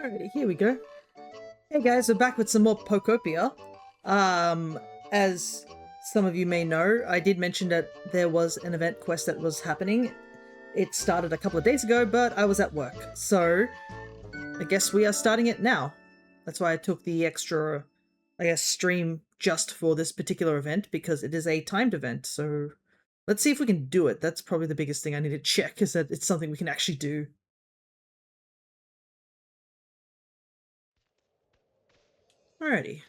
Alrighty, here we go. Hey guys, we're back with some more Pokopia. As some of you may know, I did mention that there was an event quest that was happening. It started a couple of days ago, but I was at work, so I guess we are starting it now. That's why I took the extra, I guess, stream just for this particular event, because it is a timed event, so let's see if we can do it. That's probably the biggest thing I need to check, is that it's something we can actually do. Alrighty.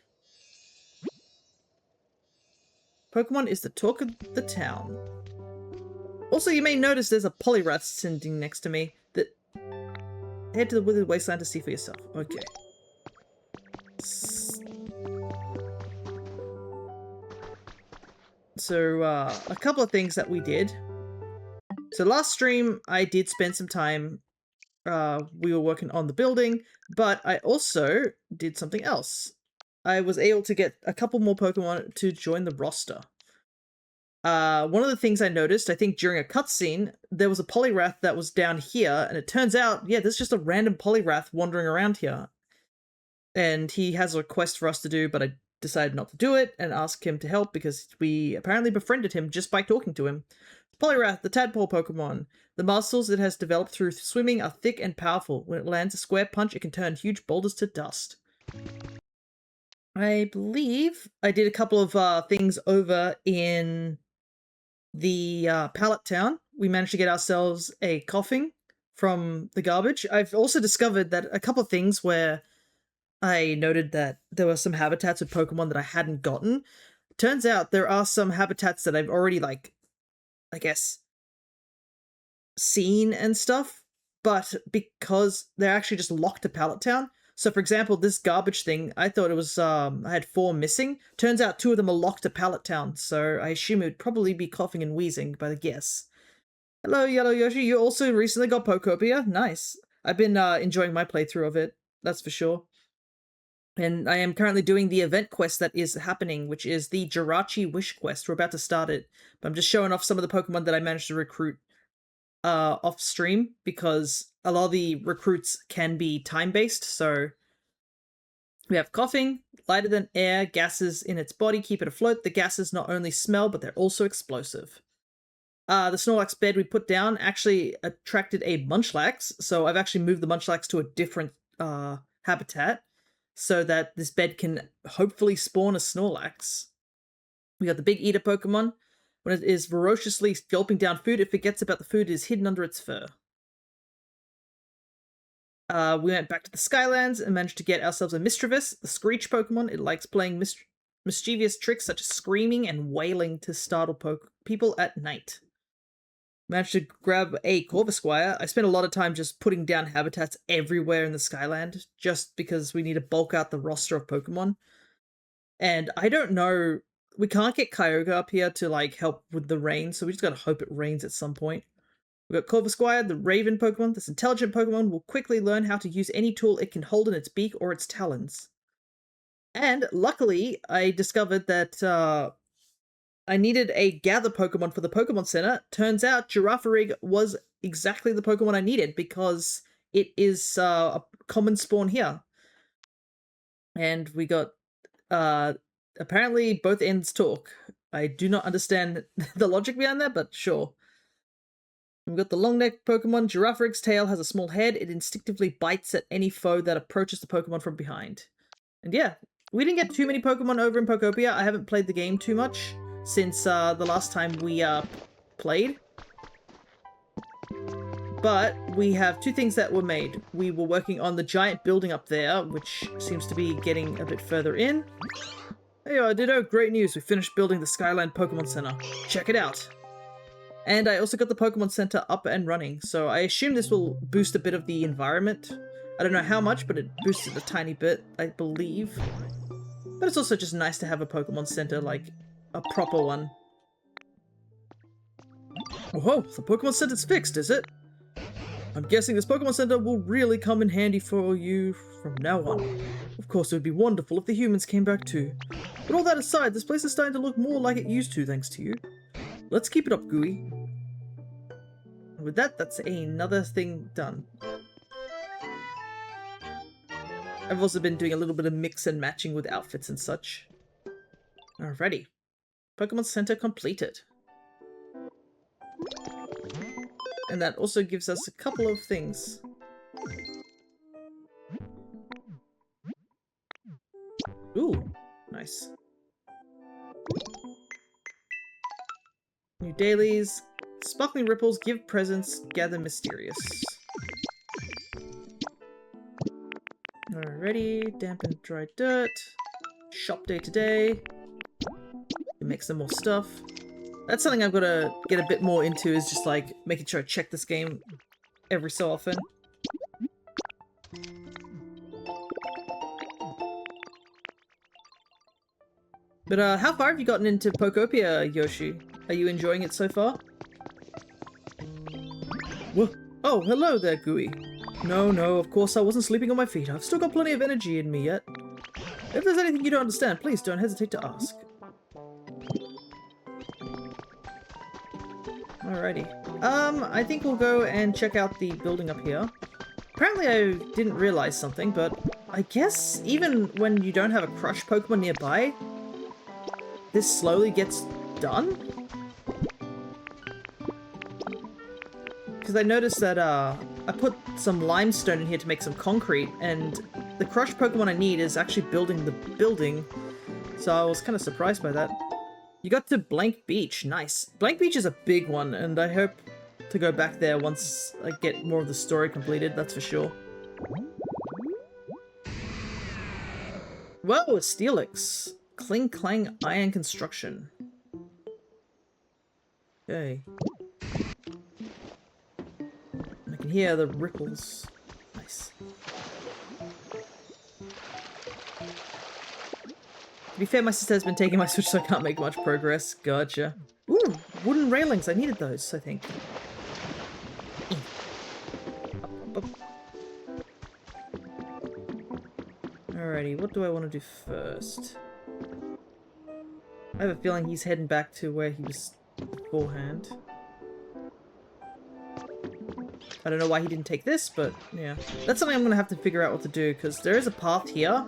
Pokemon is the talk of the town. Also, you may notice there's a Poliwrath sitting next to me. That head to the Withered Wasteland to see for yourself. Okay. So, a couple of things that we did. So last stream, I did spend some time, we were working on the building, but I also did something else. I was able to get a couple more Pokemon to join the roster. One of the things I noticed, I think during a cutscene, there was a Poliwrath that was down here, and it turns out, yeah, there's just a random Poliwrath wandering around here. And he has a request for us to do, but I decided not to do it and ask him to help because we apparently befriended him just by talking to him. Poliwrath, the tadpole Pokemon. The muscles it has developed through swimming are thick and powerful. When it lands a square punch, it can turn huge boulders to dust. I believe I did a couple of things over in the pallet town. We managed to get ourselves a coughing from the garbage. I've also discovered that a couple of things where I noted that there were some habitats with Pokemon that I hadn't gotten. Turns out there are some habitats that I've already, like, I guess, seen and stuff, but because they're actually just locked to Pallet Town. So, for example, this garbage thing, I thought it was, I had 4 missing. Turns out 2 of them are locked to Pallet Town, so I assume it would probably be coughing and wheezing by the guess. Hello, Yellow Yoshi, you also recently got Pokopia? Nice. I've been enjoying my playthrough of it, that's for sure. And I am currently doing the event quest that is happening, which is the Jirachi Wish quest. We're about to start it, but I'm just showing off some of the Pokemon that I managed to recruit off stream, because a lot of the recruits can be time-based. So we have coughing, lighter than air, gases in its body keep it afloat. The gases not only smell, but they're also explosive. The Snorlax bed we put down actually attracted a Munchlax, so I've actually moved the Munchlax to a different habitat, so that this bed can hopefully spawn a Snorlax. We got the Big Eater Pokemon. When it is ferociously gulping down food, it forgets about the food is hidden under its fur. We went back to the Skylands and managed to get ourselves a Mischievous, the Screech Pokemon. It likes playing mischievous tricks such as screaming and wailing to startle people at night. Managed to grab a Corvisquire. I spent a lot of time just putting down habitats everywhere in the Skyland, just because we need to bulk out the roster of Pokemon. And I don't know, we can't get Kyogre up here to, like, help with the rain, so we just gotta hope it rains at some point. We've got Corvisquire, the Raven Pokemon. This intelligent Pokemon will quickly learn how to use any tool it can hold in its beak or its talons. And luckily, I discovered that I needed a gather Pokemon for the Pokemon Center. Turns out Girafarig was exactly the Pokemon I needed because it is a common spawn here. And we got apparently both ends talk. I do not understand the logic behind that, but sure. We've got the long neck Pokemon. Girafarig's tail has a small head. It instinctively bites at any foe that approaches the Pokemon from behind. And yeah, we didn't get too many Pokemon over in Pokopia. I haven't played the game too much since the last time we played. But we have two things that were made. We were working on the giant building up there, which seems to be getting a bit further in. Hey, Ditto, great news. We finished building the Skyline Pokemon Center. Check it out. And I also got the Pokemon Center up and running, so I assume this will boost a bit of the environment. I don't know how much, but it boosted a tiny bit, I believe. But it's also just nice to have a Pokemon Center, like a proper one. Whoa, the Pokemon Center's fixed, is it? I'm guessing this Pokemon Center will really come in handy for you from now on. Of course, it would be wonderful if the humans came back too. But all that aside, this place is starting to look more like it used to thanks to you. Let's keep it up, Gooey. And with that, that's another thing done. I've also been doing a little bit of mix and matching with outfits and such. Alrighty. Pokemon Center completed. And that also gives us a couple of things. Ooh, nice. New dailies. Sparkling ripples, give presents, gather mysterious. Alrighty, dampen dry dirt. Shop day today. Make some more stuff. That's something I've got to get a bit more into, is just like making sure I check this game every so often. But how far have you gotten into Pokopia, Yoshi? Are you enjoying it so far? Whoa. Oh, hello there, Gooey. No, of course I wasn't sleeping on my feet. I've still got plenty of energy in me yet. If there's anything you don't understand, please don't hesitate to ask. Alrighty. I think we'll go and check out the building up here. Apparently I didn't realize something, but I guess even when you don't have a crush Pokemon nearby, this slowly gets done? Because I noticed that I put some limestone in here to make some concrete, and the crush Pokemon I need is actually building the building, so I was kind of surprised by that. You got to Blank Beach, nice. Blank Beach is a big one, and I hope to go back there once I get more of the story completed, that's for sure. Whoa, Steelix. Cling Clang Iron Construction. Okay. I can hear the ripples. Nice. To be fair, my sister has been taking my Switch, so I can't make much progress. Gotcha. Ooh, wooden railings. I needed those, I think. Alrighty, what do I want to do first? I have a feeling he's heading back to where he was beforehand. I don't know why he didn't take this, but yeah. That's something I'm going to have to figure out what to do, because there is a path here.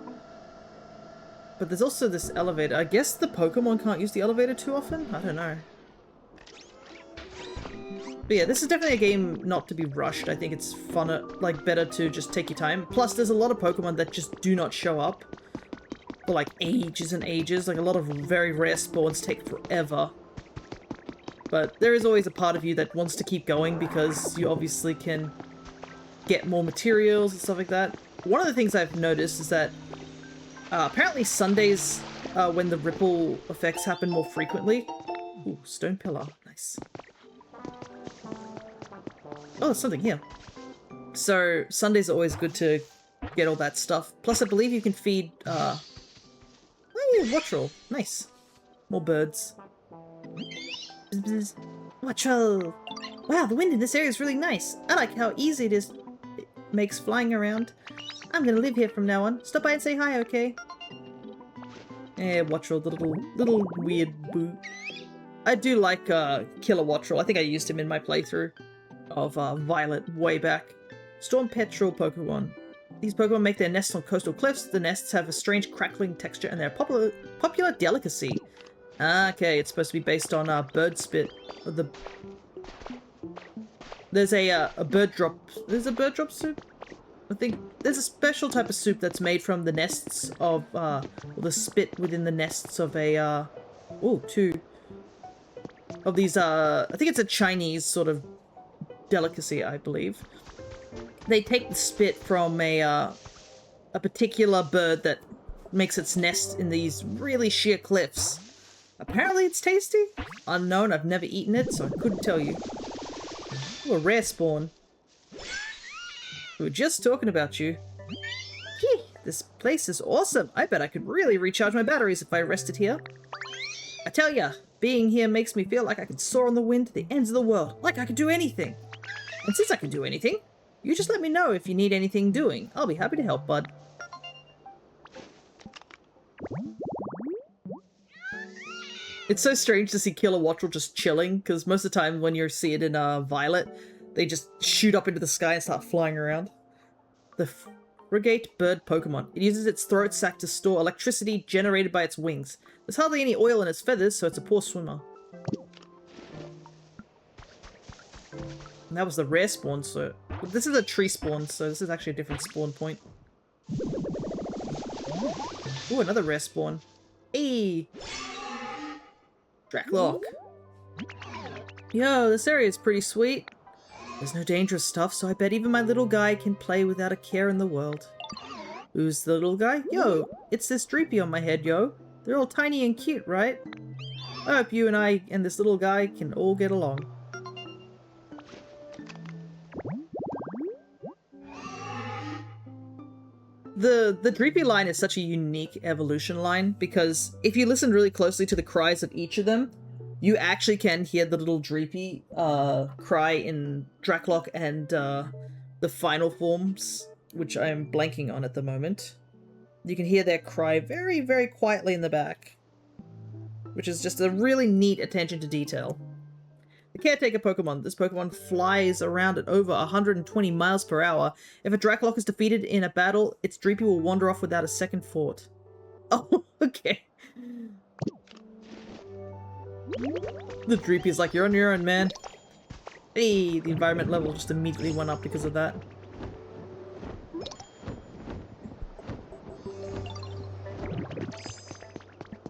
But there's also this elevator. I guess the Pokemon can't use the elevator too often? I don't know. But yeah, this is definitely a game not to be rushed. I think it's funner, like, better to just take your time. Plus, there's a lot of Pokemon that just do not show up for, like, ages and ages. Like, a lot of very rare spawns take forever. But there is always a part of you that wants to keep going because you obviously can get more materials and stuff like that. One of the things I've noticed is that apparently Sundays, when the ripple effects happen more frequently... Ooh, stone pillar. Nice. Oh, there's something here. So, Sundays are always good to get all that stuff. Plus, I believe you can feed, oh yeah, Wattrel. Nice. More birds. Bzz, bzz. Wattrel! Wow, the wind in this area is really nice. I like how easy it makes flying around. I'm gonna live here from now on. Stop by and say hi, okay? Eh, Wattrel, the little weird boo. I do like Kilowattrel. I think I used him in my playthrough of Violet way back. Storm Petrel Pokemon. These Pokemon make their nests on coastal cliffs. The nests have a strange crackling texture and they're a popular delicacy. Okay, it's supposed to be based on bird spit. There's a bird drop. There's a bird drop soup? I think there's a special type of soup that's made from the nests of, or the spit within the nests of a, two of these, I think it's a Chinese sort of delicacy, I believe. They take the spit from a particular bird that makes its nest in these really sheer cliffs. Apparently it's tasty? Unknown, I've never eaten it, so I couldn't tell you. Ooh, a rare spawn. We were just talking about you. Gee, this place is awesome. I bet I could really recharge my batteries if I rested here. I tell ya, being here makes me feel like I could soar on the wind to the ends of the world, like I could do anything. And since I can do anything, you just let me know if you need anything doing. I'll be happy to help, bud. It's so strange to see Kilowattrel just chilling, because most of the time when you see it in Violet, they just shoot up into the sky and start flying around. The frigate bird Pokemon. It uses its throat sac to store electricity generated by its wings. There's hardly any oil in its feathers, so it's a poor swimmer. And that was the rare spawn, so... This is a tree spawn, so this is actually a different spawn point. Ooh, another rare spawn. Hey! Draclock. Yo, this area is pretty sweet. There's no dangerous stuff, so I bet even my little guy can play without a care in the world. Who's the little guy? Yo, it's this Dreepy on my head, yo. They're all tiny and cute, right? I hope you and I and this little guy can all get along. The Dreepy line is such a unique evolution line, because if you listen really closely to the cries of each of them, you actually can hear the little Dreepy cry in Draclock and the final forms, which I am blanking on at the moment. You can hear their cry very, very quietly in the back, which is just a really neat attention to detail. The Caretaker Pokemon. This Pokemon flies around at over 120 miles per hour. If a Draclock is defeated in a battle, its Dreepy will wander off without a second thought. Oh, okay. The Dreepy is like, you're on your own, man. Hey, the environment level just immediately went up because of that.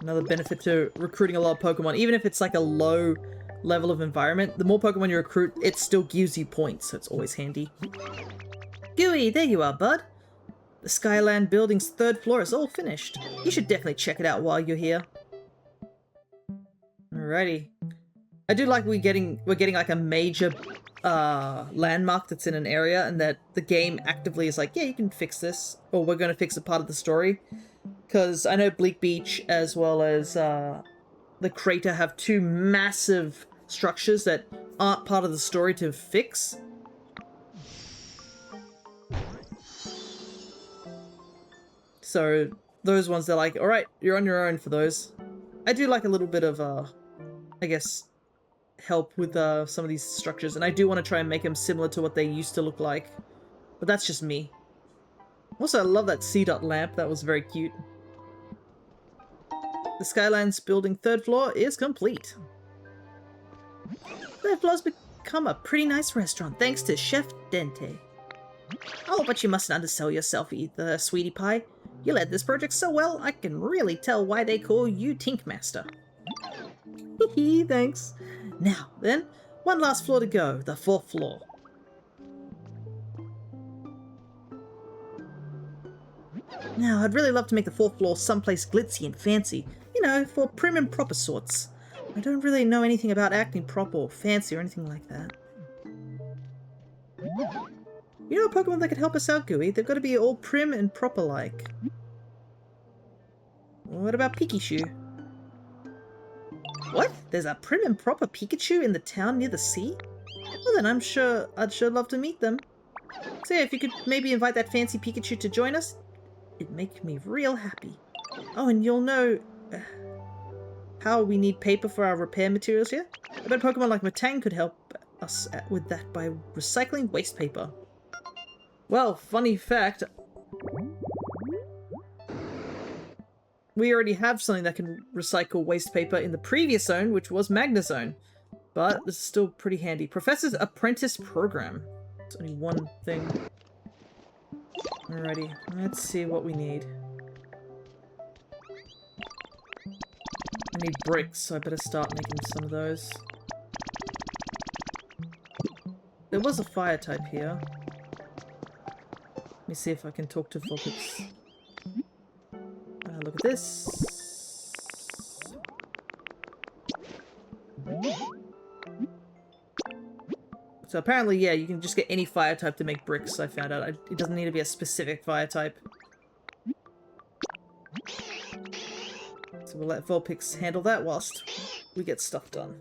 Another benefit to recruiting a lot of Pokemon, even if it's like a low level of environment, the more Pokemon you recruit, it still gives you points, so it's always handy. Gooey, there you are, bud. The Skyland building's 3rd floor is all finished. You should definitely check it out while you're here. Alrighty. I do like we're getting like a major landmark that's in an area, and that the game actively is like, yeah, you can fix this, or we're going to fix a part of the story. Because I know Bleak Beach as well as the Crater have 2 massive structures that aren't part of the story to fix. So those ones, they're like, alright, you're on your own for those. I do like a little bit of, I guess, help with some of these structures, and I do want to try and make them similar to what they used to look like. But that's just me. Also, I love that C-dot lamp, that was very cute. The Skylands building 3rd floor is complete. 3rd floor's become a pretty nice restaurant, thanks to Chef Dente. Oh, but you mustn't undersell yourself either, sweetie pie. You led this project so well, I can really tell why they call you Tink Master. Hee thanks. Now, then, one last floor to go, the 4th floor. Now, I'd really love to make the 4th floor someplace glitzy and fancy. You know, for prim and proper sorts. I don't really know anything about acting proper or fancy or anything like that. You know a Pokemon that could help us out, Gooey? They've got to be all prim and proper-like. What about Pikachu? What? There's a prim and proper Pikachu in the town near the sea? Well then, I'd sure love to meet them. So yeah, if you could maybe invite that fancy Pikachu to join us, it'd make me real happy. Oh, and you'll know... how we need paper for our repair materials here. I bet Pokemon like Matang could help us with that by recycling waste paper. Well, funny fact, we already have something that can recycle waste paper in the previous zone, which was Magna Zone. But this is still pretty handy. Professor's Apprentice Program. It's only one thing. Alrighty, let's see what we need. I need bricks, so I better start making some of those. There was a fire type here. Let me see if I can talk to Vulpix. Look at this. So apparently, yeah, you can just get any fire type to make bricks, I found out. It doesn't need to be a specific fire type. So we'll let Vulpix handle that whilst we get stuff done.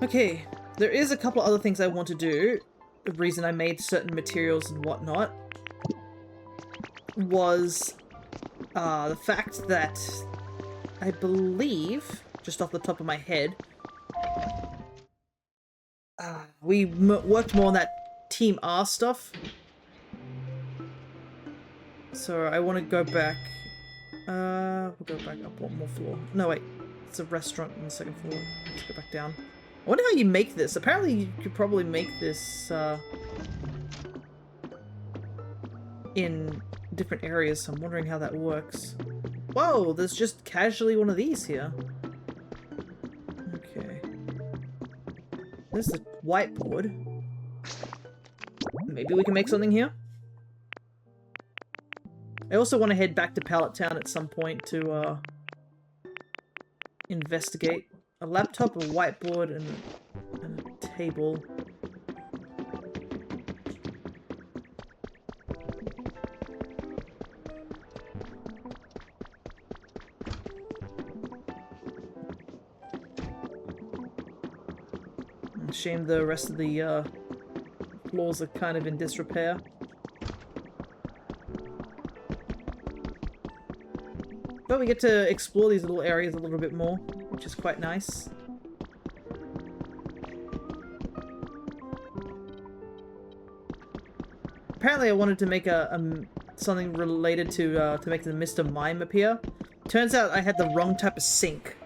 Okay, there is a couple of other things I want to do. The reason I made certain materials and whatnot was the fact that I believe, just off the top of my head, we worked more on that Team R stuff. So I want to go back. We'll go back up one more floor. No, wait. It's a restaurant on the second floor. Let's go back down. I wonder how you make this. Apparently you could probably make this in different areas, so I'm wondering how that works. Whoa, there's just casually one of these here. Okay. There's the whiteboard. Maybe we can make something here? I also want to head back to Pallet Town at some point to investigate. A laptop, a whiteboard, and a table. Shame the rest of the floors are kind of in disrepair. But we get to explore these little areas a little bit more, which is quite nice. Apparently I wanted to make something related to make the Mr. Mime appear. Turns out I had the wrong type of sink.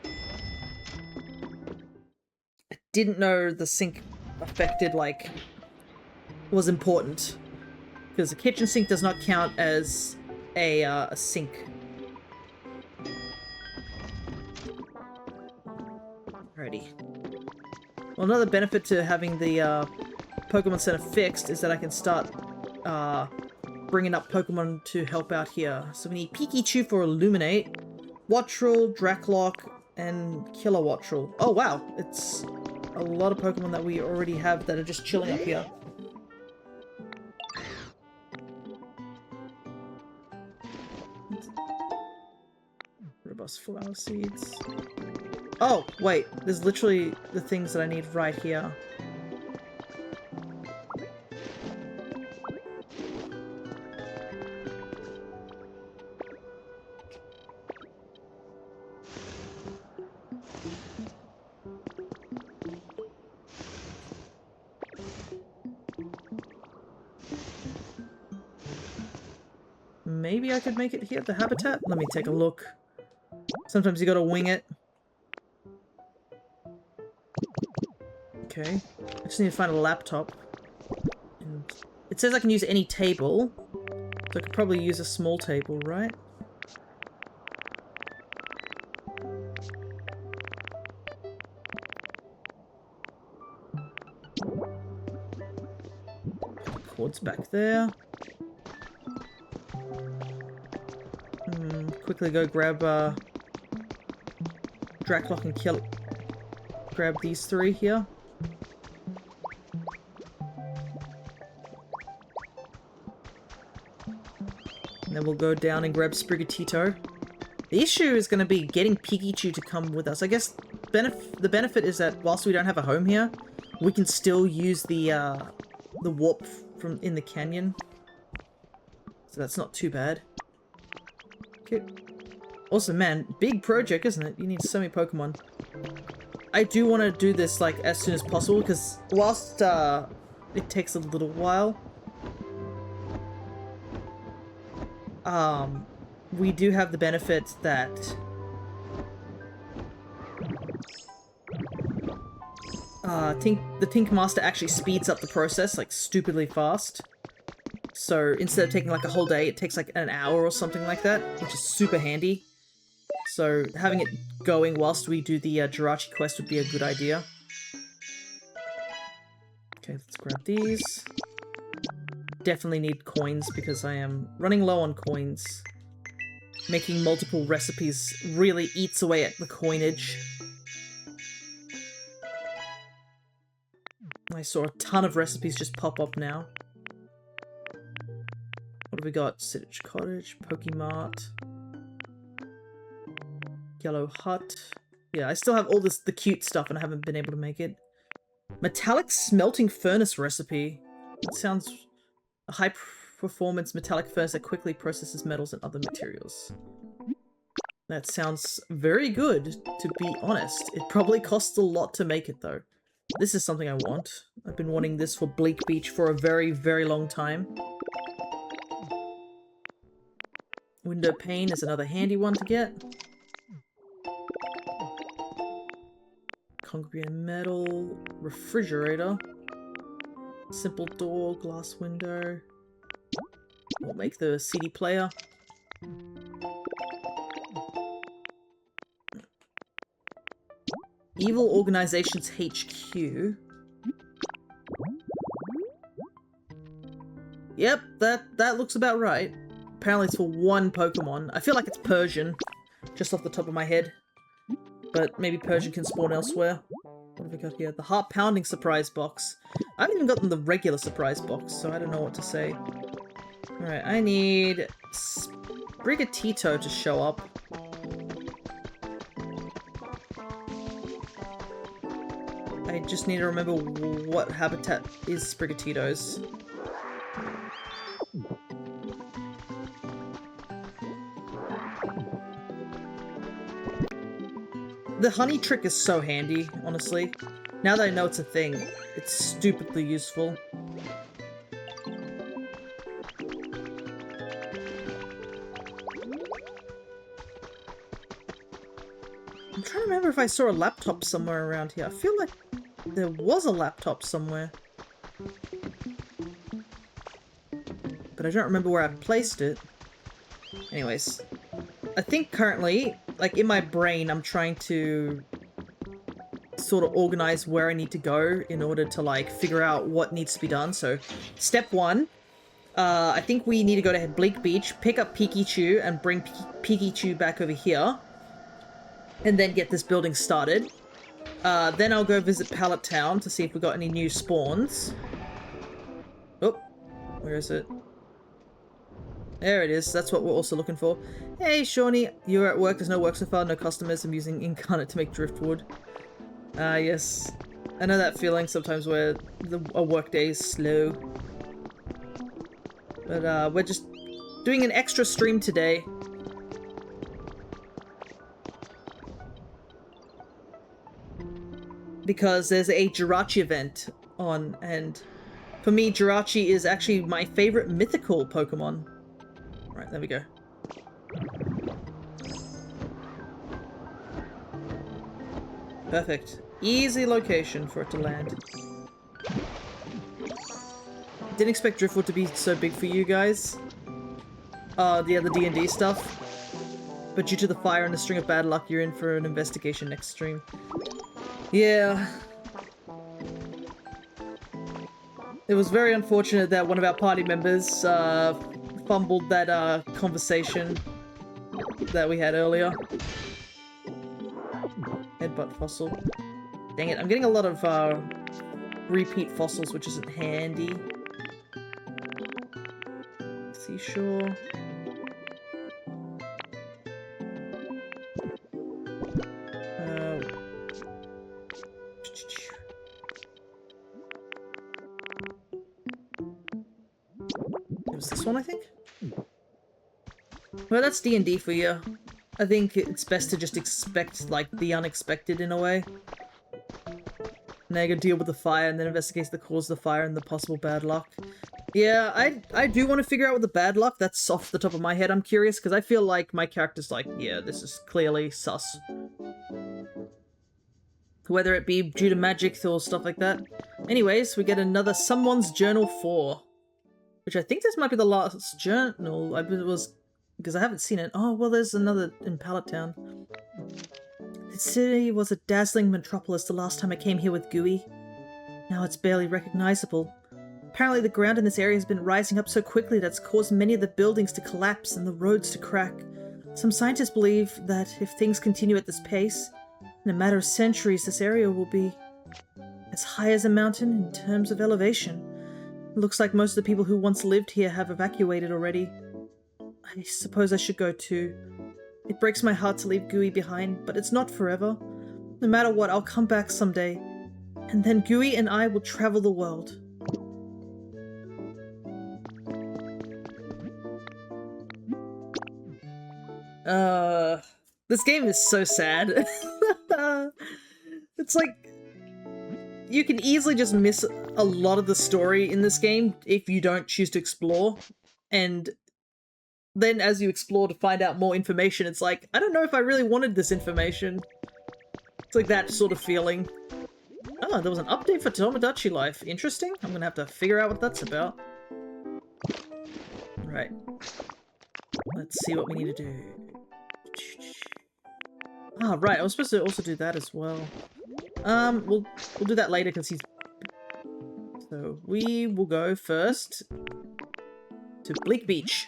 I didn't know the sink affected, like, was important. Because the kitchen sink does not count as a sink. Alrighty. Well, another benefit to having the Pokemon Center fixed is that I can start bringing up Pokemon to help out here. So we need Pikachu for Illuminate, Wattrel, Dracloak, and Killer Wattrel. Oh wow, it's a lot of Pokemon that we already have that are just chilling up here. Robust flower seeds. Oh, wait, there's literally the things that I need right here. Maybe I could make it here at the habitat? Let me take a look. Sometimes you gotta wing it. Okay. I just need to find a laptop. And it says I can use any table. So I could probably use a small table, right? Cords back there. Quickly go grab Dracloak and kill. Grab these three here. And then we'll go down and grab Sprigatito. The issue is going to be getting Pikachu to come with us. I guess the benefit is that whilst we don't have a home here, we can still use the warp from in the canyon. So that's not too bad. Okay. Also, man, big project, isn't it? You need so many Pokemon. I do want to do this, like, as soon as possible, because whilst, it takes a little while, we do have the benefit that the Tink Master actually speeds up the process, like, stupidly fast. So instead of taking like a whole day, it takes like an hour or something like that, which is super handy. So having it going whilst we do the Jirachi quest would be a good idea. Okay, let's grab these. Definitely need coins because I am running low on coins. Making multiple recipes really eats away at the coinage. I saw a ton of recipes just pop up now. What have we got? Sittich Cottage, Pokemart, Yellow Hut. Yeah, I still have all the cute stuff and I haven't been able to make it. Metallic Smelting Furnace recipe. It sounds a high-performance metallic furnace that quickly processes metals and other materials. That sounds very good, to be honest. It probably costs a lot to make it, though. This is something I want. I've been wanting this for Bleak Beach for a very, very long time. Window pane is another handy one to get. Concrete and metal. Refrigerator. Simple door, glass window. We'll make the CD player. Evil Organizations HQ. Yep, that looks about right. Apparently it's for one Pokemon. I feel like it's Persian, just off the top of my head. But maybe Persian can spawn elsewhere. What have we got here? The heart-pounding surprise box. I haven't even gotten the regular surprise box, so I don't know what to say. Alright, I need Sprigatito to show up. I just need to remember what habitat is Sprigatito's. The honey trick is so handy, honestly. Now that I know it's a thing, it's stupidly useful. I'm trying to remember if I saw a laptop somewhere around here. I feel like there was a laptop somewhere. But I don't remember where I placed it. Anyways, I think currently, like in my brain, I'm trying to sort of organize where I need to go in order to like figure out what needs to be done. So step one, I think we need to go to Bleak Beach, pick up Pikachu and bring Pikachu back over here. And then get this building started. Then I'll go visit Pallet Town to see if we got any new spawns. Oh, where is it? There it is. That's what we're also looking for. Hey, Shawnee, you're at work. There's no work so far. No customers. I'm using Incarnate to make driftwood. Yes. I know that feeling sometimes where a work day is slow. But we're just doing an extra stream today. Because there's a Jirachi event on, and for me, Jirachi is actually my favorite mythical Pokemon. Right, there we go. Perfect. Easy location for it to land. Didn't expect Driftwood to be so big for you guys. The other D&D stuff. But due to the fire and the string of bad luck, you're in for an investigation next stream. Yeah. It was very unfortunate that one of our party members fumbled that conversation that we had earlier. Headbutt fossil. Dang it, I'm getting a lot of repeat fossils, which isn't handy. Seashore. It was this one, I think? Well, that's D&D for you. I think it's best to just expect, like, the unexpected in a way. Now you gotta deal with the fire and then investigate the cause of the fire and the possible bad luck. Yeah, I do want to figure out what the bad luck, that's off the top of my head. I'm curious, because I feel like my character's like, yeah, this is clearly sus. Whether it be due to magic or stuff like that. Anyways, we get another Someone's Journal 4. Which I think this might be the last journal. It was... because I haven't seen it. Oh, well, there's another in Pallet Town. The city was a dazzling metropolis the last time I came here with Gooey. Now it's barely recognizable. Apparently the ground in this area has been rising up so quickly that it's caused many of the buildings to collapse and the roads to crack. Some scientists believe that if things continue at this pace, in a matter of centuries this area will be as high as a mountain in terms of elevation. It looks like most of the people who once lived here have evacuated already. I suppose I should go too. It breaks my heart to leave Gooey behind, but it's not forever. No matter what, I'll come back someday. And then Gooey and I will travel the world. This game is so sad. It's like, you can easily just miss a lot of the story in this game if you don't choose to explore. And then as you explore to find out more information, it's like, I don't know if I really wanted this information. It's like that sort of feeling. Oh, there was an update for Tomodachi Life. Interesting. I'm gonna have to figure out what that's about. Right. Let's see what we need to do. Ah, right. I was supposed to also do that as well. We'll do that later because he's... So we will go first to Bleak Beach.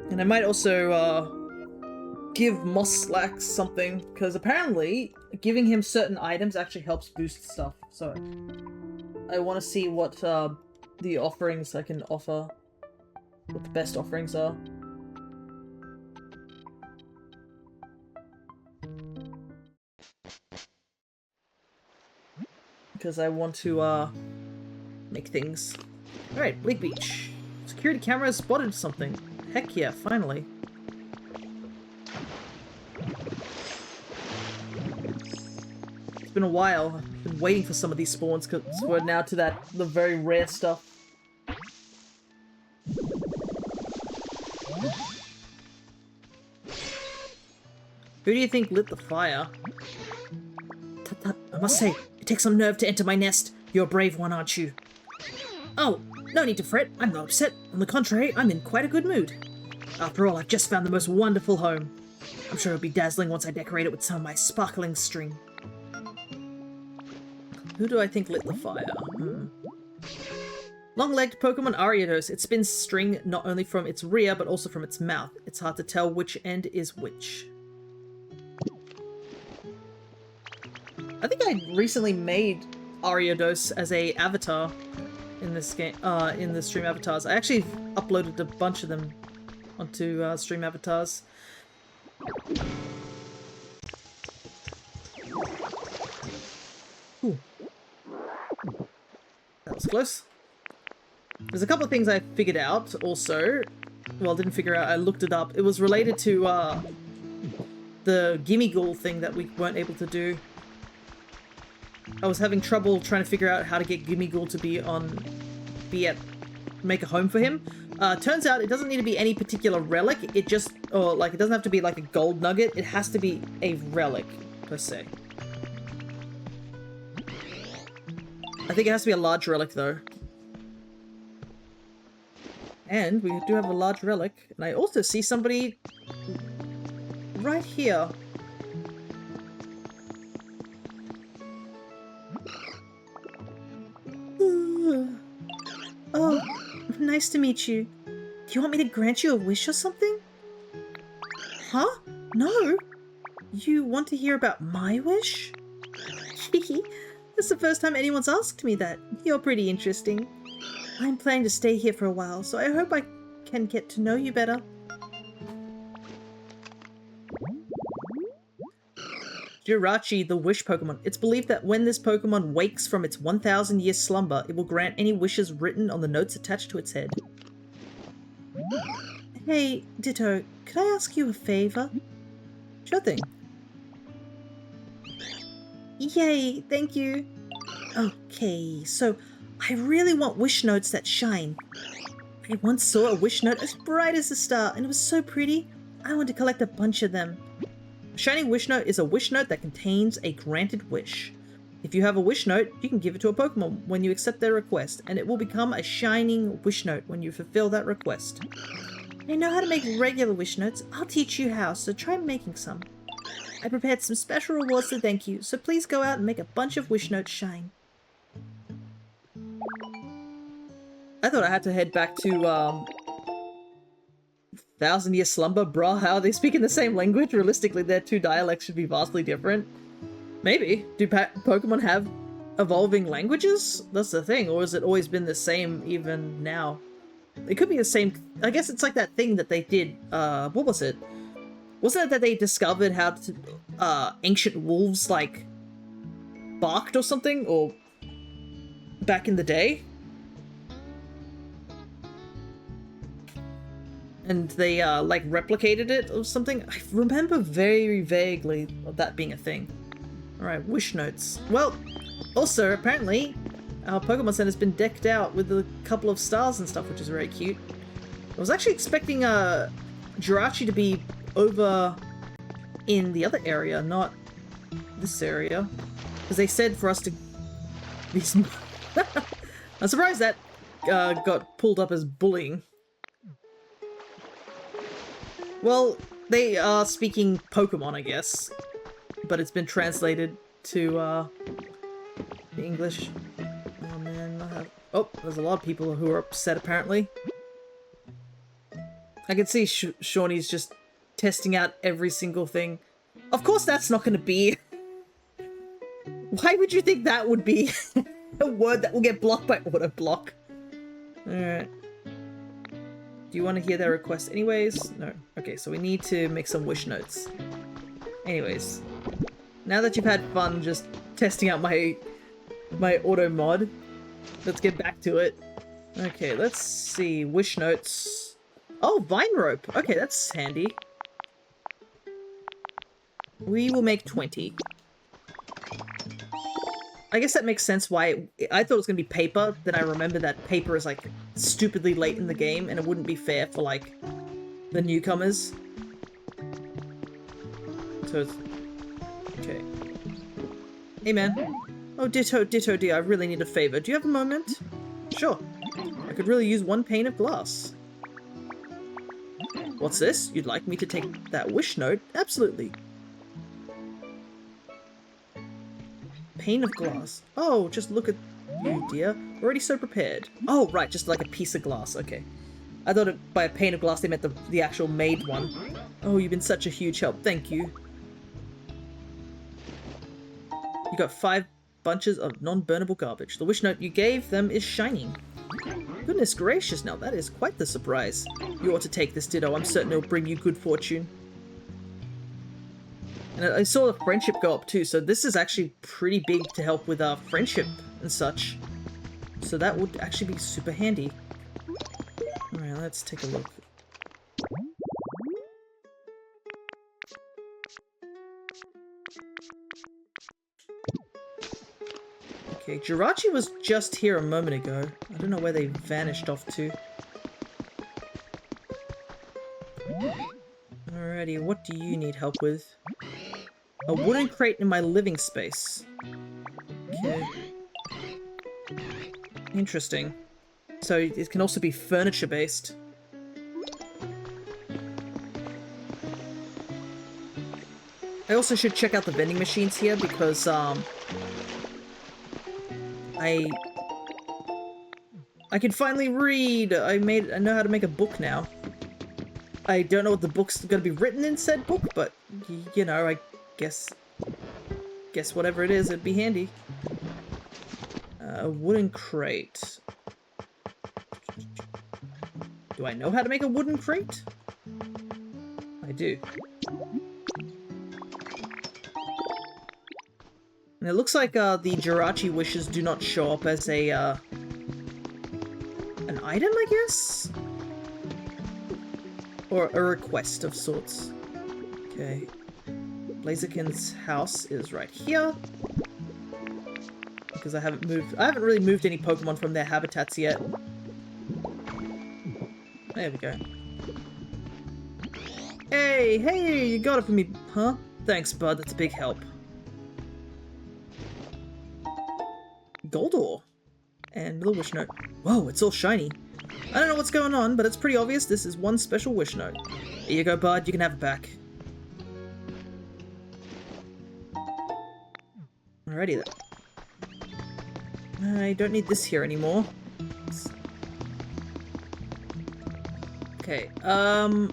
And I might also give Moss-Slack something, because apparently giving him certain items actually helps boost stuff. So I want to see what the offerings I can offer, what the best offerings are. Because I want to make things. Alright, Bleak Beach. Security camera has spotted something. Heck yeah, finally. It's been a while. I've been waiting for some of these spawns because we're now to the very rare stuff. Who do you think lit the fire? Tut tut, I must say, it takes some nerve to enter my nest. You're a brave one, aren't you? Oh, no need to fret. I'm not upset. On the contrary, I'm in quite a good mood. After all, I've just found the most wonderful home. I'm sure it'll be dazzling once I decorate it with some of my sparkling string. Who do I think lit the fire? Long-legged Pokemon Ariados. It spins string not only from its rear, but also from its mouth. It's hard to tell which end is which. I think I recently made Ariados as a avatar in this game, in the stream avatars. I actually uploaded a bunch of them onto stream avatars. Ooh. That was close. There's a couple of things I figured out also. Well, didn't figure out, I looked it up. It was related to the Gimme Ghoul thing that we weren't able to do. I was having trouble trying to figure out how to get Gimme Ghoul to make a home for him. Turns out it doesn't need to be any particular relic. It just, it doesn't have to be like a gold nugget. It has to be a relic, per se. I think it has to be a large relic, though. And we do have a large relic. And I also see somebody right here. Oh, nice to meet you. Do you want me to grant you a wish or something? Huh? No? You want to hear about my wish? That's the first time anyone's asked me that. You're pretty interesting. I'm planning to stay here for a while, so I hope I can get to know you better. Jirachi, the wish Pokemon. It's believed that when this Pokemon wakes from its 1,000-year slumber, it will grant any wishes written on the notes attached to its head. Hey, Ditto, could I ask you a favor? Sure thing. Yay, thank you. Okay, so I really want wish notes that shine. I once saw a wish note as bright as a star, and it was so pretty, I want to collect a bunch of them. A shining wish note is a wish note that contains a granted wish. If you have a wish note, you can give it to a Pokemon when you accept their request, and it will become a shining wish note when you fulfill that request. I know how to make regular wish notes. I'll teach you how, so try making some. I prepared some special rewards to thank you, so please go out and make a bunch of wish notes shine. I thought I had to head back to, Thousand Year Slumber. Bruh, how are they speaking the same language? Realistically, their two dialects should be vastly different. Maybe. Do Pokemon have evolving languages? That's the thing, or has it always been the same even now? It could be the same. I guess it's like that thing that they did, what was it? Wasn't it that they discovered how to, ancient wolves, like, barked or something? Or back in the day? And they, like, replicated it or something? I remember very vaguely of that being a thing. Alright, wish notes. Well, also, apparently, our Pokemon Center's been decked out with a couple of stars and stuff, which is very cute. I was actually expecting, Jirachi to be over in the other area, not this area. Because they said for us to be I'm surprised that got pulled up as bullying. Well, they are speaking Pokemon, I guess. But it's been translated to English. Oh man, oh, there's a lot of people who are upset apparently. I can see Shawnee's just testing out every single thing. Of course that's not going to be... Why would you think that would be a word that will get blocked by auto-block? Alright. Do you want to hear their request anyways? No. Okay, so we need to make some wish notes. Anyways. Now that you've had fun just testing out my auto mod, let's get back to it. Okay, let's see. Wish notes. Oh, vine rope. Okay, that's handy. We will make 20. I guess that makes sense why I thought it was going to be paper, then I remember that paper is like stupidly late in the game and it wouldn't be fair for like the newcomers. So it's... Okay. Hey man. Oh, Ditto dear, I really need a favor. Do you have a moment? Sure. I could really use one pane of glass. What's this? You'd like me to take that wish note? Absolutely. Pane of glass. Oh, just look at you, dear. Already so prepared. Oh, right, just like a piece of glass. Okay. I thought by a pane of glass they meant the actual made one. Oh, you've been such a huge help. Thank you. You got 5 bunches of non-burnable garbage. The wish note you gave them is shining. Goodness gracious, now that is quite the surprise. You ought to take this, Ditto. I'm certain it'll bring you good fortune. And I saw the friendship go up too, so this is actually pretty big to help with our friendship and such. So that would actually be super handy. Alright, let's take a look. Okay, Jirachi was just here a moment ago. I don't know where they vanished off to. Alrighty, what do you need help with? A wooden crate in my living space. Okay. Interesting. So it can also be furniture based. I also should check out the vending machines here because I can finally read. I know how to make a book now. I don't know what the book's going to be written in said book, but you know, I guess whatever it is, it'd be handy. A wooden crate. Do I know how to make a wooden crate? I do. And it looks like the Jirachi wishes do not show up as a an item, I guess? Or a request of sorts. Okay. Blaziken's house is right here. Because I haven't really moved any Pokemon from their habitats yet. There we go. Hey, you got it for me, huh? Thanks, bud, that's a big help. Goldor. And the wish note. Whoa, it's all shiny. I don't know what's going on, but it's pretty obvious this is one special wish note. Here you go, bud, you can have it back. Alrighty then. I don't need this here anymore. Okay,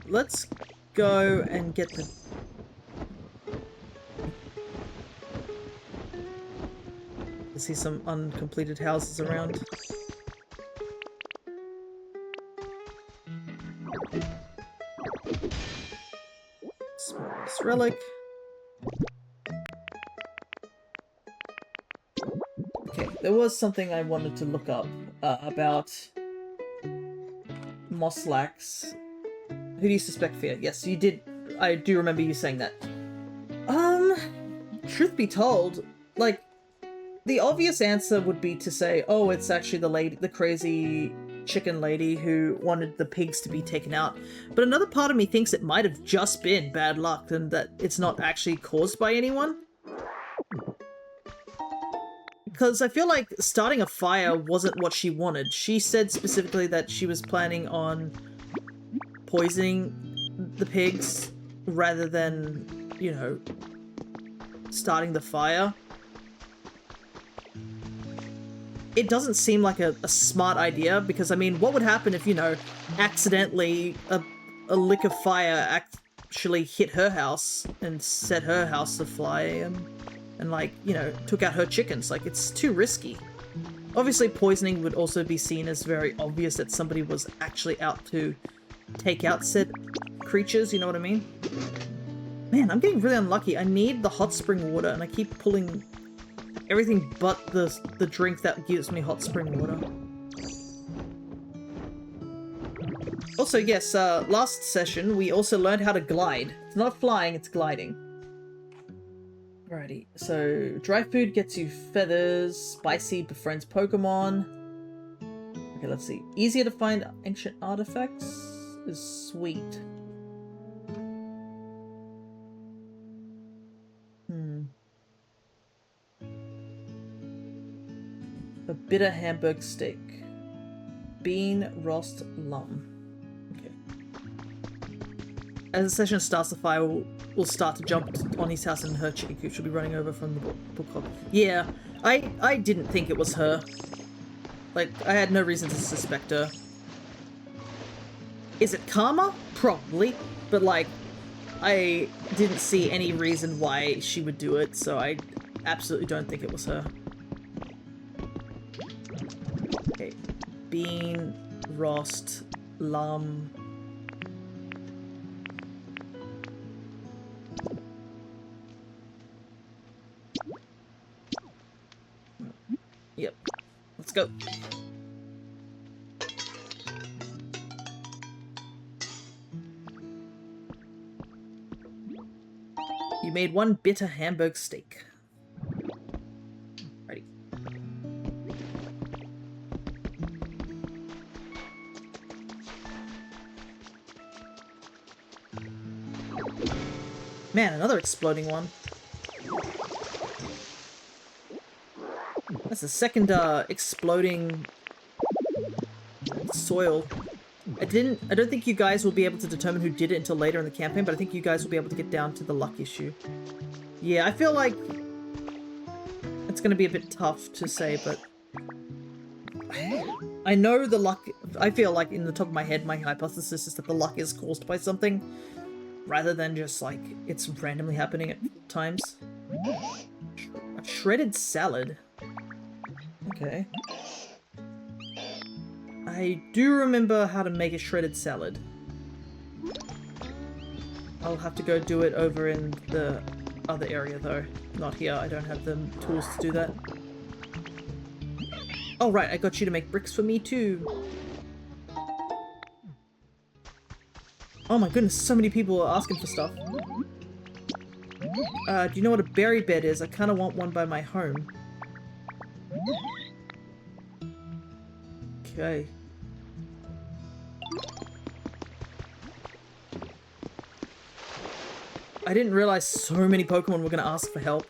let's go and get the... I see some uncompleted houses around. Smallest relic. Okay, there was something I wanted to look up about Moslax. Who do you suspect fear? Yes, you did. I do remember you saying that. Truth be told, like, the obvious answer would be to say, oh, it's actually the lady, the crazy chicken lady who wanted the pigs to be taken out. But another part of me thinks it might have just been bad luck and that it's not actually caused by anyone. Because I feel like starting a fire wasn't what she wanted. She said specifically that she was planning on poisoning the pigs rather than, you know, starting the fire. It doesn't seem like a smart idea because, I mean, what would happen if, you know, accidentally a lick of fire actually hit her house and set her house aflame and like, you know, took out her chickens? Like, it's too risky. Obviously, poisoning would also be seen as very obvious that somebody was actually out to take out said creatures, you know what I mean? Man, I'm getting really unlucky. I need the hot spring water and I keep pulling everything but the drink that gives me hot spring water. Also, yes, last session we also learned how to glide. It's not flying, it's gliding. Alrighty, so dry food gets you feathers, spicy befriends Pokemon. Okay, let's see. Easier to find ancient artifacts is sweet. A bitter Hamburg steak. Bean roast lamb. Okay. As the session starts, the fire will start to jump on his house and her chicken coop. She'll be running over from the book club. Yeah, I didn't think it was her. Like, I had no reason to suspect her. Is it karma? Probably. But, like, I didn't see any reason why she would do it, so I absolutely don't think it was her. Okay. Bean, roast, lamb. Yep. Let's go. You made one bitter Hamburg steak. Ready. Man, another exploding one. That's the second exploding soil. I don't think you guys will be able to determine who did it until later in the campaign, but I think you guys will be able to get down to the luck issue. Yeah, I feel like it's going to be a bit tough to say, but I know the luck. I feel like in the top of my head, my hypothesis is that the luck is caused by something rather than just like it's randomly happening at times. A shredded salad. Okay. I do remember how to make a shredded salad. I'll have to go do it over in the other area though. Not here, I don't have the tools to do that. Oh right, I got you to make bricks for me too. Oh my goodness, so many people are asking for stuff. Do you know what a berry bed is? I kind of want one by my home. Okay. I didn't realize so many Pokemon were going to ask for help.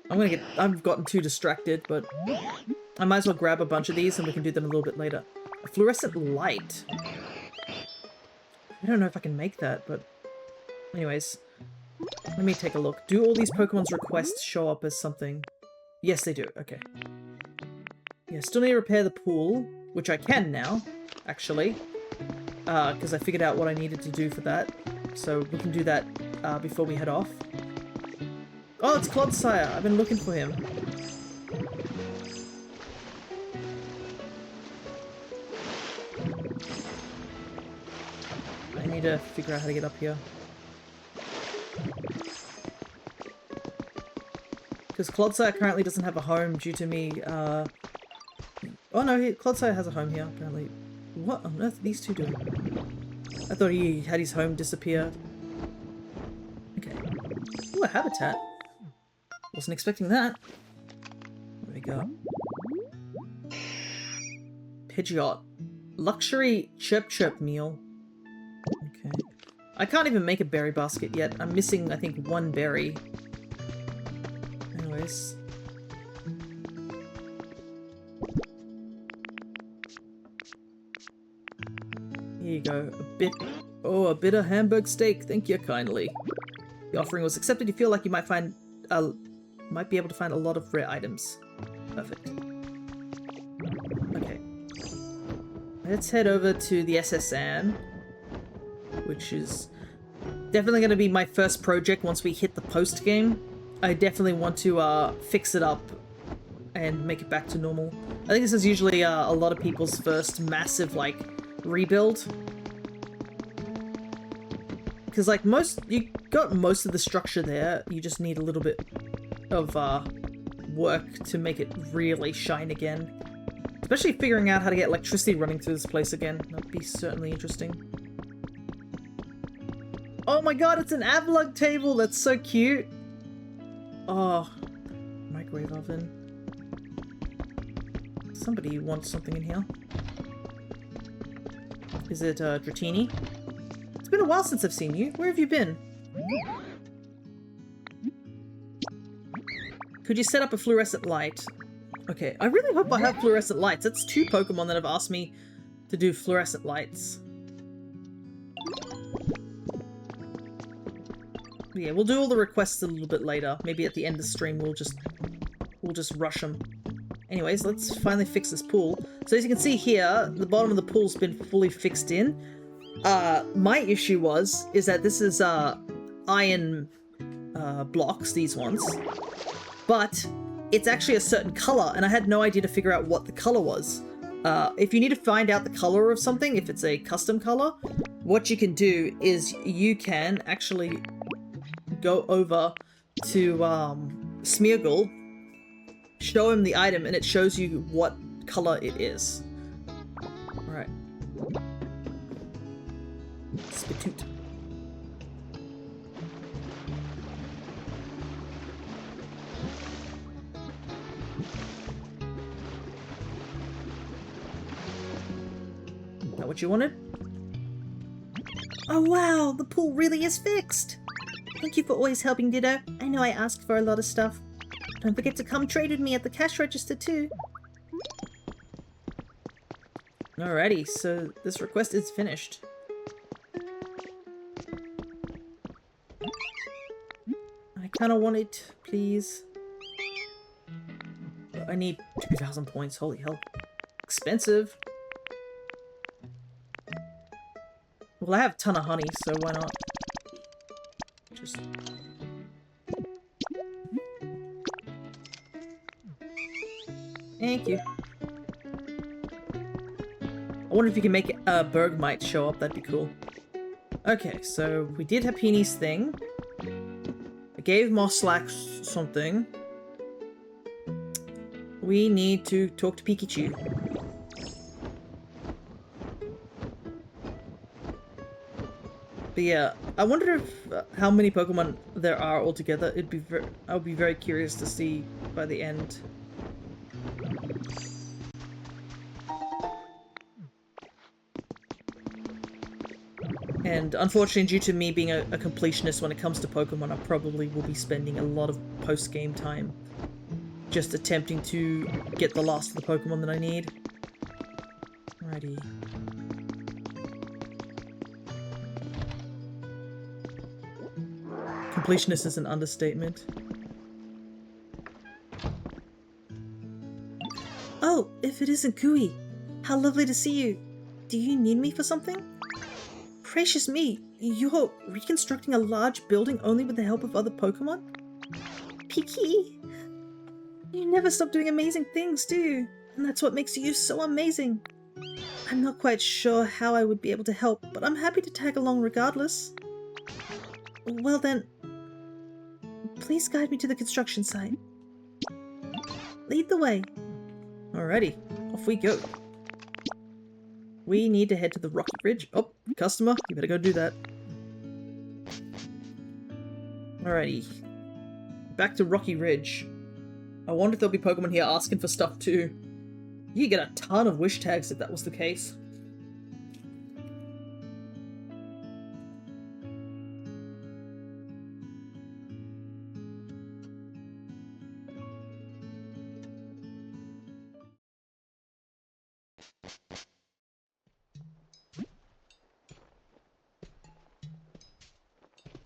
I've gotten too distracted, but I might as well grab a bunch of these and we can do them a little bit later. A fluorescent light. I don't know if I can make that, but anyways, let me take a look. Do all these Pokemon's requests show up as something? Yes, they do. Okay. Yeah, still need to repair the pool, which I can now, actually, because I figured out what I needed to do for that. So we can do that before we head off. Oh, it's Clodsire. I've been looking for him. I need to figure out how to get up here. Because Clodsire currently doesn't have a home due to me, oh no, Clodsire has a home here, apparently. What on earth are these two doing? I thought he had his home disappear. Okay. Ooh, a habitat. Wasn't expecting that. There we go. Pidgeot. Luxury chirp chirp meal. Okay. I can't even make a berry basket yet. I'm missing, I think, one berry. Anyways. Here you go. A bit of Hamburg steak. Thank you kindly. The offering was accepted. You feel like you might be able to find a lot of rare items. Perfect. Okay. Let's head over to the SSN, which is definitely going to be my first project once we hit the post game. I definitely want to fix it up and make it back to normal. I think this is usually a lot of people's first massive, like, rebuild. Because, like, you got most of the structure there, you just need a little bit of work to make it really shine again. Especially figuring out how to get electricity running through this place again. That'd be certainly interesting. Oh my god, it's an Avalugg table! That's so cute! Oh, microwave oven. Somebody wants something in here. Is it Dratini? It's been a while since I've seen you. Where have you been? Could you set up a fluorescent light? Okay, I really hope I have fluorescent lights. That's 2 Pokemon that have asked me to do fluorescent lights. Yeah, we'll do all the requests a little bit later. Maybe at the end of the stream we'll just rush them. Anyways, let's finally fix this pool. So as you can see here, the bottom of the pool's been fully fixed in. My issue is that this is iron blocks, these ones. But it's actually a certain color, and I had no idea to figure out what the color was. If you need to find out the color of something, if it's a custom color, what you can do is you can actually go over to Smeargle, show him the item, and it shows you what color it is. Alright. Spitoot. Is that what you wanted? Oh wow, the pool really is fixed! Thank you for always helping, Ditto. I know I asked for a lot of stuff. Don't forget to come trade with me at the cash register too. Alrighty, so this request is finished. I kinda want it, please. I need 2,000 points, holy hell. Expensive. Well, I have a ton of honey, so why not? Just... Thank you. I wonder if you can make Bergmite show up, that'd be cool. Okay, so we did Hapini's thing. I gave Moslack something. We need to talk to Pikachu. But yeah, I wonder if how many Pokemon there are altogether. I would be very curious to see by the end. And unfortunately, due to me being a completionist when it comes to Pokemon, I probably will be spending a lot of post-game time just attempting to get the last of the Pokemon that I need. Alrighty. Completionist is an understatement. Oh, if it isn't Kui! How lovely to see you! Do you need me for something? Gracious me! You're reconstructing a large building only with the help of other Pokemon? Piki! You never stop doing amazing things, do you? And that's what makes you so amazing. I'm not quite sure how I would be able to help, but I'm happy to tag along regardless. Well then, please guide me to the construction site. Lead the way. Alrighty, off we go. We need to head to the Rocky Ridge. Oh, customer, you better go do that. Alrighty. Back to Rocky Ridge. I wonder if there'll be Pokemon here asking for stuff too. You get a ton of wish tags if that was the case.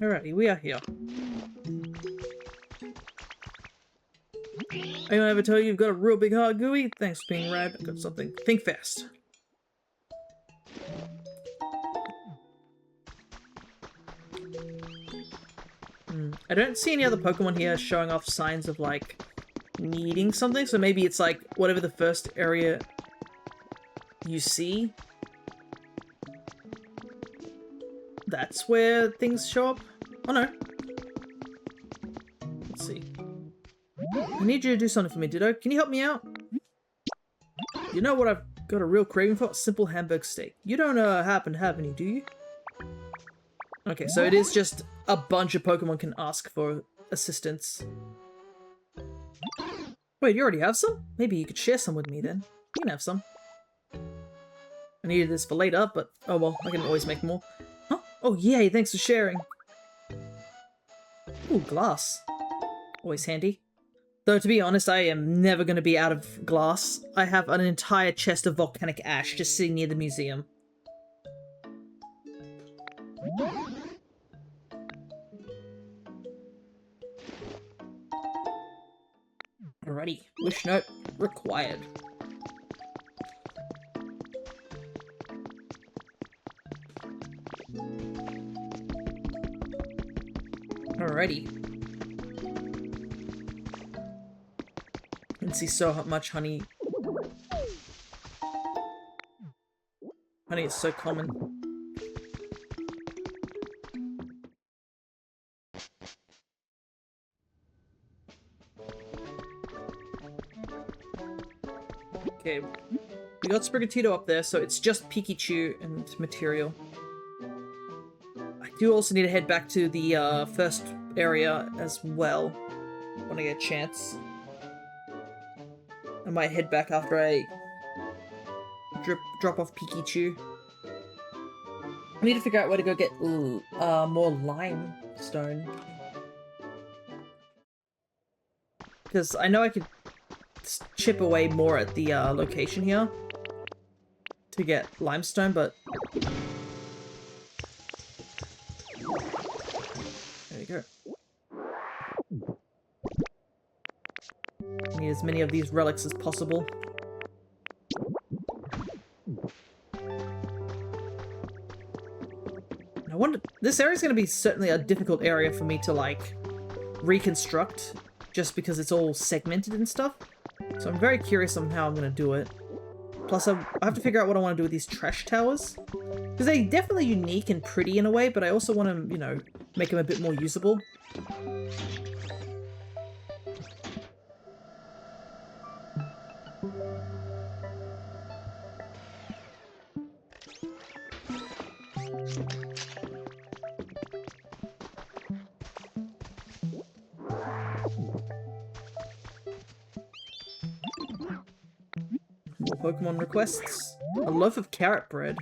Alrighty, we are here. Anyone ever tell you you've got a real big heart, Gooey? Thanks for being rad. I got something. Think fast. I don't see any other Pokemon here showing off signs of, like, needing something, so maybe it's, like, whatever the first area you see. That's where things show up? Oh, no. Let's see. I need you to do something for me, Ditto. Can you help me out? You know what I've got a real craving for? Simple hamburg steak. You don't happen to have any, do you? Okay, so it is just a bunch of Pokemon can ask for assistance. Wait, you already have some? Maybe you could share some with me then. You can have some. I needed this for later, but oh well, I can always make more. Huh? Oh yay, thanks for sharing. Ooh, glass. Always handy. Though to be honest, I am never going to be out of glass. I have an entire chest of volcanic ash just sitting near the museum. Alrighty, wish note required. Alrighty. You can see so much honey. Honey is so common. Okay, we got Sprigatito up there, so it's just Pikachu and material. I do also need to head back to the first area as well when I get a chance. I might head back after I drop off Pikachu. I need to figure out where to go get more limestone. Because I know I could chip away more at the location here to get limestone, but there you go. Need as many of these relics as possible. I wonder, this area is going to be certainly a difficult area for me to like reconstruct, just because it's all segmented and stuff. So I'm very curious on how I'm going to do it. Plus, I have to figure out what I want to do with these trash towers. Because they're definitely unique and pretty in a way, but I also want to, you know, make them a bit more usable. Pokemon requests. A loaf of carrot bread.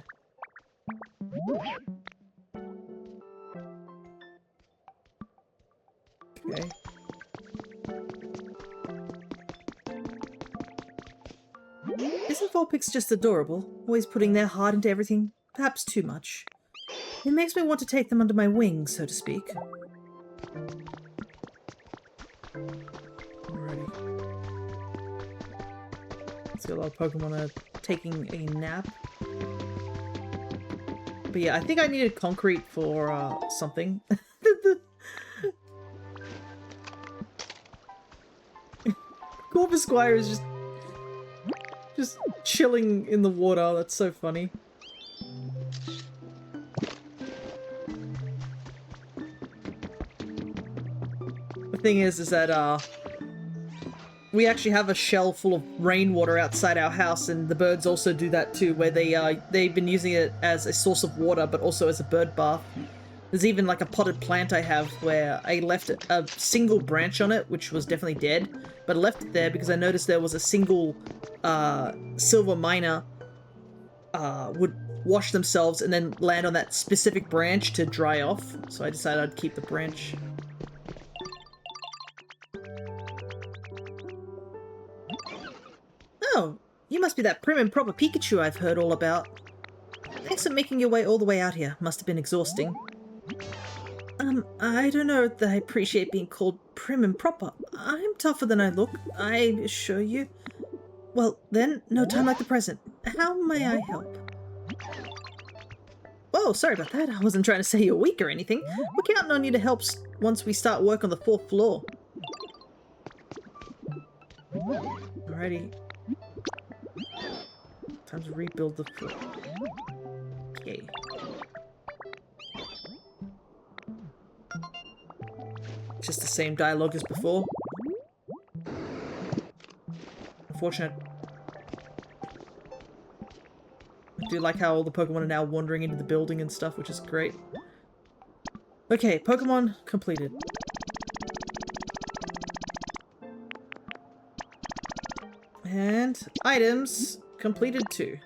Okay. Isn't Vulpix just adorable? Always putting their heart into everything. Perhaps too much. It makes me want to take them under my wing, so to speak. Alrighty. Let's see, a lot of Pokemon are taking a nap. But yeah, I think I needed concrete for something. Corvusquire is just chilling in the water. That's so funny. The thing is that we actually have a shell full of rainwater outside our house, and the birds also do that too, where they've been using it as a source of water, but also as a bird bath. There's even like a potted plant I have where I left a single branch on it, which was definitely dead, but I left it there because I noticed there was a single silver miner would wash themselves and then land on that specific branch to dry off. So I decided I'd keep the branch. Oh, you must be that prim and proper Pikachu I've heard all about. Thanks for making your way all the way out here. Must have been exhausting. I don't know that I appreciate being called prim and proper. I'm tougher than I look, I assure you. Well, then, no time like the present. How may I help? Whoa, sorry about that. I wasn't trying to say you're weak or anything. We're counting on you to help once we start work on the 4th floor. Alrighty. Time to rebuild the floor. Okay. Just the same dialogue as before. Unfortunate. I do like how all the Pokemon are now wandering into the building and stuff, which is great. Okay, Pokemon completed. And items completed too.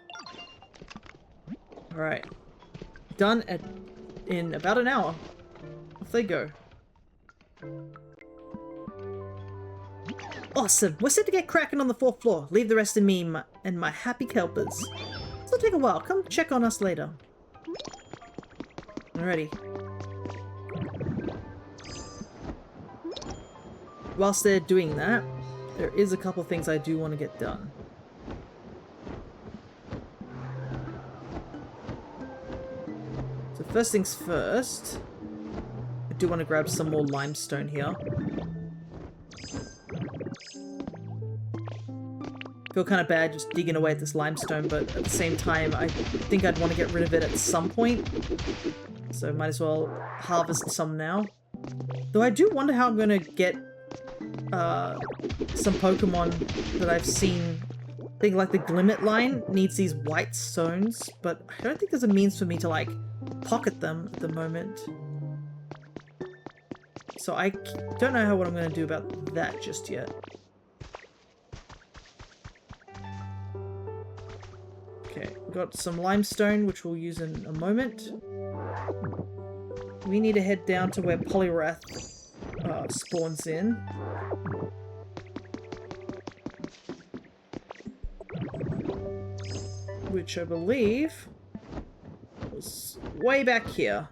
Alright. Done in about an hour. Off they go. Awesome! We're set to get cracking on the 4th floor. Leave the rest to me and my happy helpers. This'll take a while. Come check on us later. Alrighty. Whilst they're doing that, there is a couple things I do want to get done. So first things first, I do want to grab some more limestone here. Feel kind of bad just digging away at this limestone, but at the same time, I think I'd want to get rid of it at some point. So might as well harvest some now. Though I do wonder how I'm going to get some Pokemon that I've seen. I think like the Glimmet line needs these white stones, but I don't think there's a means for me to like pocket them at the moment. So I don't know what I'm going to do about that just yet. Okay, we've got some limestone, which we'll use in a moment. We need to head down to where Poliwrath spawns in. Which I believe was way back here.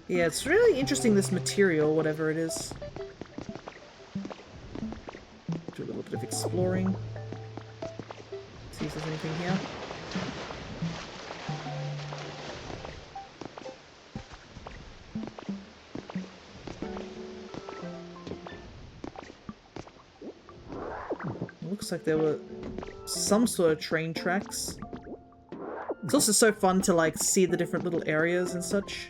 Yeah, it's really interesting, this material, whatever it is. Do a little bit of exploring. See if there's anything here. Looks like there were some sort of train tracks. It's also so fun to like see the different little areas and such.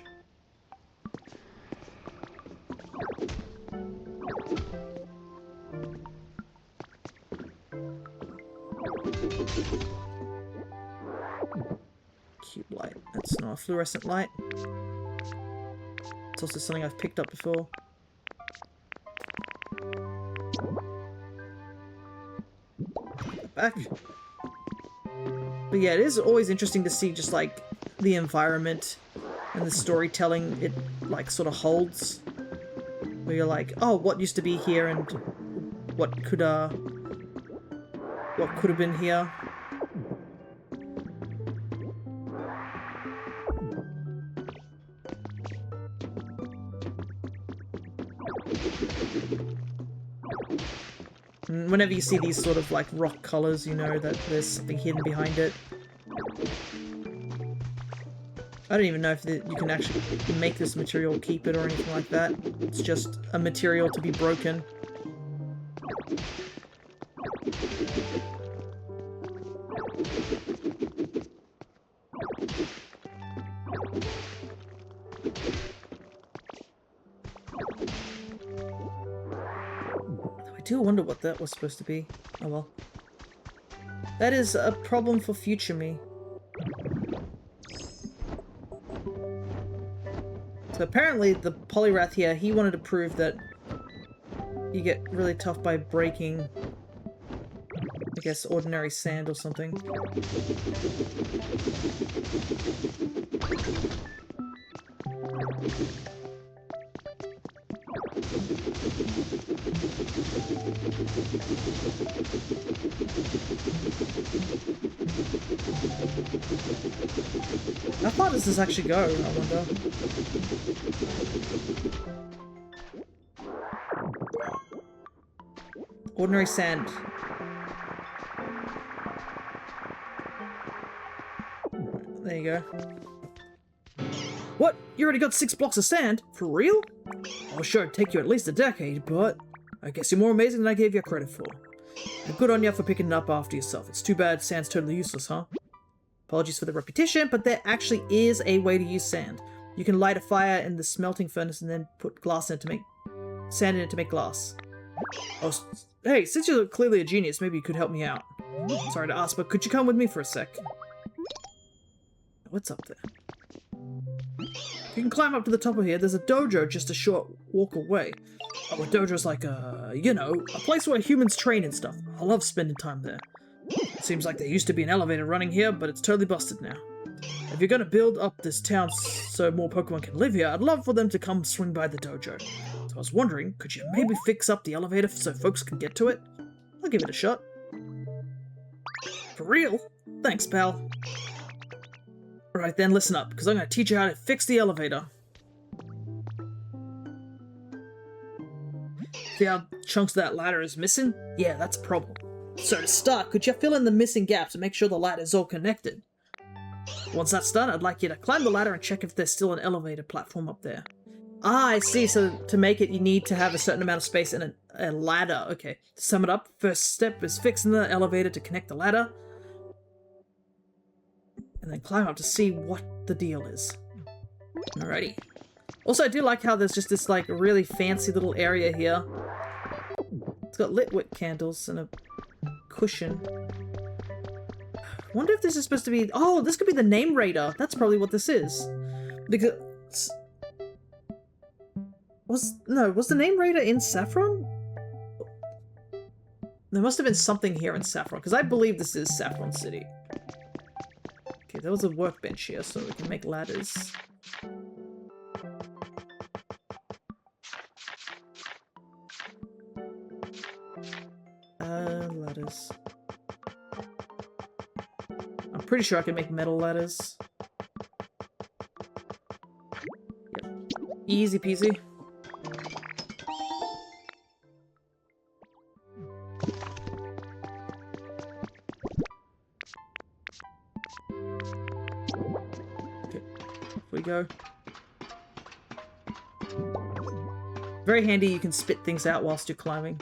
Cube light. That's not a fluorescent light. That's also something I've picked up before. Back. But yeah, it is always interesting to see just like the environment and the storytelling it like sort of holds. Where you're like, oh, what used to be here and what could have been here. Whenever you see these sort of like rock colors, you know that there's something hidden behind it. I don't even know if you can actually make this material keep it or anything like that. It's just a material to be broken. I do wonder what that was supposed to be. Oh well. That is a problem for future me. So apparently the Polyrath here, he wanted to prove that you get really tough by breaking, I guess, ordinary sand or something. How far does this actually go, I wonder? Ordinary sand. There you go. What? You already got 6 blocks of sand? For real? Oh sure, it'd take you at least a decade, but I guess you're more amazing than I gave you credit for. And good on you for picking it up after yourself. It's too bad sand's totally useless, huh? Apologies for the repetition, but there actually is a way to use sand. You can light a fire in the smelting furnace and then put glass in it to make sand in it to make glass. Oh, hey, since you're clearly a genius, maybe you could help me out. Sorry to ask, but could you come with me for a sec? What's up there? You can climb up to the top of here. There's a dojo just a short walk away. Oh, a dojo's like you know, a place where humans train and stuff. I love spending time there. Seems like there used to be an elevator running here, but it's totally busted now. If you're gonna build up this town so more Pokemon can live here, I'd love for them to come swing by the dojo. So I was wondering, could you maybe fix up the elevator so folks can get to it? I'll give it a shot. For real? Thanks, pal. Alright then, listen up, because I'm gonna teach you how to fix the elevator. See how chunks of that ladder is missing? Yeah, that's a problem. So to start, could you fill in the missing gaps and make sure the ladder is all connected? Once that's done, I'd like you to climb the ladder and check if there's still an elevator platform up there. Ah, I see. So to make it, you need to have a certain amount of space and a ladder. Okay, to sum it up, first step is fixing the elevator to connect the ladder. And then climb up to see what the deal is. Alrighty. Also, I do like how there's just this, like, really fancy little area here. It's got lit wick candles and a cushion. I wonder if this is supposed to be... Oh, this could be the name raider. That's probably what this is. Because... Was the name raider in Saffron? There must have been something here in Saffron, because I believe this is Saffron City. Okay, there was a workbench here, so we can make ladders. Ladders. I'm pretty sure I can make metal ladders. Yep. Easy peasy. Okay, off we go. Very handy, you can spit things out whilst you're climbing.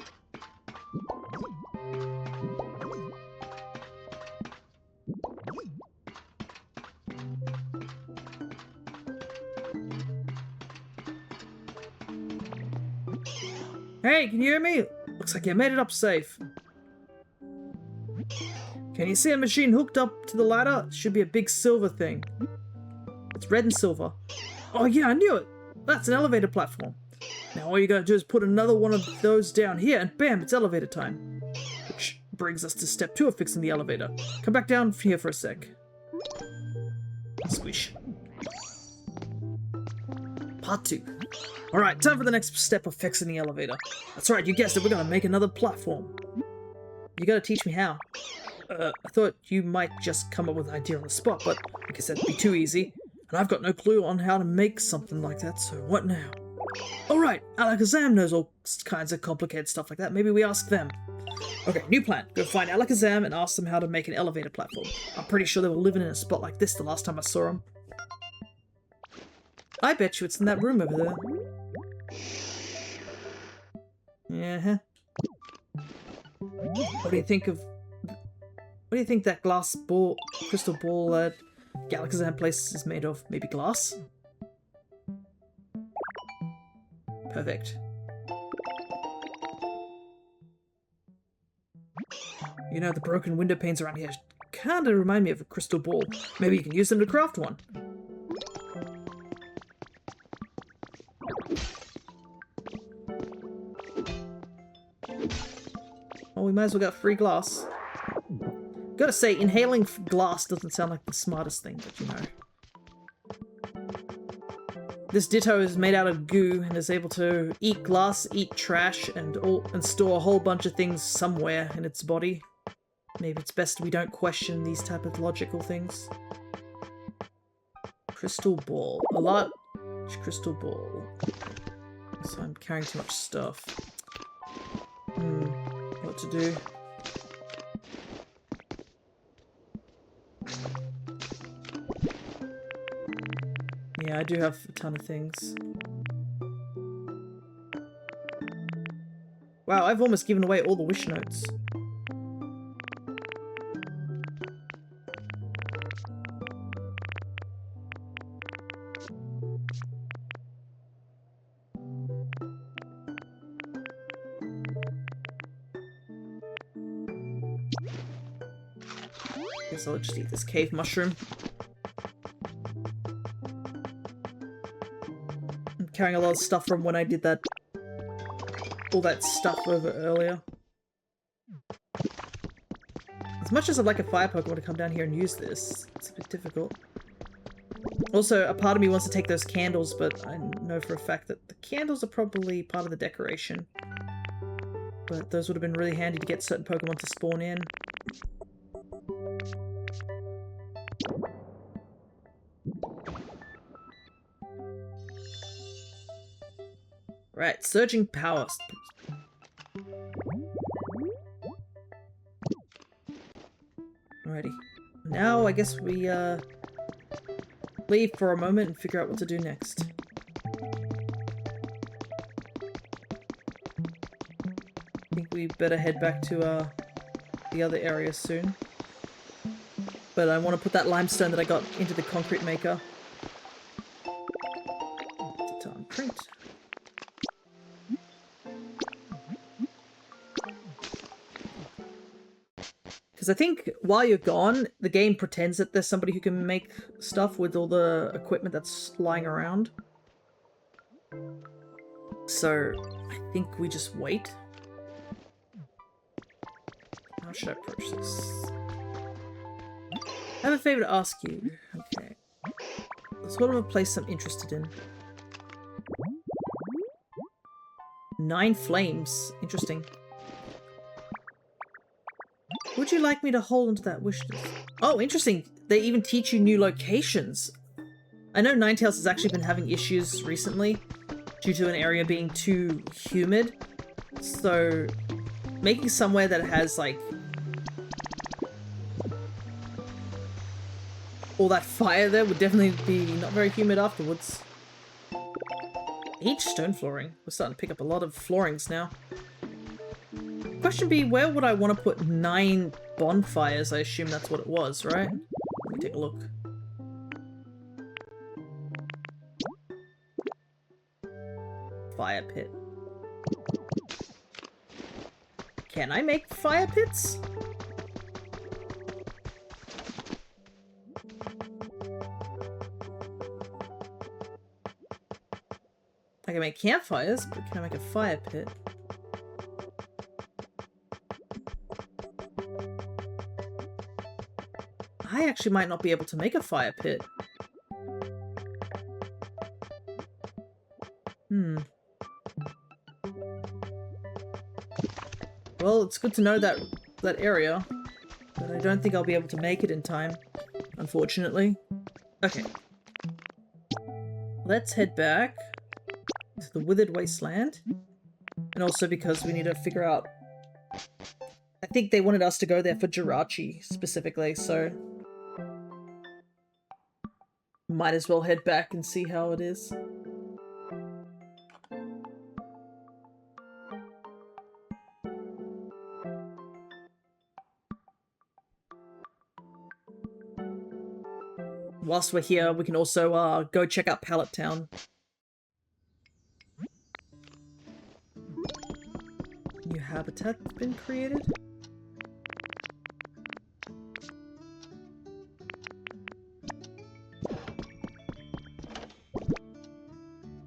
Hey, can you hear me? Looks like you made it up safe. Can you see a machine hooked up to the ladder? It should be a big silver thing. It's red and silver. Oh yeah, I knew it. That's an elevator platform. Now all you gotta do is put another one of those down here, and bam, it's elevator time. Which brings us to step 2 of fixing the elevator. Come back down here for a sec. Squish. Part 2. Alright, time for the next step of fixing the elevator. That's right, you guessed it, we're gonna make another platform. You gotta teach me how. I thought you might just come up with an idea on the spot, but I guess that'd be too easy. And I've got no clue on how to make something like that, so what now? Alright, Alakazam knows all kinds of complicated stuff like that. Maybe we ask them. Okay, new plan. Go find Alakazam and ask them how to make an elevator platform. I'm pretty sure they were living in a spot like this the last time I saw them. I bet you it's in that room over there. Yeah. What do you think of... What do you think that glass ball... crystal ball that Alakazam place is made of? Maybe glass? Perfect. You know, the broken window panes around here kinda remind me of a crystal ball. Maybe you can use them to craft one. Well, we might as well get free glass. Gotta say, inhaling glass doesn't sound like the smartest thing, but you know. This Ditto is made out of goo and is able to eat glass, eat trash, and store a whole bunch of things somewhere in its body. Maybe it's best we don't question these type of logical things. Crystal ball. A large crystal ball. So I'm carrying too much stuff. What to do? Yeah, I do have a ton of things. Wow, I've almost given away all the wish notes. Guess I'll just eat this cave mushroom. Carrying a lot of stuff from when I did that, all that stuff over earlier. As much as I'd like a fire Pokemon to come down here and use this, it's a bit difficult. Also, a part of me wants to take those candles, but I know for a fact that the candles are probably part of the decoration. But those would have been really handy to get certain Pokemon to spawn in. Right, surging power. Alrighty. Now I guess we leave for a moment and figure out what to do next. I think we better head back to the other area soon. But I want to put that limestone that I got into the concrete maker. To print. Because I think while you're gone, the game pretends that there's somebody who can make stuff with all the equipment that's lying around. So, I think we just wait. How should I approach this? I have a favor to ask you. Okay. Sort of a place I'm interested in. 9 flames. Interesting. Would you like me to hold onto that wish list? Oh, interesting. They even teach you new locations. I know Ninetales has actually been having issues recently due to an area being too humid. So, making somewhere that has, like, all that fire there would definitely be not very humid afterwards. Each stone flooring. We're starting to pick up a lot of floorings now. Question B, where would I want to put 9 bonfires? I assume that's what it was, right? Let me take a look. Fire pit. Can I make fire pits? I can make campfires, but can I make a fire pit? I actually might not be able to make a fire pit. Well, it's good to know that area, but I don't think I'll be able to make it in time, unfortunately. Okay. Let's head back to the Withered Wasteland. And also because we need to figure out... I think they wanted us to go there for Jirachi, specifically, so... Might as well head back and see how it is. Whilst we're here, we can also go check out Pallet Town. New habitat's been created.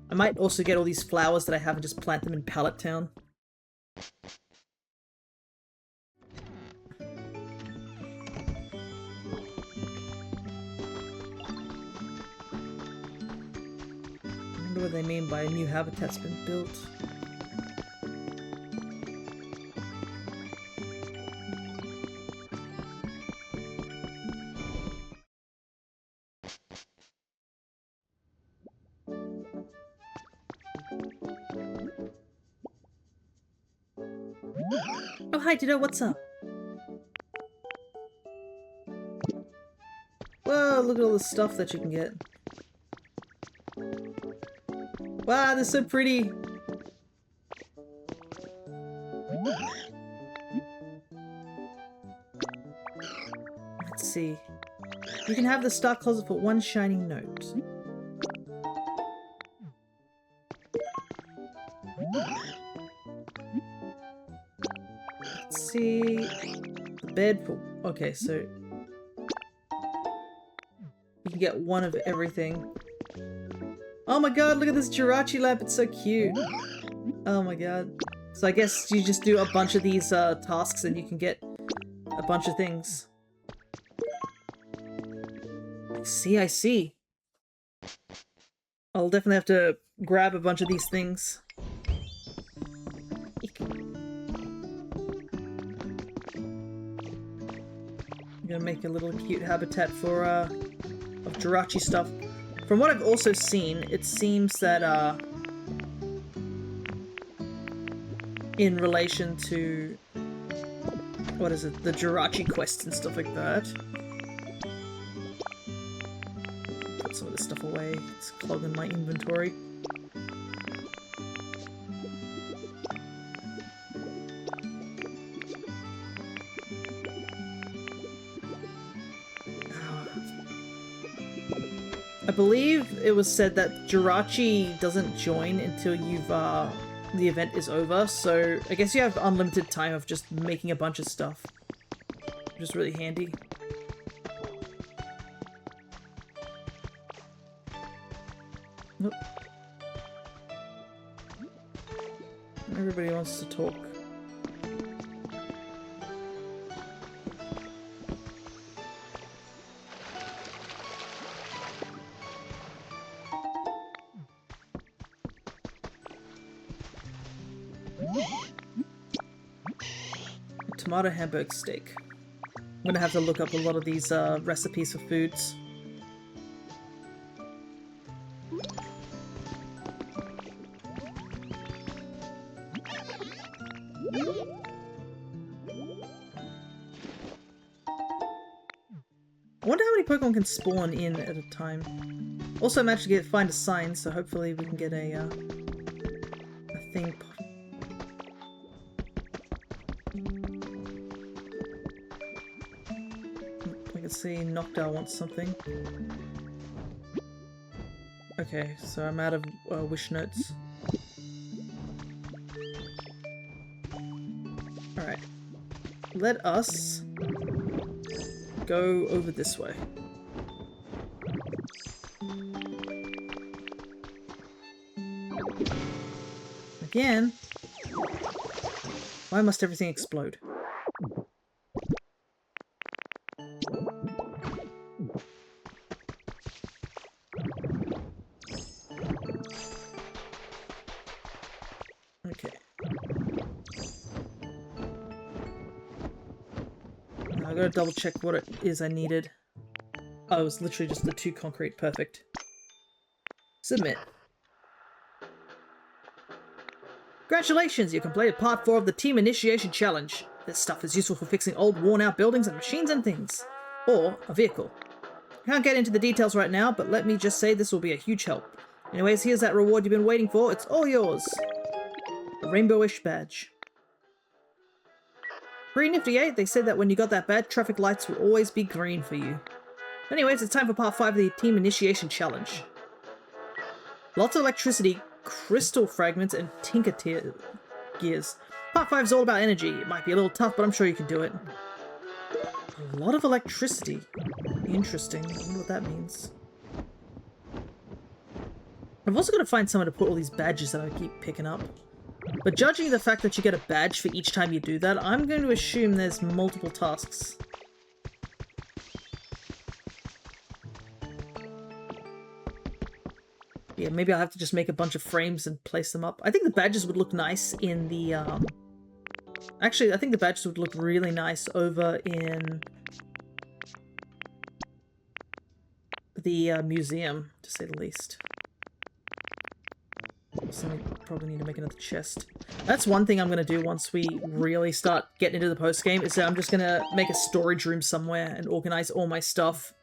I might also get all these flowers that I have and just plant them in Pallet Town. I wonder what they mean by a new habitat's been built. Oh, hi, Ditto, what's up? Whoa, look at all the stuff that you can get. Wow, they're so pretty! Let's see. You can have the star closet for one shining note. Let's see... The bed for... Okay, so... You can get one of everything. Oh my god, look at this Jirachi lamp, it's so cute. Oh my god. So I guess you just do a bunch of these tasks and you can get a bunch of things. I see. I'll definitely have to grab a bunch of these things. I'm gonna make a little cute habitat for of Jirachi stuff. From what I've also seen, it seems that, in relation to, what is it, the Jirachi quests and stuff like that. Put some of this stuff away, it's clogging my inventory. I believe it was said that Jirachi doesn't join until you've, the event is over, so I guess you have unlimited time of just making a bunch of stuff. Which is really handy. Nope. Everybody wants to talk. Tomato hamburg steak. I'm gonna have to look up a lot of these recipes for foods. I wonder how many Pokemon can spawn in at a time. Also, I managed to find a sign, so hopefully we can get a thing. I can see Noctowl wants something. Okay, so I'm out of wish notes. Alright. Let us go over this way. again. Why must everything explode? Okay. Now I gotta double check what it is I needed. Oh, it was literally just the 2 concrete. Perfect. Submit. Congratulations, you completed part 4 of the Team Initiation Challenge. This stuff is useful for fixing old worn-out buildings and machines and things. Or a vehicle. I can't get into the details right now, but let me just say this will be a huge help. Anyways, here's that reward you've been waiting for. It's all yours. The Rainbowish Badge. Green Nifty 8, they said that when you got that badge, traffic lights will always be green for you. Anyways, it's time for part 5 of the Team Initiation Challenge. Lots of electricity, crystal fragments, and tinker gears. Part 5 is all about energy. It might be a little tough, but I'm sure you can do it. A lot of electricity. Interesting. I wonder what that means. I've also got to find somewhere to put all these badges that I keep picking up. But judging the fact that you get a badge for each time you do that, I'm going to assume there's multiple tasks. Yeah, maybe I'll have to just make a bunch of frames and place them up. I think the badges would look nice in the, Actually, I think the badges would look really nice over in the museum, to say the least. So I probably need to make another chest. That's one thing I'm going to do once we really start getting into the post-game, is that I'm just going to make a storage room somewhere and organize all my stuff.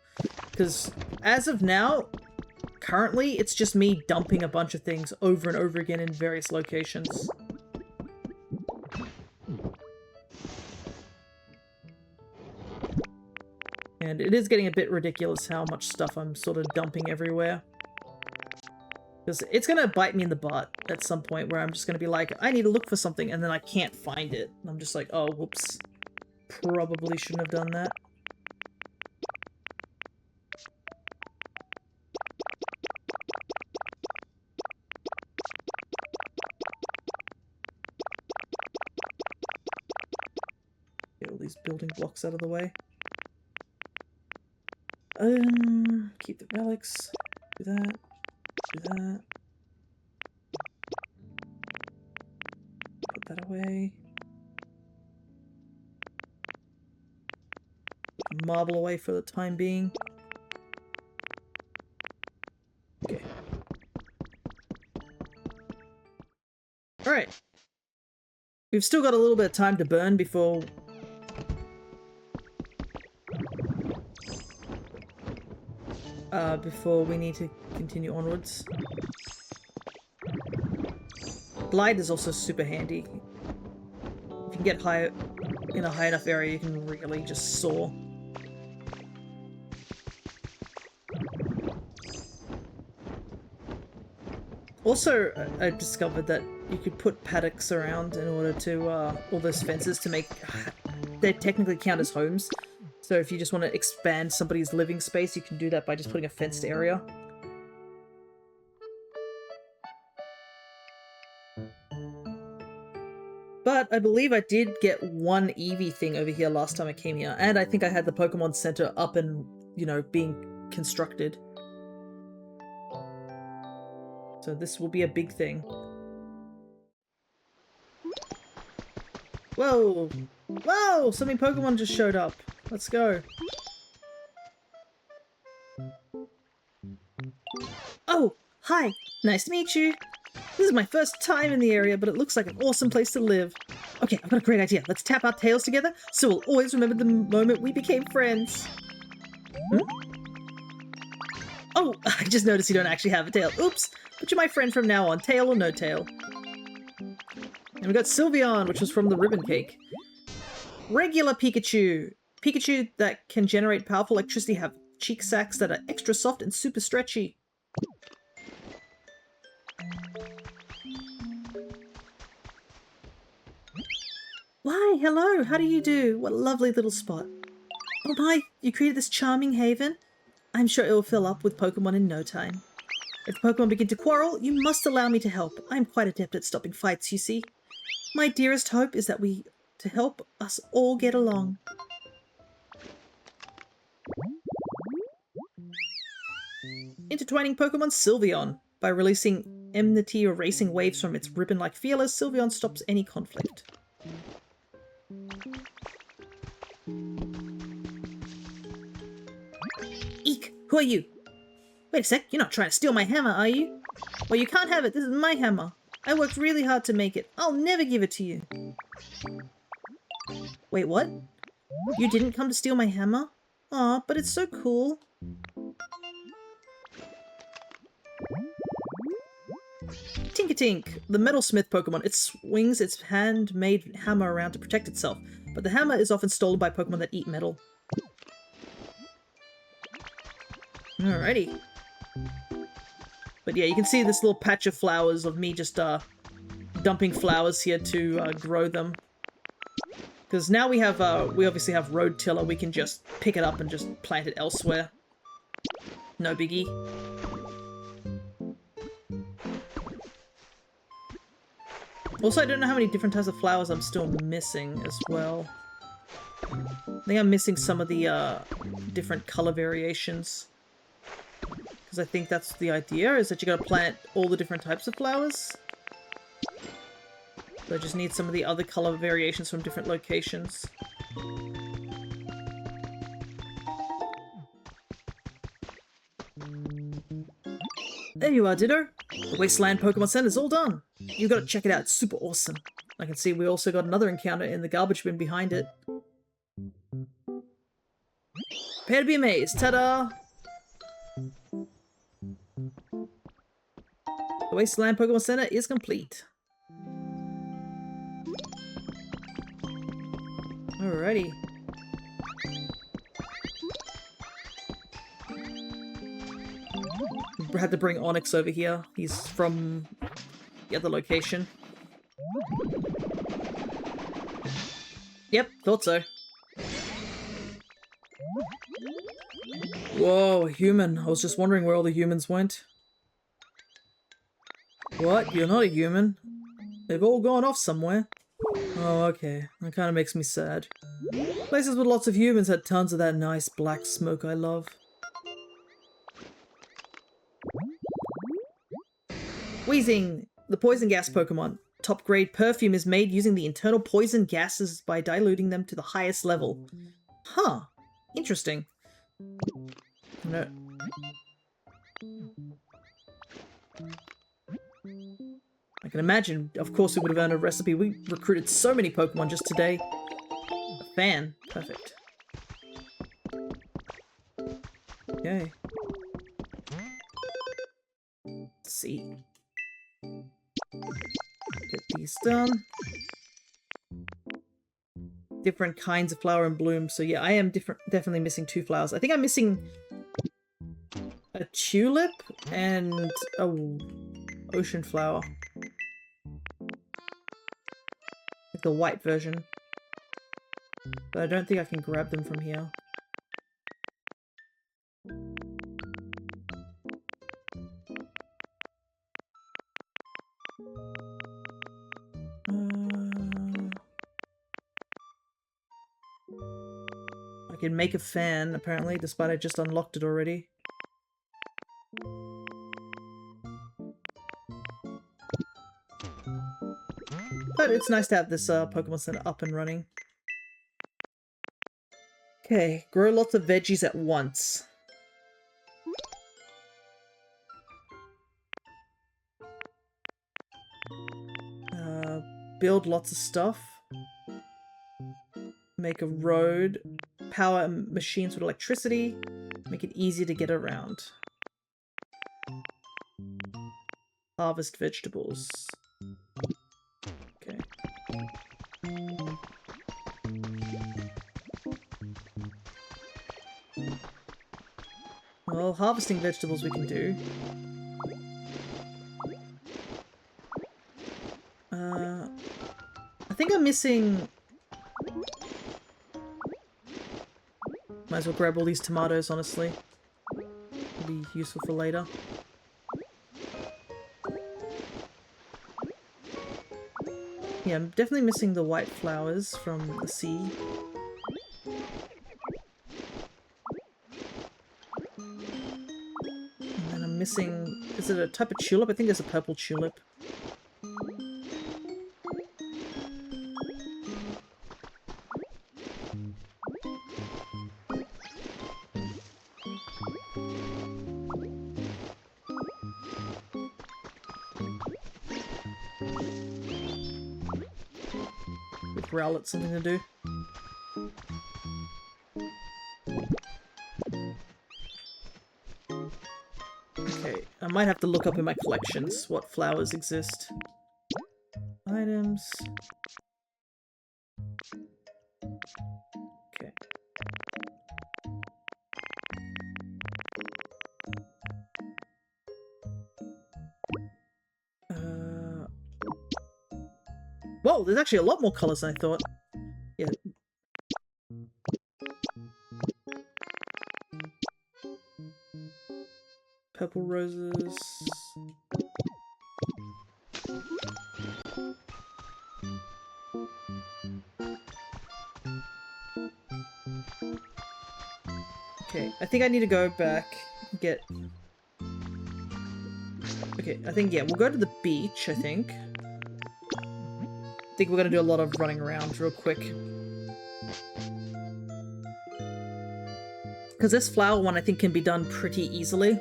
Because as of now, currently, it's just me dumping a bunch of things over and over again in various locations. And it is getting a bit ridiculous how much stuff I'm sort of dumping everywhere. Because it's going to bite me in the butt at some point where I'm just going to be like, I need to look for something, and then I can't find it. And I'm just like, oh, whoops. Probably shouldn't have done that. Get all these building blocks out of the way. Keep the relics. Do that. Do that. Put that away. Put marble away for the time being. Okay. Alright. We've still got a little bit of time to burn before we need to continue onwards. Glide is also super handy. If you can get high in a high enough area, you can really just soar. Also, I discovered that you could put paddocks around in order to, all those fences to make... They technically count as homes. So if you just want to expand somebody's living space, you can do that by just putting a fenced area. But I believe I did get one Eevee thing over here last time I came here, and I think I had the Pokemon Center up and, you know, being constructed. So this will be a big thing. Whoa! Whoa! So many Pokemon just showed up. Let's go. Oh! Hi! Nice to meet you! This is my first time in the area, but it looks like an awesome place to live. Okay, I've got a great idea. Let's tap our tails together, so we'll always remember the moment we became friends. Hmm? Oh, I just noticed you don't actually have a tail. Oops! But you're my friend from now on, tail or no tail. And we got Sylveon, which was from the ribbon cake. Regular Pikachu. Pikachu that can generate powerful electricity have cheek sacs that are extra soft and super stretchy. Why, hello, how do you do? What a lovely little spot. Oh my, you created this charming haven? I'm sure it will fill up with Pokemon in no time. If the Pokemon begin to quarrel, you must allow me to help. I am quite adept at stopping fights, you see. My dearest hope is that to help us all get along. Intertwining Pokemon Sylveon. By releasing enmity erasing waves from its ribbon-like feelers, Sylveon stops any conflict. Eek! Who are you? Wait a sec, you're not trying to steal my hammer, are you? Well, you can't have it, this is my hammer. I worked really hard to make it. I'll never give it to you. Wait, what? You didn't come to steal my hammer? Aw, but it's so cool. Tinkatink, the metalsmith Pokemon. It swings its handmade hammer around to protect itself, but the hammer is often stolen by Pokemon that eat metal. Alrighty. But yeah, you can see this little patch of flowers of me just dumping flowers here to grow them. Because now we obviously have Road Tiller, we can just pick it up and just plant it elsewhere. No biggie. Also, I don't know how many different types of flowers I'm still missing as well. I think I'm missing some of the different color variations. Because I think that's the idea, is that you gotta plant all the different types of flowers. So I just need some of the other color variations from different locations. There you are, Ditto. The Wasteland Pokemon Center is all done. You gotta check it out, it's super awesome. I can see we also got another encounter in the garbage bin behind it. Prepare to be amazed, ta-da! The Wasteland Pokemon Center is complete. Alrighty. Had to bring Onyx over here. He's from the other location. Yep, thought so. Whoa, a human. I was just wondering where all the humans went. What? You're not a human? They've all gone off somewhere. Oh, okay. That kind of makes me sad. Places with lots of humans had tons of that nice black smoke I love. Wheezing, the poison gas Pokemon. Top grade perfume is made using the internal poison gases by diluting them to the highest level. Huh. Interesting. No. I can imagine, of course we would have earned a recipe. We recruited so many Pokemon just today. A fan. Perfect. Okay. Let's see. Get these done. Different kinds of flower and bloom. So yeah, I am definitely missing 2 flowers. I think I'm missing a tulip and a ocean flower. Like the white version. But I don't think I can grab them from here. I can make a fan, apparently, despite I just unlocked it already. But it's nice to have this Pokemon Center up and running. Okay, grow lots of veggies at once. Build lots of stuff. Make a road. Power machines with electricity. Make it easier to get around. Harvest vegetables. Okay. Well, harvesting vegetables we can do. I think I'm missing... Might as well grab all these tomatoes, honestly. It'll be useful for later. Yeah, I'm definitely missing the white flowers from the sea. And then I'm missing... Is it a type of tulip? I think there's a purple tulip. Give Rowlet something to do. Okay, I might have to look up in my collections what flowers exist. Items. Okay. Whoa, there's actually a lot more colors than I thought. Yeah. Purple roses. Okay, I think I need to go back and get... Okay, I think, yeah, we'll go to the beach, I think. I think we're gonna do a lot of running around real quick. Because this flower one, I think, can be done pretty easily.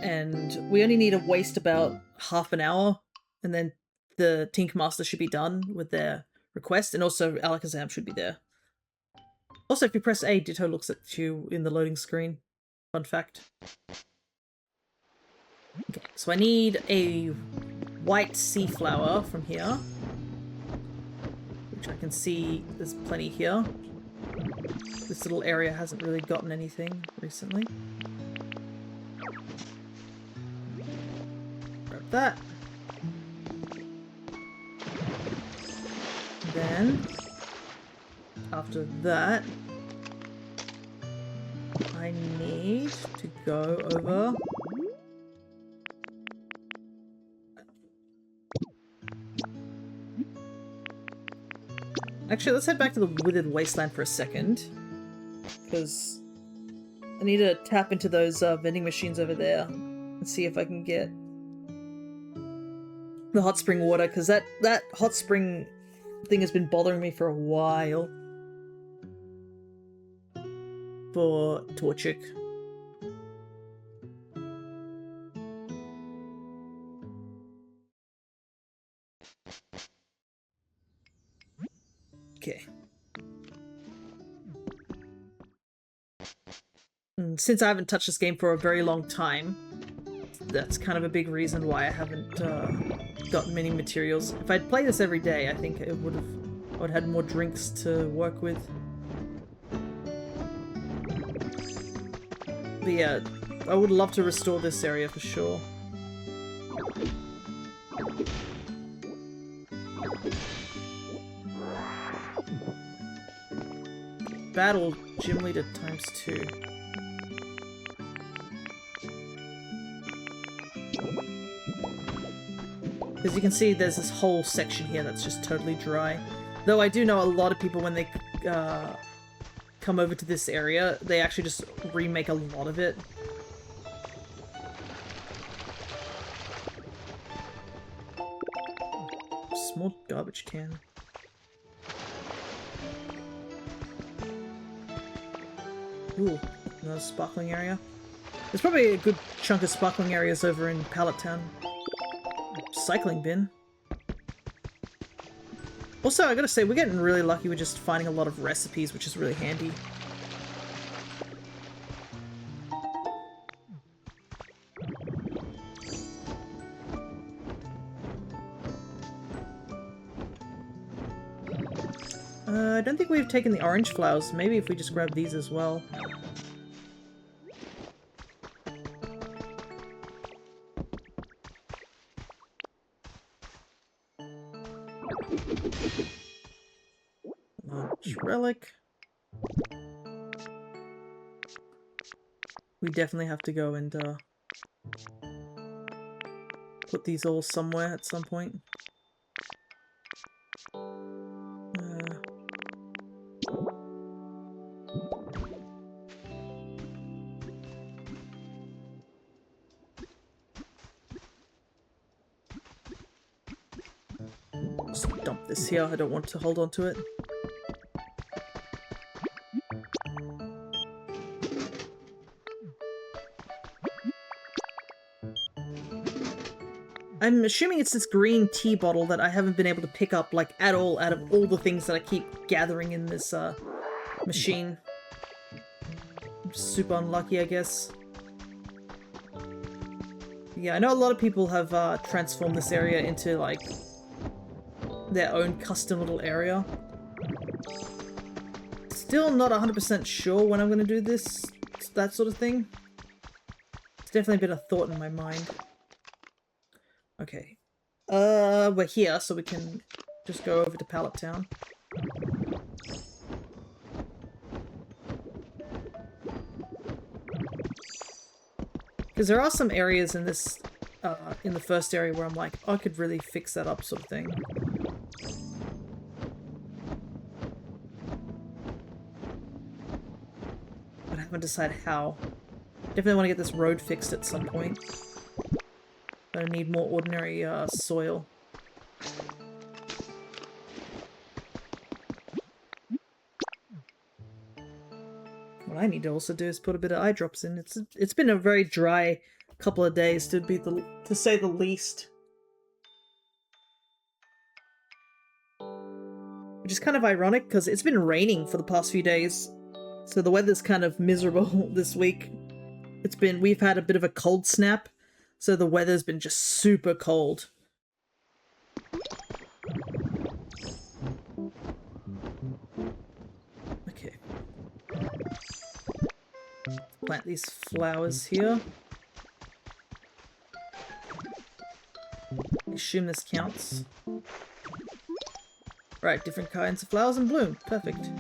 And we only need to waste about half an hour, and then the Tink Master should be done with their request, and also Alakazam should be there. Also, if you press A, Ditto looks at you in the loading screen. Fun fact. Okay, so I need a white sea flower from here. Which I can see there's plenty here. This little area hasn't really gotten anything recently. Grab that. Then, after that, I need to go over... Actually, let's head back to the Withered Wasteland for a second. Because I need to tap into those vending machines over there and see if I can get the hot spring water, because that hot spring thing has been bothering me for a while. For Torchic. Okay. And since I haven't touched this game for a very long time, that's kind of a big reason why I haven't gotten many materials. If I'd played this every day, I think it would have had more drinks to work with. But yeah, I would love to restore this area for sure. Battle Gym Leader ×2. As you can see, there's this whole section here that's just totally dry. Though I do know a lot of people, when they come over to this area, they actually just remake a lot of it. Small garbage can. Ooh, another sparkling area. There's probably a good chunk of sparkling areas over in Pallet Town. Cycling bin. Also, I gotta say, we're getting really lucky with just finding a lot of recipes, which is really handy. I don't think we've taken the orange flowers. Maybe if we just grab these as well. Relic. We definitely have to go and put these all somewhere at some point. Just dump this here. I don't want to hold on to it. I'm assuming it's this green tea bottle that I haven't been able to pick up, like, at all, out of all the things that I keep gathering in this, machine. I'm super unlucky, I guess. Yeah, I know a lot of people have, transformed this area into, like, their own custom little area. Still not 100% sure when I'm gonna do this, that sort of thing. It's definitely been a thought in my mind. Okay. We're here, so we can just go over to Pallet Town. Because there are some areas in this, in the first area where I'm like, oh, I could really fix that up sort of thing. But I haven't decided how. Definitely want to get this road fixed at some point. I need more ordinary soil. What I need to also do is put a bit of eye drops in. It's been a very dry couple of days to say the least. Which is kind of ironic because it's been raining for the past few days. So the weather's kind of miserable this week. We've had a bit of a cold snap. So the weather's been just super cold. Okay. Let's plant these flowers here. I assume this counts. Right, different kinds of flowers in bloom. Perfect.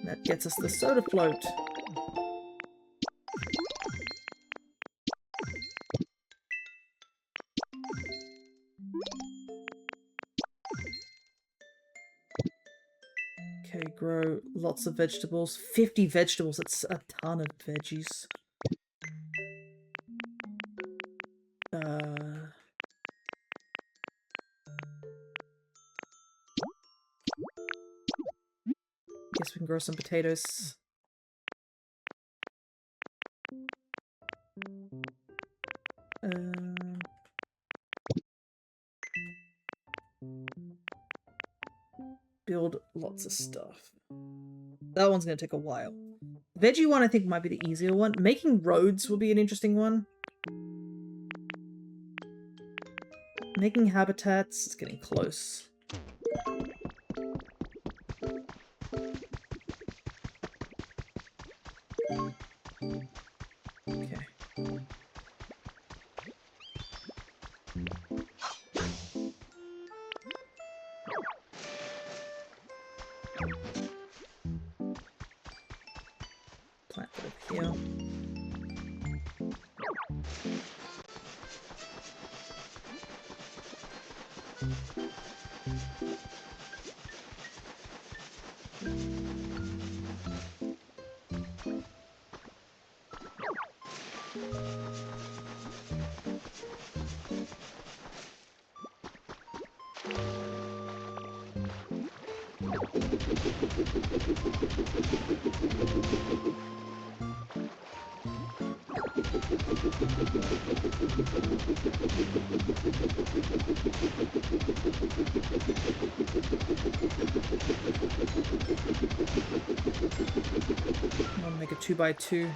That gets us the soda float. Okay, grow lots of vegetables. 50 vegetables, that's a ton of veggies. Guess we can grow some potatoes. Build lots of stuff. That one's gonna take a while. The veggie one I think might be the easier one. Making roads will be an interesting one. Making habitats, it's getting close. Okay. Plant it up here. I'll make a 2x2.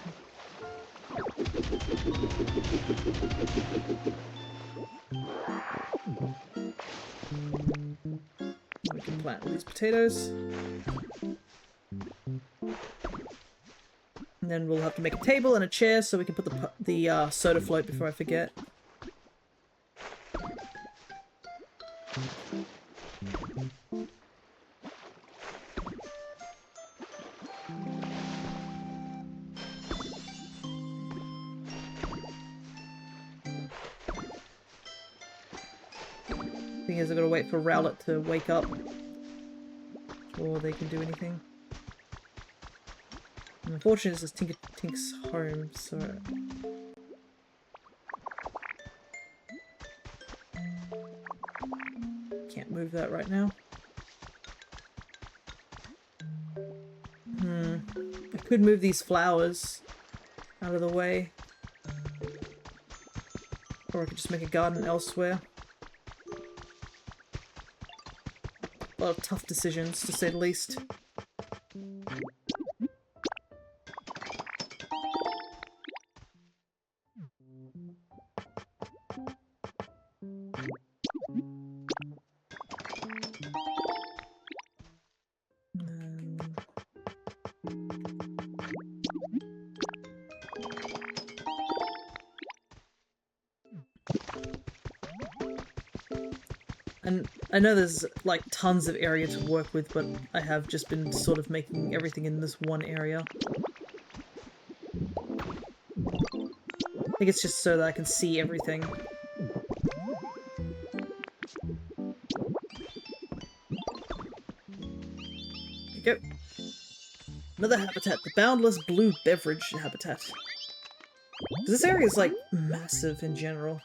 We can plant all these potatoes. And then we'll have to make a table and a chair so we can put the soda float before I forget. Thing is, I've got to wait for Rowlet to wake up before they can do anything. And unfortunately, this is Tink's home, so... Can't move that right now. I could move these flowers out of the way. Or I could just make a garden elsewhere. A lot of tough decisions, to say the least. And I know there's like tons of area to work with, but I have just been sort of making everything in this one area. I think it's just so that I can see everything. There you go. Another habitat, the Boundless Blue Beverage habitat. This area is like massive in general.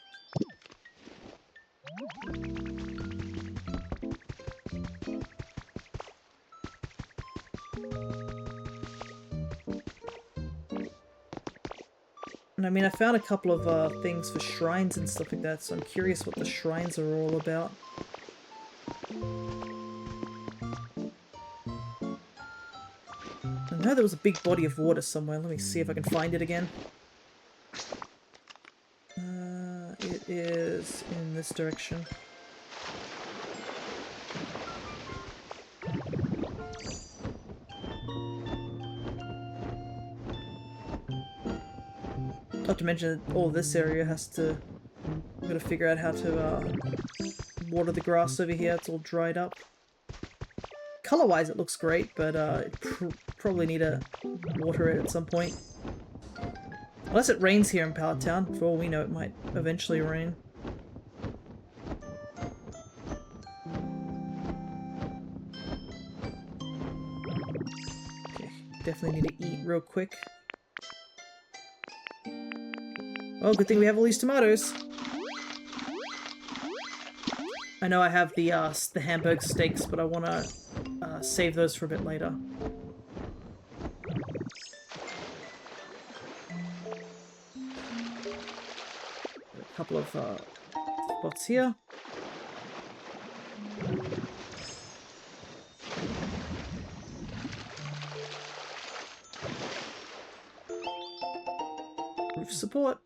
And I mean, I found a couple of things for shrines and stuff like that, so I'm curious what the shrines are all about. I know there was a big body of water somewhere. Let me see if I can find it again. It is in this direction. Not to mention that all this area has to... I've got to figure out how to water the grass over here. It's all dried up. Color-wise, it looks great, but probably need to water it at some point. Unless it rains here in Pallet Town. For all we know, it might eventually rain. Okay, definitely need to eat real quick. Oh, good thing we have all these tomatoes. I know I have the Hamburg steaks, but I want to save those for a bit later. A couple of spots here. Roof support.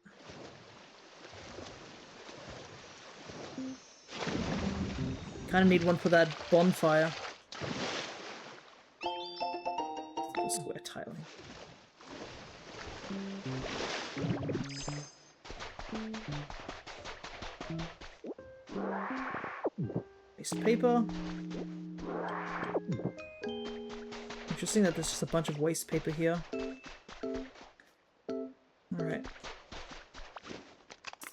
Kind of need one for that bonfire. Square tiling. Waste paper. Interesting that there's just a bunch of waste paper here. Alright.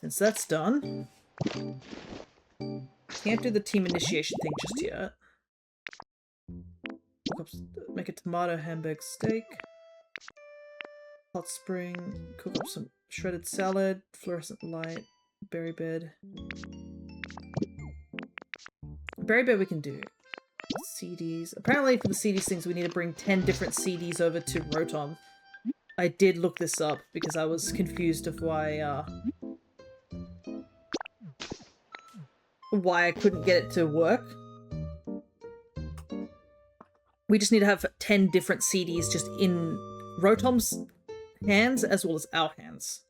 Since that's done, can't do the team initiation thing just yet. Make a tomato Hamburg steak. Hot spring. Cook up some shredded salad. Fluorescent light. Berry bed. Berry bed we can do. CDs. Apparently for the CDs things we need to bring 10 different CDs over to Rotom. I did look this up because I was confused of why I couldn't get it to work. We just need to have 10 different CDs just in Rotom's hands as well as our hands.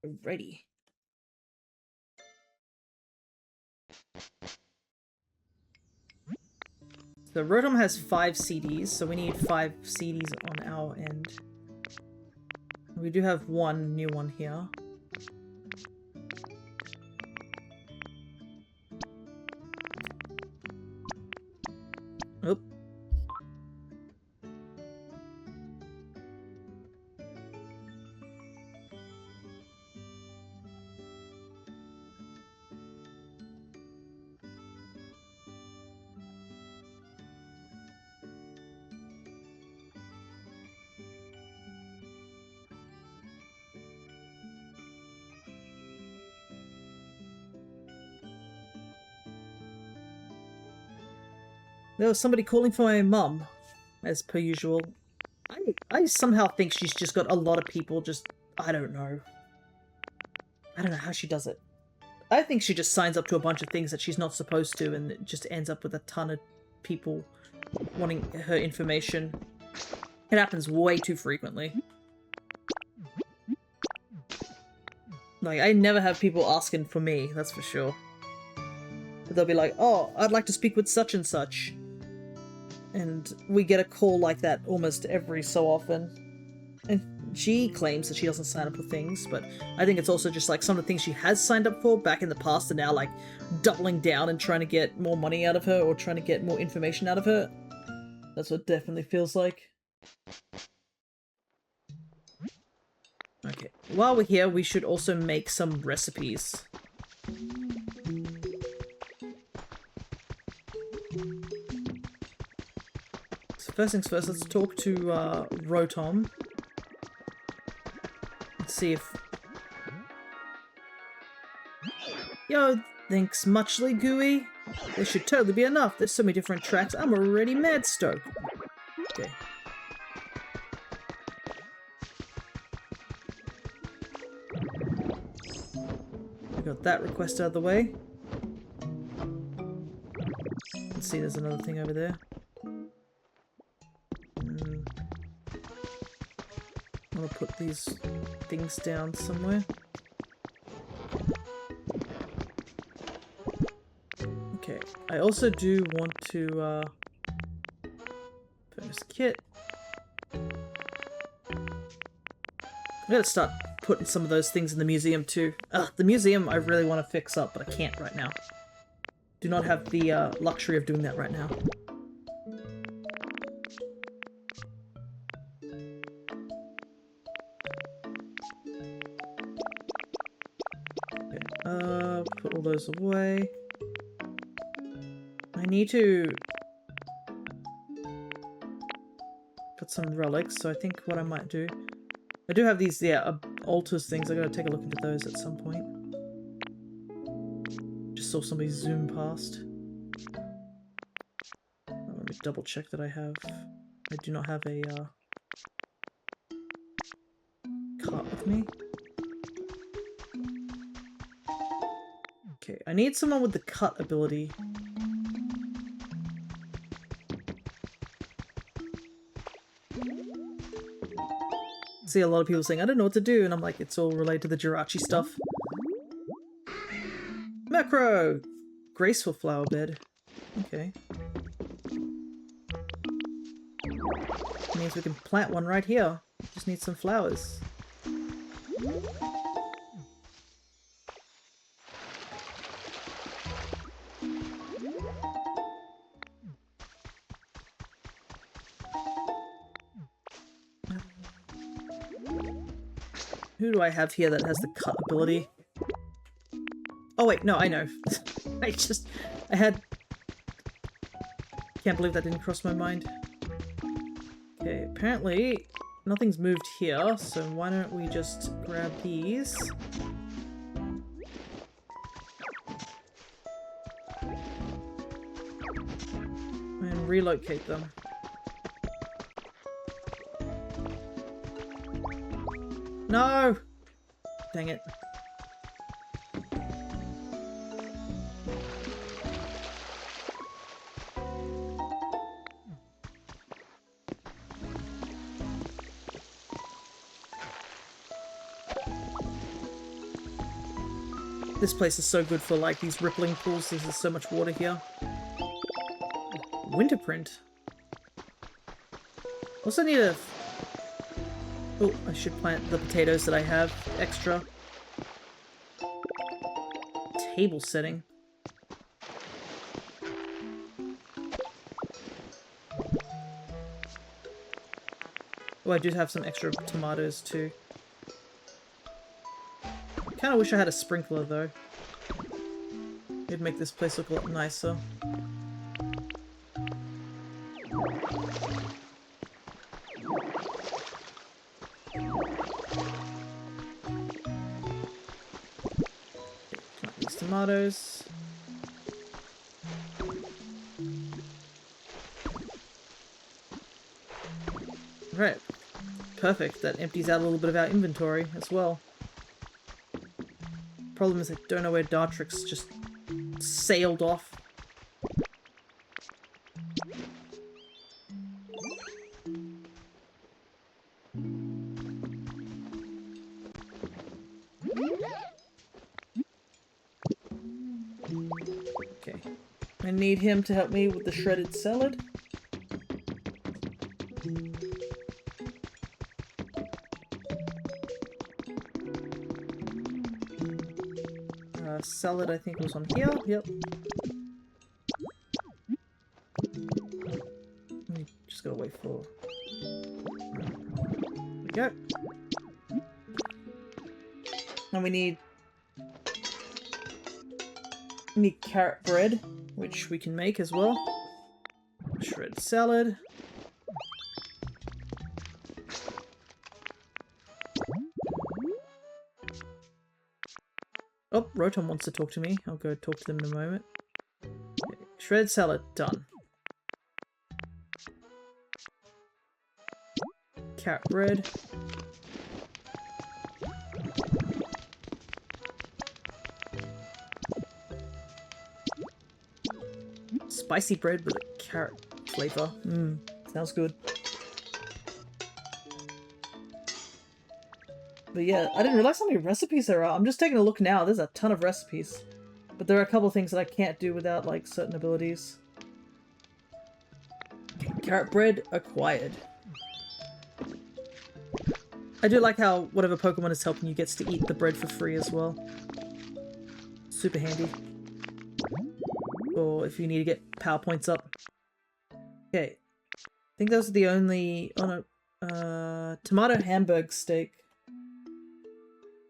Alrighty. So Rotom has 5 CDs, so we need 5 CDs on our end. We do have one new one here. Oop. There was somebody calling for my mum, as per usual. I somehow think she's just got a lot of people just... I don't know. I don't know how she does it. I think she just signs up to a bunch of things that she's not supposed to, and it just ends up with a ton of people wanting her information. It happens way too frequently. Like, I never have people asking for me, that's for sure. But they'll be like, oh, I'd like to speak with such and such. And we get a call like that almost every so often. And she claims that she doesn't sign up for things, but I think it's also just like some of the things she has signed up for back in the past are now like doubling down and trying to get more money out of her or trying to get more information out of her. That's what it definitely feels like. Okay, while we're here, we should also make some recipes. So first things first, let's talk to Rotom. Let's see if... Yo, thanks muchly, Gooey. There should totally be enough. There's so many different tracks. I'm already mad stoked. Okay. Got that request out of the way. Let's see, there's another thing over there. I'm gonna put these things down somewhere. Okay, I also do want to furnace kit. I gotta start putting some of those things in the museum too. The museum I really want to fix up, but I can't right now. Do not have the luxury of doing that right now. Okay, put all those away. I need to put some relics, so I think what I might do... I do have these, altars things. I gotta take a look into those at some point. Just saw somebody zoom past. Let me double check that I have. I do not have a cart with me. Okay, I need someone with the cut ability. See a lot of people saying, I don't know what to do, and I'm like, it's all related to the Jirachi stuff. Macro! Graceful flower bed. Okay. Means we can plant one right here. Just need some flowers. Who do I have here that has the cut ability? Oh wait, no, I know. I had... Can't believe that didn't cross my mind. Okay, apparently nothing's moved here, so why don't we just grab these? And relocate them. No! Dang it. This place is so good for like these rippling pools. There's so much water here. Winterprint. Also need a... Oh, I should plant the potatoes that I have extra. Table setting. Oh, I do have some extra tomatoes too. Kinda wish I had a sprinkler though. It'd make this place look a lot nicer. Plant these tomatoes. Right. Perfect. That empties out a little bit of our inventory as well. Problem is I don't know where Dartrix just sailed off. Okay. I need him to help me with the shredded salad. Salad, I think, was on here. Yep. Just gotta wait for... There we go. And we need carrot bread, which we can make as well. Shredded salad. Oh, Rotom wants to talk to me. I'll go talk to them in a moment. Okay. Shredded salad, done. Carrot bread. Spicy bread with a carrot flavor. Sounds good. But yeah, I didn't realize how many recipes there are. I'm just taking a look now. There's a ton of recipes. But there are a couple of things that I can't do without, like, certain abilities. Okay, carrot bread acquired. I do like how whatever Pokemon is helping you gets to eat the bread for free as well. Super handy. Or if you need to get power points up. Okay. I think those are the only... Oh no. Tomato hamburg steak.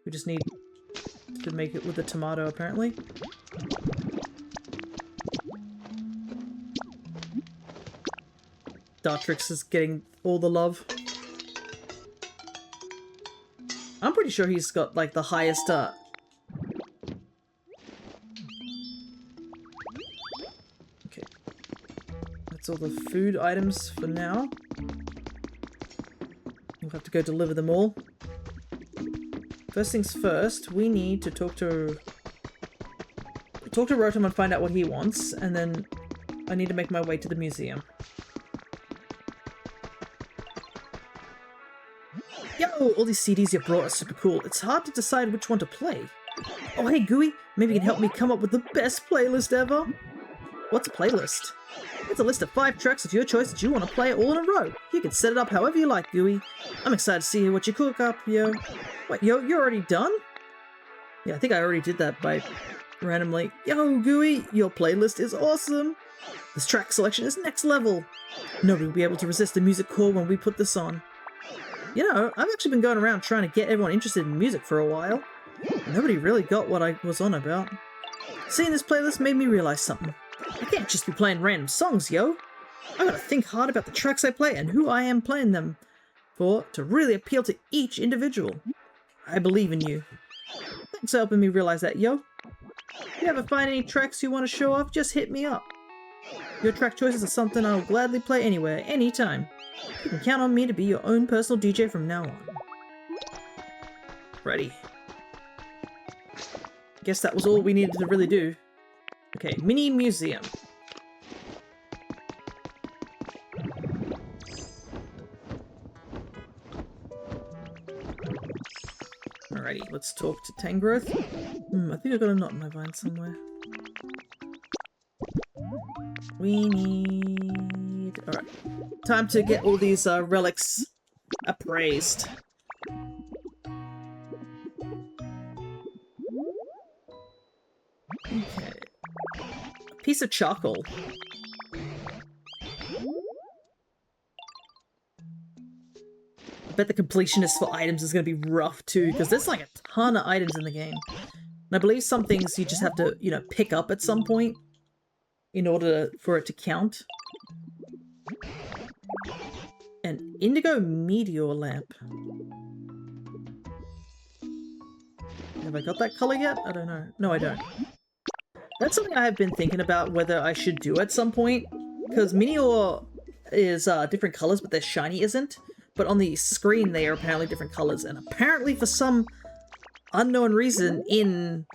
We just need to make it with the tomato, apparently. Dartrix is getting all the love. I'm pretty sure he's got, like, the highest, Okay. That's all the food items for now. We'll have to go deliver them all. First things first, we need to talk to Rotom and find out what he wants, and then I need to make my way to the museum. Yo, all these CDs you brought are super cool. It's hard to decide which one to play. Oh hey Gooey, maybe you can help me come up with the best playlist ever? What's a playlist? It's a list of 5 tracks of your choice that you want to play all in a row. You can set it up however you like, Gooey. I'm excited to see what you cook up, yo. Wait, yo, you're already done? Yeah, I think I already did that by randomly. Yo, Gooey, your playlist is awesome. This track selection is next level. Nobody will be able to resist the music core when we put this on. You know, I've actually been going around trying to get everyone interested in music for a while. Nobody really got what I was on about. Seeing this playlist made me realize something. I can't just be playing random songs, yo. I gotta think hard about the tracks I play and who I am playing them for to really appeal to each individual. I believe in you. Thanks for helping me realize that, yo. If you ever find any tracks you want to show off, just hit me up. Your track choices are something I'll gladly play anywhere, anytime. You can count on me to be your own personal DJ from now on. Ready. Guess that was all we needed to really do. Okay, mini museum. Alrighty, let's talk to Tangrowth. I think I got a knot in my vine somewhere. We need... Alright. Time to get all these relics appraised. Okay. A piece of charcoal. I bet the completionist for items is going to be rough too, because there's like a ton of items in the game. And I believe some things you just have to, you know, pick up at some point in order for it to count. An indigo meteor lamp. Have I got that color yet? I don't know. No, I don't. That's something I have been thinking about whether I should do at some point, because meteor is different colors, but their shiny isn't. but on the screen they are apparently different colors, and apparently for some unknown reason in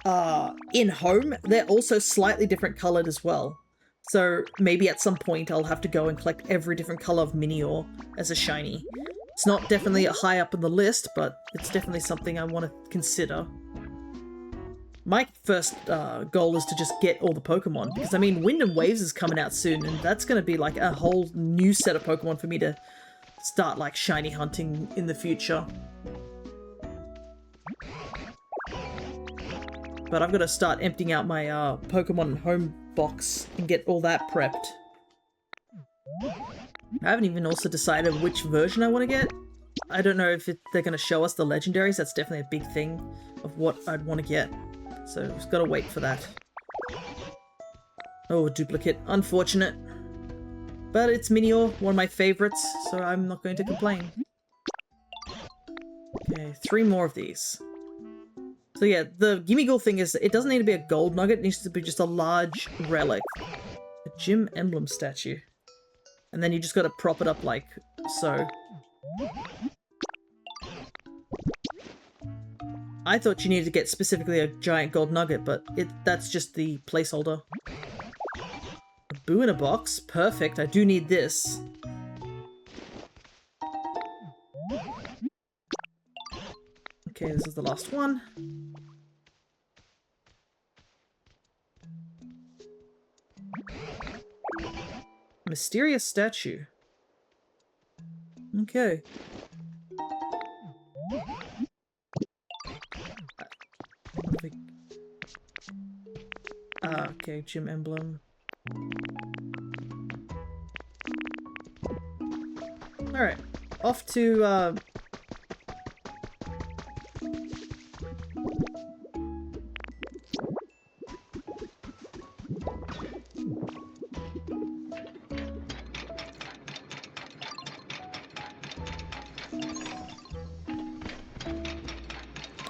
home they're also slightly different colored as well. So maybe at some point I'll have to go and collect every different color of Minior as a shiny. It's not definitely high up on the list, but it's definitely something I want to consider. My first goal is to just get all the Pokemon, because I mean Wind and Waves is coming out soon, and that's going to be like a whole new set of Pokemon for me to start like shiny hunting in the future. But I've got to start emptying out my Pokemon home box and get all that prepped. I haven't even also decided which version I want to get. I don't know if they're going to show us the legendaries. That's definitely a big thing of what I'd want to get. So just got to wait for that. Oh, duplicate. Unfortunate. But it's Minior, one of my favorites, so I'm not going to complain. Okay, 3 more of these. So yeah, the Gimmighoul thing is, it doesn't need to be a gold nugget, it needs to be just a large relic. A gym emblem statue. And then you just gotta prop it up like so. I thought you needed to get specifically a giant gold nugget, but that's just the placeholder. A boo in a box, perfect, I do need this. Okay, this is the last one. Mysterious statue. Okay. Okay, gym emblem. Alright, off to,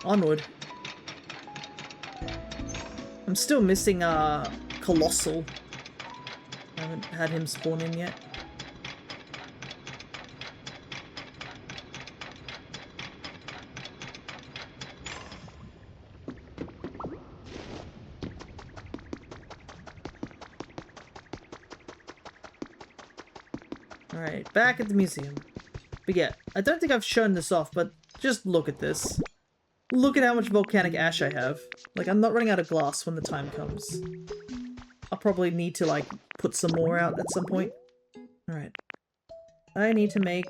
onward. I'm still missing, Colossal. I haven't had him spawn in yet. Alright, back at the museum. But yeah, I don't think I've shown this off, but just look at this. Look at how much volcanic ash I have. Like, I'm not running out of glass when the time comes. I'll probably need to, like, put some more out at some point. Alright. I need to make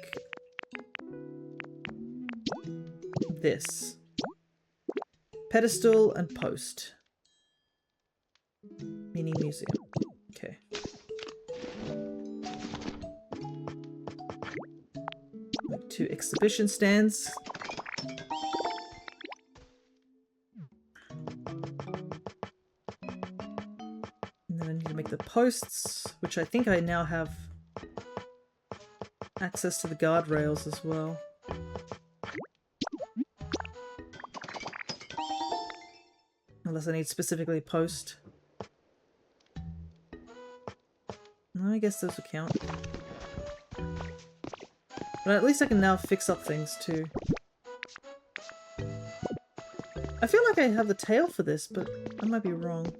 this. Pedestal and post. Mini museum. Okay. Make 2 exhibition stands. And then I need to make the posts, which I think I now have access to the guardrails as well. Unless I need specifically a post. No, I guess those will count. But at least I can now fix up things too. I feel like I have the tail for this, but I might be wrong.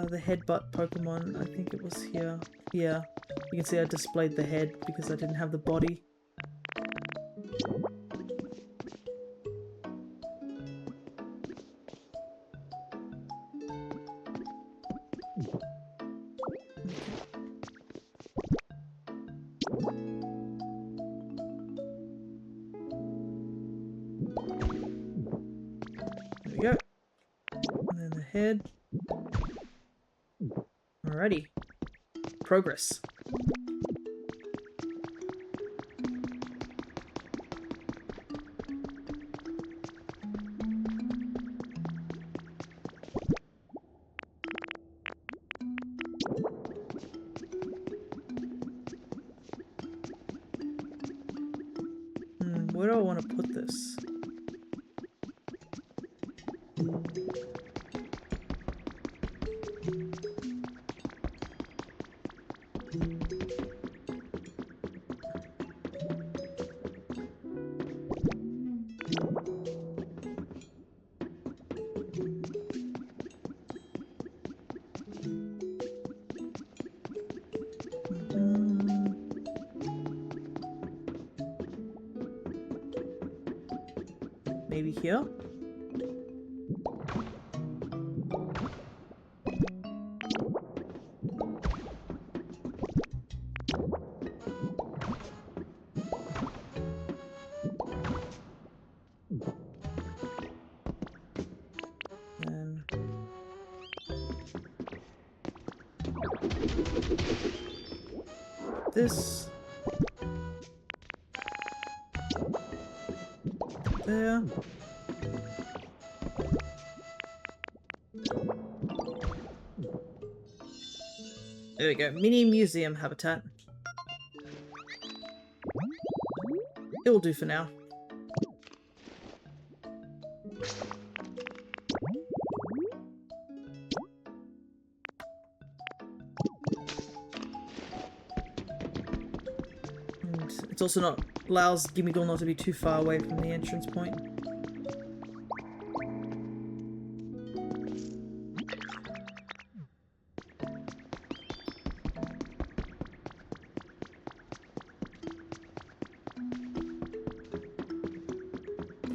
The headbutt Pokemon, I think it was here. Yeah, you can see I displayed the head because I didn't have the body. There we go. And then the head. Alrighty. Progress. Where do I want to put this? here. This there. There we go. Mini museum habitat. It will do for now. It's also not allows Gimmighoul not to be too far away from the entrance point.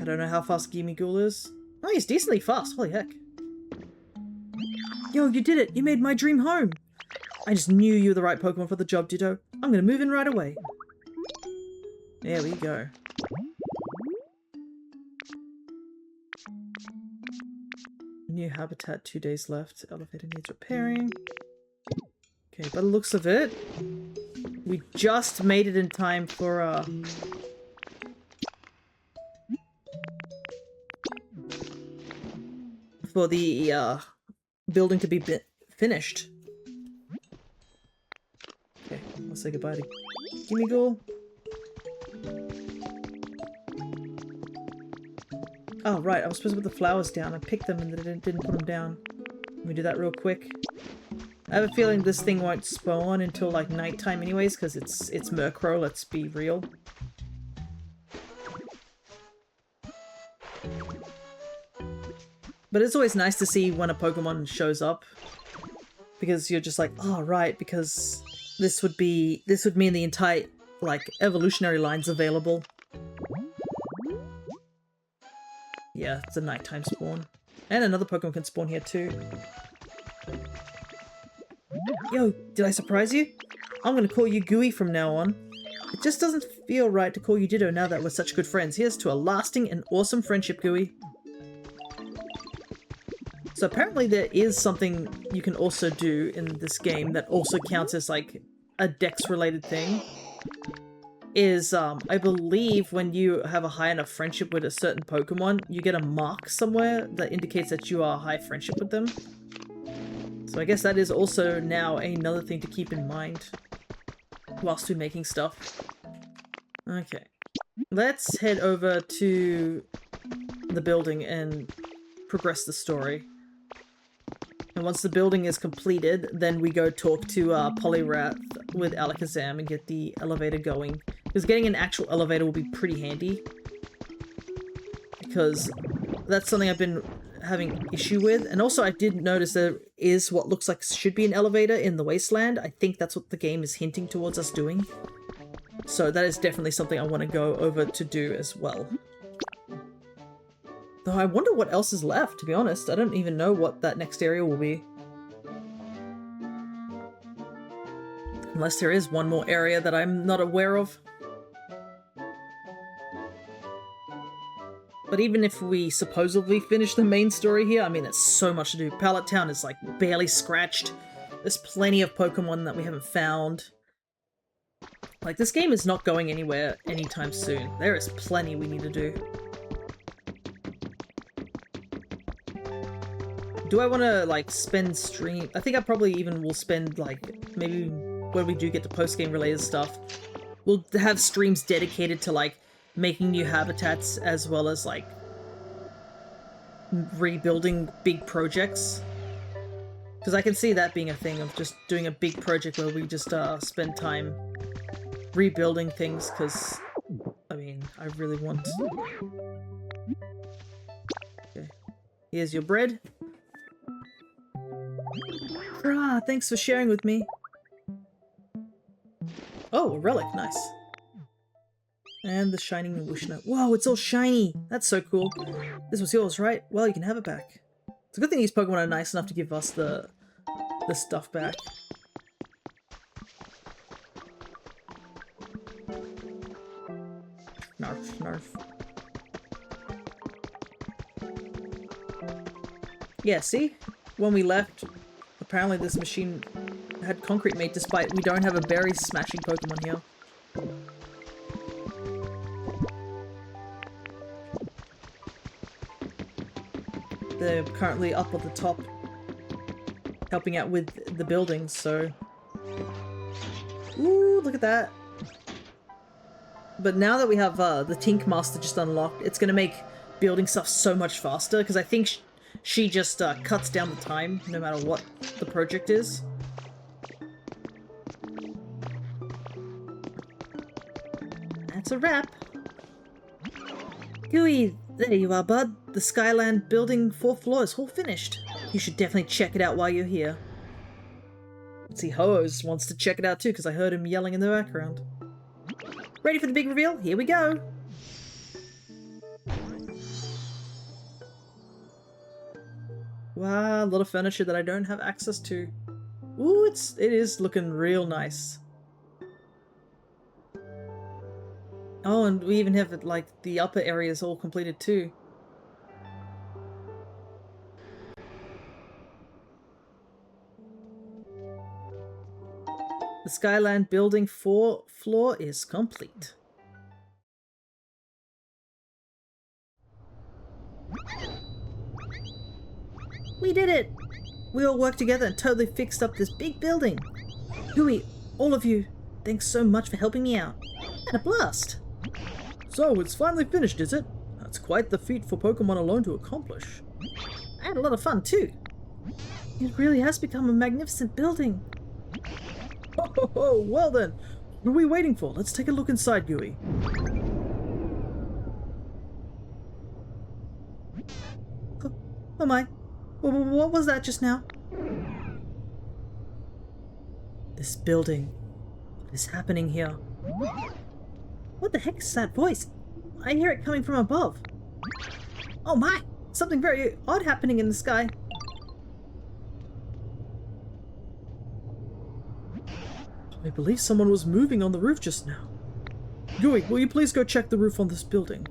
I don't know how fast Gimmighoul is. Oh, he's decently fast. Holy heck. Yo, you did it! You made my dream home! I just knew you were the right Pokemon for the job, Ditto. I'm gonna move in right away. There we go. New habitat, 2 days left. Elevator needs repairing. Okay, by the looks of it, we just made it in time for the building to be finished. Okay, I'll say goodbye to Gimmighoul. Oh, right, I was supposed to put the flowers down. I picked them and didn't put them down. Let me do that real quick. I have a feeling this thing won't spawn until, like, nighttime anyways, because it's Murkrow, let's be real. But it's always nice to see when a Pokemon shows up. Because you're just like, oh, right, because this would mean the entire, like, evolutionary line's available. Yeah, it's a nighttime spawn. And another Pokemon can spawn here too. Yo, did I surprise you? I'm gonna call you Gooey from now on. It just doesn't feel right to call you Ditto now that we're such good friends. Here's to a lasting and awesome friendship, Gooey. So apparently there is something you can also do in this game that also counts as like a Dex-related thing. Is, I believe when you have a high enough friendship with a certain Pokemon, you get a mark somewhere that indicates that you are high friendship with them. So I guess that is also now another thing to keep in mind whilst we're making stuff. Okay. Let's head over to the building and progress the story. And once the building is completed, then we go talk to Poliwrath with Alakazam and get the elevator going. Because getting an actual elevator will be pretty handy. Because that's something I've been having issue with. And also I did notice there is what looks like should be an elevator in the Wasteland. I think that's what the game is hinting towards us doing. So that is definitely something I want to go over to do as well. Though I wonder what else is left, to be honest. I don't even know what that next area will be. Unless there is one more area that I'm not aware of. But even if we supposedly finish the main story here, I mean, there's so much to do. Pallet Town is, like, barely scratched. There's plenty of Pokemon that we haven't found. Like, this game is not going anywhere anytime soon. There is plenty we need to do. Do I want to, like, spend stream... I think I probably even will spend, like, maybe when we do get to post-game related stuff, we'll have streams dedicated to, like, making new habitats as well as, like, rebuilding big projects. Because I can see that being a thing of just doing a big project where we just spend time rebuilding things, because, I mean, I really want... Okay. Here's your bread. Ah, thanks for sharing with me. Oh, a relic, nice. And the shining wish note. Whoa, it's all shiny! That's so cool. This was yours, right? Well, you can have it back. It's a good thing these Pokemon are nice enough to give us the stuff back. Narf, narf. Yeah, see? When we left, apparently this machine had concrete made despite we don't have a berry smashing Pokemon here. They're currently up at the top helping out with the buildings, so... Ooh, look at that. But now that we have the Tink Master just unlocked, it's going to make building stuff so much faster, because I think she just cuts down the time, no matter what the project is. That's a wrap. Gooey, there you are, bud. The Skyland building 4th floor is all finished. You should definitely check it out while you're here. Let's see, Ho-Ohs wants to check it out too, because I heard him yelling in the background. Ready for the big reveal? Here we go! Wow, a lot of furniture that I don't have access to. Ooh, it is looking real nice. Oh, and we even have, like, the upper areas all completed too. The Skyland building 4th floor is complete. We did it! We all worked together and totally fixed up this big building. Gooey, all of you, thanks so much for helping me out. Had a blast! So, it's finally finished, is it? That's quite the feat for Pokemon alone to accomplish. I had a lot of fun too. It really has become a magnificent building. Ho ho ho! Well then, what are we waiting for? Let's take a look inside, Gooey. Oh my. What was that just now? This building. What is happening here? What the heck is that voice? I hear it coming from above. Oh my! Something very odd happening in the sky. I believe someone was moving on the roof just now. Gooey, will you please go check the roof on this building?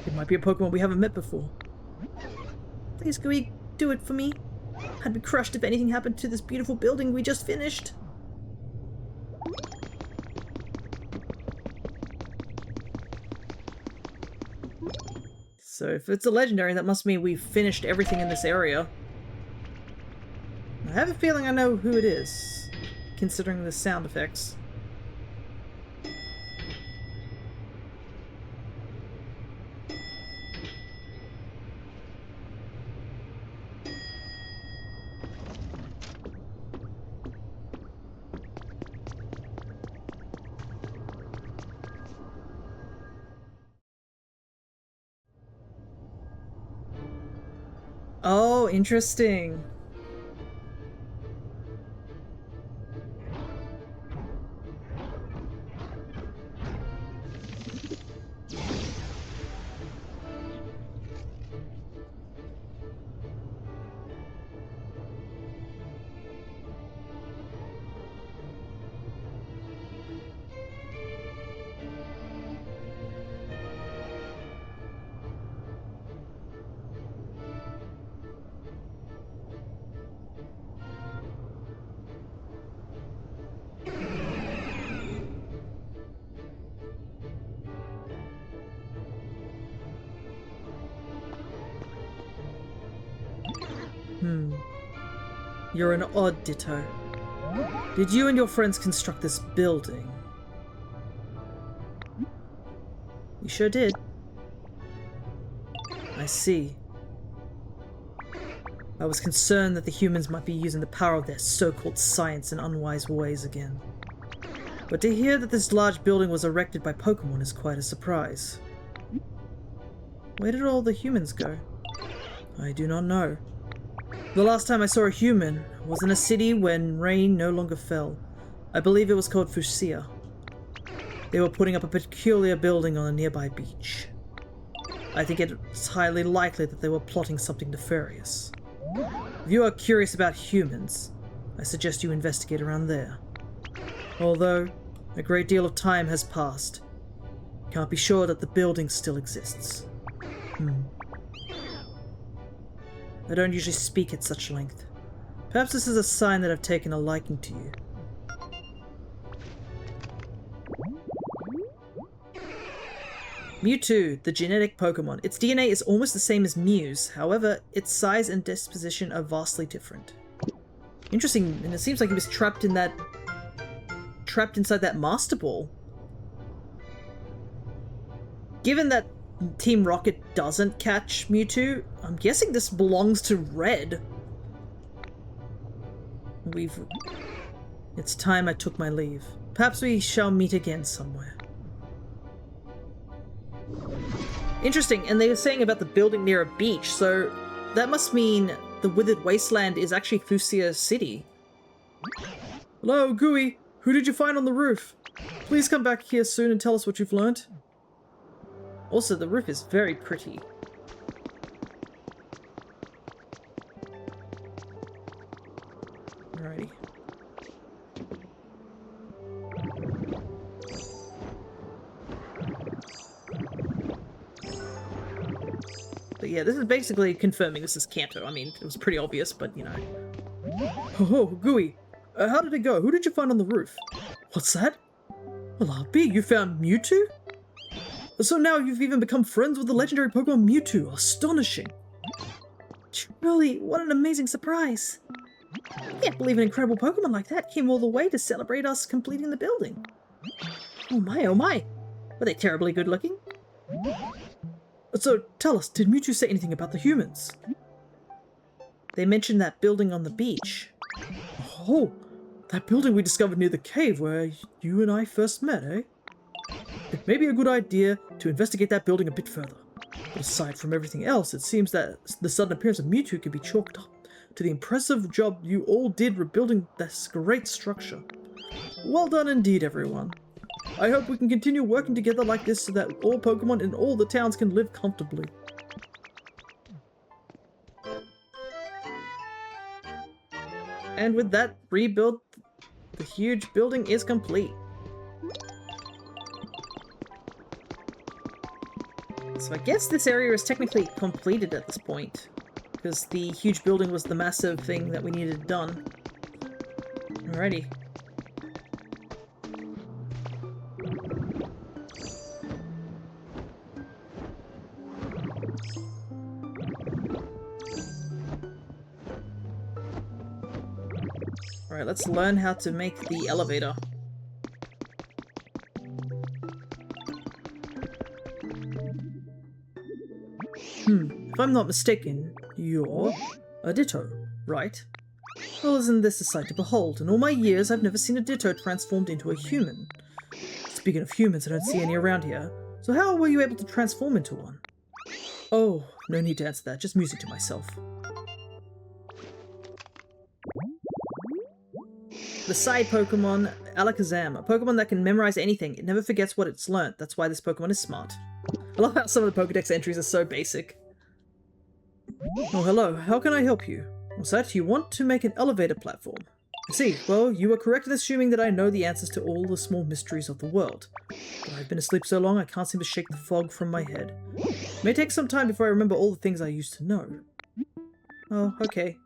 It might be a Pokemon we haven't met before. Please, Gooey, do it for me. I'd be crushed if anything happened to this beautiful building we just finished. So if it's a legendary, that must mean we've finished everything in this area. I have a feeling I know who it is, considering the sound effects. Oh, interesting. You're an odd Ditto. Did you and your friends construct this building? We sure did. I see. I was concerned that the humans might be using the power of their so-called science in unwise ways again. But to hear that this large building was erected by Pokemon is quite a surprise. Where did all the humans go? I do not know. The last time I saw a human was in a city when rain no longer fell. I believe it was called Fuchsia. They were putting up a peculiar building on a nearby beach. I think it's highly likely that they were plotting something nefarious. If you are curious about humans, I suggest you investigate around there. Although, a great deal of time has passed, can't be sure that the building still exists. I don't usually speak at such length. Perhaps this is a sign that I've taken a liking to you. Mewtwo, the genetic Pokemon. Its DNA is almost the same as Mew's, however, its size and disposition are vastly different. Interesting, and it seems like he was trapped inside that Master Ball. Given that Team Rocket doesn't catch Mewtwo, I'm guessing this belongs to Red. It's time I took my leave. Perhaps we shall meet again somewhere. Interesting, and they were saying about the building near a beach, so that must mean the Withered Wasteland is actually Fuchsia City. Hello, Gooey. Who did you find on the roof? Please come back here soon and tell us what you've learned. Also, the roof is very pretty. Alrighty. But yeah, this is basically confirming this is Kanto. I mean, it was pretty obvious, but you know. Oh, Gooey. How did it go? Who did you find on the roof? What's that? Well, I'll be. You found Mewtwo? So now you've even become friends with the legendary Pokemon Mewtwo. Astonishing. Truly, what an amazing surprise. I can't believe an incredible Pokemon like that came all the way to celebrate us completing the building. Oh my, oh my. Were they terribly good looking? So, tell us, did Mewtwo say anything about the humans? They mentioned that building on the beach. Oh, that building we discovered near the cave where you and I first met, eh? It may be a good idea to investigate that building a bit further. But aside from everything else, it seems that the sudden appearance of Mewtwo can be chalked up to the impressive job you all did rebuilding this great structure. Well done indeed, everyone. I hope we can continue working together like this so that all Pokemon in all the towns can live comfortably. And with that rebuild, the huge building is complete. So I guess this area is technically completed at this point, because the huge building was the massive thing that we needed done. Alrighty. Alright, let's learn how to make the elevator. If I'm not mistaken, you're a Ditto, right? Well, isn't this a sight to behold? In all my years, I've never seen a Ditto transformed into a human. Speaking of humans, I don't see any around here. So how were you able to transform into one? Oh, no need to answer that, just music to myself. The side Pokemon, Alakazam, a Pokemon that can memorize anything. It never forgets what it's learnt. That's why this Pokemon is smart. I love how some of the Pokedex entries are so basic. Oh, hello. How can I help you? What's that? You want to make an elevator platform? I see. Well, you were correct in assuming that I know the answers to all the small mysteries of the world. But I've been asleep so long I can't seem to shake the fog from my head. It may take some time before I remember all the things I used to know. Oh, okay.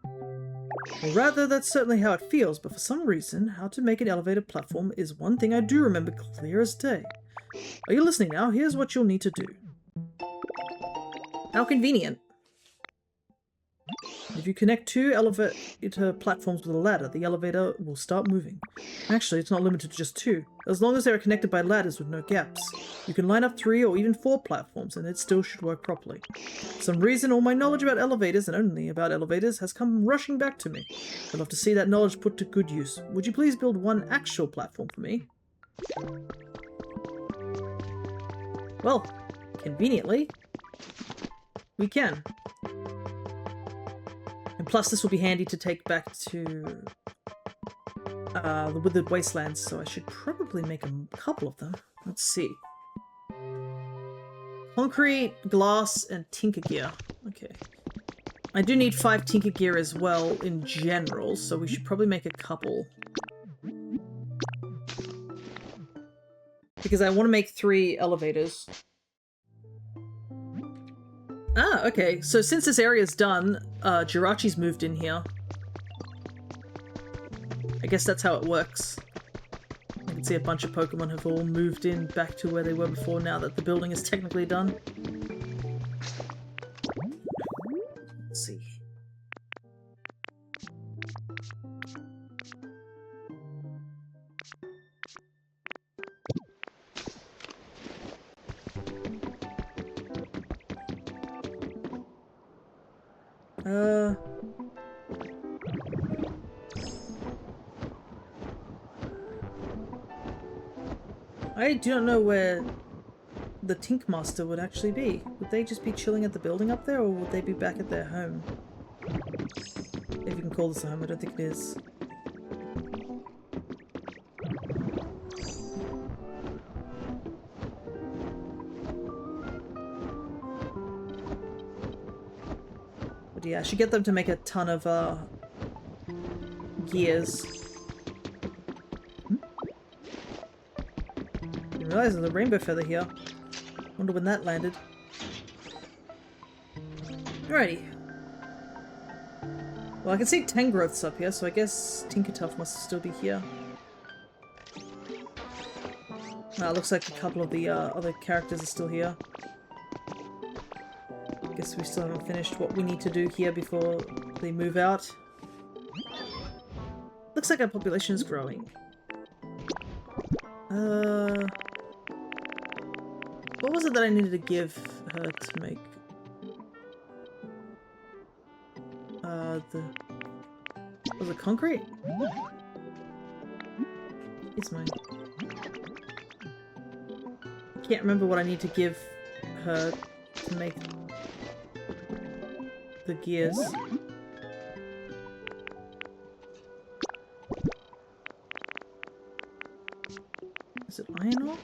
Or rather, that's certainly how it feels, but for some reason, how to make an elevator platform is one thing I do remember clear as day. Are you listening now? Here's what you'll need to do. How convenient. If you connect two elevator platforms with a ladder, the elevator will start moving. Actually, it's not limited to just two. As long as they are connected by ladders with no gaps. You can line up 3 or even 4 platforms and it still should work properly. For some reason, all my knowledge about elevators, and only about elevators, has come rushing back to me. I'd love to see that knowledge put to good use. Would you please build one actual platform for me? Well, conveniently, we can. And plus this will be handy to take back to the Withered Wastelands, so I should probably make a couple of them. Let's see. Concrete, glass, and tinker gear. Okay. I do need 5 tinker gear as well in general, so we should probably make a couple. Because I want to make 3 elevators. Ah, okay. So since this area's done, Jirachi's moved in here. I guess that's how it works. I can see a bunch of Pokemon have all moved in back to where they were before now that the building is technically done. Let's see. I do not know where the Tink Master would actually be. Would they just be chilling at the building up there, or would they be back at their home? If you can call this a home, I don't think it is. But yeah, I should get them to make a ton of gears. Didn't realize there's a rainbow feather here. Wonder when that landed. Alrighty. Well, I can see Tangrowth's up here, so I guess Tinkertuff must still be here. Looks like a couple of the other characters are still here. Guess we still haven't finished what we need to do here before they move out. Looks like our population is growing. What was it that I needed to give her to make? Was it concrete? It's mine. I can't remember what I need to give her to make the gears. Is it iron ore?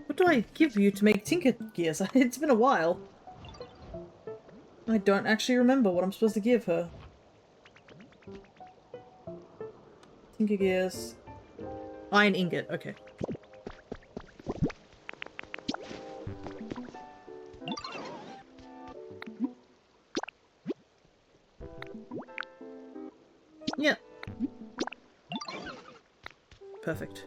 What do I give you to make tinker gears? It's been a while. I don't actually remember what I'm supposed to give her. Tinker gears. Iron ingot, okay. Yeah. Perfect.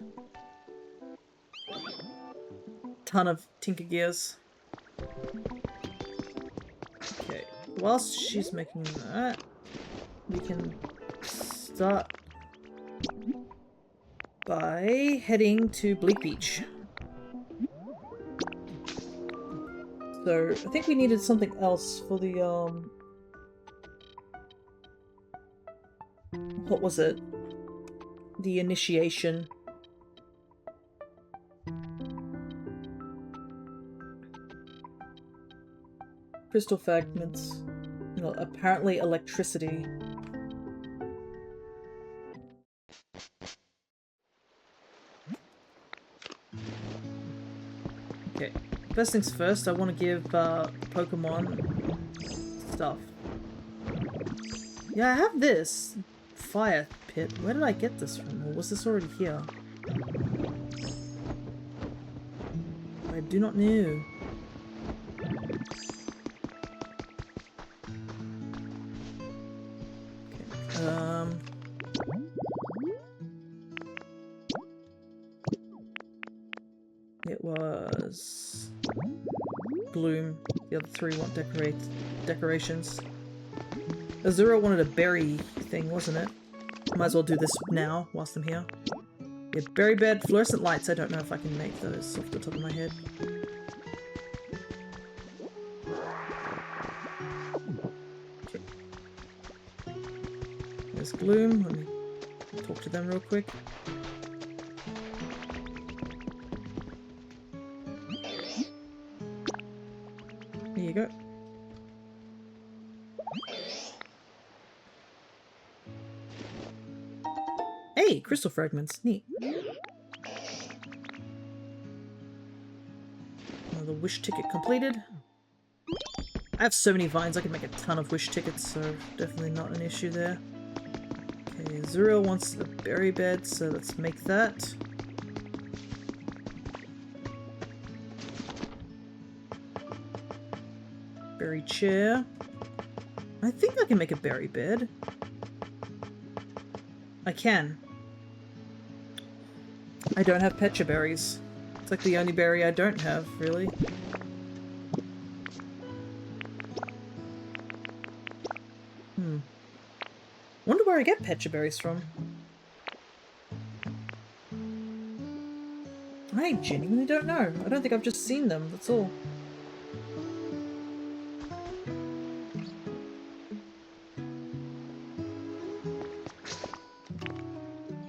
Ton of tinker gears. Okay, whilst she's making that, we can start by heading to Bleak Beach. So, I think we needed something else for the, what was it? The initiation. Crystal fragments. You know, apparently electricity. Okay, first things first, I want to give Pokemon stuff. Yeah, I have this fire pit. Where did I get this from? Or was this already here? I do not know. It was Gloom. The other 3 want decorations. Azura wanted a berry thing, wasn't it? Might as well do this now, whilst I'm here. Yeah, berry bed, fluorescent lights. I don't know if I can make those off the top of my head. Okay. There's Gloom. Let me talk to them real quick. There you go. Hey, crystal fragments. Neat. Another wish ticket completed. I have so many vines, I can make a ton of wish tickets, so definitely not an issue there. Okay, Zuriel wants a berry bed, so let's make that. Berry chair. I think I can make a berry bed. I can. I don't have pecha berries. It's like the only berry I don't have, really. Wonder where I get pecha berries from. I genuinely don't know. I don't think I've just seen them, that's all.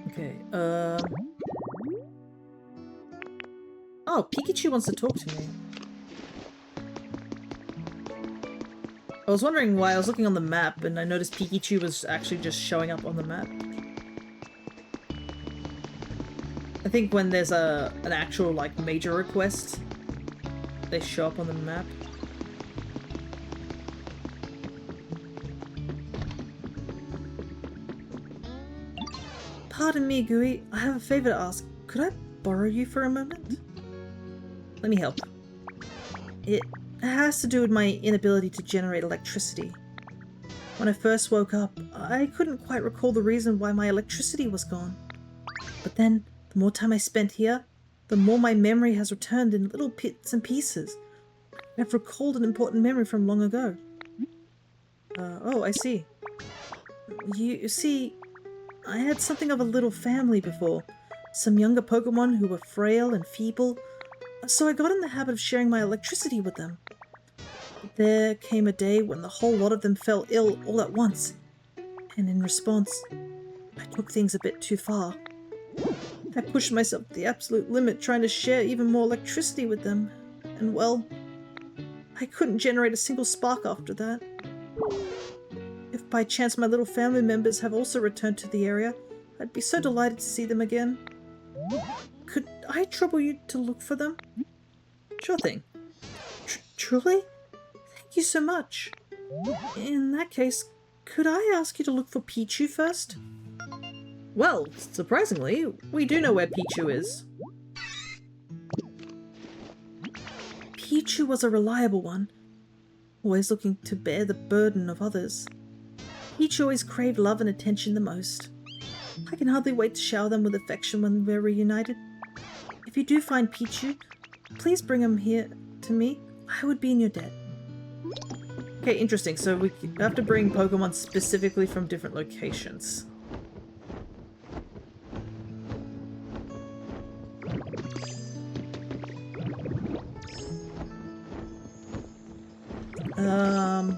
Okay, oh, Pikachu wants to talk to me. I was wondering why. I was looking on the map and I noticed Pikachu was actually just showing up on the map. I think when there's an actual, like, major request, they show up on the map. Pardon me, Gooey. I have a favor to ask. Could I borrow you for a moment? Let me help. It has to do with my inability to generate electricity. When I first woke up, I couldn't quite recall the reason why my electricity was gone. But then, the more time I spent here, the more my memory has returned in little bits and pieces. I've recalled an important memory from long ago. Oh, I see. You see, I had something of a little family before. Some younger Pokemon who were frail and feeble. So I got in the habit of sharing my electricity with them. But there came a day when the whole lot of them fell ill all at once. And in response, I took things a bit too far. I pushed myself to the absolute limit trying to share even more electricity with them. And well, I couldn't generate a single spark after that. If by chance my little family members have also returned to the area, I'd be so delighted to see them again. Could I trouble you to look for them? Sure thing. Truly? Thank you so much. In that case, could I ask you to look for Pichu first? Well, surprisingly, we do know where Pichu is. Pichu was a reliable one, always looking to bear the burden of others. Pichu always craved love and attention the most. I can hardly wait to shower them with affection when we're reunited. If you do find Pichu, please bring him here to me. I would be in your debt. Okay, interesting. So we have to bring Pokemon specifically from different locations.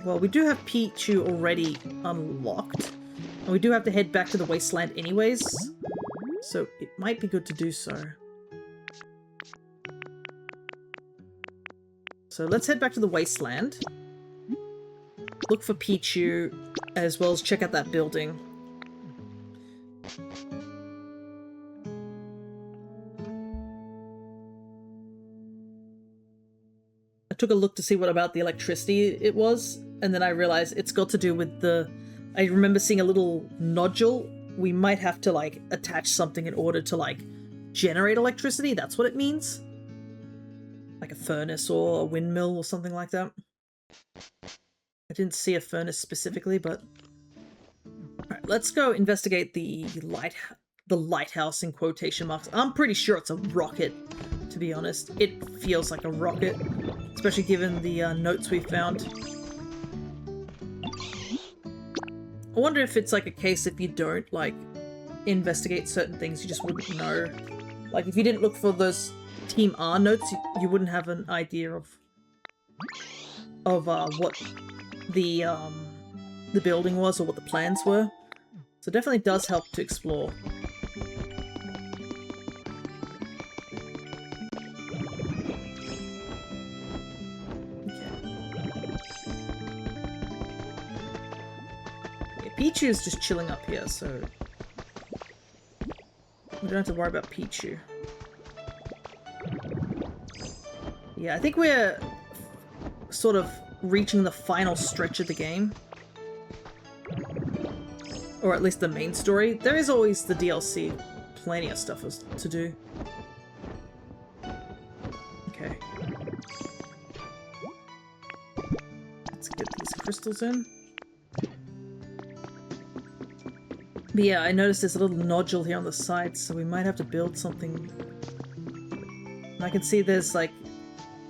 Well, we do have Pichu already unlocked. And we do have to head back to the wasteland anyways. So it might be good to do so. So let's head back to the wasteland. Look for Pichu, as well as check out that building. I took a look to see what about the electricity it was, and then I realized it's got to do with the... I remember seeing a little nodule. We might have to, like, attach something in order to, like, generate electricity. That's what it means. Like a furnace or a windmill or something like that. I didn't see a furnace specifically, but... Alright, let's go investigate the lighthouse in quotation marks. I'm pretty sure it's a rocket, to be honest. It feels like a rocket, especially given the notes we found. I wonder if it's like a case if you don't, like, investigate certain things, you just wouldn't know. Like, if you didn't look for those Team R notes, you wouldn't have an idea of what the building was or what the plans were. So it definitely does help to explore. Pichu is just chilling up here, so... don't have to worry about Pichu. Yeah, I think we're sort of reaching the final stretch of the game. Or at least the main story. There is always the DLC. Plenty of stuff to do. Okay. Let's get these crystals in. But yeah, I noticed there's a little nodule here on the side, so we might have to build something. And I can see there's like,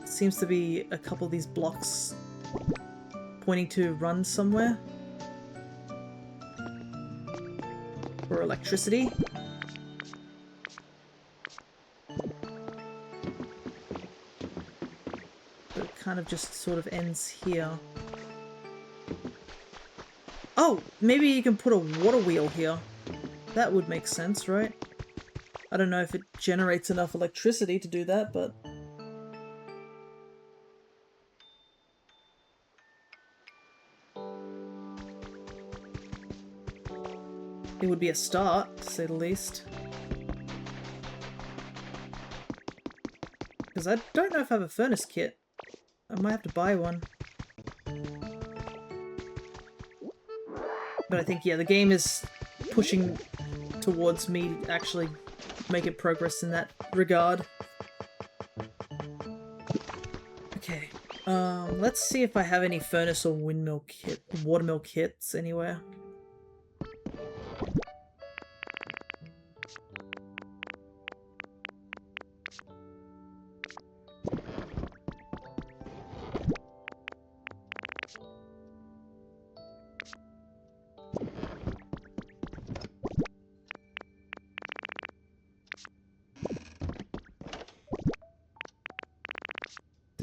seems to be a couple of these blocks pointing to run somewhere. For electricity. But it kind of just sort of ends here. Oh, maybe you can put a water wheel here. That would make sense, right? I don't know if it generates enough electricity to do that, but... it would be a start, to say the least. Because I don't know if I have a furnace kit. I might have to buy one. But I think, yeah, the game is pushing towards me actually making progress in that regard. Okay. Let's see if I have any furnace or windmill kit, watermill kits anywhere.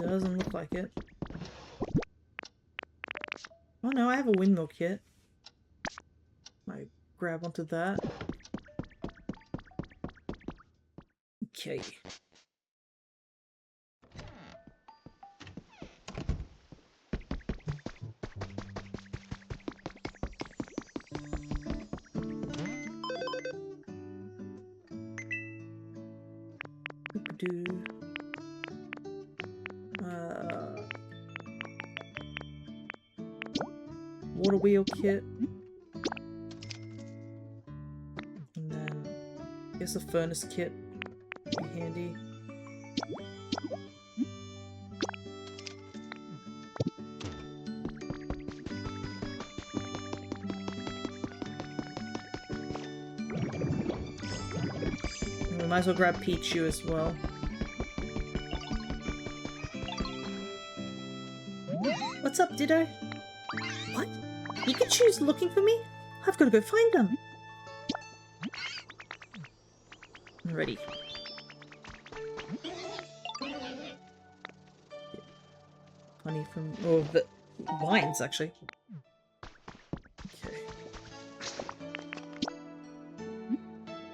Doesn't look like it. Oh no, I have a windmill kit. Might grab onto that. Okay. Water wheel kit. And then I guess a furnace kit would be handy. And we might as well grab Pichu as well. What's up, Ditto? What? Pikachu's looking for me? I've got to go find them. I'm ready. Honey from... oh, the vines, actually. Okay.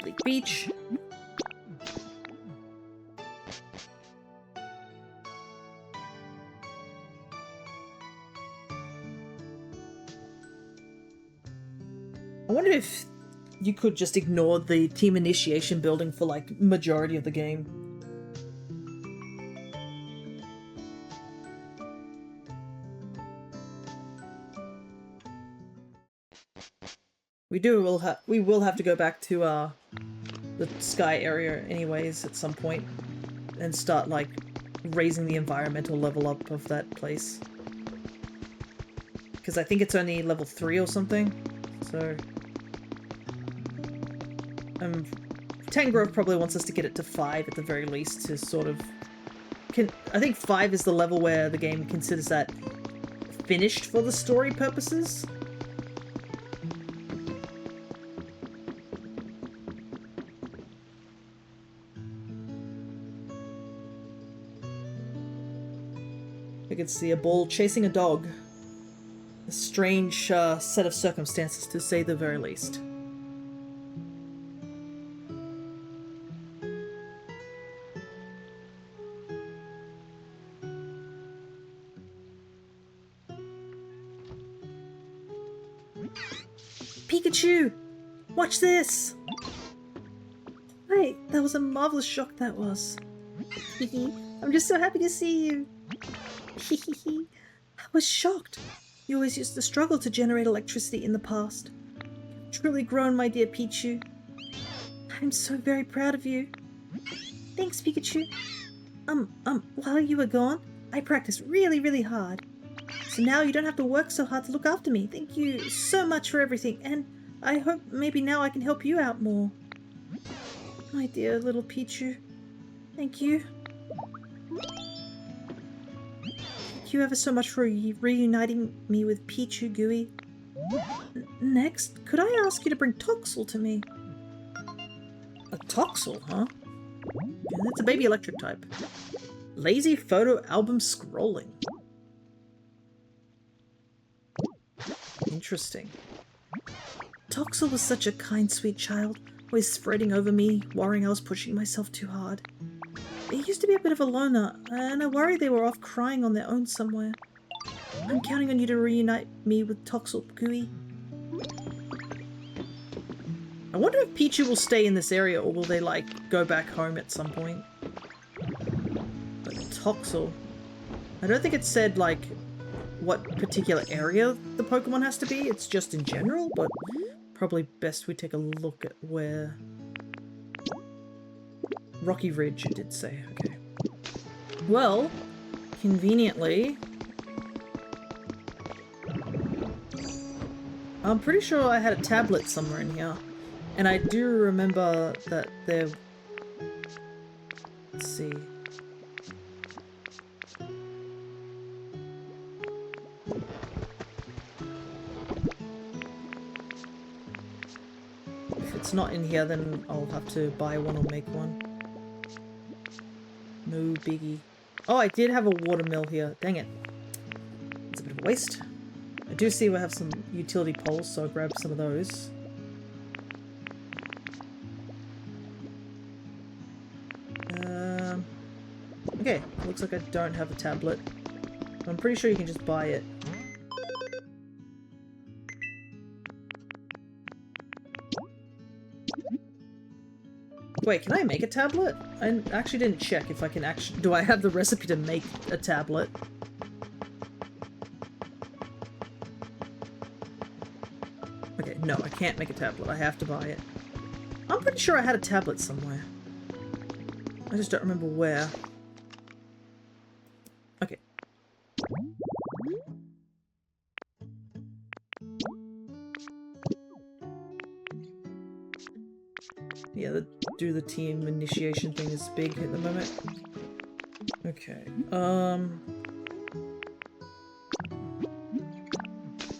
Lake Beach. I wonder if you could just ignore the team initiation building for like majority of the game. We will have to go back to the sky area anyways at some point and start like raising the environmental level up of that place. Because I think it's only level 3 or something. So Tangrove probably wants us to get it to 5 at the very least to sort of... I think 5 is the level where the game considers that finished for the story purposes. I could see a bull chasing a dog. A strange set of circumstances, to say the very least. Pikachu! Watch this! Hey, That was a marvelous shock, that was. I'm just so happy to see you. I was shocked. You always used to struggle to generate electricity in the past. You've truly grown, my dear Pichu. I'm so very proud of you. Thanks, Pikachu. While you were gone, I practiced really, really hard. So now you don't have to work so hard to look after me. Thank you so much for everything, and I hope maybe now I can help you out more. My dear little Pichu. Thank you. Thank you ever so much for reuniting me with Pichu, Gooey. Next, could I ask you to bring Toxel to me? A Toxel, huh? Yeah, that's a baby electric type. Lazy photo album scrolling. Interesting. Toxel was such a kind, sweet child, always fretting over me, worrying I was pushing myself too hard. He used to be a bit of a loner, and I worry they were off crying on their own somewhere. I'm counting on you to reunite me with Toxel, Gooey. I wonder if Pichu will stay in this area, or will they, like, go back home at some point? But Toxel... I don't think it said, like, what particular area the Pokemon has to be. It's just in general, but probably best we take a look at where... Rocky Ridge, it did say. Okay. Well, conveniently... I'm pretty sure I had a tablet somewhere in here. And I do remember that there... Let's see. If it's not in here, then I'll have to buy one or make one. No biggie. Oh, I did have a watermill here. Dang it. It's a bit of a waste. I do see we have some utility poles, so I'll grab some of those. Okay, looks like I don't have a tablet. I'm pretty sure you can just buy it. Wait, can I make a tablet? I actually didn't check if I can actually... Do I have the recipe to make a tablet? Okay, no, I can't make a tablet. I have to buy it. I'm pretty sure I had a tablet somewhere. I just don't remember where. Okay. Yeah, the team initiation thing is big at the moment. Okay.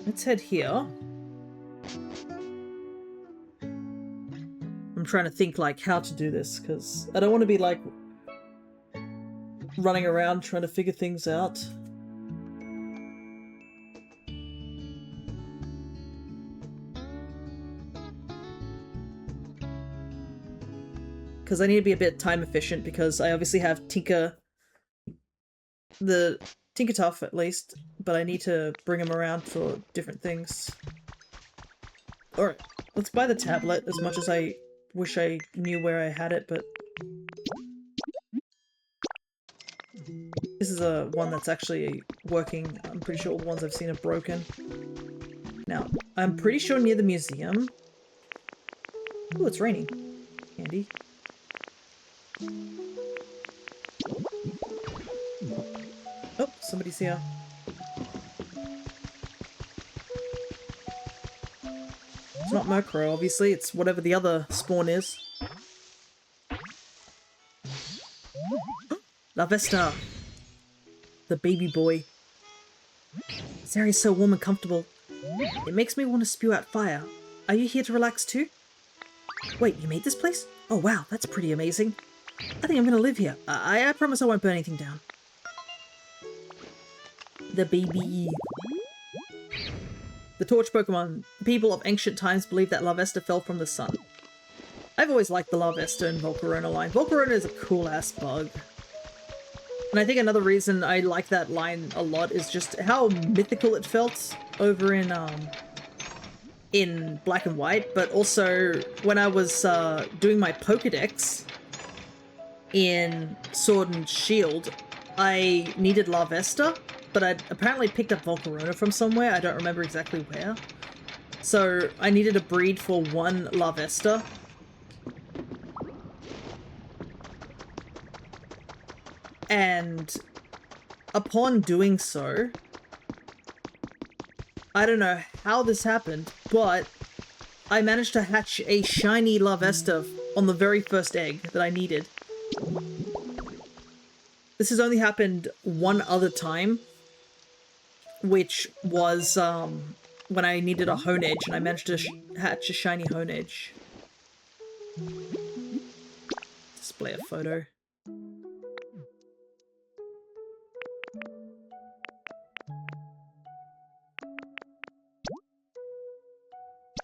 Let's head here. I'm trying to think, like, how to do this, because I don't want to be, like, running around trying to figure things out. Because I need to be a bit time efficient, because I obviously have Tinker... the Tinkertuff, at least, but I need to bring him around for different things. Alright, let's buy the tablet, as much as I wish I knew where I had it, but... This is a one that's actually working. I'm pretty sure all the ones I've seen are broken. Now, I'm pretty sure near the museum... Ooh, it's raining. Handy. Oh, somebody's here. It's not Murkrow, obviously. It's whatever the other spawn is. La Vesta! The baby boy. This area's so warm and comfortable. It makes me want to spew out fire. Are you here to relax too? Wait, you made this place? Oh wow, that's pretty amazing. I think I'm gonna live here. I promise I won't burn anything down. The baby. The torch Pokemon. The people of ancient times believe that Larvesta fell from the sun. I've always liked the Larvesta and Volcarona line. Volcarona is a cool-ass bug. And I think another reason I like that line a lot is just how mythical it felt over in Black and White, but also when I was doing my Pokedex in Sword and Shield, I needed La Vesta, but I'd apparently picked up Volcarona from somewhere. I don't remember exactly where. So I needed a breed for one La Vesta. And upon doing so, I don't know how this happened, but I managed to hatch a shiny La Vesta on the very first egg that I needed. This has only happened one other time, which was when I needed a Hone Edge, and I managed to hatch a shiny Hone Edge. Display a photo.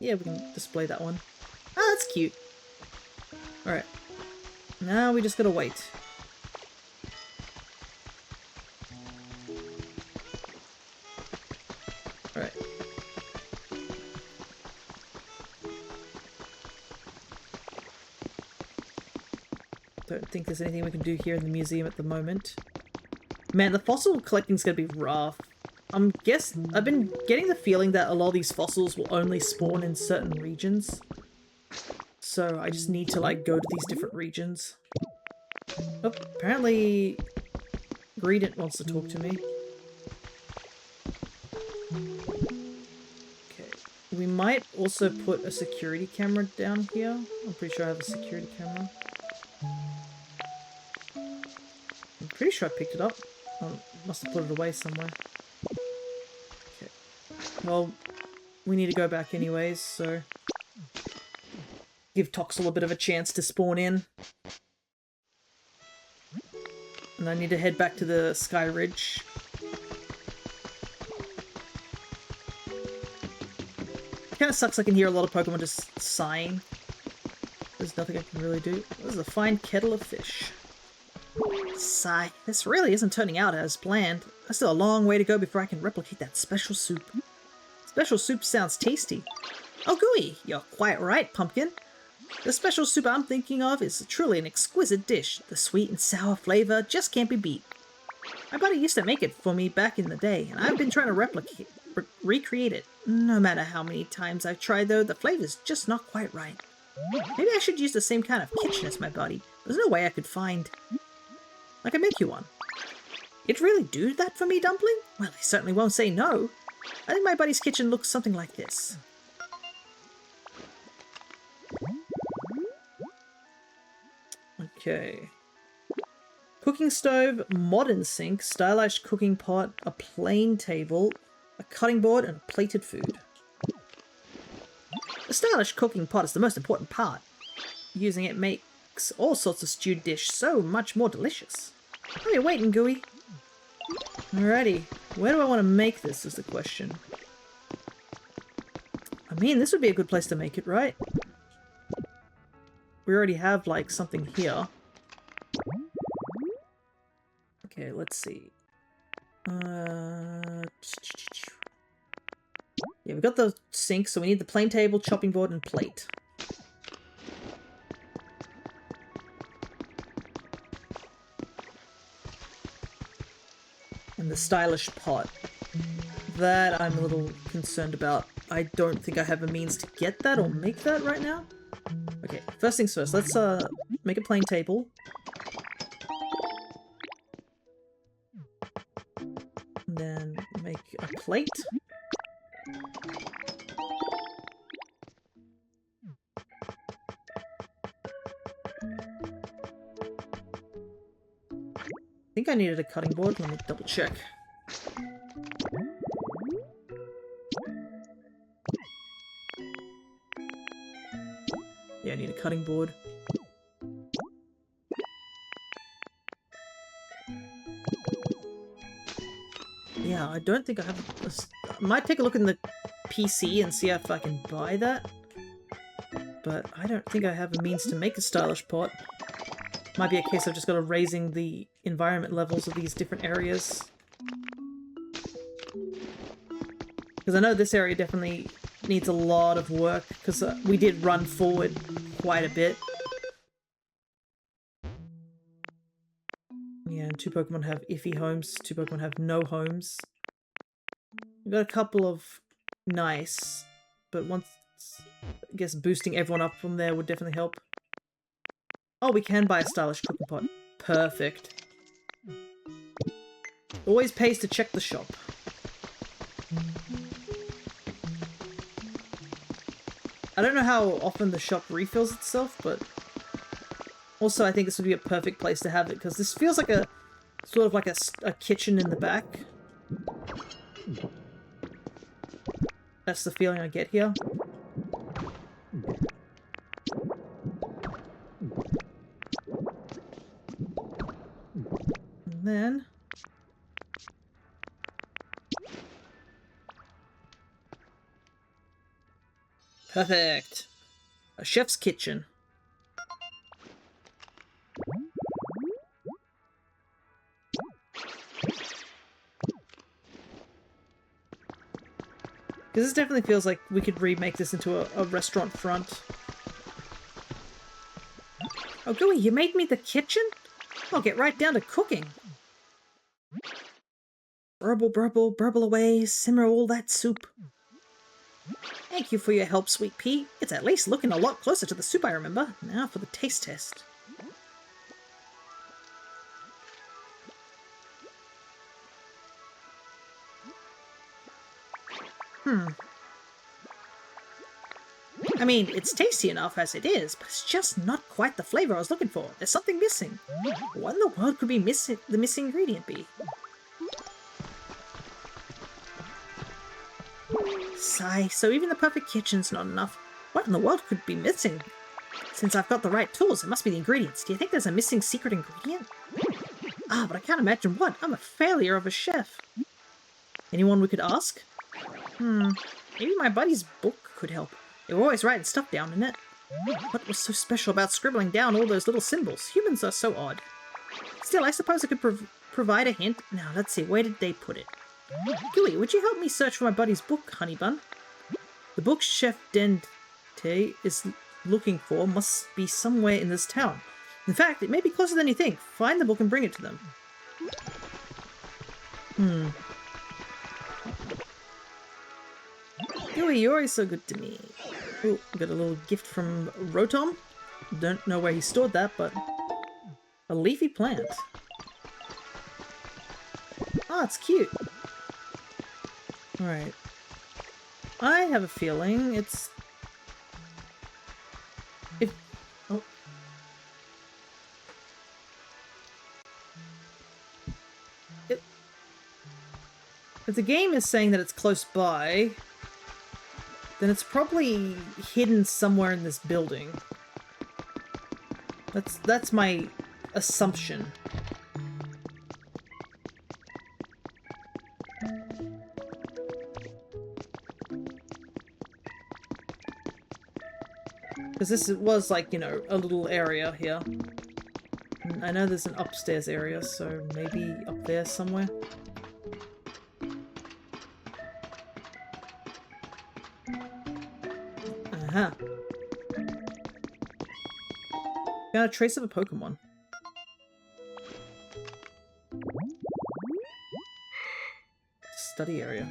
Yeah, we can display that one. Ah, that's cute. Alright. Now we just gotta wait. Alright. Don't think there's anything we can do here in the museum at the moment. Man, the fossil collecting's gonna be rough. I've been getting the feeling that a lot of these fossils will only spawn in certain regions. So I just need to, like, go to these different regions. Oh, apparently Greedent wants to talk to me. Okay. We might also put a security camera down here. I'm pretty sure I have a security camera. I'm pretty sure I picked it up. Must have put it away somewhere. Okay. Well, we need to go back anyways, so give Toxel a bit of a chance to spawn in. And I need to head back to the Sky Ridge. It kind of sucks I can hear a lot of Pokemon just sighing. There's nothing I can really do. This is a fine kettle of fish. Sigh, this really isn't turning out as planned. There's still a long way to go before I can replicate that special soup. Special soup sounds tasty. Oh gooey, you're quite right, Pumpkin. The special soup I'm thinking of is truly an exquisite dish. The sweet and sour flavor just can't be beat. My buddy used to make it for me back in the day, and I've been trying to recreate it. No matter how many times I've tried though, the flavor's just not quite right. Maybe I should use the same kind of kitchen as my buddy. There's no way I could find... I can make you one. You'd really do that for me, Dumpling? Well, I certainly won't say no. I think my buddy's kitchen looks something like this. Okay. Cooking stove, modern sink, stylized cooking pot, a plain table, a cutting board, and plated food. The stylish cooking pot is the most important part. Using it makes all sorts of stewed dish so much more delicious. What are you waiting, Gooey? Alrighty, where do I want to make this is the question. I mean, this would be a good place to make it, right? We already have, like, something here. Okay, let's see. Yeah, we got the sink, so we need the plain table, chopping board, and plate. And the stylish pot. That I'm a little concerned about. I don't think I have a means to get that or make that right now. Okay, first things first, let's make a plain table. And then make a plate. I think I needed a cutting board. Let me double check. Yeah, I need a cutting board. Yeah, I don't think I have... I might take a look in the PC and see if I can buy that. But I don't think I have a means to make a stylish pot. Might be a case of just gotta raising the environment levels of these different areas. Because I know this area definitely needs a lot of work, because we did run forward quite a bit. Two Pokemon have iffy homes. Two Pokemon have no homes. We've got a couple of nice, but once, I guess boosting everyone up from there would definitely help. Oh, we can buy a stylish cooking pot. Perfect. Always pays to check the shop. I don't know how often the shop refills itself, but also I think this would be a perfect place to have it, because this feels like a sort of like a kitchen in the back. That's the feeling I get here. And then... perfect! A chef's kitchen. Because this definitely feels like we could remake this into a restaurant front. Oh, Gooey, you made me the kitchen? I'll get right down to cooking. Burble, burble, burble away, simmer all that soup. Thank you for your help, Sweet Pea. It's at least looking a lot closer to the soup I remember. Now for the taste test. I mean, it's tasty enough as it is, but it's just not quite the flavor I was looking for. There's something missing. What in the world could be the missing ingredient be? Sigh, so even the perfect kitchen's not enough. What in the world could be missing? Since I've got the right tools, it must be the ingredients. Do you think there's a missing secret ingredient? Ah, but I can't imagine what. I'm a failure of a chef. Anyone we could ask? Maybe my buddy's book could help. They were always writing stuff down in it. What was so special about scribbling down all those little symbols? Humans are so odd. Still, I suppose I could provide a hint. Now, let's see, where did they put it? Gooey, would you help me search for my buddy's book, Honeybun? The book Chef Dente is looking for must be somewhere in this town. In fact, it may be closer than you think. Find the book and bring it to them. Gooey, you're always so good to me. Oh, got a little gift from Rotom. Don't know where he stored that, but... a leafy plant. Oh, it's cute. Alright. I have a feeling it's... if... oh. If the game is saying that it's close by, then it's probably hidden somewhere in this building. That's my assumption. Because this was like, you know, a little area here. And I know there's an upstairs area, so maybe up there somewhere. Aha. Got a trace of a Pokemon. Study area.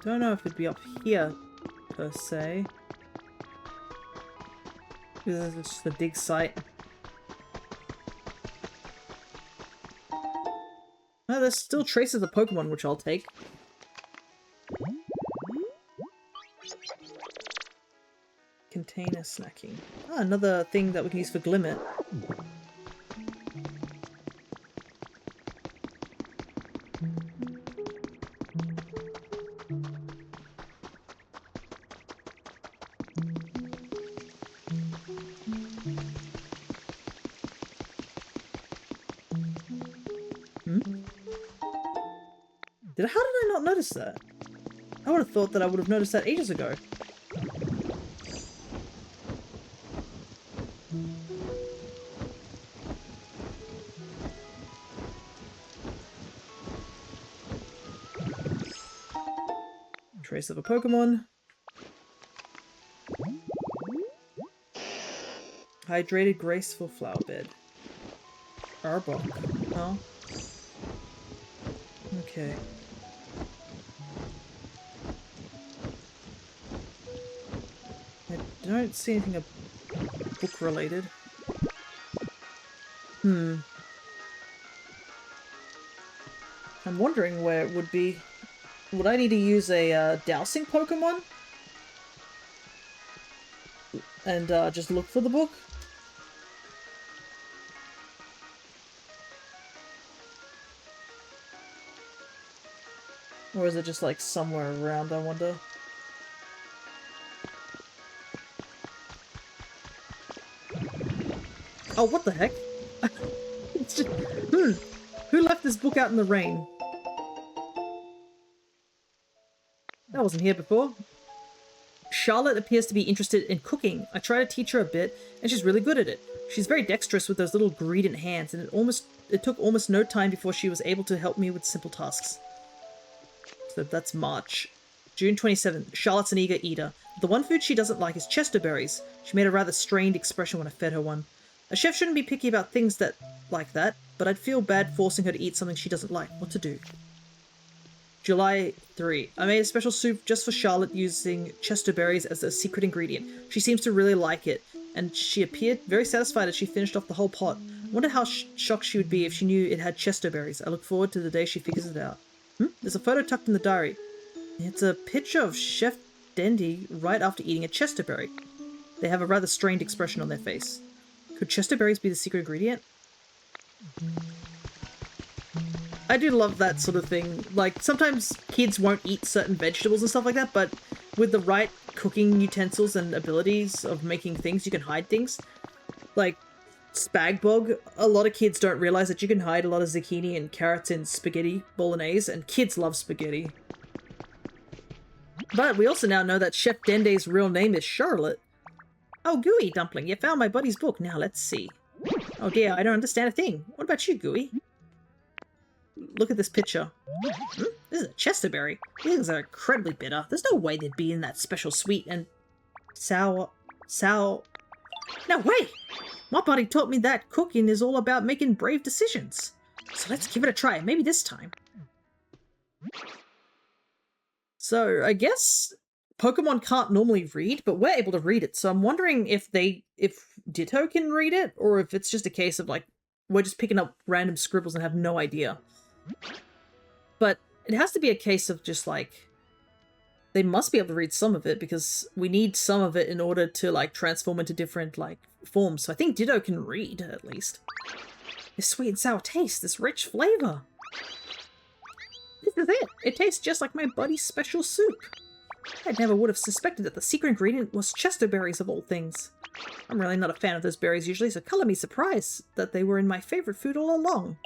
Don't know if it'd be up here, per se. This is just a dig site. No, there's still traces of Pokemon, which I'll take. Container snacking. Ah, another thing that we can use for Glimmet. How did I not notice that? I would have thought that I would have noticed that ages ago. Trace of a Pokemon. Hydrated, graceful flower bed. Arbok. Oh. Okay. I don't see anything book related. I'm wondering where it would be. Would I need to use a dowsing Pokemon? And just look for the book? Or is it just like somewhere around, I wonder? Oh, what the heck? It's just, who left this book out in the rain? That wasn't here before. Charlotte appears to be interested in cooking. I try to teach her a bit, and she's really good at it. She's very dexterous with those little gradient hands, and it took almost no time before she was able to help me with simple tasks. So that's March. June 27th. Charlotte's an eager eater. The one food she doesn't like is Chester berries. She made a rather strained expression when I fed her one. A chef shouldn't be picky about things like that, but I'd feel bad forcing her to eat something she doesn't like. What to do? July 3. I made a special soup just for Charlotte using Chester berries as a secret ingredient. She seems to really like it, and she appeared very satisfied as she finished off the whole pot. I wonder how shocked she would be if she knew it had Chester berries. I look forward to the day she figures it out. There's a photo tucked in the diary. It's a picture of Chef Dendy right after eating a Chesterberry. They have a rather strained expression on their face. Could Chesterberries be the secret ingredient? I do love that sort of thing. Like, sometimes kids won't eat certain vegetables and stuff like that, but with the right cooking utensils and abilities of making things, you can hide things. Like, Spagbog, a lot of kids don't realize that you can hide a lot of zucchini and carrots in spaghetti bolognese, and kids love spaghetti. But we also now know that Chef Dende's real name is Charlotte. Oh, Gooey Dumpling, you found my buddy's book. Now let's see. Oh dear, I don't understand a thing. What about you, Gooey? Look at this picture. This is a Chesterberry. These things are incredibly bitter. There's no way they'd be in that special sweet and sour... No way! My buddy taught me that cooking is all about making brave decisions. So let's give it a try, maybe this time. So I guess Pokemon can't normally read, but we're able to read it. So I'm wondering if Ditto can read it, or if it's just a case of like, we're just picking up random scribbles and have no idea. But it has to be a case of just like, they must be able to read some of it because we need some of it in order to like transform into different like forms. So I think Ditto can read at least. This sweet and sour taste, this rich flavor. This is it. It tastes just like my buddy's special soup. I never would have suspected that the secret ingredient was Chester berries of all things. I'm really not a fan of those berries usually, so color me surprised that they were in my favorite food all along.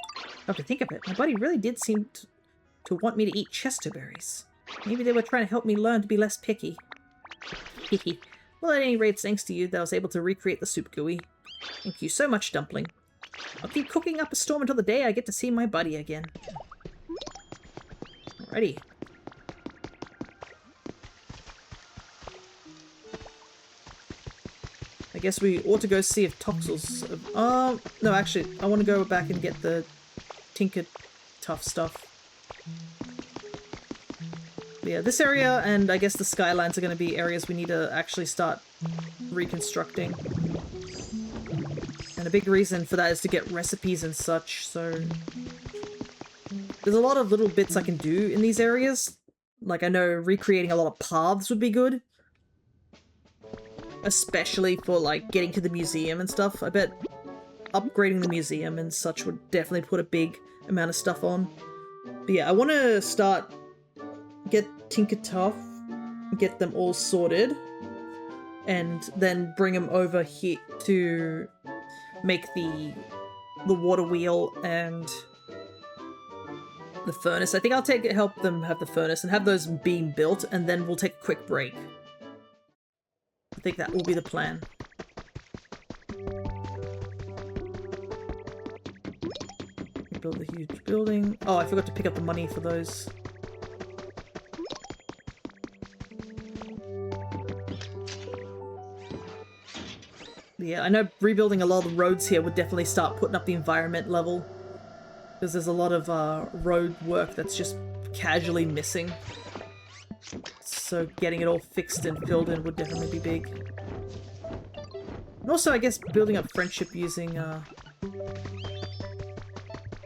Now to think of it, my buddy really did seem to want me to eat Chester berries. Maybe they were trying to help me learn to be less picky. Hehe. Well, at any rate, thanks to you that I was able to recreate the soup, Gooey. Thank you so much, Dumpling. I'll keep cooking up a storm until the day I get to see my buddy again. Alrighty. I guess we ought to go see if Toxel's... no, actually, I want to go back and get the Tinker Tough stuff. But yeah, this area and I guess the Skylands are going to be areas we need to actually start reconstructing. And a big reason for that is to get recipes and such, so... There's a lot of little bits I can do in these areas. Like, I know recreating a lot of paths would be good. Especially for, like, getting to the museum and stuff. I bet upgrading the museum and such would definitely put a big amount of stuff on. But yeah, I want to get Tinker Tough, get them all sorted, and then bring them over here to make the water wheel and the furnace. I think I'll help them have the furnace and have those being built, and then we'll take a quick break. I think that will be the plan. Build a huge building. Oh, I forgot to pick up the money for those. Yeah, I know rebuilding a lot of the roads here would definitely start putting up the environment level. Because there's a lot of road work that's just casually missing. So getting it all fixed and filled in would definitely be big. And also, I guess building up friendship using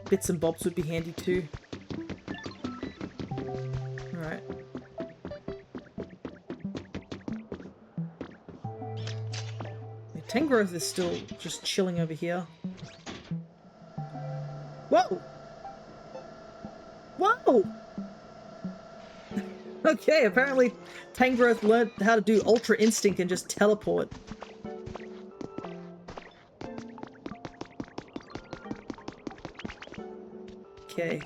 bits and bobs would be handy too. Alright. Tangrowth is still just chilling over here. Whoa! Whoa! Okay, apparently Tangrowth learned how to do Ultra Instinct and just teleport. Okay.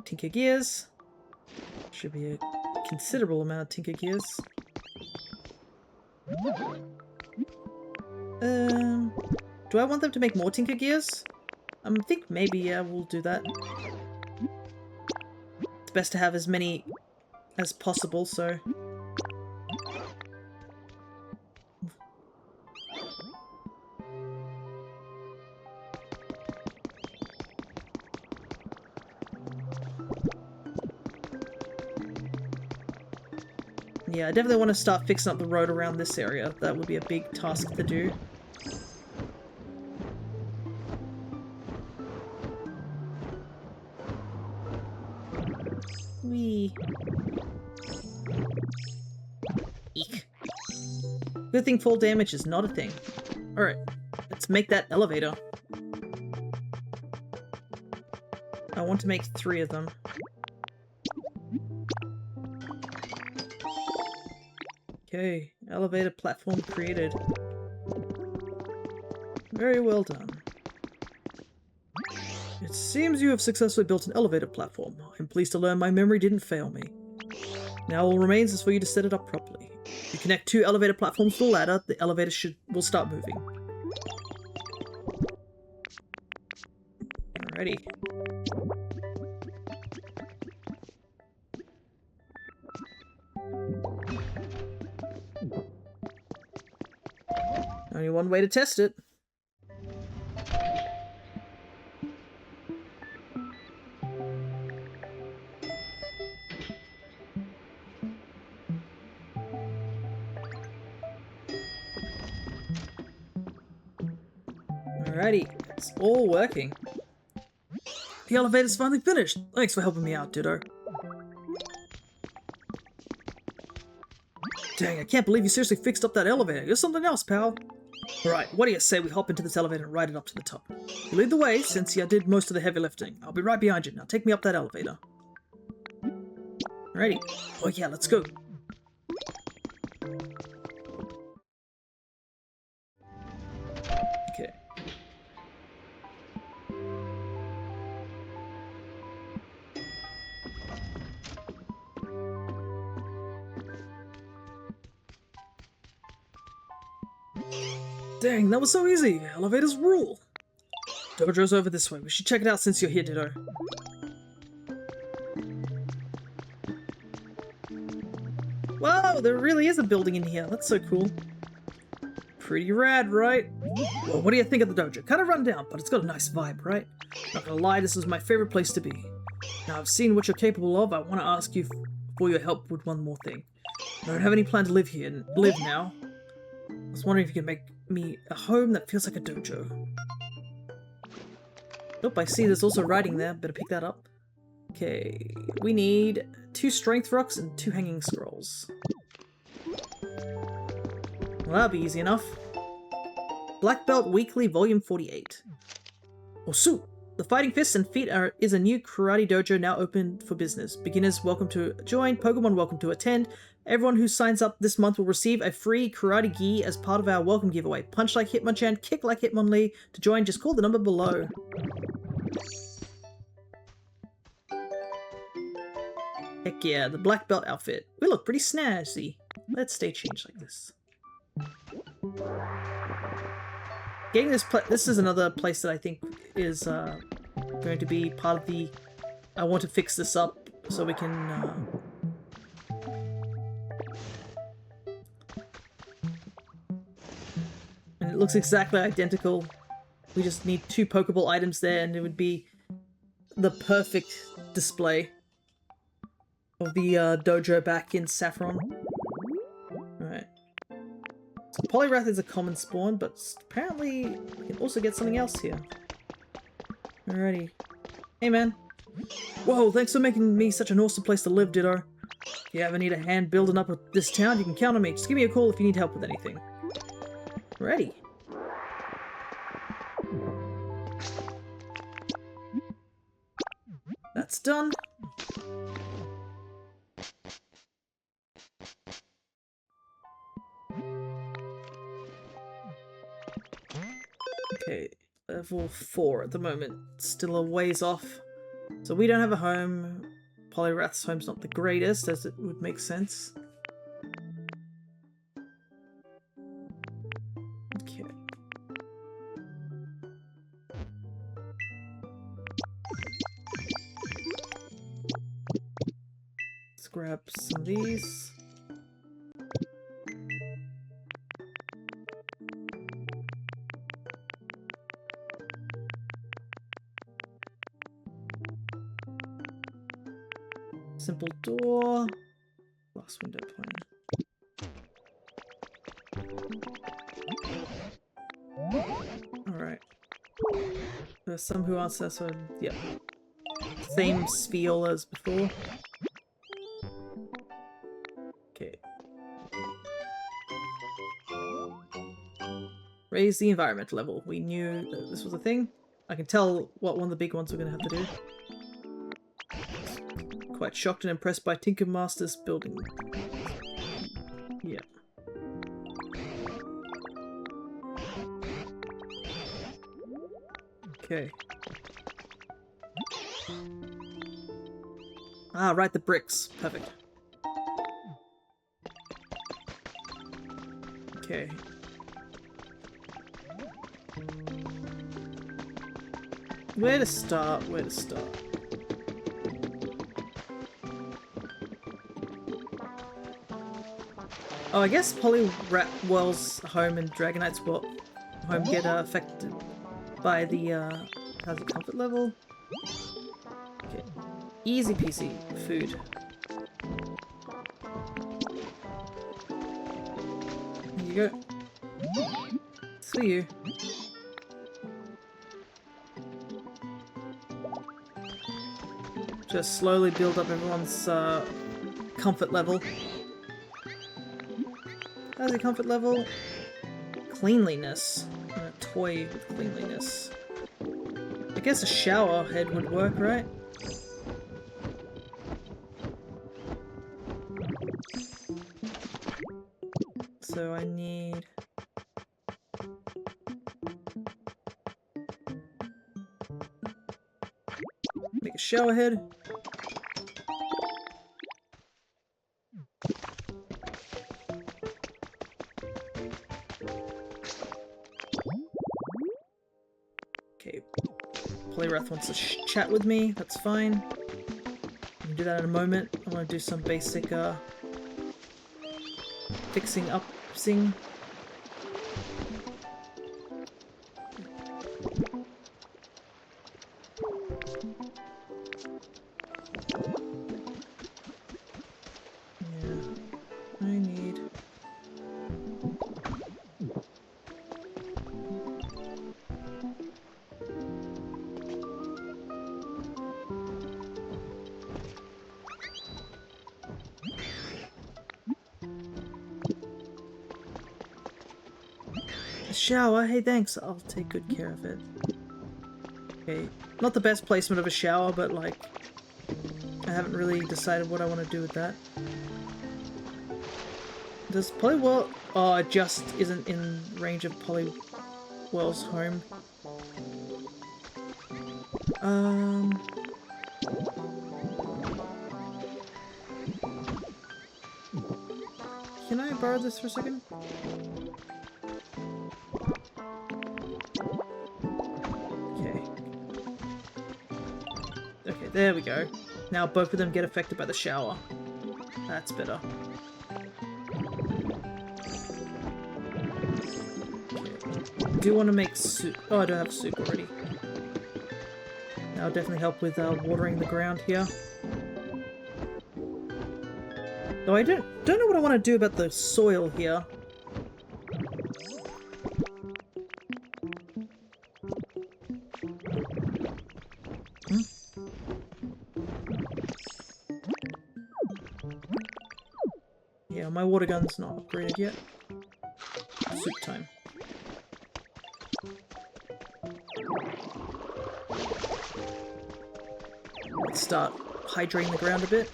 Tinker Gears. Should be a considerable amount of Tinker Gears. Do I want them to make more Tinker Gears? I think maybe, yeah, we'll do that. It's best to have as many as possible, so... Yeah, I definitely want to start fixing up the road around this area. That would be a big task to do. Whee. Eek. Good thing fall damage is not a thing. Alright, let's make that elevator. I want to make 3 of them. Okay, elevator platform created. Very well done. It seems you have successfully built an elevator platform. I'm pleased to learn my memory didn't fail me. Now all remains is for you to set it up properly. You connect 2 elevator platforms to the ladder, the elevator will start moving. Alrighty. Only one way to test it. Alrighty, it's all working. The elevator's finally finished. Thanks for helping me out, Ditto. Dang, I can't believe you seriously fixed up that elevator. You're something else, pal. Alright, what do you say we hop into this elevator and ride it up to the top? You lead the way, since you did most of the heavy lifting. I'll be right behind you. Now take me up that elevator. Alrighty. Oh yeah, let's go. Okay. Dang, that was so easy! Elevators rule! Dojo's over this way. We should check it out since you're here, Ditto. Wow, there really is a building in here. That's so cool. Pretty rad, right? Well, what do you think of the dojo? Kind of run down, but it's got a nice vibe, right? Not gonna lie, this is my favorite place to be. Now I've seen what you're capable of. I want to ask you for your help with one more thing. I don't have any plan to live here and live now. I was wondering if you could make me a home that feels like a dojo. Nope, I see there's also writing there. Better pick that up. Okay, we need 2 strength rocks and 2 hanging scrolls. Well, that'll be easy enough. Black Belt Weekly, Volume 48. Osu! The Fighting Fists and Feet is a new karate dojo now open for business. Beginners welcome to join, Pokemon welcome to attend. Everyone who signs up this month will receive a free karate gi as part of our welcome giveaway. Punch like Hitmonchan, kick like Hitmonlee. To join, just call the number below. Heck yeah, the black belt outfit. We look pretty snazzy. Let's stay changed like this. Getting this is another place that I think is going to be part of the... I want to fix this up so we can... And it looks exactly identical. We just need 2 Pokeball items there and it would be the perfect display of the dojo back in Saffron. Alright. So Poliwrath is a common spawn, but apparently we can also get something else here. Alrighty. Hey man. Whoa, thanks for making me such an awesome place to live, Ditto. If you ever need a hand building up this town, you can count on me. Just give me a call if you need help with anything. Ready. That's done. Okay, level 4 at the moment. Still a ways off. So we don't have a home. Poliwrath's home's not the greatest, as it would make sense. Okay. Let's grab some of these. Simple door. Glass window pane. Alright. There's some who answer, so yep. Same spiel as before. Okay. Raise the environment level. We knew that this was a thing. I can tell what one of the big ones we're gonna have to do. Quite shocked and impressed by Tinker Master's building. Yeah. Okay. Ah, right, the bricks. Perfect. Okay. Where to start? Where to start? Oh, I guess Poliwrath's home and Dragonite's home get affected by the, how's it, comfort level? Okay. Easy peasy. Food. Here you go. It's for you. Just slowly build up everyone's, comfort level. How's your comfort level? Cleanliness. And a toy with cleanliness. I guess a shower head would work, right? So I need... make a shower head. Okay, Poliwrath wants to chat with me, that's fine. I can do that in a moment. I want to do some basic, fixing up, sing. Yeah, I need... shower? Hey, thanks. I'll take good care of it. Okay. Not the best placement of a shower, but like... I haven't really decided what I want to do with that. Does Poliwhirl... oh, it just isn't in range of Poliwhirl's home. Can I borrow this for a second? Okay. Okay, there we go. Now both of them get affected by the shower. That's better. Okay. Do want to make soup. Oh, I don't have soup already. That'll definitely help with watering the ground here. Though I don't know what I want to do about the soil here. Yeah, my water gun's not upgraded yet. Soup time. Let's start hydrating the ground a bit.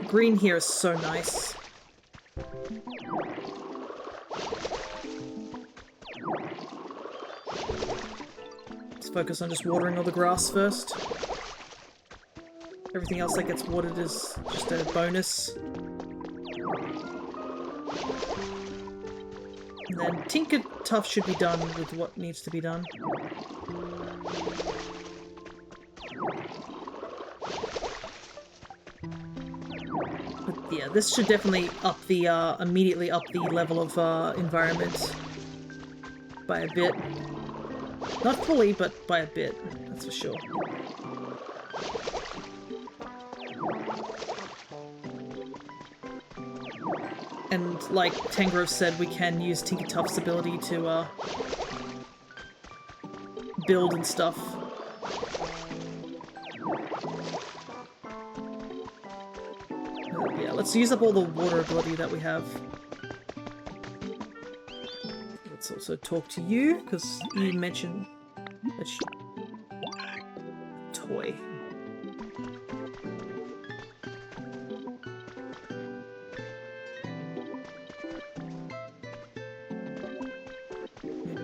Green here is so nice. Let's focus on just watering all the grass first. Everything else that gets watered is just a bonus. And then Tinker Tough should be done with what needs to be done. But yeah, this should definitely up the, immediately up the level of, environment by a bit. Not fully, but by a bit, that's for sure. And like Tangrove said, we can use Tinker Tough's ability to, build and stuff. Yeah, let's use up all the water ability that we have. Let's also talk to you, because you mentioned that toy. Maybe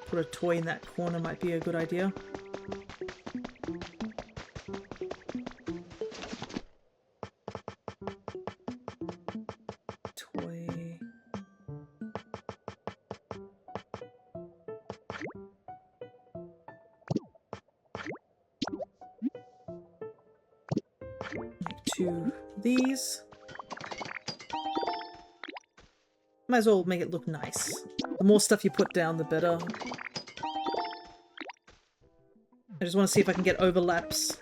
put a toy in that corner might be a good idea. To these. Might as well make it look nice. The more stuff you put down, the better. I just want to see if I can get overlaps.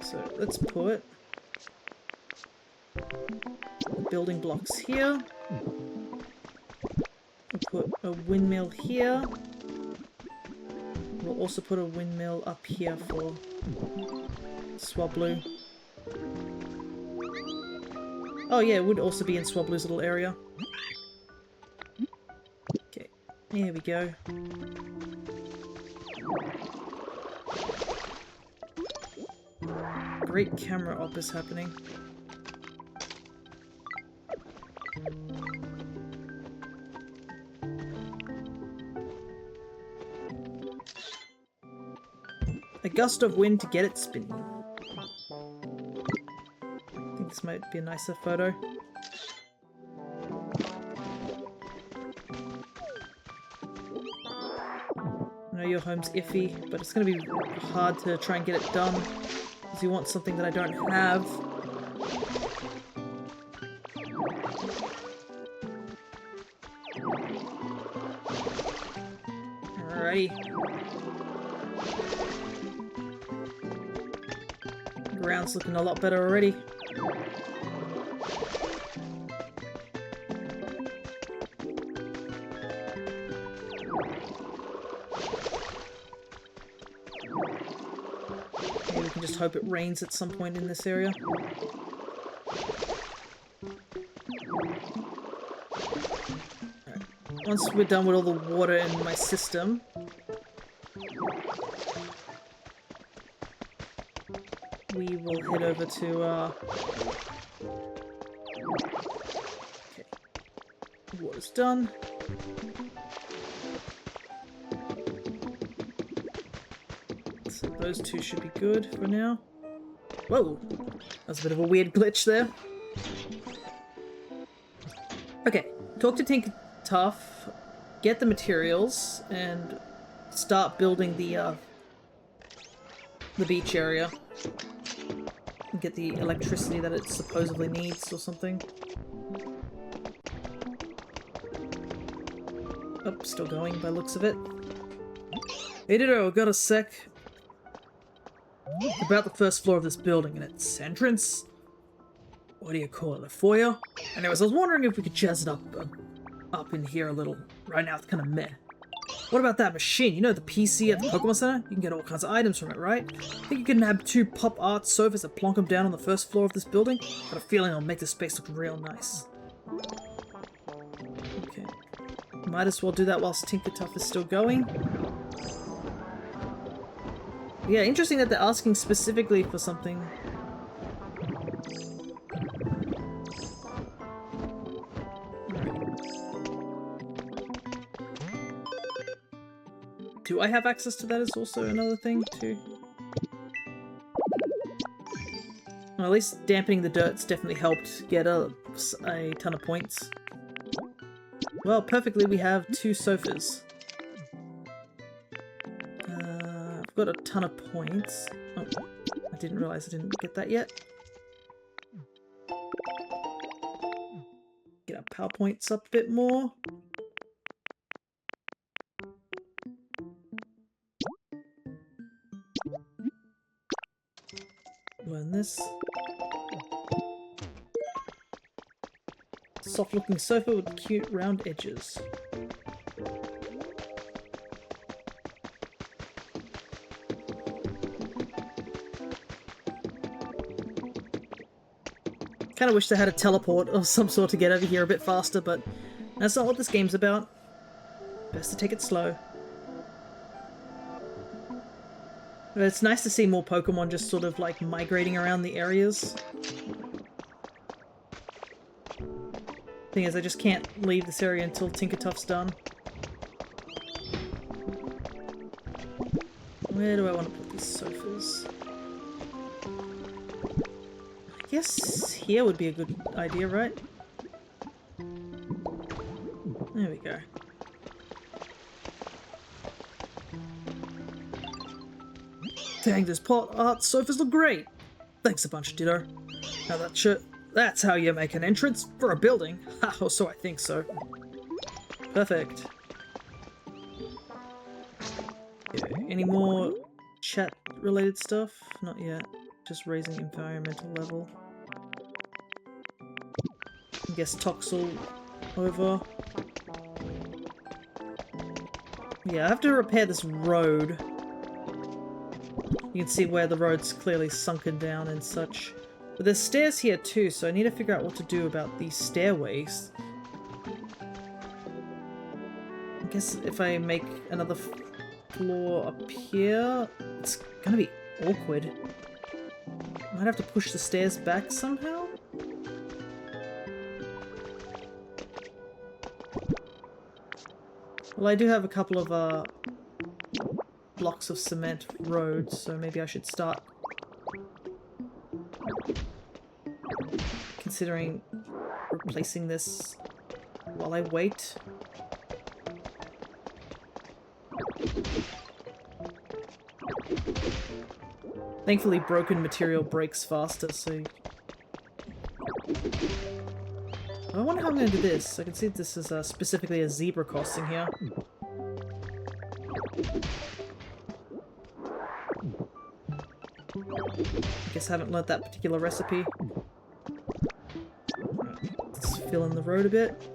So let's put the building blocks here. We'll put a windmill here. We'll also put a windmill up here for Swablu. Oh yeah, it would also be in Swablu's little area. Okay, here we go. Great camera op is happening. A gust of wind to get it spinning. I think this might be a nicer photo. I know your home's iffy, but it's going to be hard to try and get it done. Because you want something that I don't have. Alrighty. Ground's looking a lot better already. Maybe we can just hope it rains at some point in this area. Alright. Once we're done with all the water in my system, we will head over to, okay. Water's done. So those two should be good for now. Whoa! That's a bit of a weird glitch there. Okay, talk to Tinker Tough, get the materials, and start building the beach area. And get the electricity that it supposedly needs or something. Oh, still going by looks of it. Hey Ditto, got a sec. About the first floor of this building and its entrance. What do you call it, a foyer? Anyways, I was wondering if we could jazz it up in here a little. Right now it's kind of meh. What about that machine? You know the PC at the Pokemon Center? You can get all kinds of items from it, right? Think you can nab 2 pop art sofas and plonk them down on the first floor of this building? Got a feeling it'll make this space look real nice. Okay. Might as well do that whilst Tinker Tough is still going. Yeah, interesting that they're asking specifically for something. Do I have access to that is also another thing, too. Well, at least dampening the dirt's definitely helped get a ton of points. Well, perfectly, we have 2 sofas. I've got a ton of points. Oh, I didn't realize I didn't get that yet. Get our power points up a bit more. Learn this. Soft looking sofa with cute round edges. Kind of wish they had a teleport of some sort to get over here a bit faster, but that's not what this game's about. Best to take it slow. But it's nice to see more Pokemon just sort of like migrating around the areas. Thing is, I just can't leave this area until Tinker Tough's done. Where do I want to put these sofas? I guess here would be a good idea, right? There we go. Dang, those pot art sofas look great! Thanks a bunch, Ditto. Now that's how you make an entrance for a building. Ha, or so I think so. Perfect. Okay, any more chat-related stuff? Not yet. Just raising environmental level. I guess Toxel over. Yeah, I have to repair this road. You can see where the road's clearly sunken down and such. But there's stairs here too, so I need to figure out what to do about these stairways. I guess if I make another floor up here, it's gonna be awkward. Might have to push the stairs back somehow? Well, I do have a couple of blocks of cement road, so maybe I should start considering replacing this while I wait. Thankfully, broken material breaks faster, so... I wonder how I'm going to do this. I can see this is specifically a zebra crossing here. I guess I haven't learnt that particular recipe. Let's fill in the road a bit.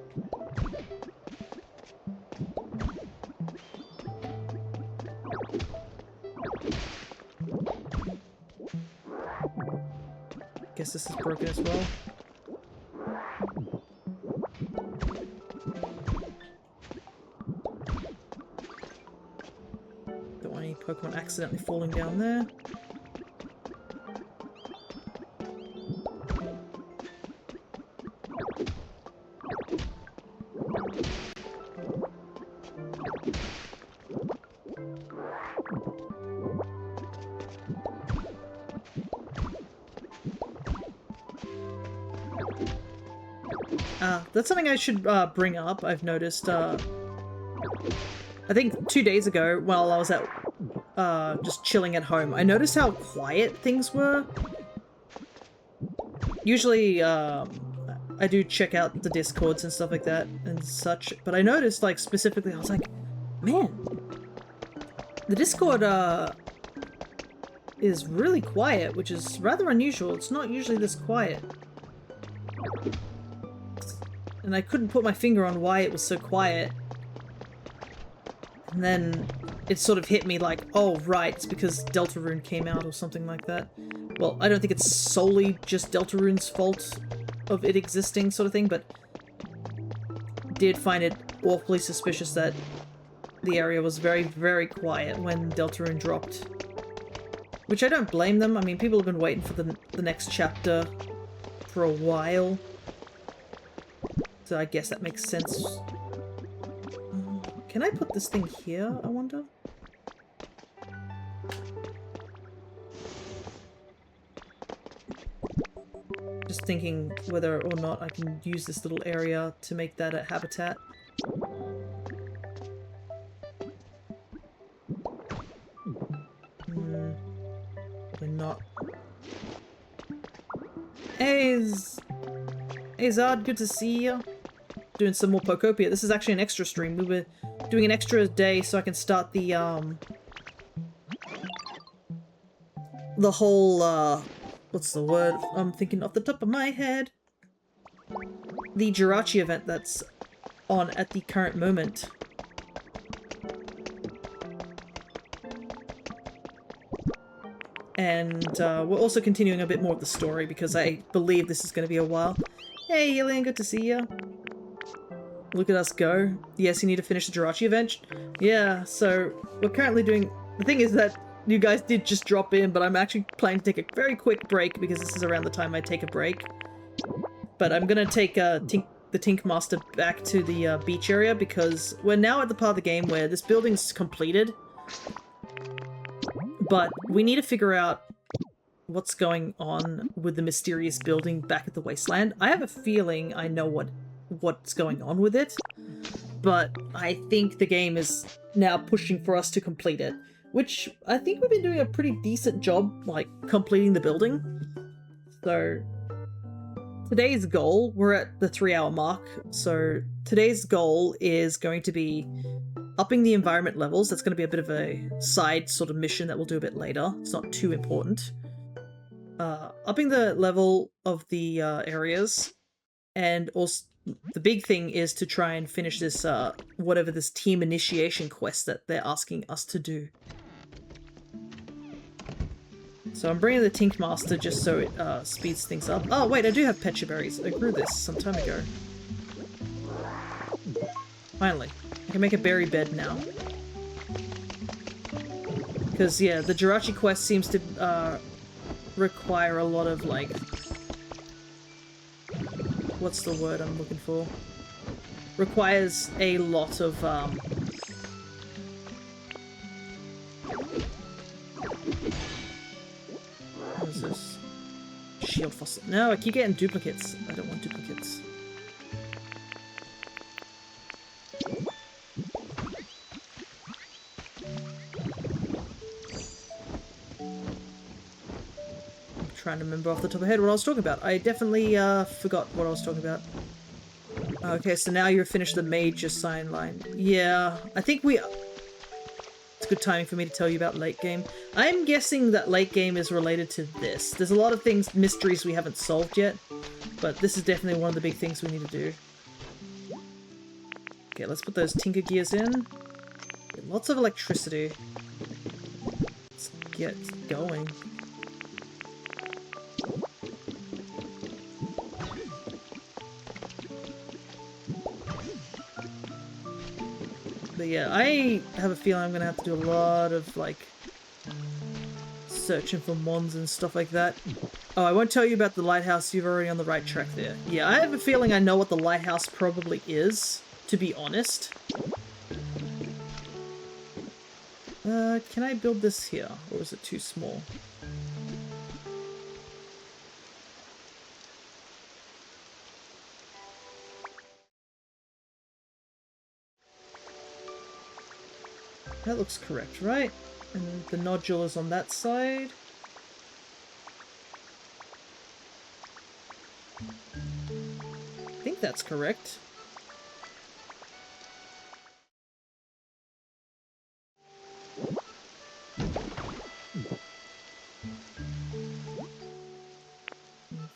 Guess this is broken as well. Don't want any Pokemon accidentally falling down there. That's something I should bring up. I've noticed, I think 2 days ago while I was at just chilling at home, I noticed how quiet things were. Usually, I do check out the Discords and stuff like that and such, but I noticed, like, specifically, I was like, man, the Discord, is really quiet, which is rather unusual. It's not usually this quiet. And I couldn't put my finger on why it was so quiet. And then it sort of hit me like, oh, right, it's because Deltarune came out or something like that. Well, I don't think it's solely just Deltarune's fault of it existing sort of thing, but did find it awfully suspicious that the area was very, very quiet when Deltarune dropped. Which I don't blame them. I mean, people have been waiting for the next chapter for a while. So I guess that makes sense. Can I put this thing here, I wonder? Just thinking whether or not I can use this little area to make that a habitat. Probably not. Hey Zard, good to see you. Doing some more Pokopia. This is actually an extra stream. We were doing an extra day so I can start the whole, what's the word? I'm thinking off the top of my head. The Jirachi event that's on at the current moment. And we're also continuing a bit more of the story because I believe this is going to be a while. Hey Elaine, good to see you. Look at us go. Yes, you need to finish the Jirachi event. Yeah, so we're currently doing... The thing is that you guys did just drop in, but I'm actually planning to take a very quick break because this is around the time I take a break. But I'm going to take the Tink Master back to the beach area because we're now at the part of the game where this building's completed. But we need to figure out what's going on with the mysterious building back at the wasteland. I have a feeling I know what's going on with it, but I think the game is now pushing for us to complete it, which I think we've been doing a pretty decent job, like, completing the building. So today's goal, we're at the 3-hour mark, so today's goal is going to be upping the environment levels. That's going to be a bit of a side sort of mission that we'll do a bit later. It's not too important. Upping the level of the areas, and also the big thing is to try and finish this, whatever this team initiation quest that they're asking us to do. So I'm bringing the Tink Master just so it speeds things up. Oh wait, I do have Pecha Berries. I grew this some time ago. Finally. I can make a berry bed now. Because, yeah, the Jirachi quest seems to require a lot of, like... What's the word I'm looking for? Requires a lot of, what is this? Shield fossil. No, I keep getting duplicates. I don't want duplicates. Trying to remember off the top of my head what I was talking about. I definitely forgot what I was talking about. Okay, so now you've finished the major sign line. Yeah, I think it's good timing for me to tell you about late game. I'm guessing that late game is related to this. There's a lot of things, mysteries we haven't solved yet, but this is definitely one of the big things we need to do. Okay, let's put those Tinker gears in. Lots of electricity. Let's get going. But yeah, I have a feeling I'm gonna have to do a lot of, like, searching for mons and stuff like that. Oh, I won't tell you about the lighthouse, you're already on the right track there. Yeah, I have a feeling I know what the lighthouse probably is, to be honest. Can I build this here, or is it too small? That looks correct, right? And the nodule is on that side. I think that's correct.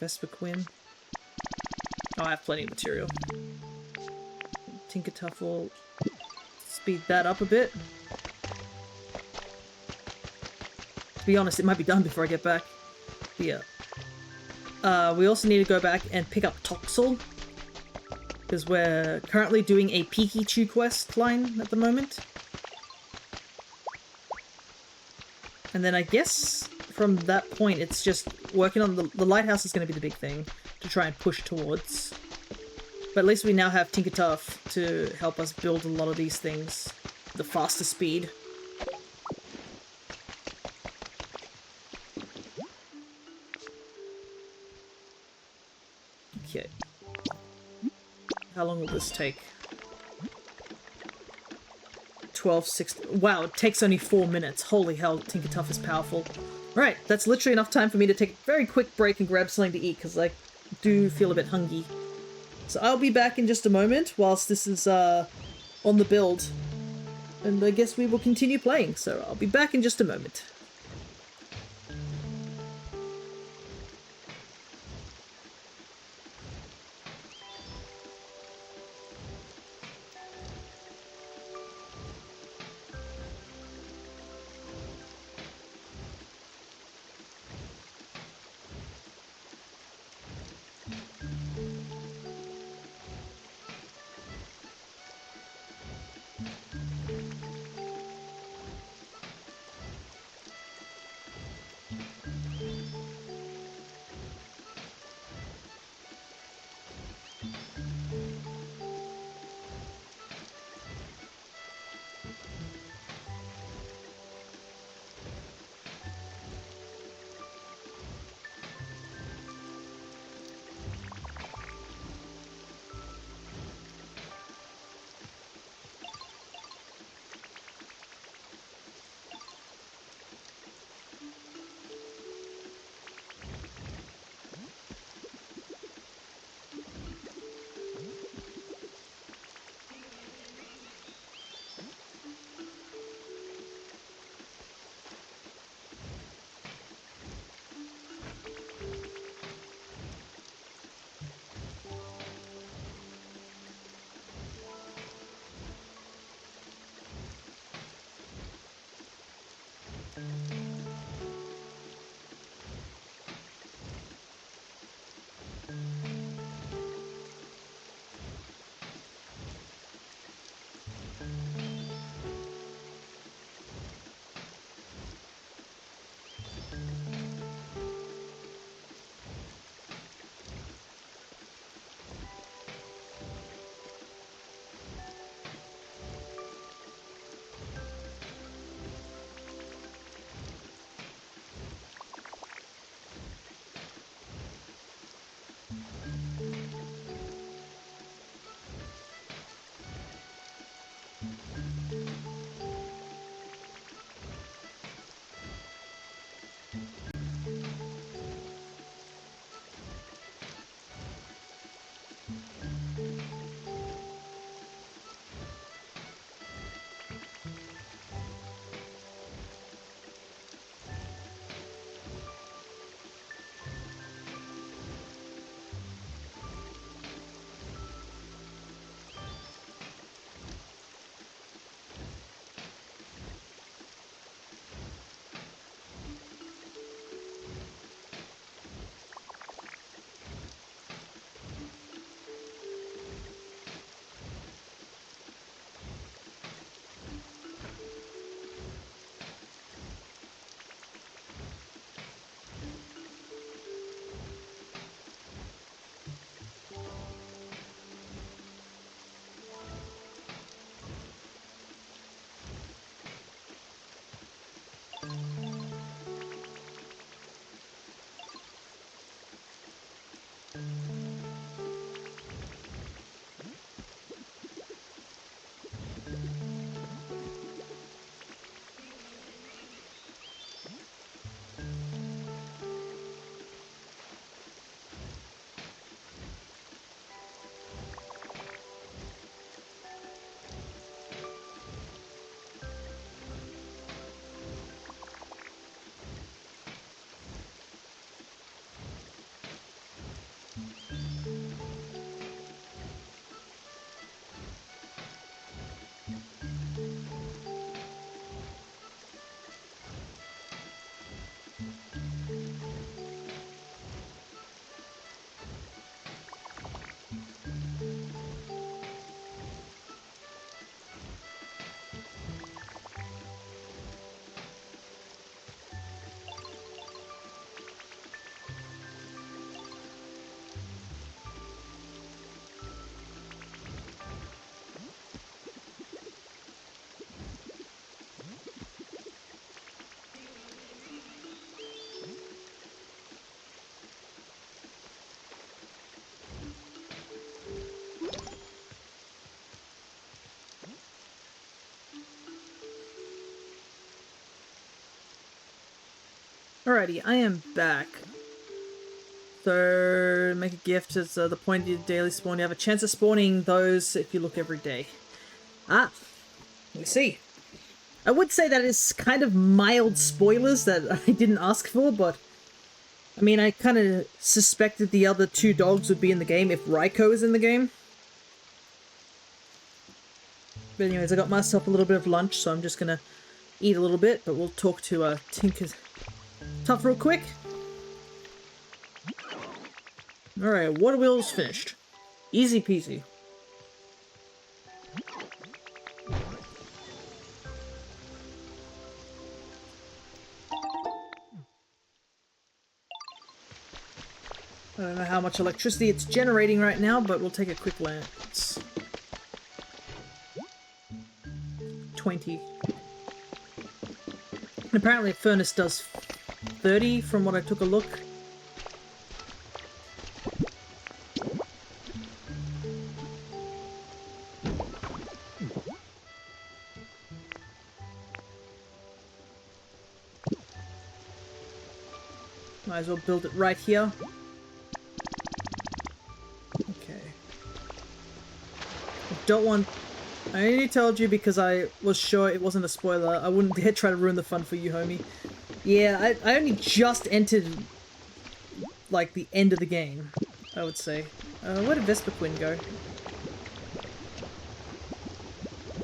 Vesperquin. Oh, I have plenty of material. Tinkertuff will speed that up a bit. To be honest, it might be done before I get back. But yeah. We also need to go back and pick up Toxel, because we're currently doing a Pikachu quest line at the moment. And then I guess from that point, it's just working on the lighthouse is going to be the big thing to try and push towards. But at least we now have Tinkertuff to help us build a lot of these things. The faster speed. Okay. How long will this take? 12, 16... Wow, it takes only 4 minutes. Holy hell, Tinkertuff is powerful. Right, that's literally enough time for me to take a very quick break and grab something to eat, because I do feel a bit hungry. So I'll be back in just a moment, whilst this is on the build. And I guess we will continue playing, so I'll be back in just a moment. Alrighty, I am back. So, make a gift as the point of your daily spawn. You have a chance of spawning those if you look every day. Ah, we see. I would say that is kind of mild spoilers that I didn't ask for, but I mean, I kind of suspected the other two dogs would be in the game if Raikou is in the game. But anyways, I got myself a little bit of lunch, so I'm just gonna eat a little bit, but we'll talk to Tinker's Tough real quick. Alright, water wheel's finished. Easy peasy. I don't know how much electricity it's generating right now, but we'll take a quick glance. 20. And apparently a furnace does 30 from what I took a look. Might as well build it right here. Okay. I don't want... I only told you because I was sure it wasn't a spoiler. I wouldn't dare try to ruin the fun for you, homie. Yeah, I only just entered, like, the end of the game, I would say. Where did Vesperquin go?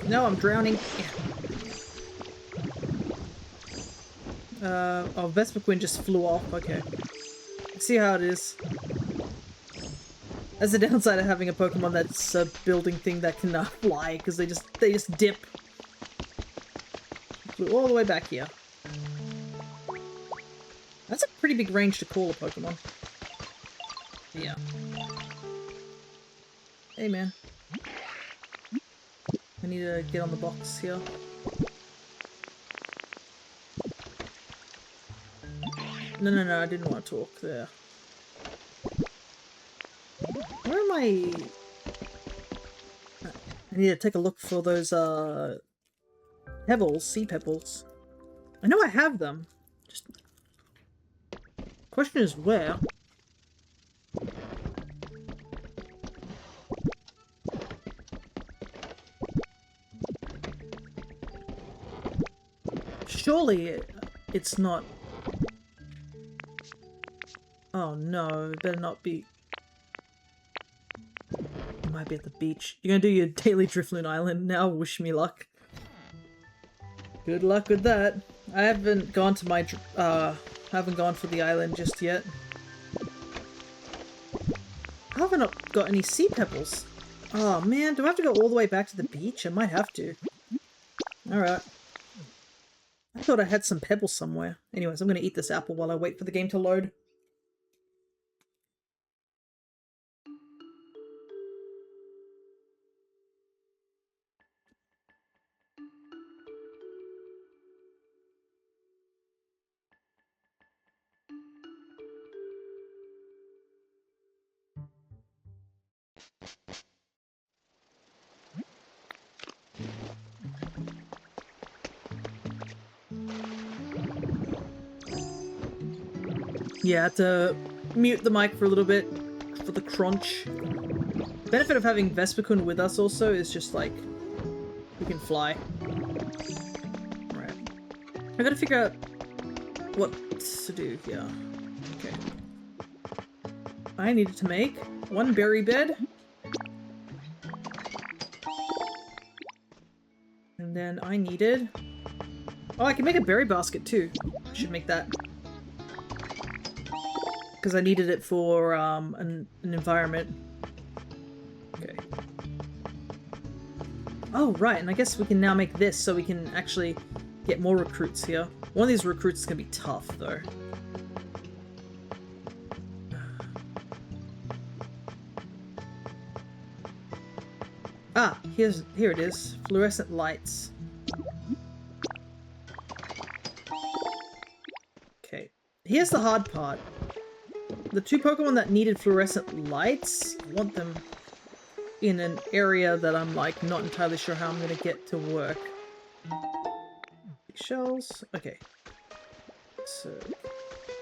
No, I'm drowning. Oh, Vesperquin just flew off. Okay. See how it is. That's the downside of having a Pokemon that's a building thing that can fly, because they just dip. Flew all the way back here. That's a pretty big range to call a Pokemon. Yeah. Hey, man. I need to get on the box here. No, I didn't want to talk there. Where am I? I need to take a look for those, pebbles, sea pebbles. I know I have them. Just... question is where? Surely it's not... Oh no, it better not be... It might be at the beach. You're gonna do your daily Drifloon Island now? Wish me luck. Good luck with that. I haven't gone to my... haven't gone for the island just yet. I haven't got any sea pebbles. Oh man, do I have to go all the way back to the beach? I might have to. Alright. I thought I had some pebbles somewhere. Anyways, I'm gonna eat this apple while I wait for the game to load. Yeah, I had to mute the mic for a little bit for the crunch. The benefit of having Vesperquin with us also is just like, we can fly. Right. I gotta figure out what to do here. Okay. I needed to make one berry bed. And then I needed... Oh, I can make a berry basket too. I should make that. Because I needed it for an environment. Okay. Oh, right, and I guess we can now make this so we can actually get more recruits here. One of these recruits is going to be tough, though. Ah, here it is. Fluorescent lights. Okay. Here's the hard part. The two Pokemon that needed fluorescent lights, I want them in an area that I'm like not entirely sure how I'm going to get to work. Shells. Okay. So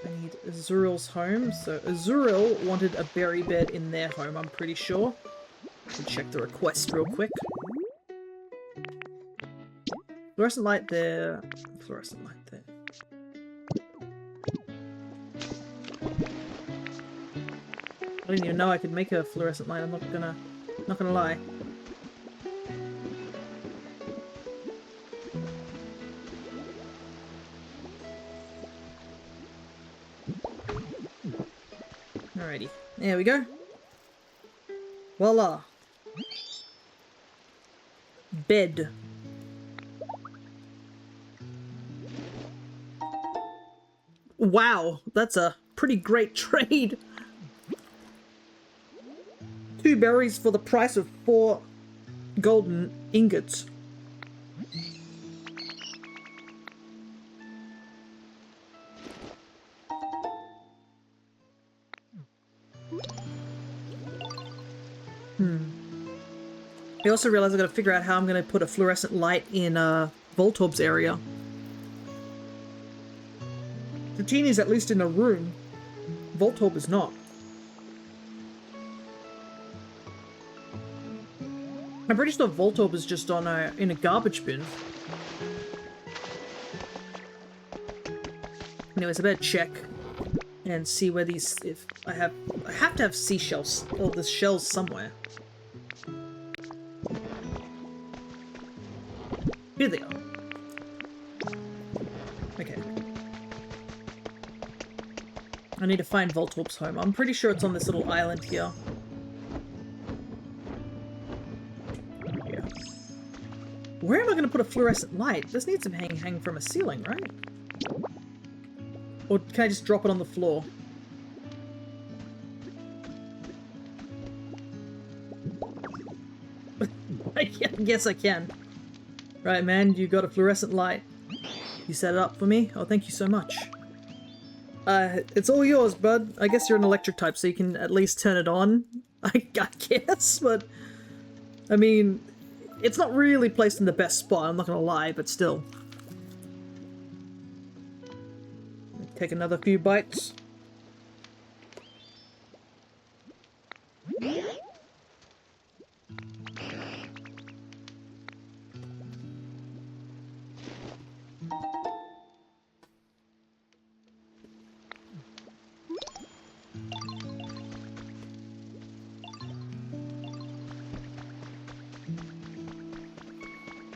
I need Azuril's home. So Azuril wanted a berry bed in their home, I'm pretty sure. Let me check the request real quick. Fluorescent light there. Fluorescent light there. I didn't even know I could make a fluorescent light. I'm not gonna lie. Alrighty, there we go. Voila. Bed. Wow, that's a pretty great trade. 2 berries for the price of 4 golden ingots. I also realized I gotta figure out how I'm gonna put a fluorescent light in Voltorb's area. Dratini's at least in a room. Voltorb is not. I'm pretty sure Voltorb is just on in a garbage bin. Anyways, I better check and see where these. If I have to have seashells or the shells somewhere. Here they are. Okay. I need to find Voltorb's home. I'm pretty sure it's on this little island here. Yeah. Where am I going to put a fluorescent light? This needs to hang from a ceiling, right? Or can I just drop it on the floor? I guess I can. Right, man, you got a fluorescent light. You set it up for me? Oh, thank you so much. It's all yours, bud. I guess you're an electric type, so you can at least turn it on. I guess, but... I mean, it's not really placed in the best spot, I'm not gonna lie, but still. Take another few bites.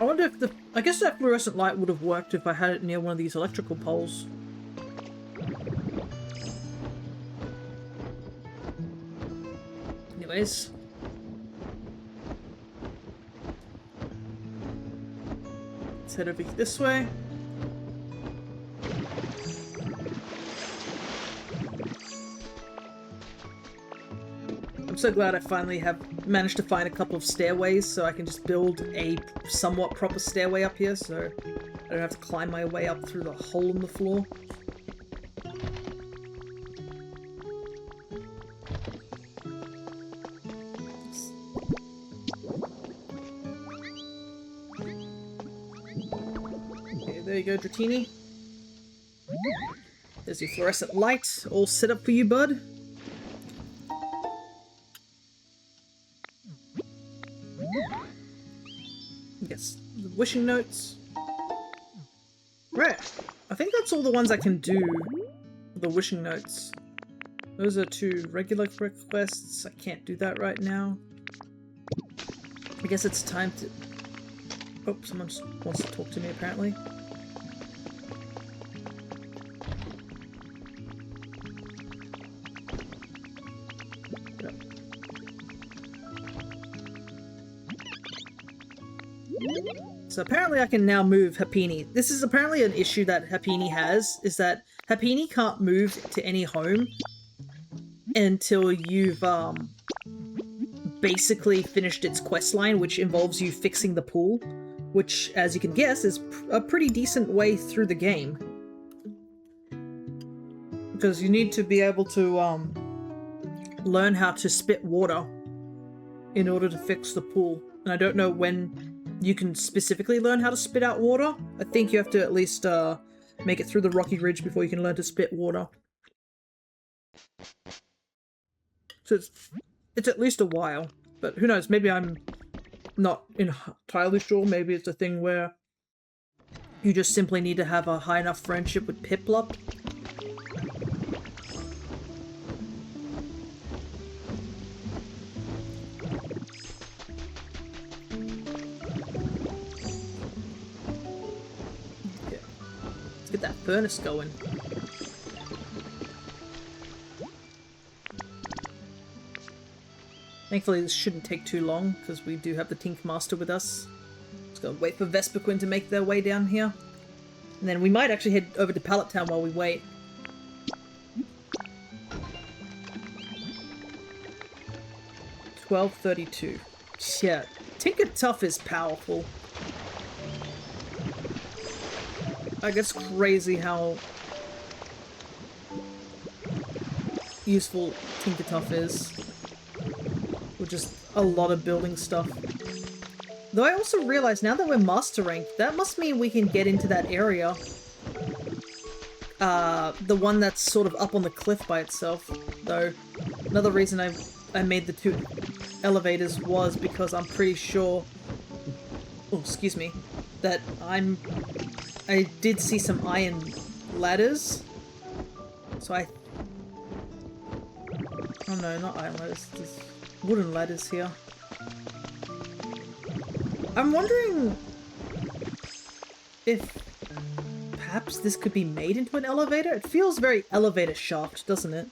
I wonder if the... I guess that fluorescent light would have worked if I had it near one of these electrical poles. Anyways. Let's head over this way. I'm so glad I finally have managed to find a couple of stairways so I can just build a somewhat proper stairway up here so I don't have to climb my way up through the hole in the floor. Okay, there you go, Dratini. There's your fluorescent light all set up for you, bud. Yes, the wishing notes. Right, I think that's all the ones I can do for the wishing notes. Those are 2 regular requests. I can't do that right now. I guess it's time to... Oh, someone just wants to talk to me apparently. So apparently I can now move Happini. This is apparently an issue that Happini has, is that Happini can't move to any home until you've basically finished its quest line, which involves you fixing the pool, which, as you can guess, is a pretty decent way through the game. Because you need to be able to learn how to spit water in order to fix the pool. And I don't know when you can specifically learn how to spit out water. I think you have to at least make it through the rocky ridge before you can learn to spit water. So it's at least a while. But who knows, maybe I'm not entirely sure. Maybe it's a thing where you just simply need to have a high enough friendship with Piplup. Okay. Let's get that furnace going. Thankfully this shouldn't take too long, because we do have the Tink Master with us. Just gotta wait for Vesperquin to make their way down here. And then we might actually head over to Pallet Town while we wait. $12.32. Yeah, Tinkertuff is powerful. Like, it's crazy how useful Tinkertuff is. With just a lot of building stuff. Though I also realize now that we're master ranked, that must mean we can get into that area. The one that's sort of up on the cliff by itself. Though, another reason I made the 2 elevators was because I'm pretty sure... Oh, excuse me. That I did see some iron ladders. So oh no, not iron ladders. There's wooden ladders here. I'm wondering if perhaps this could be made into an elevator? It feels very elevator shaft, doesn't it?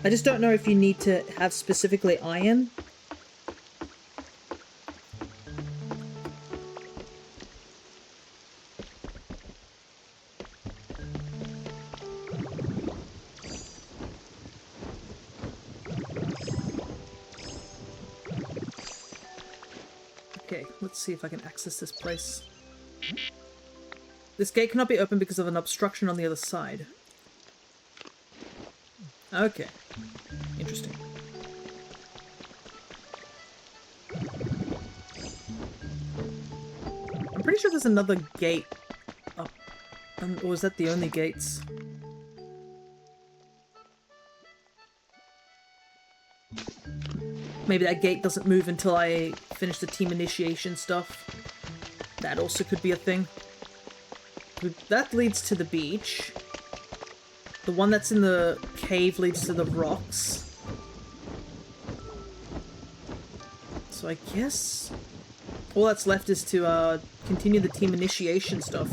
I just don't know if you need to have specifically iron. Okay, let's see if I can access this place. This gate cannot be opened because of an obstruction on the other side. Okay. Interesting. I'm pretty sure there's another gate up. Or was that the only gates? Maybe that gate doesn't move until I finish the team initiation stuff. That also could be a thing. That leads to the beach. The one that's in the cave leads to the rocks. So I guess all that's left is to continue the team initiation stuff.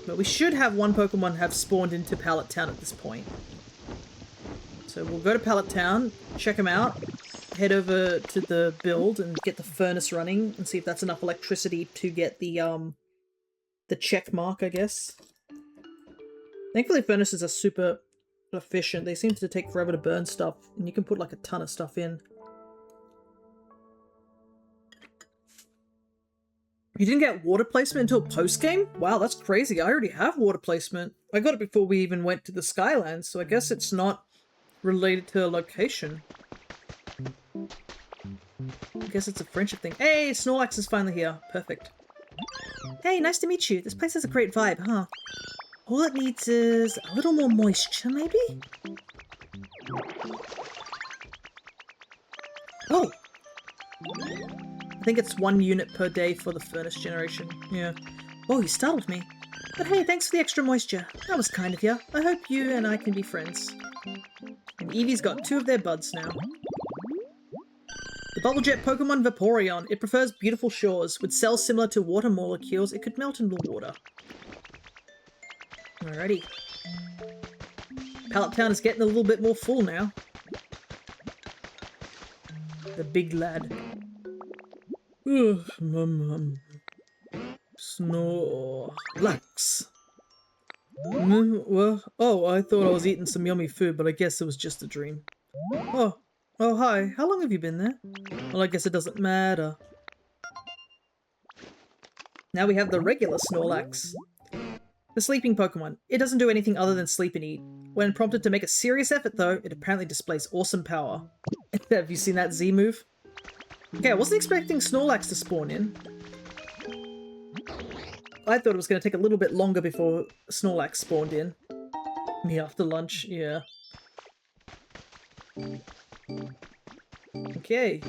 But we should have one Pokemon have spawned into Pallet Town at this point. So we'll go to Pallet Town, check them out, head over to the build and get the furnace running and see if that's enough electricity to get the check mark, I guess. Thankfully furnaces are super efficient. They seem to take forever to burn stuff, and you can put like a ton of stuff in. You didn't get water placement until post-game? Wow, that's crazy. I already have water placement. I got it before we even went to the Skylands, so I guess it's not related to a location. I guess it's a friendship thing. Hey, Snorlax is finally here. Perfect. Hey, nice to meet you. This place has a great vibe, huh? All it needs is a little more moisture, maybe? Oh! I think it's 1 unit per day for the furnace generation. Yeah. Oh, you startled me. But hey, thanks for the extra moisture. That was kind of you. I hope you and I can be friends. And Eevee's got 2 of their buds now. The Bubble Jet Pokemon Vaporeon. It prefers beautiful shores. With cells similar to water molecules, it could melt in the water. Alrighty. Pallet Town is getting a little bit more full now. The big lad. Snorlax. Well, oh, I thought I was eating some yummy food, but I guess it was just a dream. Oh, hi. How long have you been there? Well, I guess it doesn't matter. Now we have the regular Snorlax. The sleeping Pokemon. It doesn't do anything other than sleep and eat. When prompted to make a serious effort, though, it apparently displays awesome power. Have you seen that Z move? Okay, I wasn't expecting Snorlax to spawn in. I thought it was going to take a little bit longer before Snorlax spawned in. Me after lunch, yeah. Okay.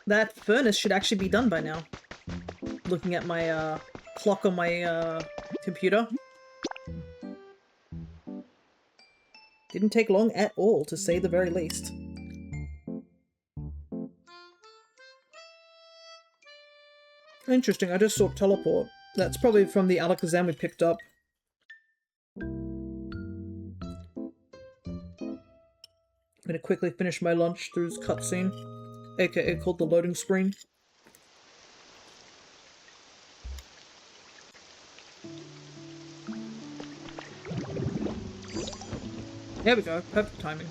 That furnace should actually be done by now. Looking at my clock on my computer. Didn't take long at all, to say the very least. Interesting, I just saw teleport. That's probably from the Alakazam we picked up. I'm gonna quickly finish my lunch through this cutscene, aka called the loading screen. There we go, perfect timing.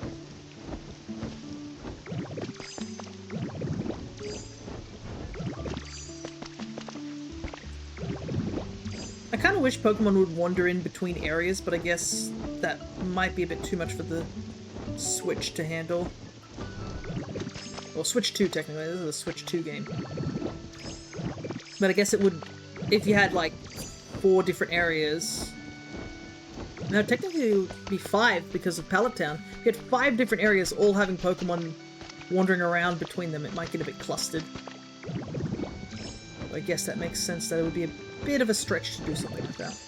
I kind of wish Pokemon would wander in between areas, but I guess that might be a bit too much for the Switch to handle. Well, Switch 2 technically, this is a Switch 2 game. But I guess it would, if you had like 4 different areas. No, technically it would be 5 because of Pallet Town. You had 5 different areas all having Pokemon wandering around between them. It might get a bit clustered. I guess that makes sense that it would be a bit of a stretch to do something like that.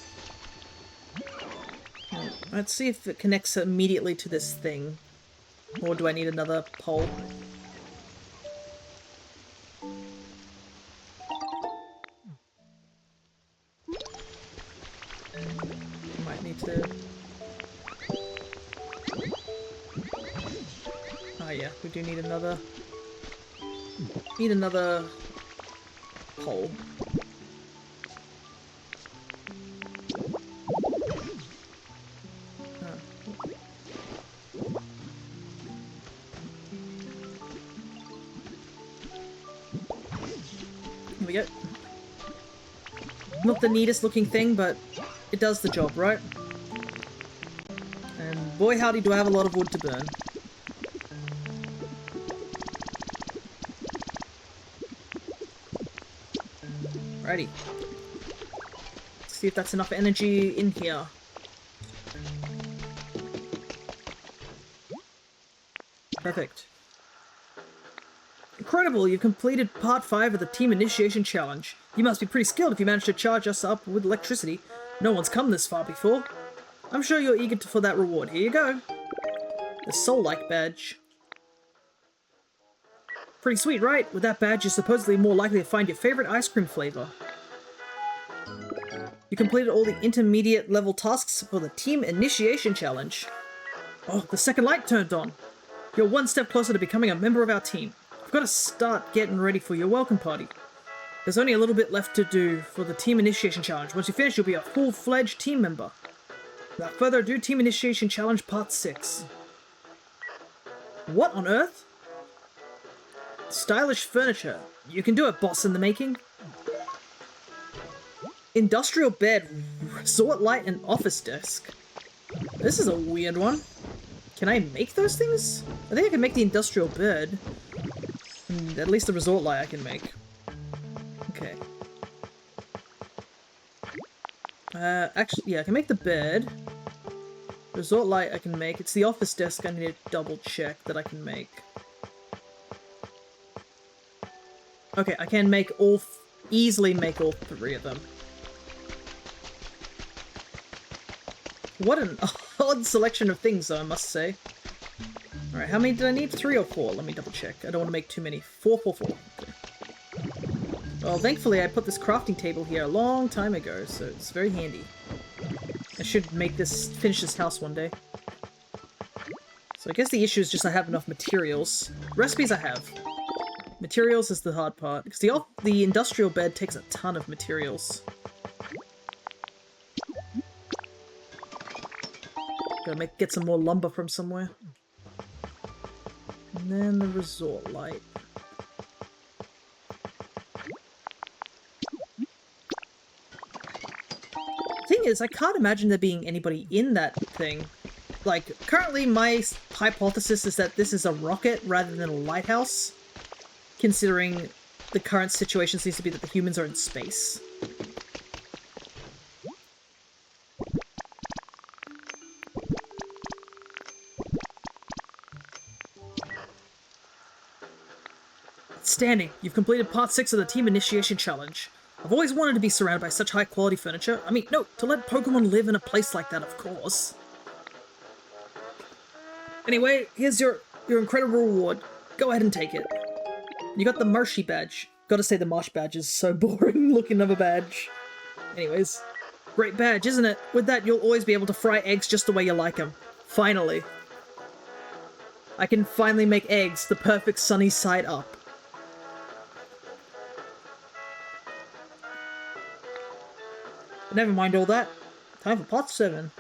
Let's see if it connects immediately to this thing. Or do I need another pole? Might need to... Oh yeah, we do need another... pole. Here we go. Not the neatest looking thing, but it does the job, right? And boy howdy do I have a lot of wood to burn. Righty. Let's see if that's enough energy in here. Perfect. Incredible, you've completed part 5 of the Team Initiation Challenge. You must be pretty skilled if you managed to charge us up with electricity. No one's come this far before. I'm sure you're eager for that reward. Here you go. The Soul-like badge. Pretty sweet, right? With that badge, you're supposedly more likely to find your favorite ice cream flavor. You completed all the intermediate level tasks for the Team Initiation Challenge. Oh, the second light turned on. You're one step closer to becoming a member of our team. You've got to start getting ready for your welcome party. There's only a little bit left to do for the Team Initiation Challenge. Once you finish, you'll be a full-fledged team member. Without further ado, Team Initiation Challenge Part 6. What on earth? Stylish furniture. You can do it, boss in the making. Industrial bed, resort light, and office desk. This is a weird one. Can I make those things? I think I can make the industrial bed. And at least the resort light I can make. Okay. Actually, yeah, I can make the bed. Resort light I can make. It's the office desk I need to double check that I can make. Okay, I can make easily make all 3 of them. What an odd selection of things, though, I must say. Alright, how many did I need? 3 or 4? Let me double check. I don't want to make too many. 4. Okay. Well, thankfully I put this crafting table here a long time ago, so it's very handy. I should finish this house one day. So I guess the issue is just I have enough materials. Recipes I have. Materials is the hard part, because the industrial bed takes a ton of materials. Gotta get some more lumber from somewhere. And then the resort light. Thing is, I can't imagine there being anybody in that thing. Like, currently my hypothesis is that this is a rocket rather than a lighthouse. Considering the current situation seems to be that the humans are in space. Outstanding! You've completed part 6 of the Team Initiation Challenge. I've always wanted to be surrounded by such high-quality furniture. I mean, no, to let Pokemon live in a place like that, of course. Anyway, here's your incredible reward. Go ahead and take it. You got the Marshy badge. Gotta say the Marsh badge is so boring looking of a badge. Anyways, great badge, isn't it? With that, you'll always be able to fry eggs just the way you like them. Finally. I can finally make eggs the perfect sunny side up. But never mind all that. Time for part 7.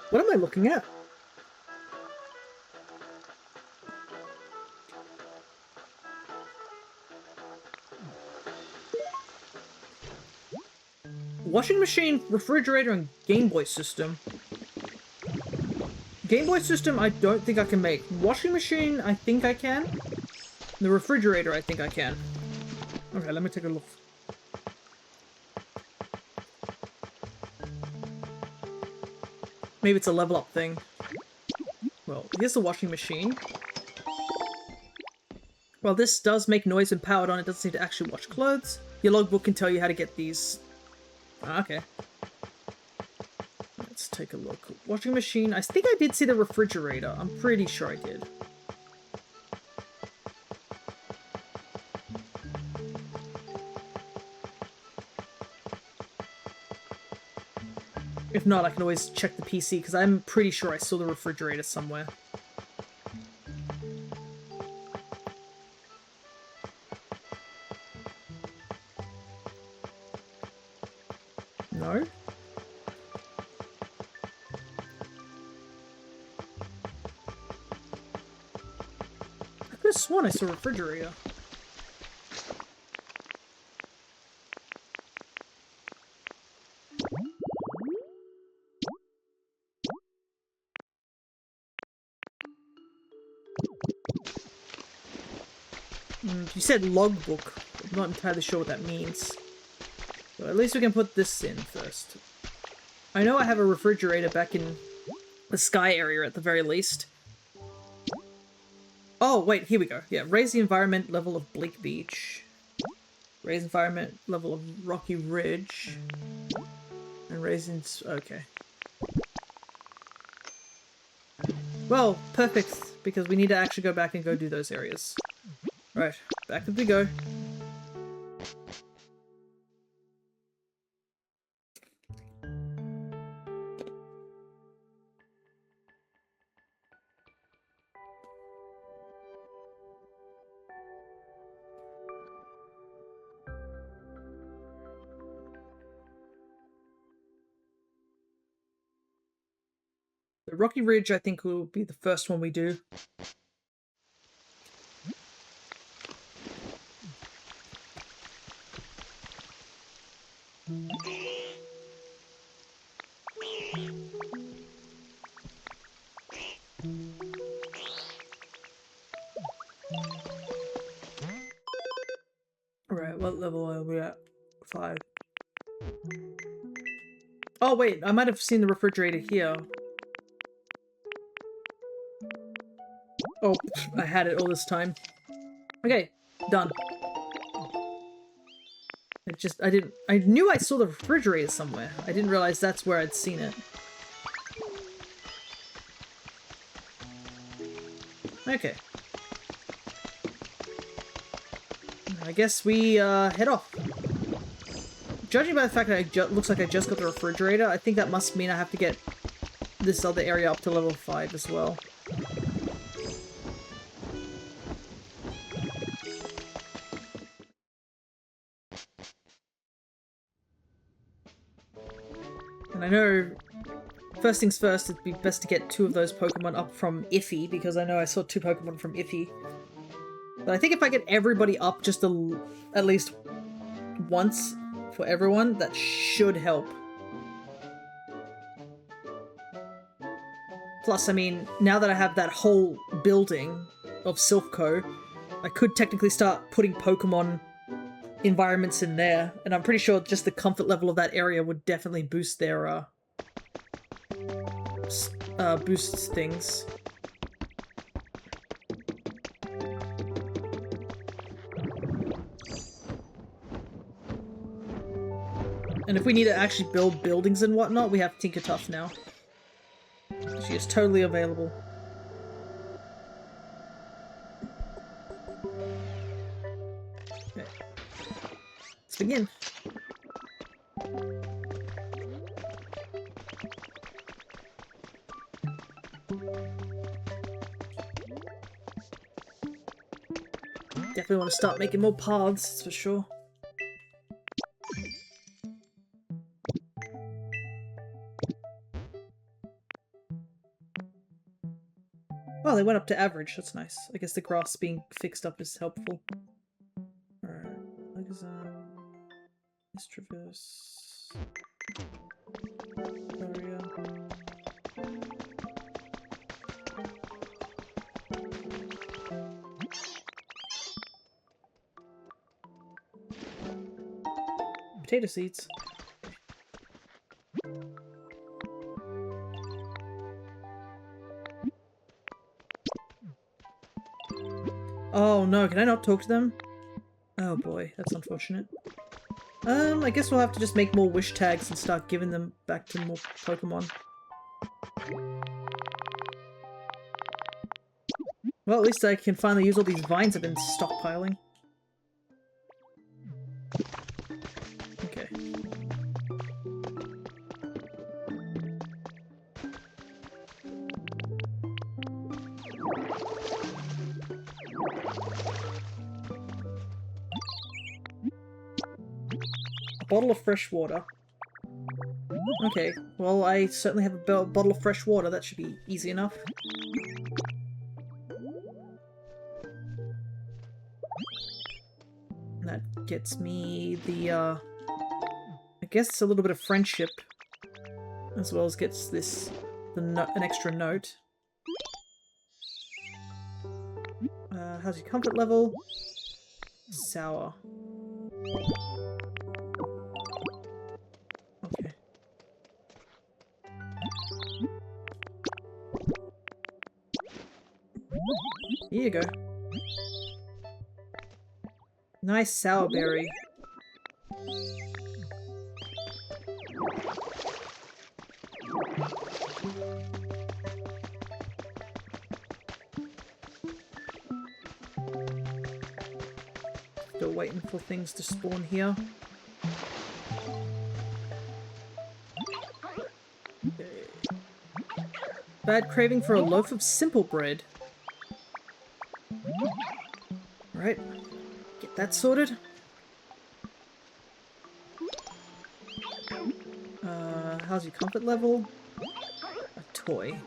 What am I looking at? Washing machine, refrigerator, and Game Boy system. Game Boy system, I don't think I can make. Washing machine, I think I can. The refrigerator, I think I can. Okay, let me take a look. Maybe it's a level up thing. Well, here's the washing machine. Well, this does make noise when powered on. It doesn't seem to actually wash clothes. Your logbook can tell you how to get these. Okay. Let's take a look. Washing machine. I think I did see the refrigerator. I'm pretty sure I did. If not, I can always check the PC, because I'm pretty sure I saw the refrigerator somewhere. No? I could have sworn I saw a refrigerator. You said logbook. I'm not entirely sure what that means. But at least we can put this in first. I know I have a refrigerator back in the sky area at the very least. Oh, wait, here we go. Yeah, raise the environment level of Bleak Beach. Raise environment level of Rocky Ridge. And raising... okay. Well, perfect, because we need to actually go back and go do those areas. Right, back we go. The Rocky Ridge, I think, will be the first one we do. Alright, what level are we at? 5. Oh wait, I might have seen the refrigerator here. Oh, I had it all this time. Okay, done. I knew I saw the refrigerator somewhere. I didn't realize that's where I'd seen it. Okay. I guess we, head off. Judging by the fact that it looks like I just got the refrigerator, I think that must mean I have to get this other area up to level 5 as well. And I know, first things first, it'd be best to get 2 of those Pokemon up from Iffy, because I know I saw 2 Pokemon from Iffy. But I think if I get everybody up just at least once for everyone, that should help. Plus, I mean, now that I have that whole building of Silphco, I could technically start putting Pokemon environments in there, and I'm pretty sure just the comfort level of that area would definitely boost their boosts things. And if we need to actually build buildings and whatnot, we have Tinker Tough now. She is totally available. Okay. Let's begin. Definitely want to start making more paths, that's for sure. Oh, they went up to average. That's nice. I guess the grass being fixed up is helpful. Alright. Let's traverse. Area. Potato seeds. Oh no, can I not talk to them? Oh boy, that's unfortunate. I guess we'll have to just make more wish tags and start giving them back to more Pokemon. Well, at least I can finally use all these vines I've been stockpiling. Okay. A bottle of fresh water. Okay, well I certainly have a bottle of fresh water, that should be easy enough. That gets me the, I guess a little bit of friendship, as well as gets this, an extra note. How's your comfort level? Sour. Okay. Here you go. Nice sour berry. Still waiting for things to spawn here. Okay. Bad craving for a loaf of simple bread. Right. Get that sorted. How's your comfort level? A toy.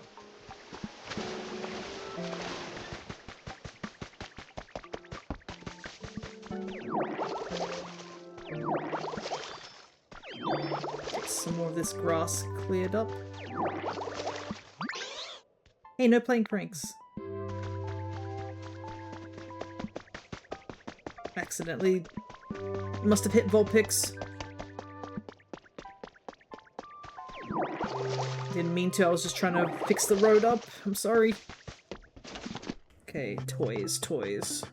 Get some more of this grass cleared up. Hey, no playing pranks. Accidentally must have hit Vulpix. Didn't mean to, I was just trying to fix the road up. I'm sorry. Okay, toys, toys.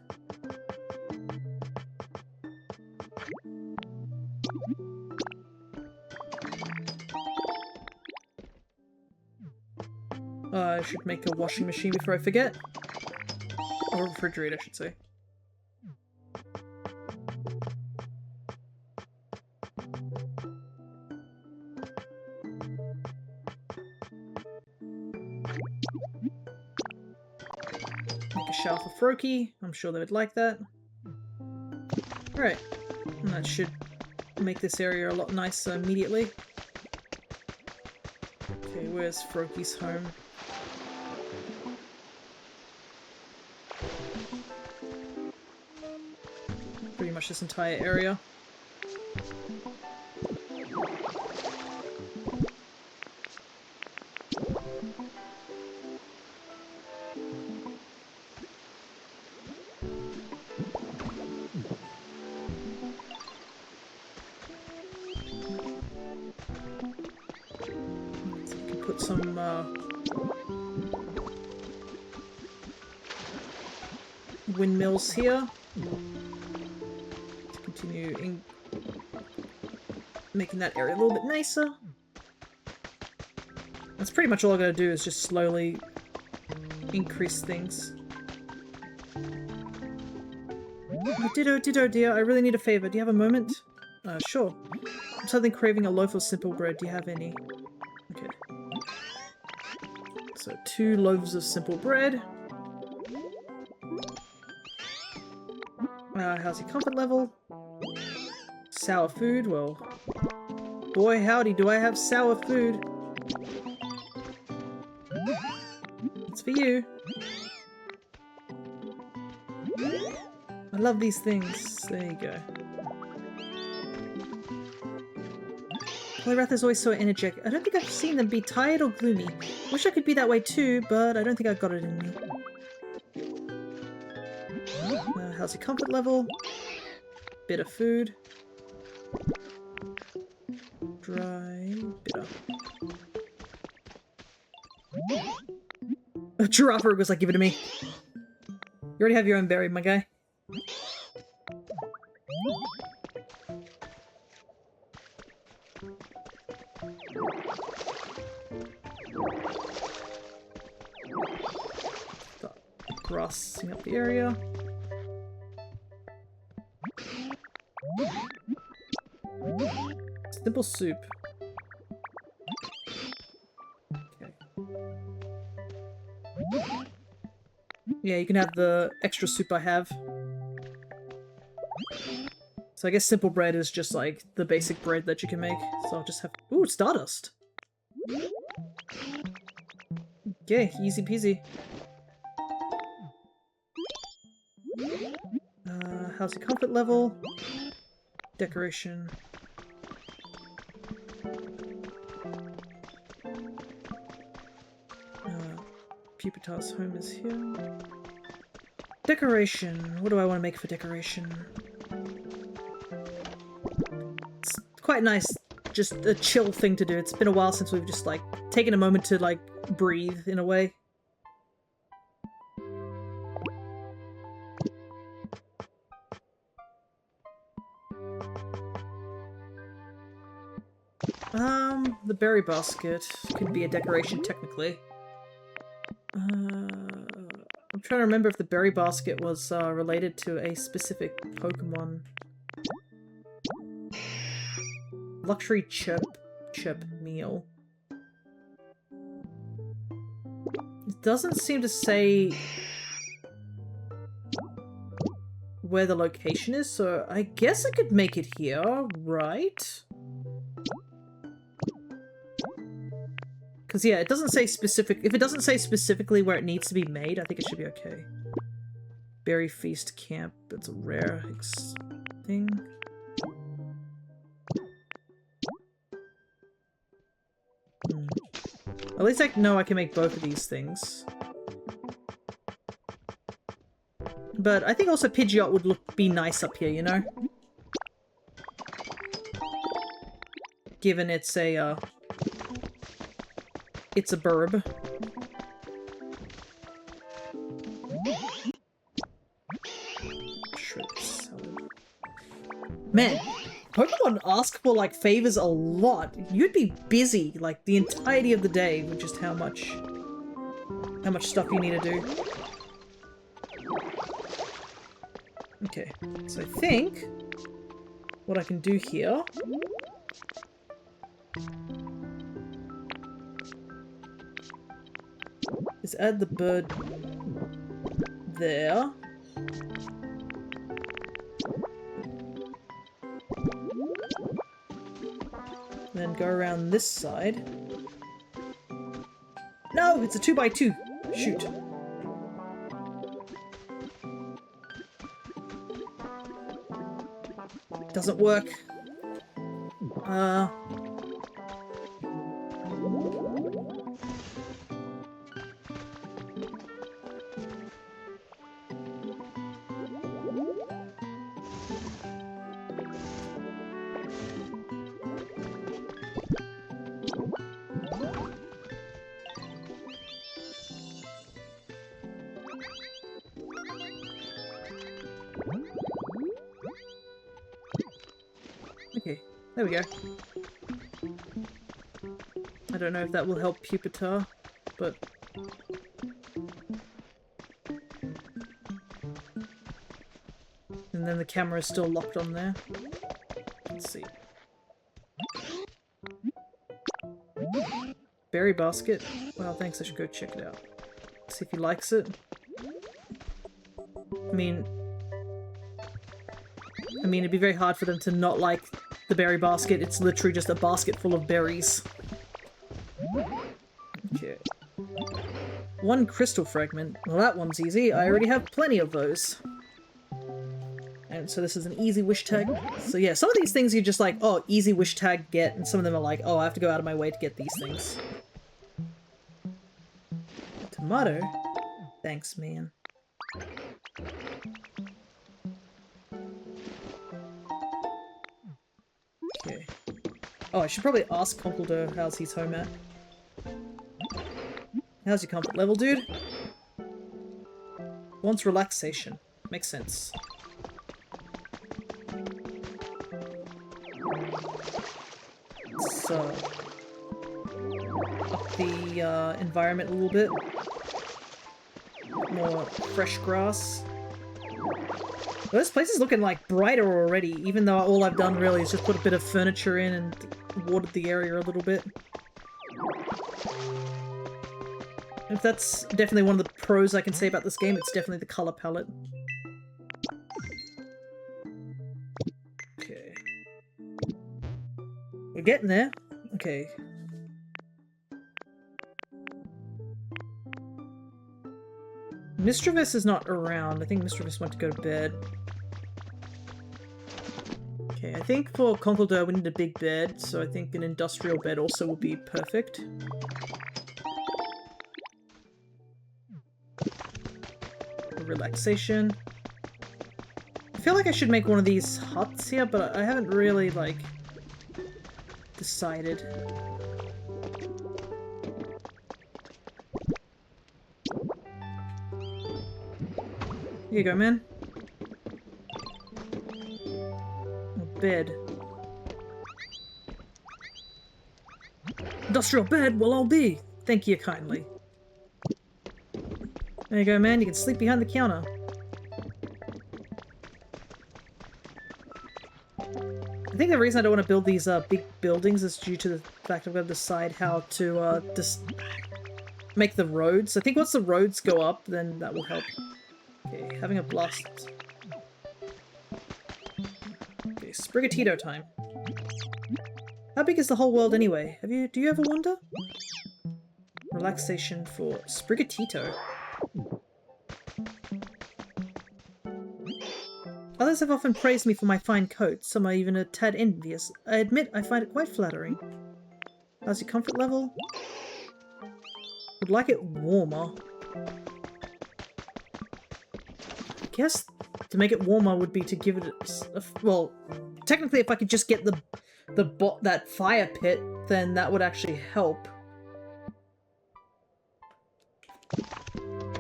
I should make a washing machine before I forget. Or a refrigerator, I should say. Make a shower for Froakie. I'm sure they would like that. Alright. And that should make this area a lot nicer immediately. Okay, where's Froakie's home? Pretty much this entire area. So we can put some Windmills here. To continue in making that area a little bit nicer. That's pretty much all I gotta do is just slowly increase things. Oh, ditto, dear. I really need a favor. Do you have a moment? Sure. I'm suddenly craving a loaf of simple bread. Do you have any? Okay. So 2 loaves of simple bread. How's your comfort level? Sour food? Well, boy howdy, do I have sour food. It's for you. I love these things. There you go. Polyrath is always so energetic. I don't think I've seen them be tired or gloomy. Wish I could be that way too, but I don't think I've got it in me. How's your comfort level? Bit of food. Dry. Bitter. A giraffe was like, give it to me. You already have your own berry, my guy. Start grassing up the area. Simple soup. Okay. Yeah, you can have the extra soup I have. So I guess simple bread is just like the basic bread that you can make. So I'll just have... Ooh, stardust! Okay, easy peasy. How's your comfort level? Decoration. Pupitar's home is here. Decoration. What do I want to make for decoration? It's quite nice. Just a chill thing to do. It's been a while since we've just, like, taken a moment to, like, breathe, in a way. The berry basket could be a decoration, technically. I'm trying to remember if the berry basket was related to a specific Pokemon. Luxury chip meal. It doesn't seem to say where the location is, so I guess I could make it here, right? Because, yeah, it doesn't say specific... If it doesn't say specifically where it needs to be made, I think it should be okay. Berry Feast Camp. That's a rare thing. At least I know I can make both of these things. But I think also Pidgeot would be nice up here, you know? Given it's a burb. Man, Pokemon ask for, like, favors a lot. You'd be busy, like, the entirety of the day with just how much stuff you need to do. Okay, so I think what I can do here is add the bird there. Then go around this side. No, it's a 2x2. Shoot. Doesn't work. Okay, there we go. I don't know if that will help Pupitar, but... And then the camera is still locked on there. Let's see. Berry basket. Well, thanks, I should go check it out. See if he likes it. I mean, it'd be very hard for them to not like the berry basket. It's literally just a basket full of berries. Okay. 1 crystal fragment. Well, that one's easy. I already have plenty of those. And so this is an easy wish tag. So yeah, some of these things you're just like, oh, easy wish tag, get, and some of them are like, oh, I have to go out of my way to get these things. Tomato? Thanks, man. Okay. Oh, I should probably ask Conkeldurr how's his home at. How's your comfort level, dude? Wants relaxation. Makes sense. So, up the environment a little bit. More fresh grass. Well, this place is looking like brighter already, even though all I've done really is just put a bit of furniture in and watered the area a little bit. If that's definitely one of the pros I can say about this game, it's definitely the color palette. Okay. We're getting there. Okay. Mischievous is not around. I think Mischievous went to go to bed. Okay, I think for Conkeldurr we need a big bed, so I think an industrial bed also would be perfect. Relaxation. I feel like I should make one of these huts here, but I haven't really, like, decided. Here you go, man. A bed. Industrial bed? Well, I'll be. Thank you kindly. There you go, man. You can sleep behind the counter. I think the reason I don't want to build these big buildings is due to the fact I've got to decide how to just make the roads. I think once the roads go up, then that will help. Okay, having a blast. Okay, Sprigatito time. How big is the whole world anyway? Do you ever wonder? Relaxation for Sprigatito. Others have often praised me for my fine coat, some are even a tad envious. I admit I find it quite flattering. How's your comfort level? Would like it warmer. I guess to make it warmer would be to give it a well, technically if I could just get that fire pit, then that would actually help.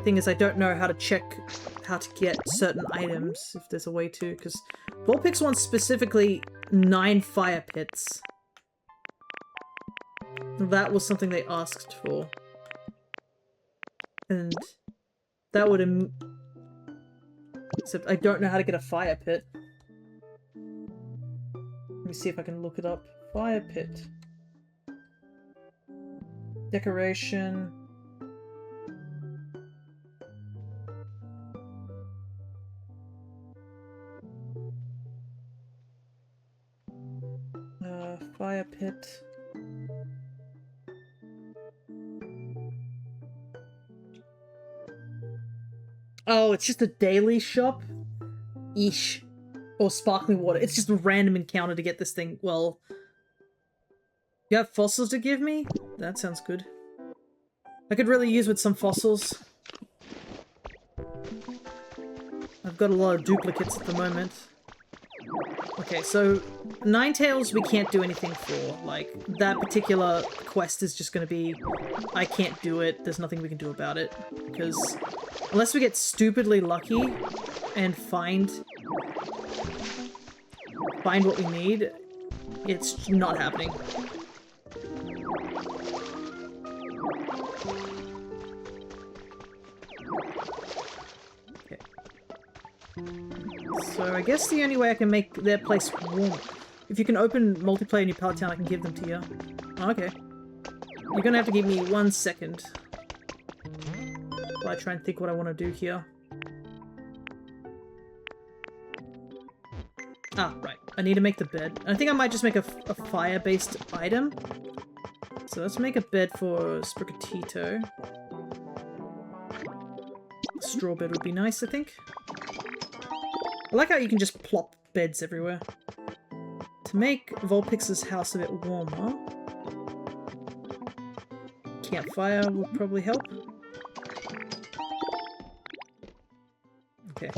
Thing is, I don't know how to check how to get certain items, if there's a way to, because Vulpix wants specifically 9 fire pits. That was something they asked for. And that would except I don't know how to get a fire pit. Let me see if I can look it up. Fire pit. Decoration. Fire pit. Oh, it's just a daily shop? Eesh. Or sparkling water. It's just a random encounter to get this thing. Well, you have fossils to give me? That sounds good. I could really use with some fossils. I've got a lot of duplicates at the moment. Okay, so Ninetales we can't do anything for. Like, that particular quest is just gonna be, I can't do it, there's nothing we can do about it. Because unless we get stupidly lucky and find what we need, It's not happening. Okay. So I guess the only way I can make their place warm... If you can open multiplayer in your pallet town, I can give them to you. Okay. You're gonna have to give me 1 second while I try and think what I want to do here. Ah, right. I need to make the bed. I think I might just make a fire-based item. So let's make a bed for Sprigatito. Straw bed would be nice, I think. I like how you can just plop beds everywhere. To make Vulpix's house a bit warmer, campfire would probably help. Okay.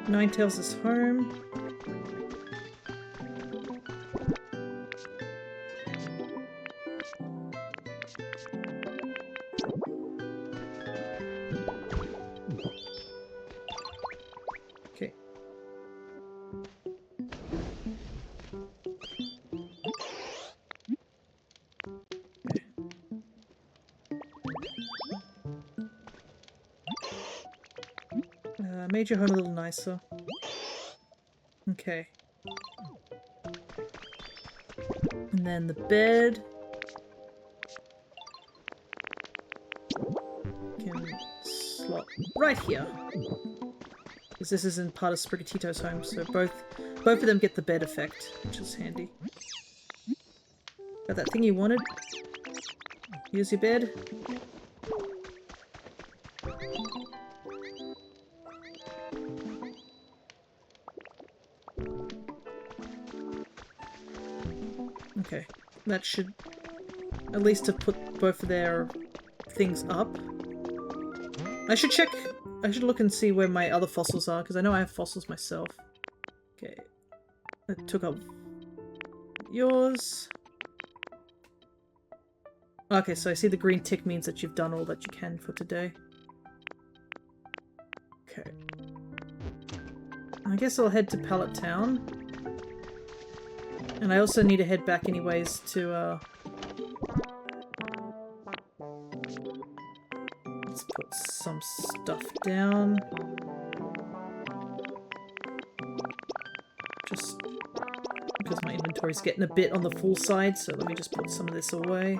Ninetales is home. Okay. Made your home a little nicer. Okay. And then the bed. Can slot right here. Because this isn't part of Sprigatito's home, so both of them get the bed effect, which is handy. Got that thing you wanted? Use your bed. Okay, that should at least have put both of their things up. I should check, I should look and see where my other fossils are, because I know I have fossils myself. Okay, I took up yours. Okay, so I see the green tick means that you've done all that you can for today. Okay. I guess I'll head to Pallet Town. And I also need to head back anyways to, let's put some stuff down. Just because my inventory's getting a bit on the full side, so let me just put some of this away.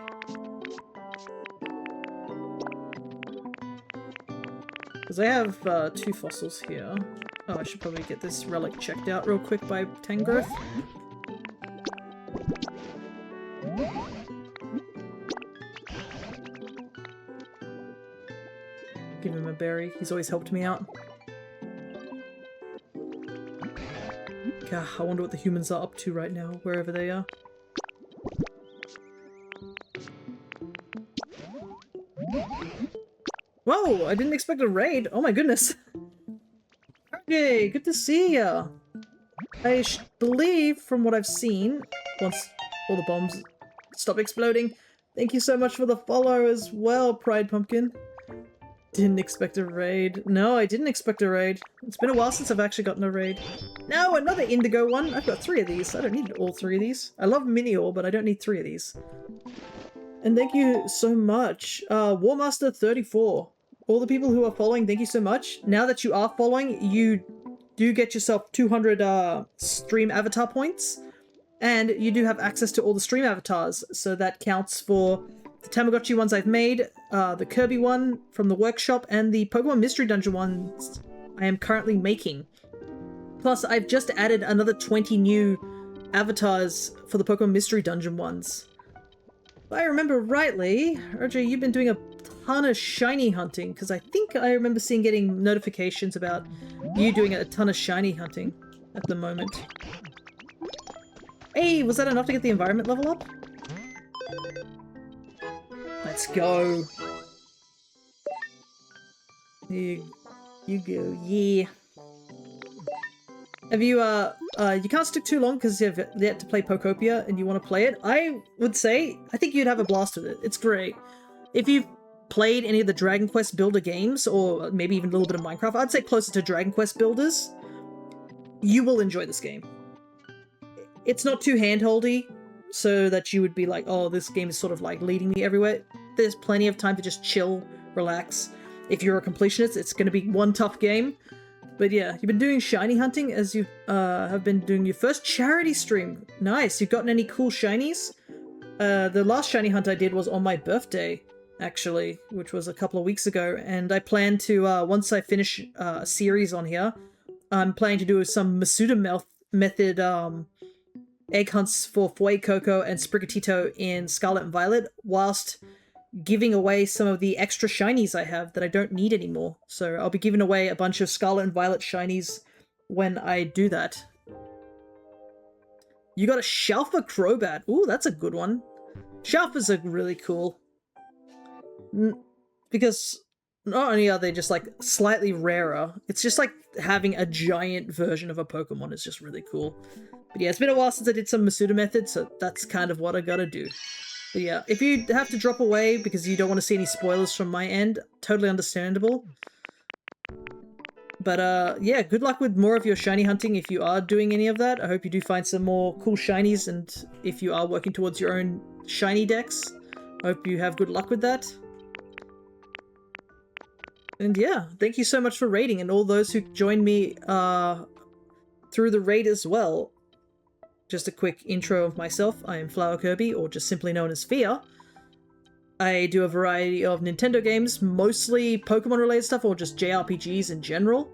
Because I have 2 fossils here. Oh, I should probably get this relic checked out real quick by Tangrowth. Give him a berry. He's always helped me out. God, I wonder what the humans are up to right now, wherever they are. Whoa! I didn't expect a raid! Oh my goodness! Okay, good to see ya! I believe, from what I've seen, once all the bombs stop exploding, thank you so much for the follow as well, Pride Pumpkin. Didn't expect a raid. No, I didn't expect a raid. It's been a while since I've actually gotten a raid. No, another indigo one! I've got 3 of these. I don't need all 3 of these. I love Minior, but I don't need 3 of these. And thank you so much, Warmaster34. All the people who are following, thank you so much. Now that you are following, you do get yourself 200 stream avatar points. And you do have access to all the stream avatars, so that counts for the Tamagotchi ones I've made, the Kirby one from the workshop, and the Pokemon Mystery Dungeon ones I am currently making. Plus, I've just added another 20 new avatars for the Pokemon Mystery Dungeon ones. If I remember rightly, RJ, you've been doing a ton of shiny hunting, because I think I remember getting notifications about you doing a ton of shiny hunting at the moment. Hey, was that enough to get the environment level up? Let's go. You go, yeah. Have you, you can't stick too long because you've yet to play Pokopia and you want to play it. I would say, I think you'd have a blast with it. It's great. If you've played any of the Dragon Quest Builder games, or maybe even a little bit of Minecraft, I'd say closer to Dragon Quest Builders. you will enjoy this game. It's not too handholdy, so that you would be like, oh, this game is sort of like leading me everywhere. There's plenty of time to just chill, relax. If you're a completionist, it's going to be one tough game. But yeah, you've been doing shiny hunting as you have been doing your first charity stream. Nice. You've gotten any cool shinies? The last shiny hunt I did was on my birthday, actually, which was a couple of weeks ago. And I plan to, once I finish a series on here, I'm planning to do some Masuda method egg hunts for Fuecoco and Sprigatito in Scarlet and Violet, whilst giving away some of the extra shinies I have that I don't need anymore. So I'll be giving away a bunch of Scarlet and Violet shinies when I do that. You got a Shalfa Crobat. Ooh, that's a good one. Shalfas are really cool. Because not only are they just like slightly rarer, it's just like having a giant version of a Pokemon is just really cool. But yeah, it's been a while since I did some Masuda method, so that's kind of what I gotta do. But yeah, if you have to drop away because you don't want to see any spoilers from my end, totally understandable. But yeah, good luck with more of your shiny hunting if you are doing any of that. I hope you do find some more cool shinies, and if you are working towards your own shiny decks, I hope you have good luck with that. And yeah, thank you so much for raiding, and all those who joined me through the raid as well. Just a quick intro of myself. I am Flower Kirby, or just simply known as Fia. I do a variety of Nintendo games, mostly Pokemon-related stuff, or just JRPGs in general.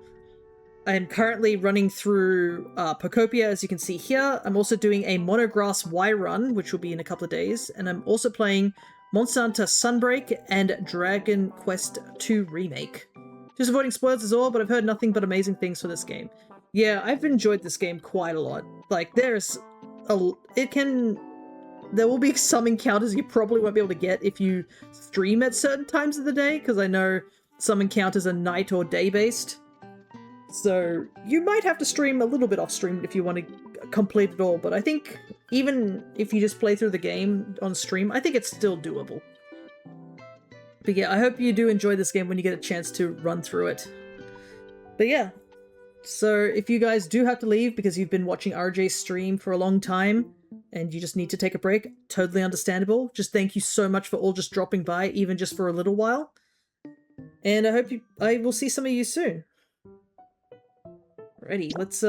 I am currently running through Pokopia, as you can see here. I'm also doing a Monograss Y run, which will be in a couple of days, and I'm also playing Monster Hunter Sunbreak and Dragon Quest II Remake. Just avoiding spoilers is all, but I've heard nothing but amazing things for this game. Yeah, I've enjoyed this game quite a lot. Like, there will be some encounters you probably won't be able to get if you stream at certain times of the day, because I know some encounters are night or day based. So you might have to stream a little bit off stream if you want to complete it all, but I think even if you just play through the game on stream, I think it's still doable. But yeah, I hope you do enjoy this game when you get a chance to run through it. But yeah, so if you guys do have to leave because you've been watching RJ stream for a long time and you just need to take a break, totally understandable. Just thank you so much for all just dropping by, even just for a little while. And I will see some of you soon. Alrighty, let's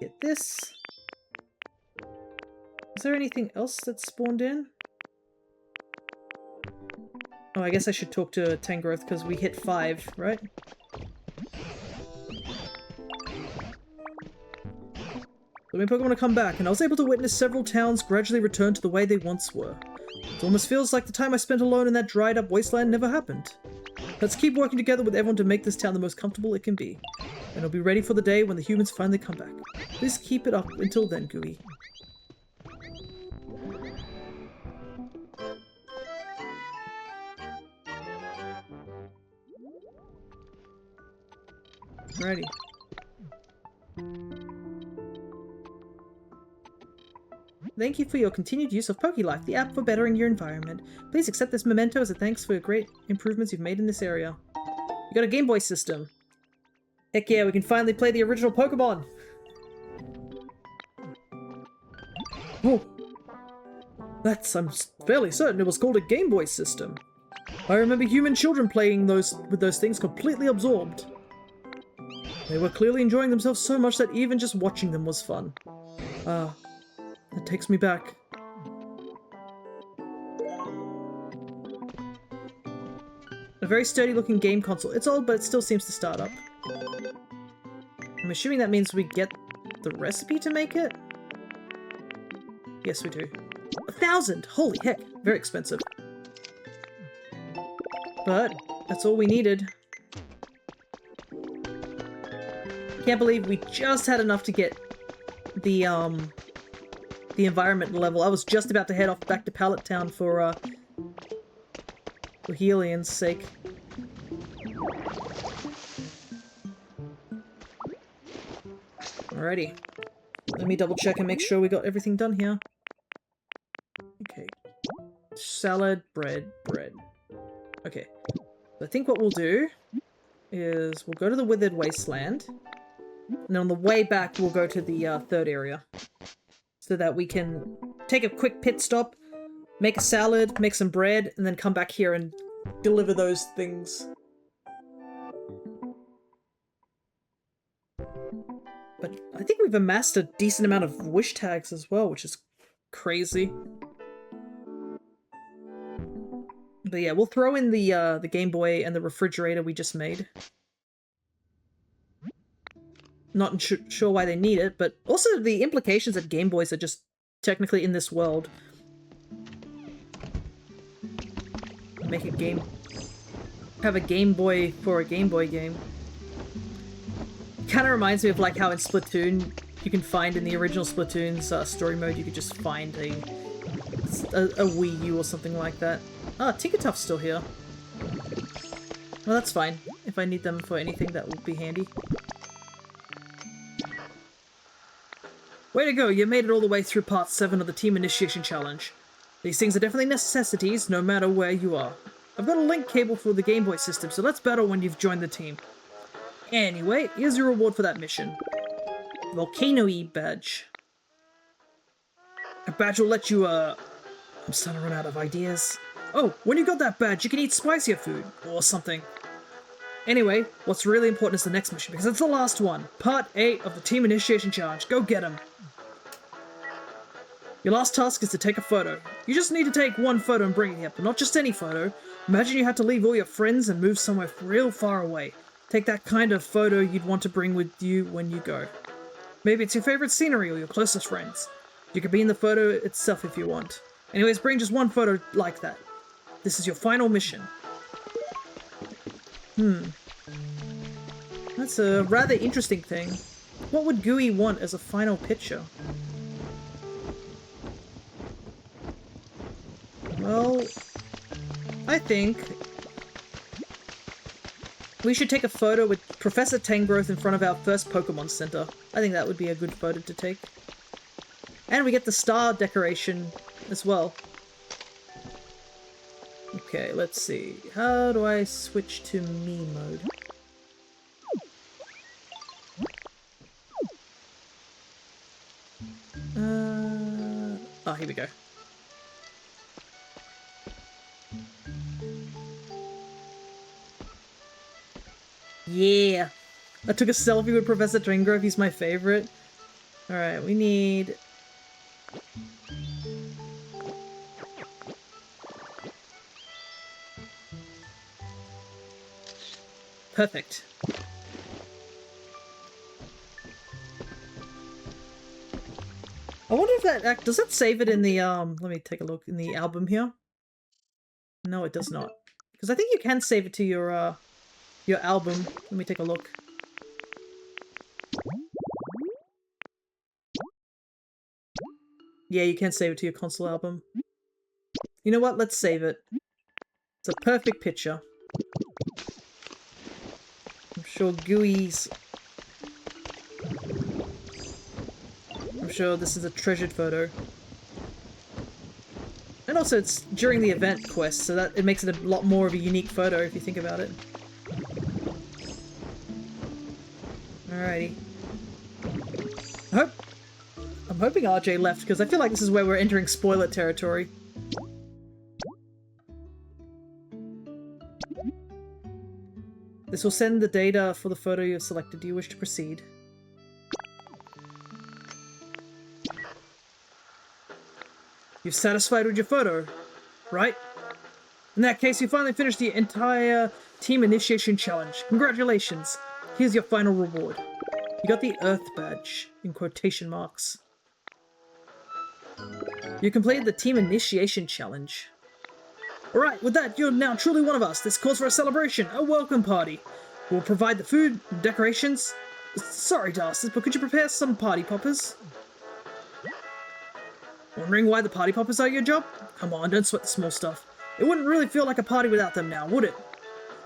get this. Is there anything else that's spawned in? Oh, I guess I should talk to Tangrowth because we hit 5, right? So my Pokemon to come back, and I was able to witness several towns gradually return to the way they once were. It almost feels like the time I spent alone in that dried-up wasteland never happened. Let's keep working together with everyone to make this town the most comfortable it can be. And I'll be ready for the day when the humans finally come back. Please keep it up until then, Gooey. Alrighty. Thank you for your continued use of PokeLife, the app for bettering your environment. Please accept this memento as a thanks for the great improvements you've made in this area. You got a Game Boy system. Heck yeah, we can finally play the original Pokemon! Oh! I'm fairly certain it was called a Game Boy system. I remember human children playing with those things completely absorbed. They were clearly enjoying themselves so much that even just watching them was fun. That takes me back. A very sturdy looking game console. It's old, but it still seems to start up. I'm assuming that means we get the recipe to make it? Yes, we do. 1,000! Holy heck! Very expensive. But that's all we needed. Can't believe we just had enough to get the environment level. I was just about to head off back to Pallet Town for Helian's sake. Alrighty. Let me double check and make sure we got everything done here. Okay. Salad, bread. Okay. I think what we'll do is we'll go to the Withered Wasteland. And then on the way back, we'll go to the third area. So that we can take a quick pit stop, make a salad, make some bread, and then come back here and deliver those things. But I think we've amassed a decent amount of wish tags as well, which is crazy. But yeah, we'll throw in the Game Boy and the refrigerator we just made. Not sure why they need it, but also the implications that Game Boys are just technically in this world. Make a game... Have a Game Boy for a Game Boy game. Kind of reminds me of like how in Splatoon, you can find in the original Splatoon's story mode, you could just find a Wii U or something like that. Ah, Tinkertuff's still here. Well, that's fine. If I need them for anything, that will be handy. Way to go, you made it all the way through part 7 of the Team Initiation Challenge. These things are definitely necessities, no matter where you are. I've got a link cable for the Game Boy system, so let's battle when you've joined the team. Anyway, here's your reward for that mission. Volcano-y badge. A badge will let you, I'm starting to run out of ideas. Oh, when you got that badge, you can eat spicier food, or something. Anyway, what's really important is the next mission, because it's the last one. Part 8 of the Team Initiation Challenge. Go get 'em! Your last task is to take a photo. You just need to take one photo and bring it here, but not just any photo. Imagine you had to leave all your friends and move somewhere real far away. Take that kind of photo you'd want to bring with you when you go. Maybe it's your favorite scenery or your closest friends. You could be in the photo itself if you want. Anyways, bring just one photo like that. This is your final mission. That's a rather interesting thing. What would Gooey want as a final picture? Well, I think we should take a photo with Professor Tangrowth in front of our first Pokemon Center. I think that would be a good photo to take. And we get the star decoration as well. Okay, let's see. How do I switch to me mode? Oh, here we go. Yeah! I took a selfie with Professor Tangrowth, he's my favorite. Alright, we need... Perfect. I wonder if that... Does that save it in the, let me take a look in the album here. No, it does not. Because I think you can save it to your album. Let me take a look. Yeah, you can save it to your console album. You know what? Let's save it. It's a perfect picture. I'm sure Gooey's... I'm sure this is a treasured photo. And also it's during the event quest, so that it makes it a lot more of a unique photo if you think about it. Alrighty. I'm hoping RJ left, because I feel like this is where we're entering spoiler territory. This will send the data for the photo you have selected. Do you wish to proceed? You're satisfied with your photo, right? In that case, you finally finished the entire Team Initiation Challenge. Congratulations! Here's your final reward. You got the Earth Badge, in quotation marks. You completed the Team Initiation Challenge. Alright, with that, you're now truly one of us. This calls for a celebration, a welcome party. We'll provide the food and decorations. Sorry, Darcy, but could you prepare some party poppers? Wondering why the party poppers are your job? Come on, don't sweat the small stuff. It wouldn't really feel like a party without them now, would it?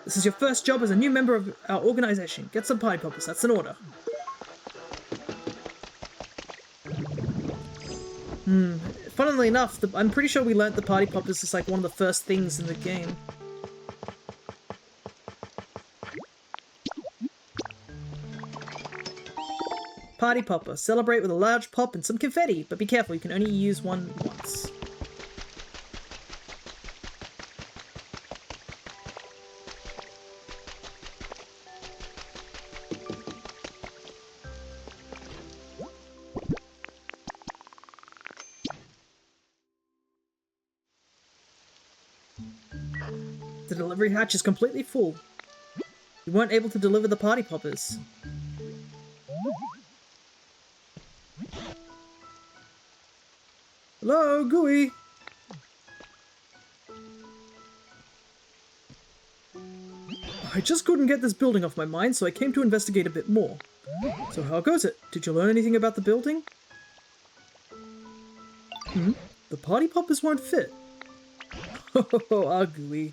This is your first job as a new member of our organization. Get some party poppers, that's an order. Funnily enough, I'm pretty sure we learnt the party poppers is like one of the first things in the game. Party popper. Celebrate with a large pop and some confetti, but be careful, you can only use one once. The delivery hatch is completely full. We weren't able to deliver the party poppers. Hello, Gooey! I just couldn't get this building off my mind, so I came to investigate a bit more. So how goes it? Did you learn anything about the building? The party poppers won't fit. Oh, Gooey.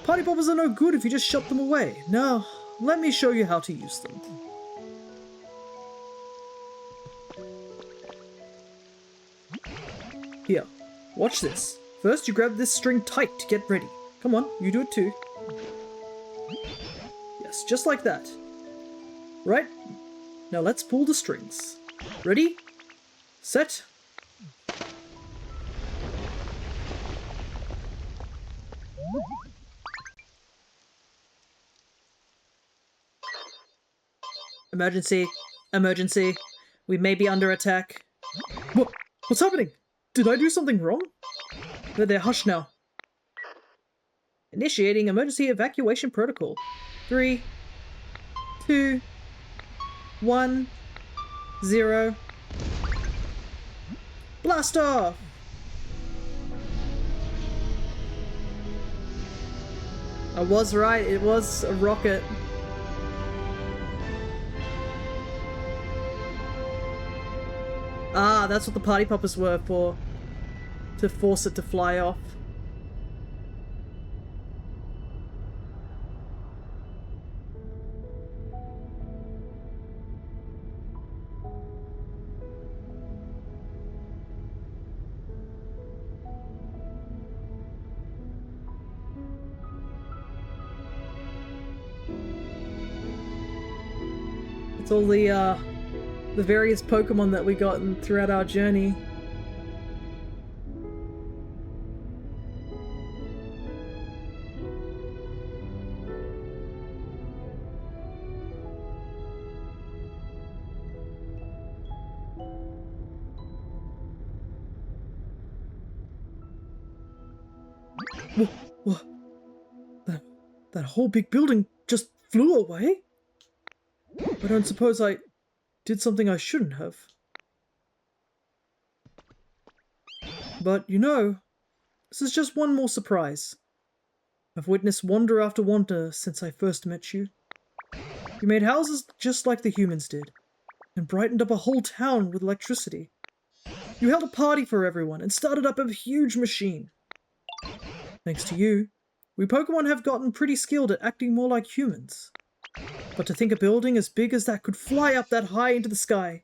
Party poppers are no good if you just shut them away. Now, let me show you how to use them. Here, watch this. First, you grab this string tight to get ready. Come on, you do it too. Yes, just like that. Right? Now let's pull the strings. Ready? Set. Emergency. Emergency. We may be under attack. What's happening? Did I do something wrong? There, hush now. Initiating emergency evacuation protocol. 3, 2, 1, 0. Blast off! I was right, it was a rocket. Ah, that's what the party poppers were for. To force it to fly off. It's all the various Pokemon that we got throughout our journey. What? That whole big building just flew away? I don't suppose I did something I shouldn't have. But, you know, this is just one more surprise. I've witnessed wonder after wonder since I first met you. You made houses just like the humans did, and brightened up a whole town with electricity. You held a party for everyone and started up a huge machine. Thanks to you, we Pokemon have gotten pretty skilled at acting more like humans. But to think a building as big as that could fly up that high into the sky,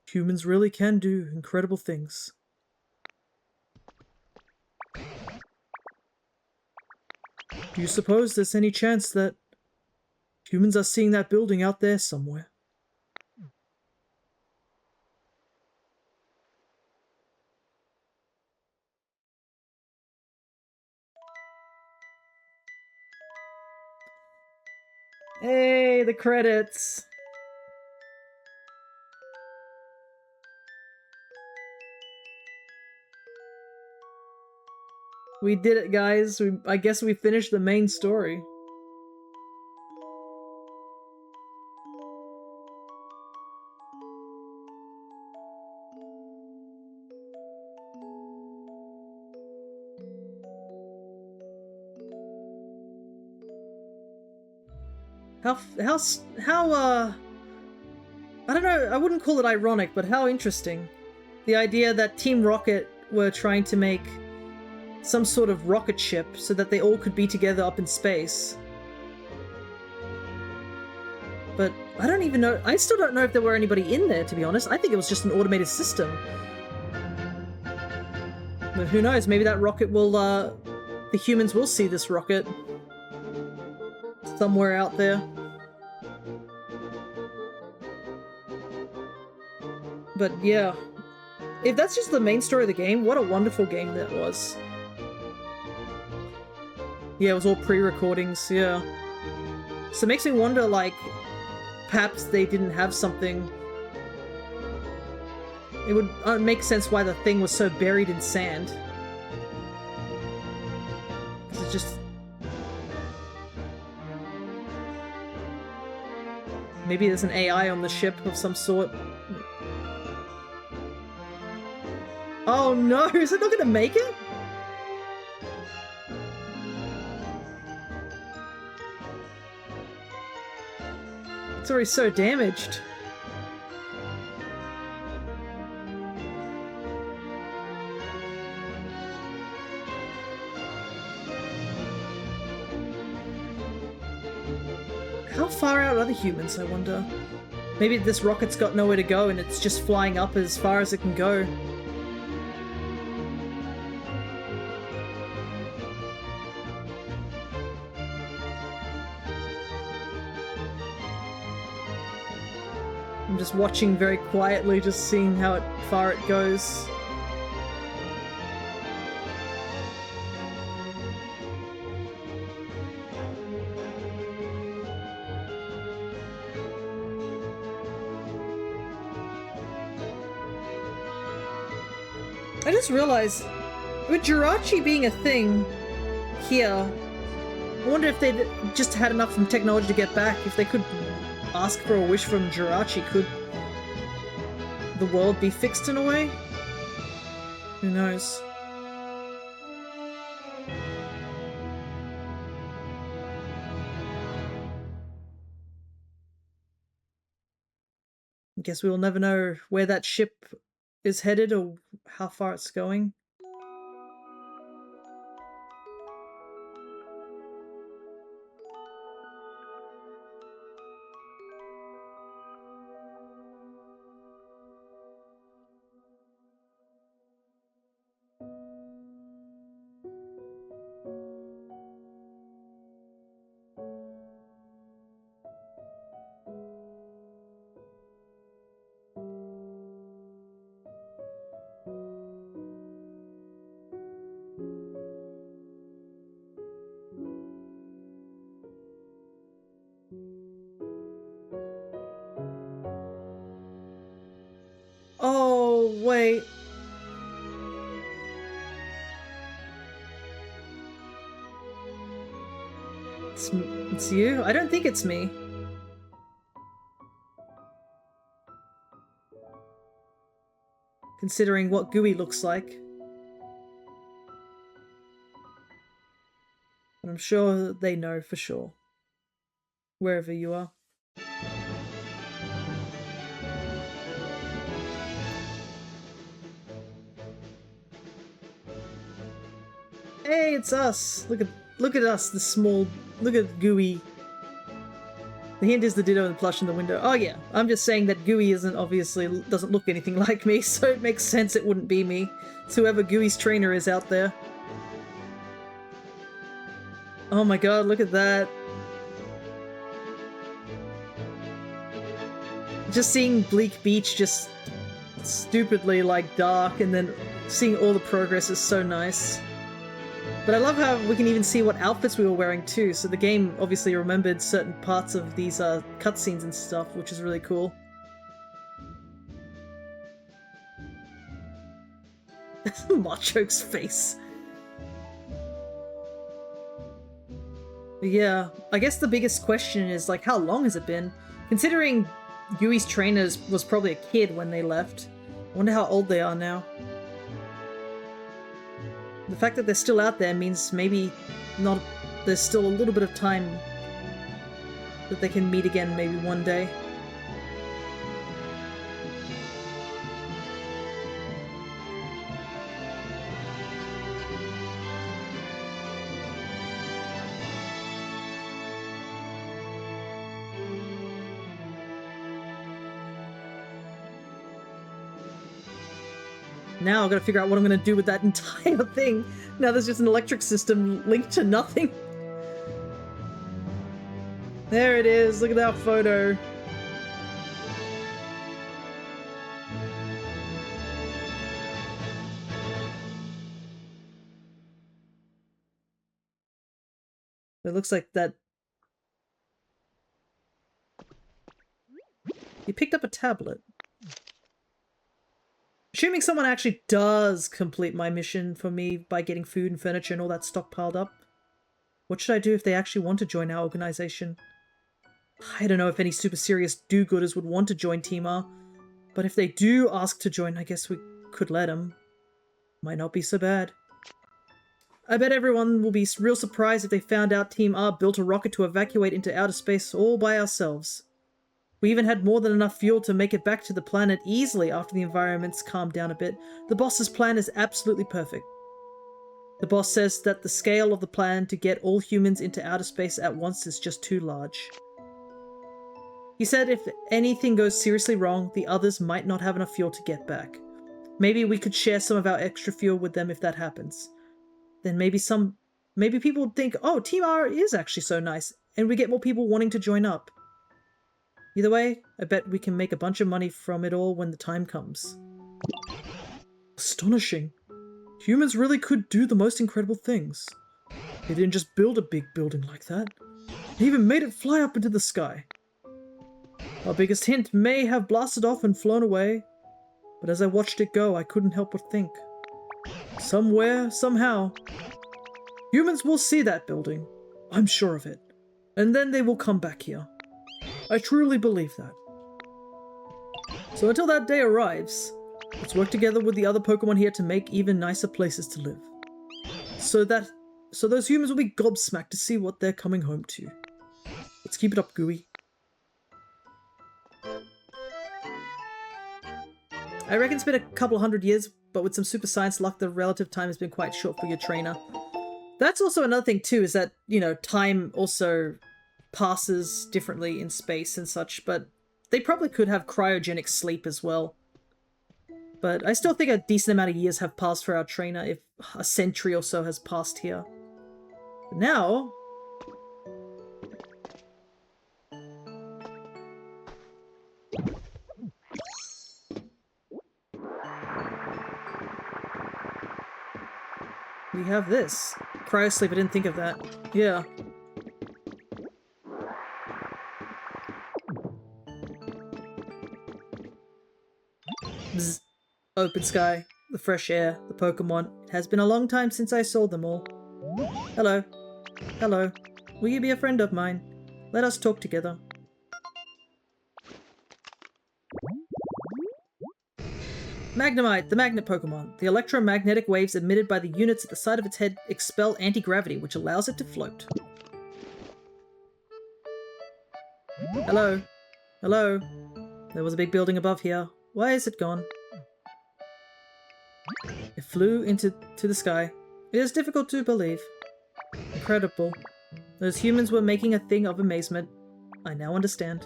humans really can do incredible things. Do you suppose there's any chance that humans are seeing that building out there somewhere? Hey, the credits! We did it, guys. I guess we finished the main story. I don't know, I wouldn't call it ironic, but how interesting. The idea that Team Rocket were trying to make some sort of rocket ship so that they all could be together up in space. But I don't even know, I still don't know if there were anybody in there, to be honest. I think it was just an automated system. But who knows, maybe that rocket will, the humans will see this rocket somewhere out there. But yeah, if that's just the main story of the game, what a wonderful game that was. Yeah, it was all pre-recordings, yeah. So it makes me wonder, like, perhaps they didn't have something. It would make sense why the thing was so buried in sand. Because it's just... Maybe there's an AI on the ship of some sort. Oh no, is it not gonna make it? It's already so damaged. How far out are the humans, I wonder? Maybe this rocket's got nowhere to go and it's just flying up as far as it can go. I'm just watching very quietly, just seeing how far it goes. I just realized, with Jirachi being a thing here, I wonder if they just had enough technology to get back. If they could ask for a wish from Jirachi, could the world be fixed in a way? Who knows? I guess we will never know where that ship is headed or how far it's going. Oh, wait. It's you? I don't think it's me. Considering what Gooey looks like. But I'm sure they know for sure. Wherever you are. Hey, it's us! Look at us, the small... Look at Gooey. The hint is the ditto and plush in the window. Oh yeah, I'm just saying that Gooey doesn't look anything like me, so it makes sense it wouldn't be me. It's whoever Gooey's trainer is out there. Oh my god, look at that. Just seeing Bleak Beach just stupidly like dark and then seeing all the progress is so nice. But I love how we can even see what outfits we were wearing too, so the game obviously remembered certain parts of these cutscenes and stuff, which is really cool. Macho's face. But yeah, I guess the biggest question is, like, how long has it been? Considering Yui's trainers was probably a kid when they left. I wonder how old they are now. The fact that they're still out there means maybe not. There's still a little bit of time that they can meet again maybe one day. Now I've got to figure out what I'm going to do with that entire thing. Now there's just an electric system linked to nothing. There it is. Look at that photo. It looks like that... He picked up a tablet. Assuming someone actually does complete my mission for me by getting food and furniture and all that stockpiled up. What should I do if they actually want to join our organization? I don't know if any super serious do-gooders would want to join Team R, but if they do ask to join, I guess we could let them. Might not be so bad. I bet everyone will be real surprised if they found out Team R built a rocket to evacuate into outer space all by ourselves. We even had more than enough fuel to make it back to the planet easily after the environment's calmed down a bit. The boss's plan is absolutely perfect. The boss says that the scale of the plan to get all humans into outer space at once is just too large. He said if anything goes seriously wrong, the others might not have enough fuel to get back. Maybe we could share some of our extra fuel with them if that happens. Then maybe people would think, oh, Team R is actually so nice, and we get more people wanting to join up. Either way, I bet we can make a bunch of money from it all when the time comes. Astonishing. Humans really could do the most incredible things. They didn't just build a big building like that. They even made it fly up into the sky. Our biggest hint may have blasted off and flown away, but as I watched it go, I couldn't help but think. Somewhere, somehow, humans will see that building. I'm sure of it. And then they will come back here. I truly believe that. So until that day arrives, let's work together with the other Pokemon here to make even nicer places to live. So those humans will be gobsmacked to see what they're coming home to. Let's keep it up, Gooey. I reckon it's been a couple 100 years, but with some super science luck, the relative time has been quite short for your trainer. That's also another thing too, is that, you know, time also passes differently in space and such, but they probably could have cryogenic sleep as well. But I still think a decent amount of years have passed for our trainer if a century or so has passed here. But now... we have this. Cryosleep, I didn't think of that. Yeah. Bzz. Open sky, the fresh air, the Pokemon. It has been a long time since I saw them all. Hello. Hello. Will you be a friend of mine? Let us talk together. Magnemite, the magnet Pokemon. The electromagnetic waves emitted by the units at the side of its head expel anti-gravity, which allows it to float. Hello. Hello. There was a big building above here. Why is it gone? It flew into the sky. It is difficult to believe. Incredible. Those humans were making a thing of amazement. I now understand.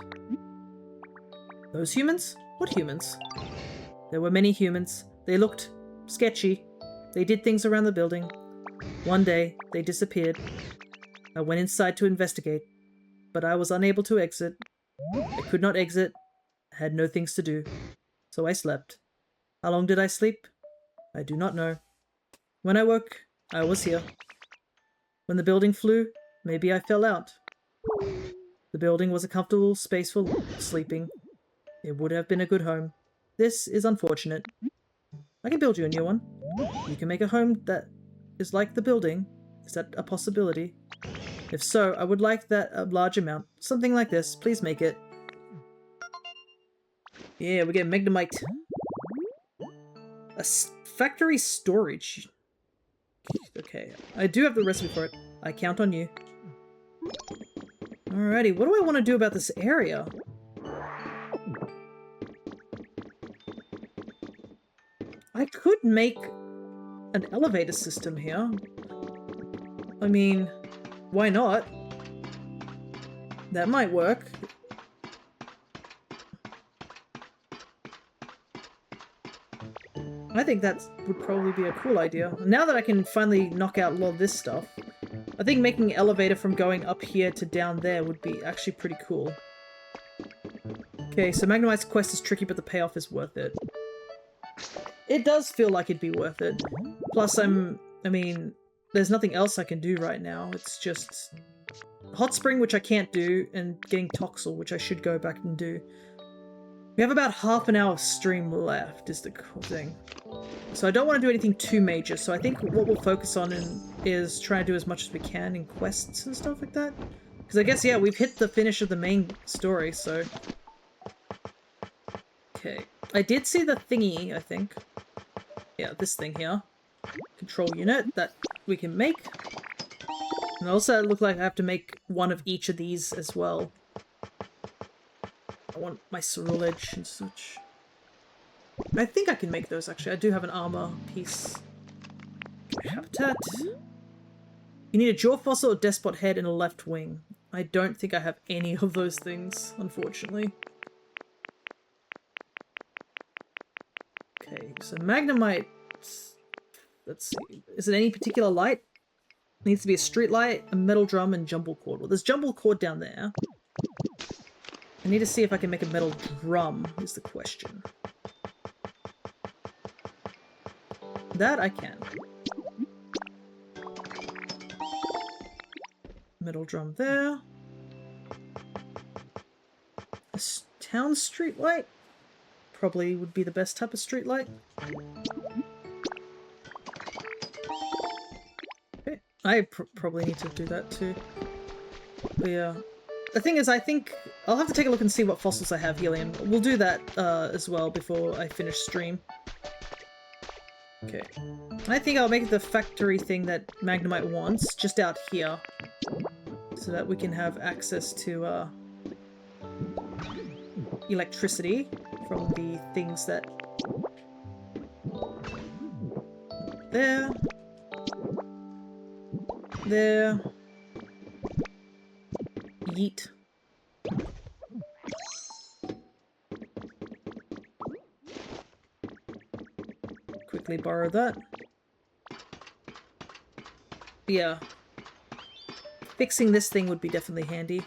Those humans? What humans? There were many humans. They looked sketchy. They did things around the building. One day, they disappeared. I went inside to investigate, but I was unable to exit. I could not exit. I had no things to do. So I slept. How long did I sleep? I do not know. When I woke, I was here. When the building flew, maybe I fell out. The building was a comfortable space for sleeping. It would have been a good home. This is unfortunate. I can build you a new one. You can make a home that is like the building. Is that a possibility? If so, I would like that a large amount. Something like this. Please make it. Yeah, we get Magnemite. A factory storage. Okay, I do have the recipe for it. I count on you. Alrighty, what do I want to do about this area? I could make an elevator system here. I mean, why not? That might work. I think that would probably be a cool idea. Now that I can finally knock out a lot of this stuff, I think making an elevator from going up here to down there would be actually pretty cool. Okay, so Magnemite's quest is tricky, but the payoff is worth it. It does feel like it'd be worth it. Plus, I mean, there's nothing else I can do right now. It's just Hot Spring, which I can't do, and getting Toxel, which I should go back and do. We have about half an hour of stream left, is the cool thing. So I don't want to do anything too major, so I think what we'll focus on is try to do as much as we can in quests and stuff like that. Because I guess, yeah, we've hit the finish of the main story, so... Okay. I did see the thingy, I think. Yeah, this thing here. Control unit that we can make. And also it looked like I have to make one of each of these as well. I want my Ceruledge and such. I think I can make those, actually. I do have an armor piece. Habitat. You need a jaw fossil, a despot head, and a left wing. I don't think I have any of those things, unfortunately. Okay, so Magnemite... Let's see. Is it any particular light? It needs to be a street light, a metal drum, and jumble cord. Well, there's jumble cord down there. I need to see if I can make a metal drum, is the question. That I can. Metal drum there. A town street light? Probably would be the best type of street light. Okay. I probably need to do that too. But yeah. The thing is, I think I'll have to take a look and see what fossils I have, Helium. We'll do that as well before I finish stream. Okay. I think I'll make the factory thing that Magnemite wants just out here. So that we can have access to electricity from the things that... There. There. Yeet. Quickly borrow that. Yeah. Fixing this thing would be definitely handy.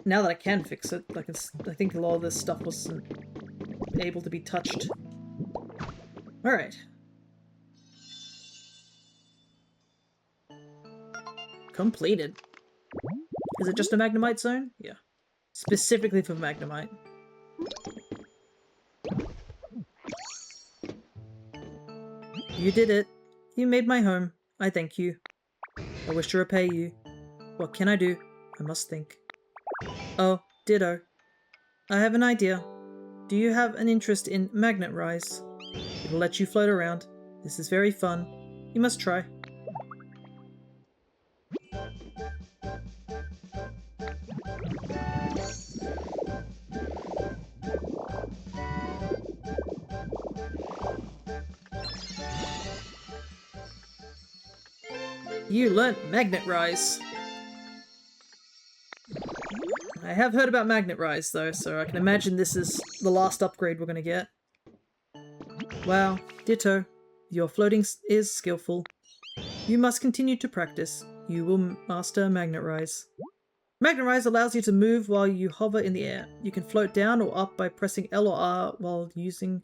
Now that I can fix it, like I think a lot of this stuff wasn't able to be touched. Alright. Completed. Is it just a Magnemite zone? Yeah. Specifically for Magnemite. You did it. You made my home. I thank you. I wish to repay you. What can I do? I must think. Oh, ditto. I have an idea. Do you have an interest in Magnet Rise? It'll let you float around. This is very fun. You must try. You learnt Magnet Rise. I have heard about Magnet Rise though, so I can imagine this is the last upgrade we're gonna get. Wow, ditto. Your floating is skillful. You must continue to practice. You will master Magnet Rise. Magnet Rise allows you to move while you hover in the air. You can float down or up by pressing L or R while using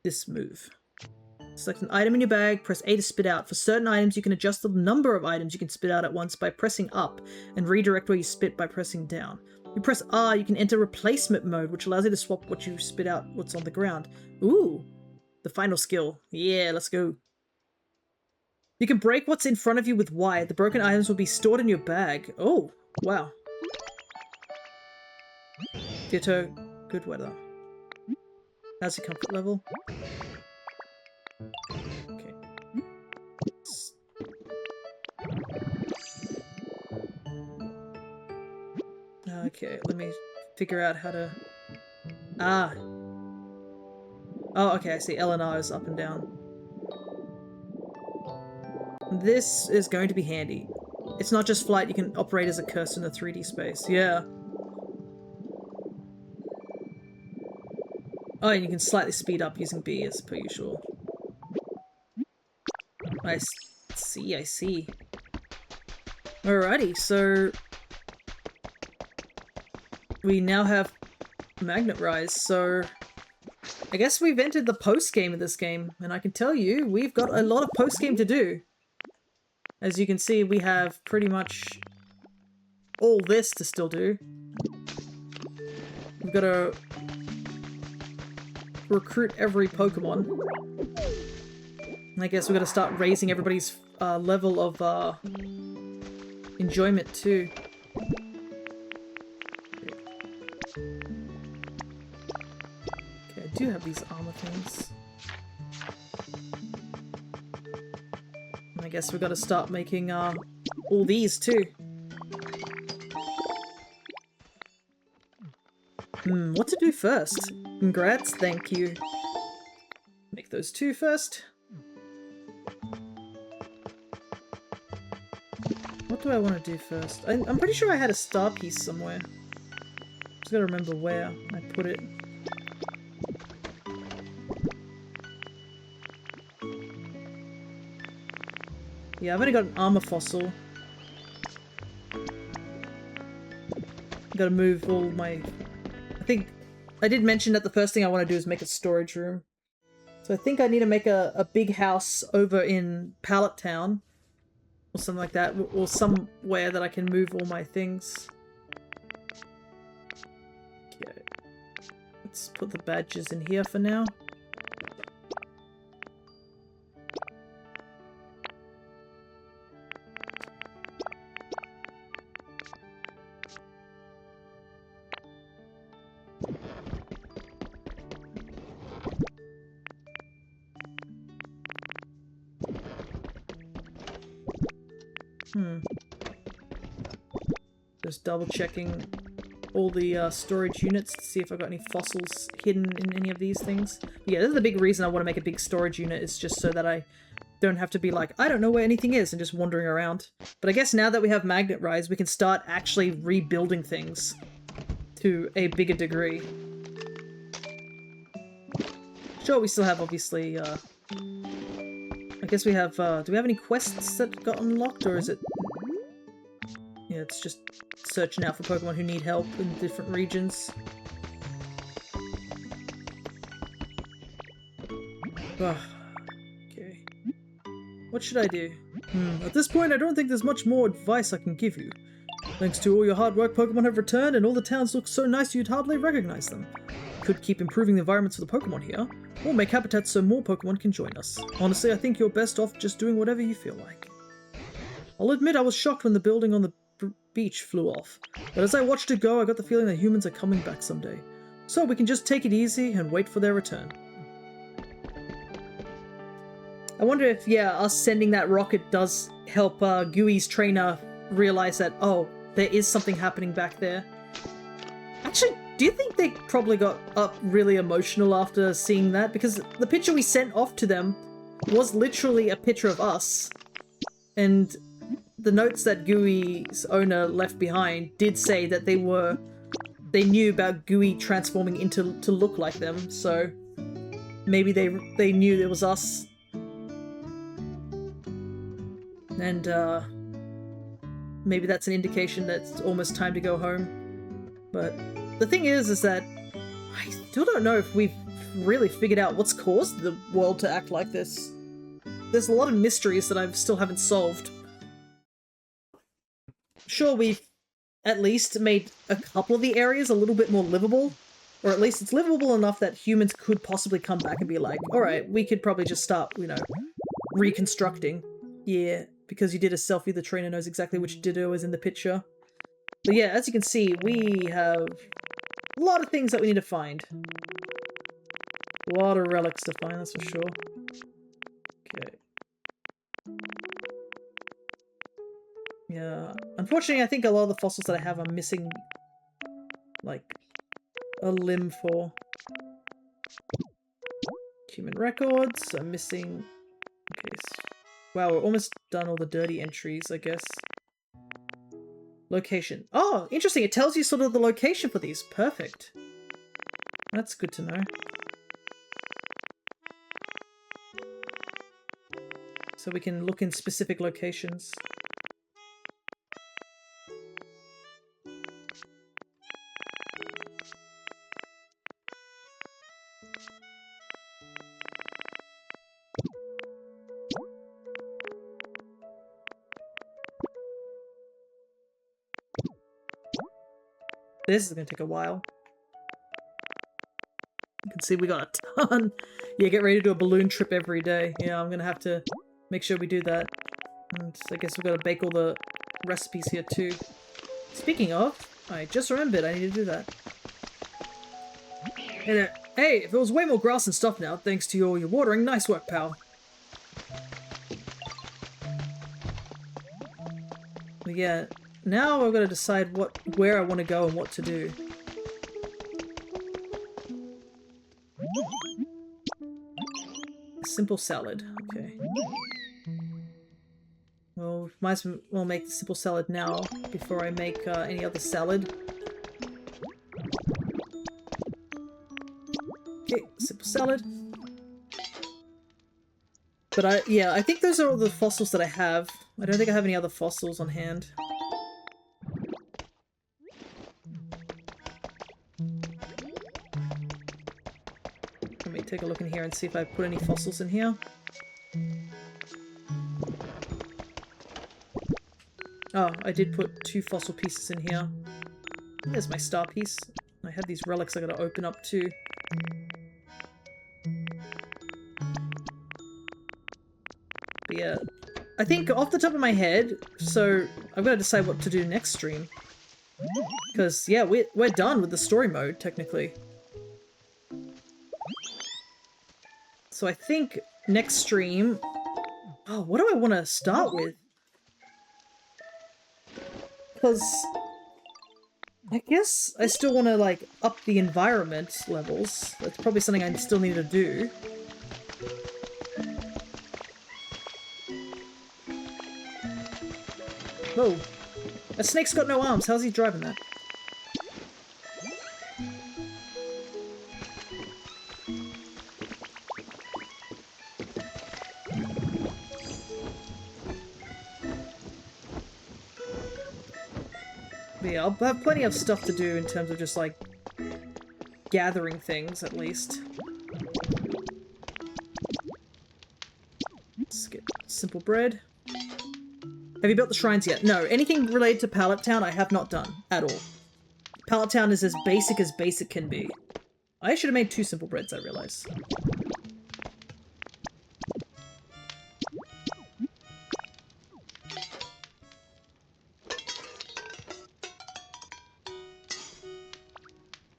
this move. Select an item in your bag, press A to spit out. For certain items, you can adjust the number of items you can spit out at once by pressing up, and redirect where you spit by pressing down. You press R, you can enter replacement mode, which allows you to swap what you spit out what's on the ground. Ooh, the final skill. Yeah, let's go. You can break what's in front of you with Y. The broken items will be stored in your bag. Oh, wow. Ditto. Good weather. How's your comfort level? Okay. Okay, let me figure out how to... Ah. Oh, okay, I see. L and R is up and down. This is going to be handy. It's not just flight, you can operate as a cursor in the 3D space. Yeah. Oh, and you can slightly speed up using B as per usual. I see, I see. Alrighty, so... we now have Magnet Rise, so... I guess we've entered the post-game of this game, and I can tell you, we've got a lot of post-game to do. As you can see, we have pretty much all this to still do. We've got to recruit every Pokemon. And I guess we've got to start raising everybody's level of enjoyment too. Okay, I do have these armor things. And I guess we've got to start making all these too. What to do first? Congrats, thank you. Make those two first. What do I want to do first? I'm pretty sure I had a star piece somewhere. Just gotta remember where I put it. Yeah, I've only got an armor fossil. Gotta move all my... I think I did mention that the first thing I want to do is make a storage room. So I think I need to make a big house over in Pallet Town. Or something like that. Or somewhere that I can move all my things. Okay. Let's put the badges in here for now. Just double checking all the storage units to see if I've got any fossils hidden in any of these things. Yeah, this is the big reason I want to make a big storage unit, is just so that I don't have to be like, I don't know where anything is, and just wandering around. But I guess now that we have Magnet Rise, we can start actually rebuilding things to a bigger degree. Sure, we still have, obviously, I guess we have, do we have any quests that got unlocked, or is it... Yeah, it's just searching out for Pokemon who need help in different regions. Ugh. Okay. What should I do? At this point, I don't think there's much more advice I can give you. Thanks to all your hard work, Pokemon have returned, and all the towns look so nice you'd hardly recognize them. Could keep improving the environments for the Pokemon here, or make habitats so more Pokemon can join us. Honestly, I think you're best off just doing whatever you feel like. I'll admit I was shocked when the building on the beach flew off, but as I watched it go, I got the feeling that humans are coming back someday. So we can just take it easy and wait for their return. I wonder if, yeah, us sending that rocket does help Gooey's trainer realize that, oh, there is something happening back there. Actually, do you think they probably got up really emotional after seeing that? Because the picture we sent off to them was literally a picture of us. And the notes that Gooey's owner left behind did say that they knew about Gooey transforming to look like them, so maybe they knew it was us. And maybe that's an indication that it's almost time to go home. But the thing is that I still don't know if we've really figured out what's caused the world to act like this. There's a lot of mysteries that I still haven't solved. Sure, we've at least made a couple of the areas a little bit more livable. Or at least it's livable enough that humans could possibly come back and be like, alright, we could probably just start, you know, reconstructing. Yeah, because you did a selfie, the trainer knows exactly which Ditto is in the picture. But yeah, as you can see, we have a lot of things that we need to find. A lot of relics to find, that's for sure. Okay. Yeah, unfortunately I think a lot of the fossils that I have are missing, like, a limb for. Human records, I'm missing... Okay, wow, we're almost done all the dirty entries, I guess. Location. Oh, interesting, it tells you sort of the location for these. Perfect. That's good to know. So we can look in specific locations. This is gonna take a while. You can see we got a ton. Yeah, get ready to do a balloon trip every day. Yeah, I'm gonna have to make sure we do that. And I guess we've got to bake all the recipes here too. Speaking of, I just remembered I need to do that. And, hey, if it was way more grass and stuff now, thanks to your watering, nice work, pal. But yeah, now I've got to decide where I want to go and what to do. A simple salad, okay. Well, might as well make the simple salad now before I make any other salad. Okay, simple salad. But I think those are all the fossils that I have. I don't think I have any other fossils on hand. Let me take a look in here and see if I put any fossils in here. Oh, I did put 2 fossil pieces in here. There's my star piece. I had these relics I gotta open up too. But yeah, I think off the top of my head, so I've gotta decide what to do next stream. Because, yeah, we're done with the story mode, technically. So I think next stream... Oh, what do I want to start with? Because I guess I still want to, like, up the environment levels. That's probably something I still need to do. Whoa. A snake's got no arms. How's he driving that? But yeah, I'll have plenty of stuff to do in terms of just, like, gathering things, at least. Let's get simple bread. Have you built the shrines yet? No, anything related to Pallet Town I have not done, at all. Pallet Town is as basic can be. I should have made 2 simple breads, I realize.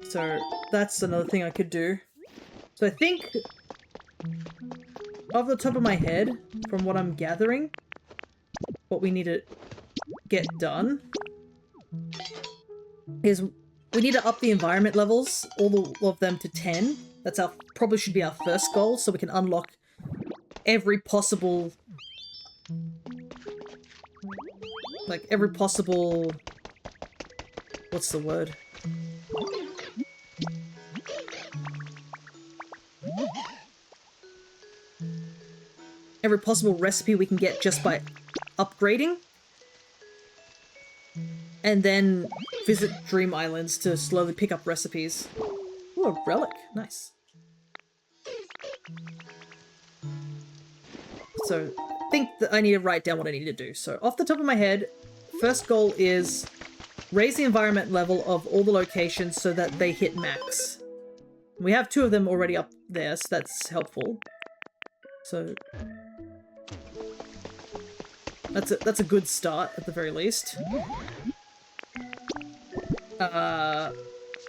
So, that's another thing I could do. So I think, off the top of my head, from what I'm gathering, what we need to get done is we need to up the environment levels, all of them to 10. That's probably should be our first goal, so we can unlock every possible, what's the word? Every possible recipe we can get just by upgrading. And then visit Dream Islands to slowly pick up recipes. Ooh, a relic. Nice. So, I think that I need to write down what I need to do. So, off the top of my head, first goal is raise the environment level of all the locations so that they hit max. We have 2 of them already up there, so that's helpful. So... That's a good start, at the very least.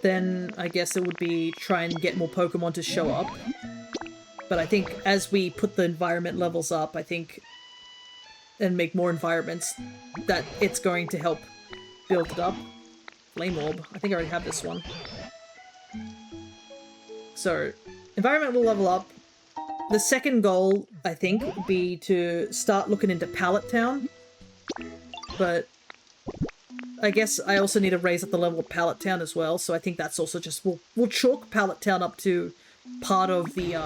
Then I guess it would be try and get more Pokemon to show up. But I think as we put the environment levels up, I think, and make more environments, that it's going to help build it up. Flame Orb. I think I already have this one. So, environment will level up. The second goal, I think, would be to start looking into Pallet Town. But I guess I also need to raise up the level of Pallet Town as well, so I think that's also just... We'll chalk Pallet Town up to part of the,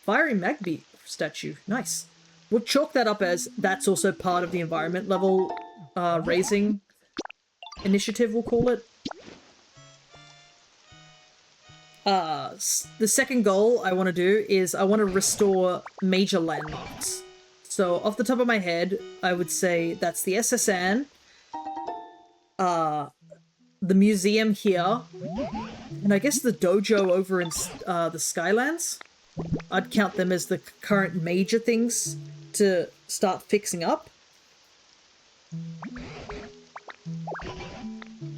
Fiery Magby statue. Nice. We'll chalk that up as that's also part of the environment level, raising initiative, we'll call it. The second goal I want to do is I want to restore major landmarks. So, off the top of my head, I would say that's the SSN, the museum here, and I guess the dojo over in the Skylands. I'd count them as the current major things to start fixing up.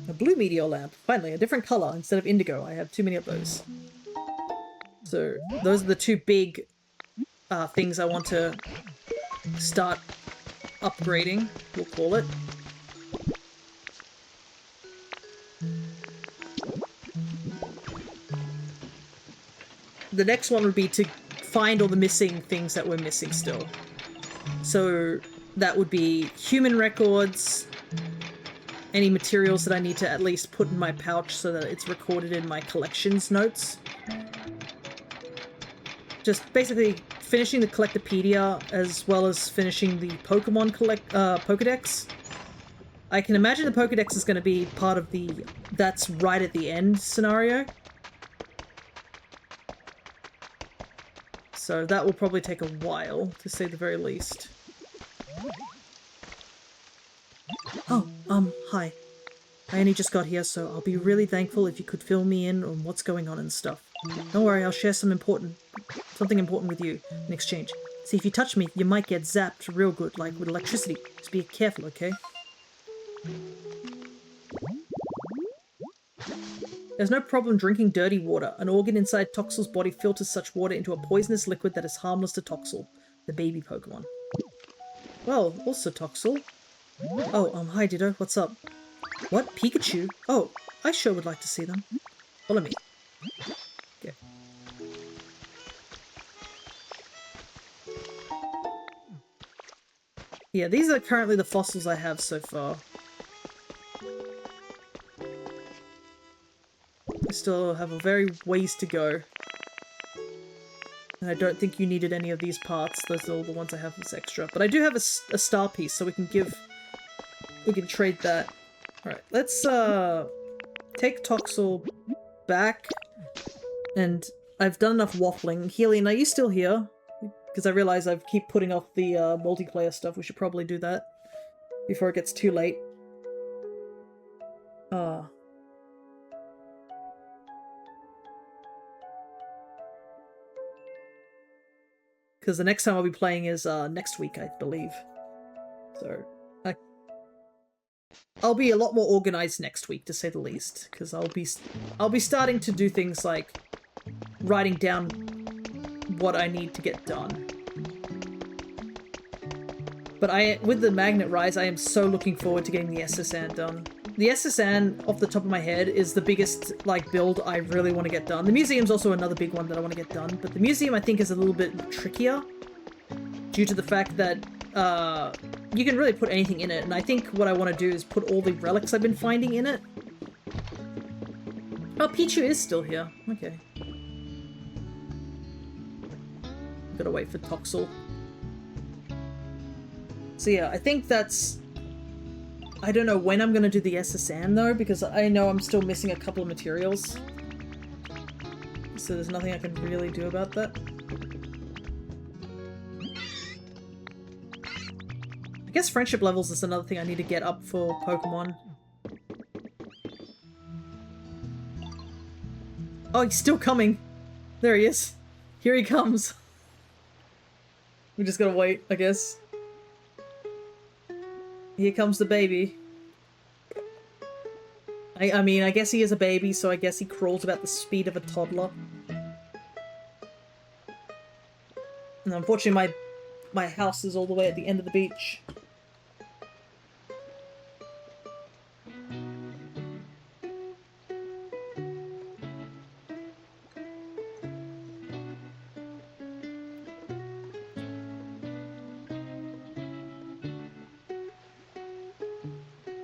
A blue meteor lamp. Finally, a different color instead of indigo. I have too many of those. So those are the two big things I want to start upgrading, we'll call it. The next one would be to find all the missing things that we're missing still. So that would be human records, any materials that I need to at least put in my pouch so that it's recorded in my collections notes. Just basically finishing the Collectopedia as well as finishing the Pokemon Pokedex. I can imagine the Pokedex is going to be part of the that's right at the end scenario. So that will probably take a while, to say the very least. Oh, hi. I only just got here, so I'll be really thankful if you could fill me in on what's going on and stuff. Don't worry, I'll share something important with you in exchange. See, if you touch me, you might get zapped real good, like with electricity. Just be careful, okay? There's no problem drinking dirty water. An organ inside Toxel's body filters such water into a poisonous liquid that is harmless to Toxel, the baby Pokemon. Well, also Toxel. Oh, hi Ditto, what's up? What? Pikachu? Oh, I sure would like to see them. Follow me. Okay. Yeah, these are currently the fossils I have so far. I still have a very ways to go. And I don't think you needed any of these parts. Those are all the ones I have as extra. But I do have a star piece, so we can trade that. Alright, let's take Toxel back. And I've done enough waffling. Helion, are you still here? Because I realize I keep putting off the multiplayer stuff. We should probably do that before it gets too late. Because the next time I'll be playing is next week, I believe. So I'll be a lot more organized next week, to say the least. Because I'll be starting to do things like writing down what I need to get done. But with the Magnet Rise, I am so looking forward to getting the SSN done. The SSN, off the top of my head, is the biggest, like, build I really want to get done. The museum's also another big one that I want to get done, but the museum, I think, is a little bit trickier due to the fact that you can really put anything in it, and I think what I want to do is put all the relics I've been finding in it. Oh, Pichu is still here. Okay. Gotta wait for Toxel. So yeah, I think that's... I don't know when I'm going to do the SSN though, because I know I'm still missing a couple of materials. So there's nothing I can really do about that. I guess friendship levels is another thing I need to get up for Pokemon. Oh, he's still coming. There he is. Here he comes. We just gotta wait, I guess. Here comes the baby. I mean, I guess he is a baby, so I guess he crawls about the speed of a toddler. And unfortunately, my house is all the way at the end of the beach.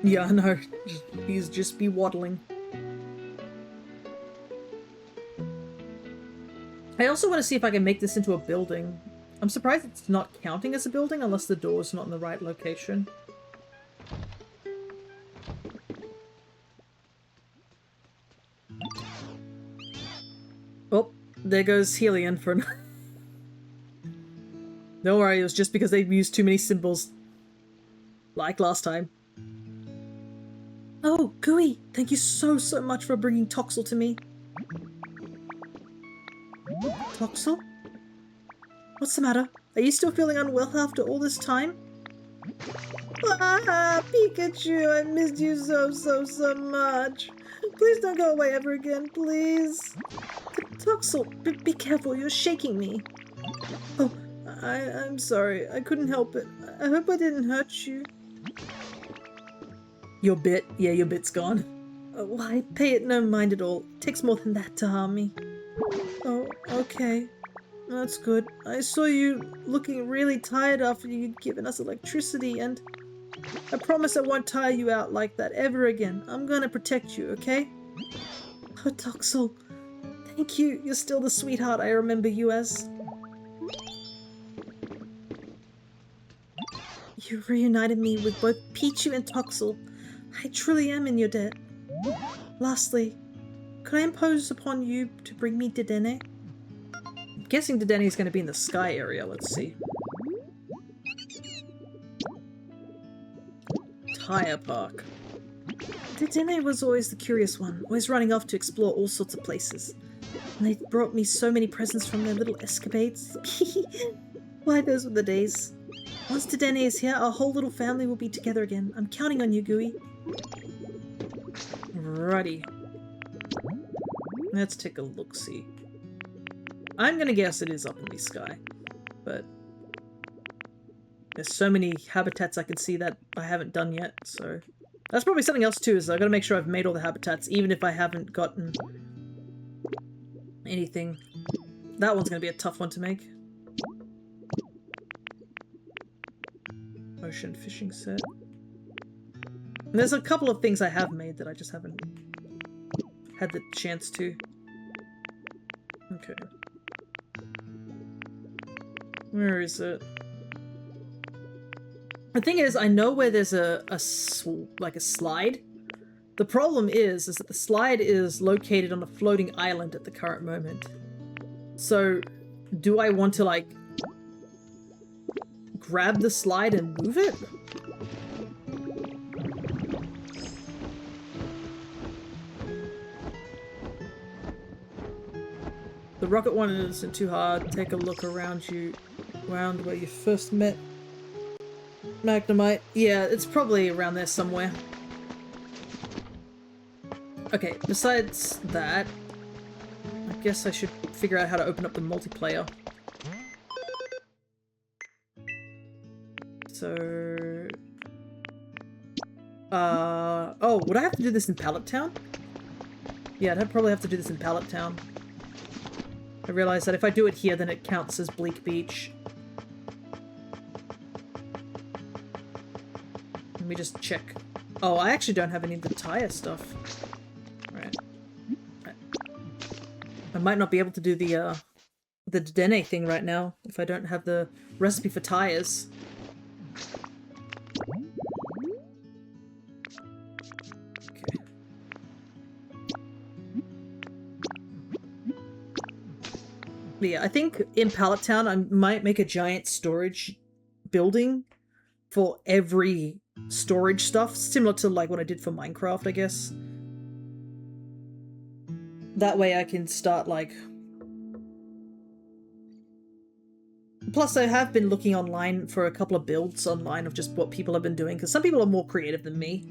Yeah, I know. He's just be waddling. I also want to see if I can make this into a building. I'm surprised it's not counting as a building unless the door's not in the right location. Oh, there goes Helion for... Don't worry, it was just because they used too many symbols. Like last time. Oh, Gooey, thank you so much for bringing Toxel to me. Toxel? What's the matter? Are you still feeling unwell after all this time? Ah, Pikachu, I missed you so much. Please don't go away ever again, please. Toxel, be careful, you're shaking me. Oh, I'm sorry, I couldn't help it. I hope I didn't hurt you. Your bit? Yeah, your bit's gone. Why, pay it no mind at all. It takes more than that to harm me. Oh, okay. That's good. I saw you looking really tired after you'd given us electricity, and I promise I won't tire you out like that ever again. I'm gonna protect you, okay? Oh, Toxel, thank you. You're still the sweetheart I remember you as. You reunited me with both Pichu and Toxel. I truly am in your debt. Lastly, could I impose upon you to bring me Dedenne? I'm guessing Dedenne is going to be in the sky area. Let's see. Tire Park. Dedenne was always the curious one, always running off to explore all sorts of places. And they brought me so many presents from their little escapades. Why, those were the days. Once Dedenne is here, our whole little family will be together again. I'm counting on you, Gooey. Righty. Let's take a look-see. I'm gonna guess it is up in the sky, but there's so many habitats I can see that I haven't done yet, so... That's probably something else too, is I gotta make sure I've made all the habitats, even if I haven't gotten anything. That one's gonna be a tough one to make. Ocean fishing set. And there's a couple of things I have made that I just haven't had the chance to. Okay. Where is it? The thing is, I know where there's like a slide. The problem is that the slide is located on a floating island at the current moment. So, do I want to, like, grab the slide and move it? The rocket one isn't too hard. Take a look around where you first met Magnemite. Yeah, it's probably around there somewhere. Okay, besides that, I guess I should figure out how to open up the multiplayer. So... oh, would I have to do this in Pallet Town? Yeah, I'd probably have to do this in Pallet Town. I realize that if I do it here, then it counts as Bleak Beach. Let me just check. Oh, I actually don't have any of the tire stuff. Right. I might not be able to do the Dedenne thing right now if I don't have the recipe for tires. Okay. But yeah, I think in Pallet Town I might make a giant storage building for every storage stuff, similar to like what I did for Minecraft, I guess. That way I can start like... Plus I have been looking online for a couple of builds online of just what people have been doing, because some people are more creative than me.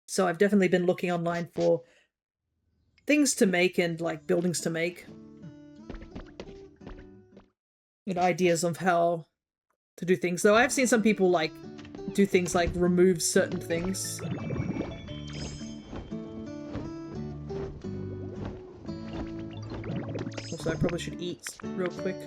So I've definitely been looking online for things to make and like buildings to make. And ideas of how to do things. Though I've seen some people like do things like remove certain things. Also, I probably should eat real quick.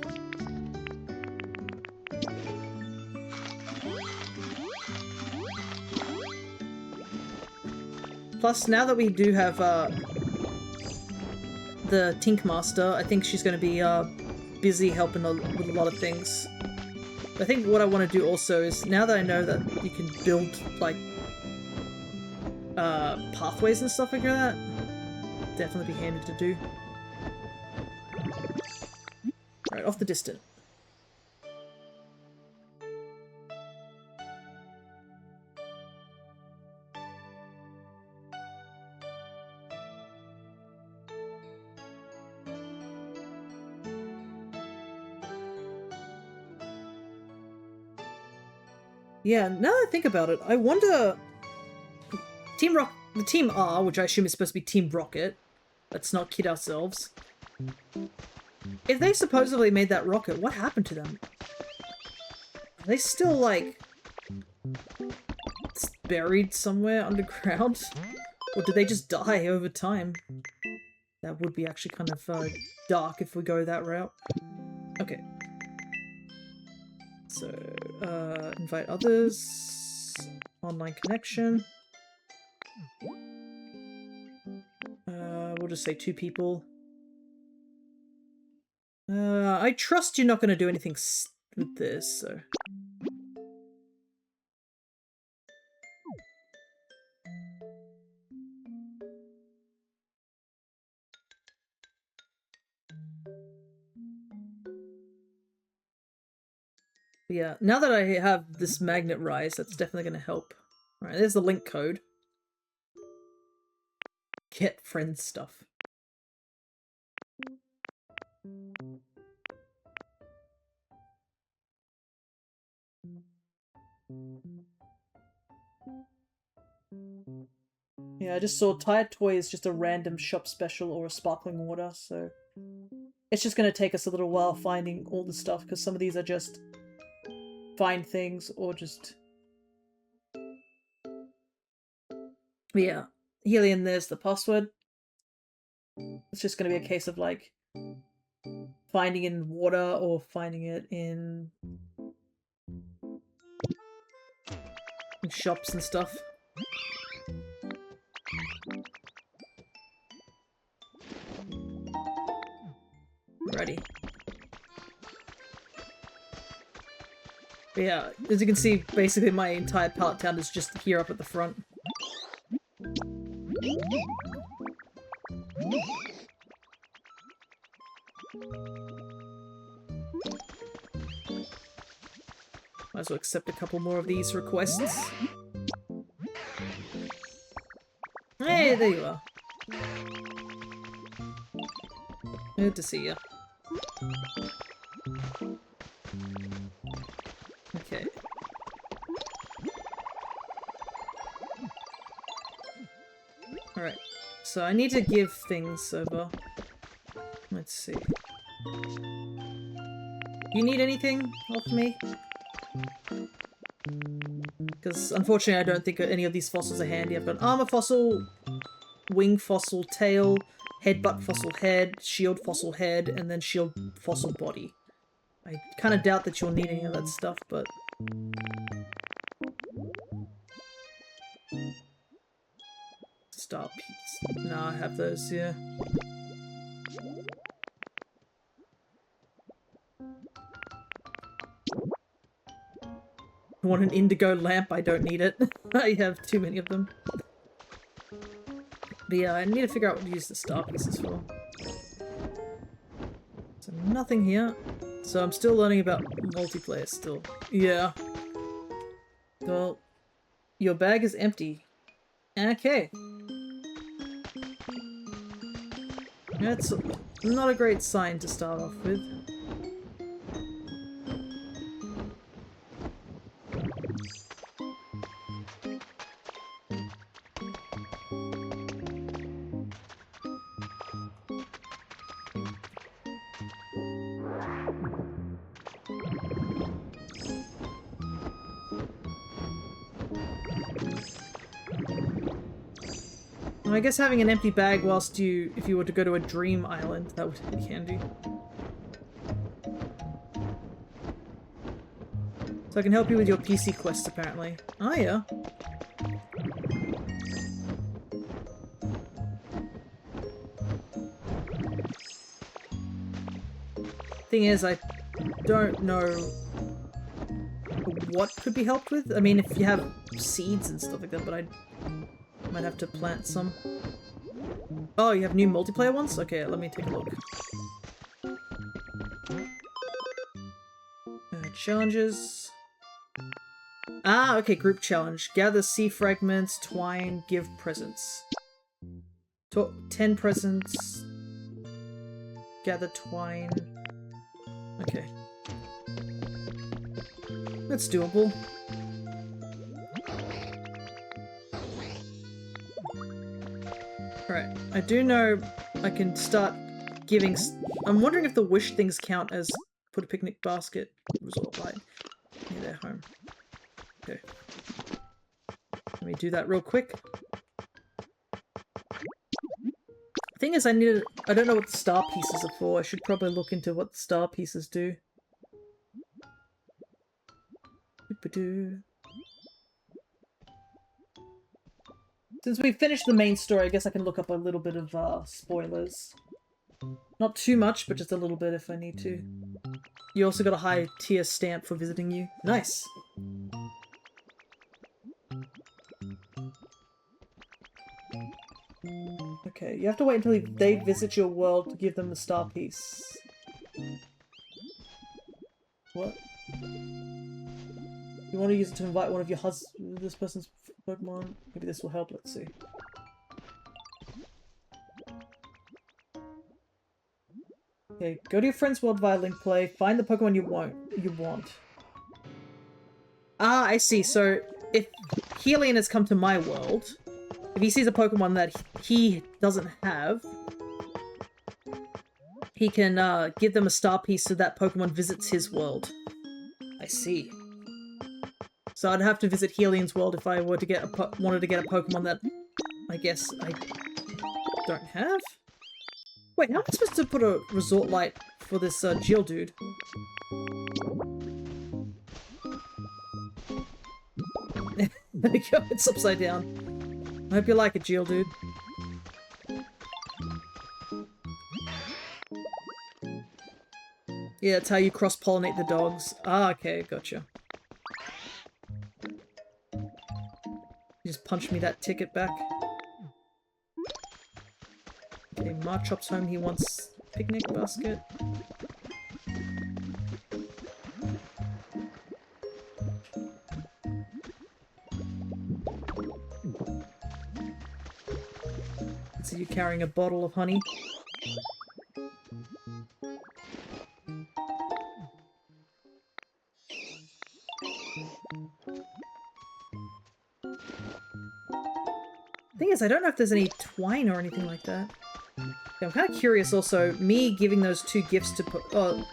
Plus, now that we do have the Tink Master, I think she's going to be busy helping with a lot of things. I think what I want to do also is, now that I know that you can build, like, pathways and stuff like that, definitely be handy to do. Alright, off the distant. Yeah, now that I think about it, I wonder... the Team R, which I assume is supposed to be Team Rocket, let's not kid ourselves. If they supposedly made that rocket, what happened to them? Are they still, like, buried somewhere underground? Or did they just die over time? That would be actually kind of dark if we go that route. Okay. So, invite others. Online connection. We'll just say 2 people. I trust you're not going to do anything with this, so... Yeah, now that I have this magnet rise, that's definitely going to help. Alright, there's the link code. Get friend stuff. Yeah, I just saw Tired Toy is just a random shop special or a sparkling water, so... It's just going to take us a little while finding all the stuff, because some of these are just... find things, or just... But yeah, Helium, there's the password. It's just going to be a case of, like, finding it in water or finding it in shops and stuff. Ready. But yeah, as you can see, basically my entire pallet town is just here up at the front. Might as well accept a couple more of these requests. Hey, there you are. Good to see you. Okay. Alright, so I need to give things over. Let's see. You need anything off me? Because unfortunately I don't think any of these fossils are handy. I've got an armor fossil, wing fossil tail, headbutt fossil head, shield fossil head, and then shield fossil body. I kind of doubt that you'll need any of that stuff, but... Star piece. No, I have those, yeah. I want an indigo lamp, I don't need it. I have too many of them. But yeah, I need to figure out what to use the star pieces for. So nothing here. So I'm still learning about multiplayer still. Yeah. Well, your bag is empty. Okay. That's not a great sign to start off with. I guess having an empty bag whilst if you were to go to a dream island, that would be handy. So I can help you with your PC quests, apparently. Oh, yeah. Thing is, I don't know what could be helped with. I mean, if you have seeds and stuff like that, but I might have to plant some. Oh, you have new multiplayer ones? Okay, let me take a look. Challenges. Ah, okay, group challenge. Gather sea fragments, twine, give presents. 10 presents. Gather twine. Okay. That's doable. Right. I do know I can start giving... I'm wondering if the wish things count as put a picnic basket, resort light near their home. Okay. Let me do that real quick. Thing is, I don't know what the star pieces are for. I should probably look into what the star pieces do. Since we finished the main story, I guess I can look up a little bit of spoilers. Not too much, but just a little bit if I need to. You also got a high tier stamp for visiting you. Nice! Okay, you have to wait until they visit your world to give them the star piece. What? You want to use it to invite one of your this person's Pokemon? Maybe this will help, let's see. Okay, go to your friend's world via link play, find the Pokemon you want. Ah, I see. So, if Helion has come to my world, if he sees a Pokemon that he doesn't have, he can give them a star piece so that Pokemon visits his world. I see. So I'd have to visit Helion's world if I were to get wanted to get a Pokemon that I guess I don't have? Wait, how am I supposed to put a resort light for this Geodude? There we go, it's upside down. I hope you like it, Geodude. Yeah, that's how you cross-pollinate the dogs. Ah, okay, gotcha. You just punch me that ticket back. Okay, Marchop's home, he wants picnic basket. So you're carrying a bottle of honey. Thing is, I don't know if there's any twine or anything like that. Yeah, I'm kind of curious also, me giving those two gifts to oh,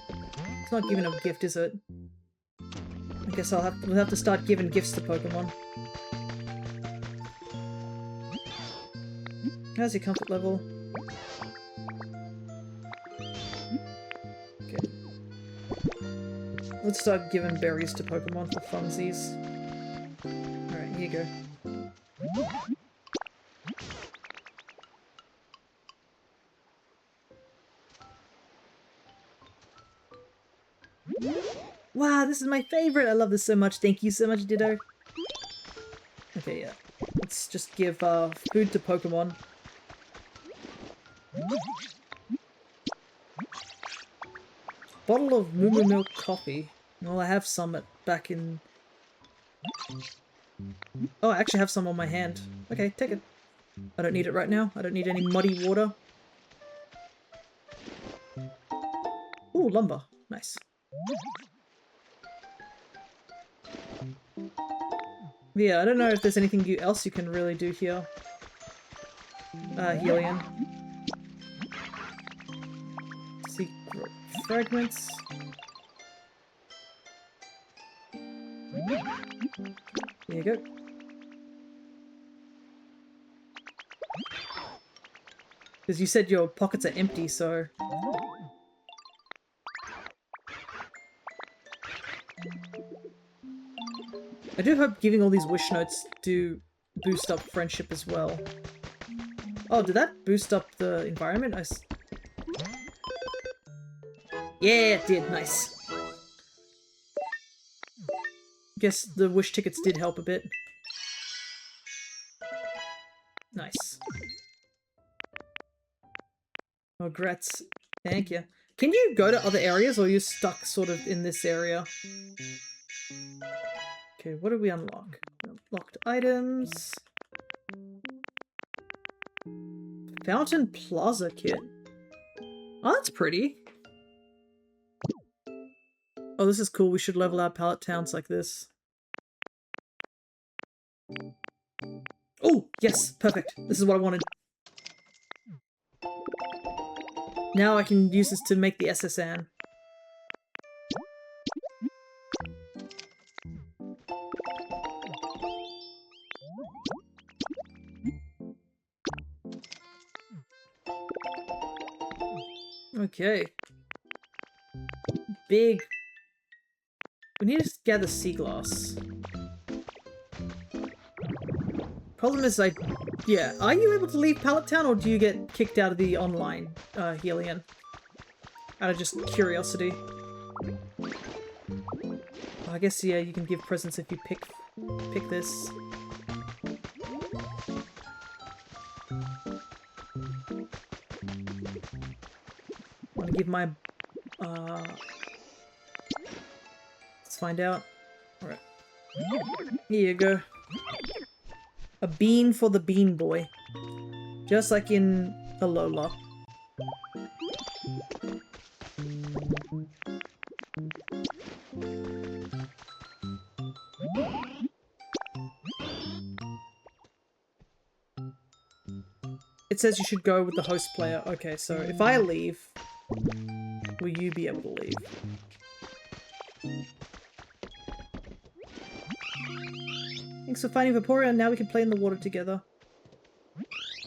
it's not giving a gift, is it? I guess we'll have to start giving gifts to Pokemon. How's your comfort level? Okay. Let's start giving berries to Pokemon for funsies. Alright, here you go. Wow, this is my favorite! I love this so much. Thank you so much, Ditto. Okay, yeah. Let's just give food to Pokemon. Bottle of Moo Milk coffee. Well, I have some back in... Oh, I actually have some on my hand. Okay, take it. I don't need it right now. I don't need any muddy water. Ooh, lumber. Nice. Yeah, I don't know if there's anything else you can really do here. Helion. Secret fragments. There you go. Because you said your pockets are empty, so... I do hope giving all these wish notes do boost up friendship as well. Oh, did that boost up the environment? Yeah, it did. Nice. Guess the wish tickets did help a bit. Nice. Regrets. Thank you. Can you go to other areas, or are you stuck sort of in this area? Okay, what did we unlock? Unlocked items. Fountain Plaza kit. Oh, that's pretty. Oh, this is cool. We should level our pallet towns like this. Oh, yes, perfect. This is what I wanted. Now I can use this to make the SSN. Okay. Big. We need to gather sea glass. Problem is, yeah. Are you able to leave Pallet Town, or do you get kicked out of the online Helion? Out of just curiosity. I guess, yeah, you can give presents if you pick this. I want to give my let's find out. Alright. Here you go. A bean for the bean boy. Just like in Alola. It says you should go with the host player. Okay, so if I leave, will you be able to leave? Thanks for finding Vaporeon. Now we can play in the water together.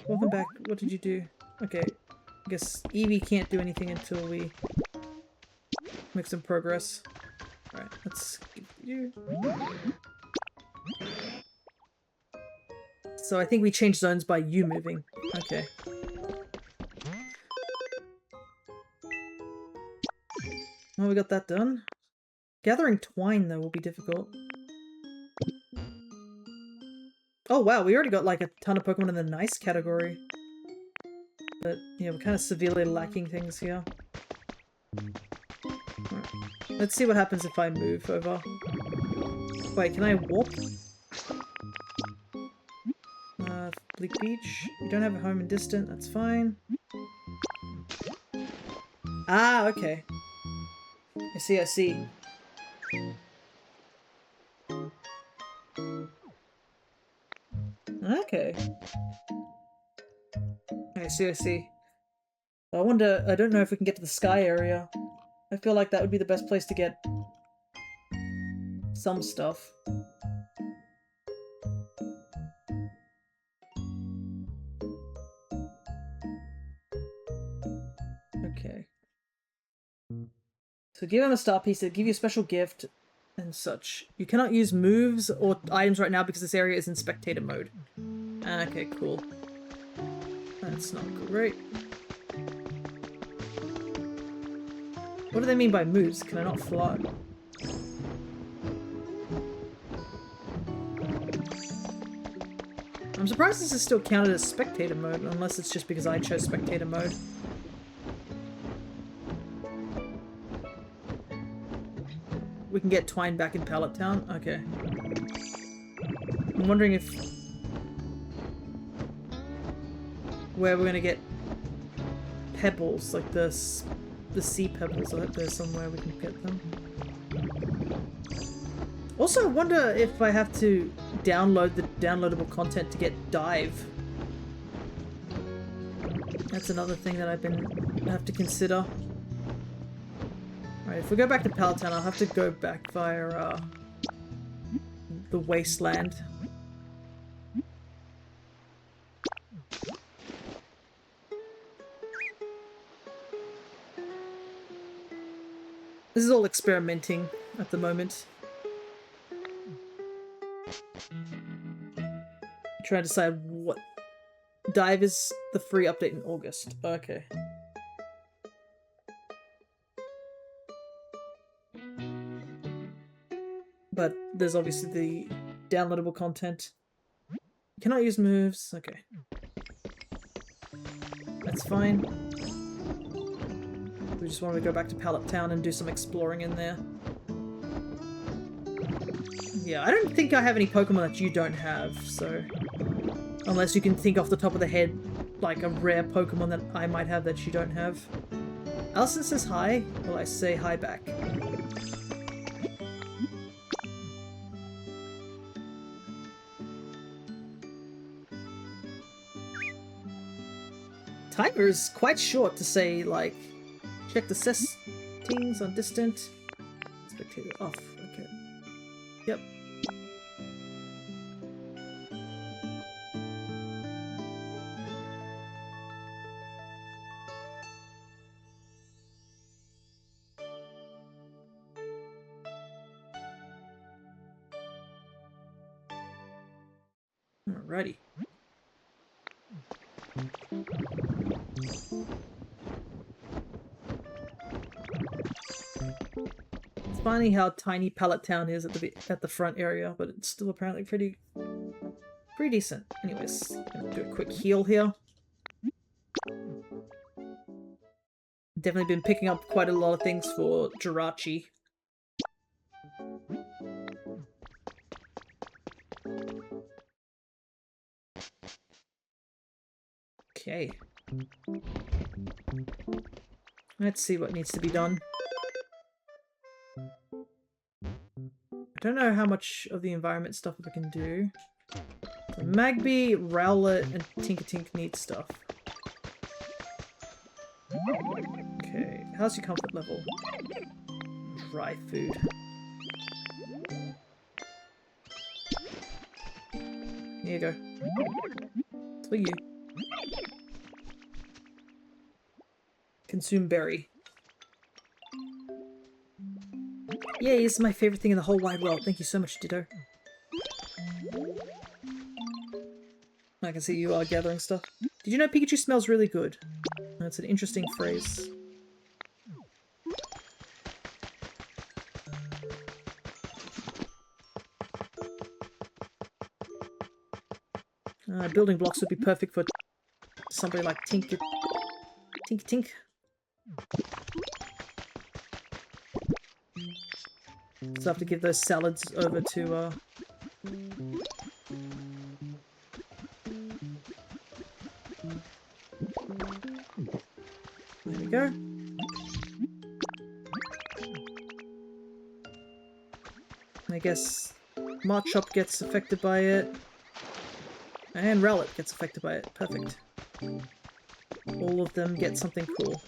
Welcome back. What did you do? Okay. I guess Eevee can't do anything until we make some progress. Alright, let's give you... So I think we changed zones by you moving. Okay. Well, we got that done. Gathering twine, though, will be difficult. Oh wow, we already got like a ton of Pokemon in the nice category. But, yeah, we're kind of severely lacking things here. Right. Let's see what happens if I move over. Wait, can I warp? Bleak Beach. You don't have a home in distant, that's fine. Ah, okay. I see, I see. Okay. I see, I see. I wonder, I don't know if we can get to the sky area. I feel like that would be the best place to get some stuff. Okay. So give him a star piece, give you a special gift, and such. You cannot use moves or items right now because this area is in spectator mode. Okay, cool. That's not great. What do they mean by moves? Can I not fly? I'm surprised this is still counted as spectator mode, unless it's just because I chose spectator mode. We can get Twine back in Pallet Town? Okay. I'm wondering if... where we're gonna get pebbles, like the sea pebbles. I hope there's somewhere we can get them. Also, I wonder if I have to download the downloadable content to get Dive. That's another thing that I have to consider. Alright, if we go back to Pallet Town, I'll have to go back via the wasteland. This is all experimenting at the moment. Trying to decide what... Dive is the free update in August. Okay. But there's obviously the downloadable content. You cannot use moves. Okay. That's fine. We just want to go back to Pallet Town and do some exploring in there. Yeah, I don't think I have any Pokemon that you don't have, so... Unless you can think off the top of the head, like a rare Pokemon that I might have that you don't have. Alison says hi. Well, I say hi back. timer is quite short to say, like, check the settings on distant. Spectator off. Okay. Yep. Alrighty. It's funny how tiny Pallet Town is at the front area, but it's still apparently pretty decent. Anyways, gonna do a quick heal here. Definitely been picking up quite a lot of things for Jirachi. Okay. Let's see what needs to be done. I don't know how much of the environment stuff I can do. So Magby, Rowlet, and Tinkertink need stuff. Okay, how's your comfort level? Dry food. Here you go. It's for you. Consume berry. Yay, this is my favorite thing in the whole wide world. Thank you so much, Ditto. I can see you are gathering stuff. Did you know Pikachu smells really good? That's an interesting phrase. Building blocks would be perfect for somebody like Tink. So I have to give those salads over to, there we go. I guess Marchop gets affected by it. And Rowlet gets affected by it. Perfect. All of them get something cool.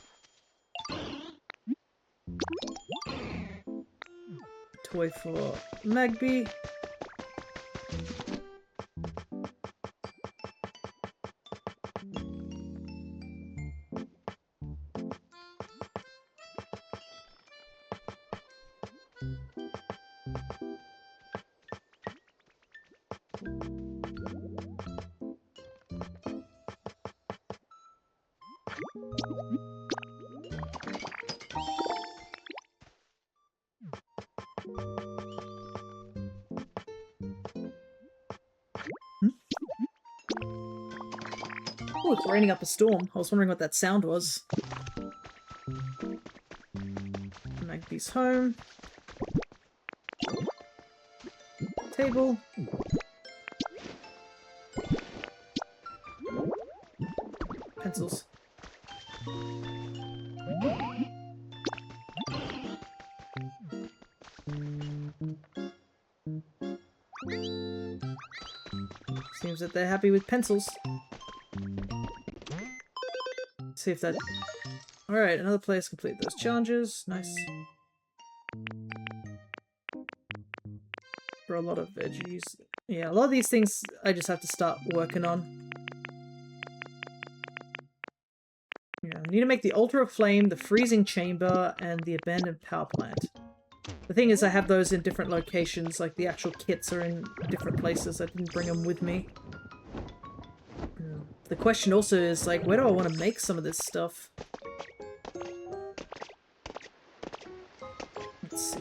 Toy for Magby. Oh, it's raining up a storm. I was wondering what that sound was. Magby's home. Table. Pencils. Seems that they're happy with pencils. See if that... Alright, another place. Complete those challenges. Nice. For a lot of veggies. Yeah, a lot of these things I just have to start working on. Yeah, I need to make the Altar of Flame, the Freezing Chamber, and the Abandoned Power Plant. The thing is, I have those in different locations, like the actual kits are in different places. I didn't bring them with me. The question also is, like, where do I want to make some of this stuff? Let's see.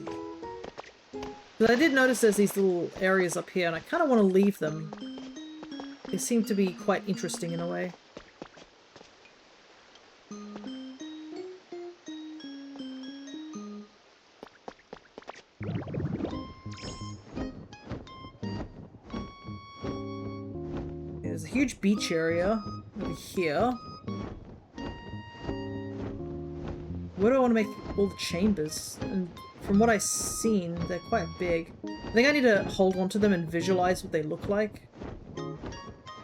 But I did notice there's these little areas up here, and I kind of want to leave them. They seem to be quite interesting in a way. There's a huge beach area over here. Where do I want to make all the chambers? And from what I've seen, they're quite big. I think I need to hold on to them and visualize what they look like.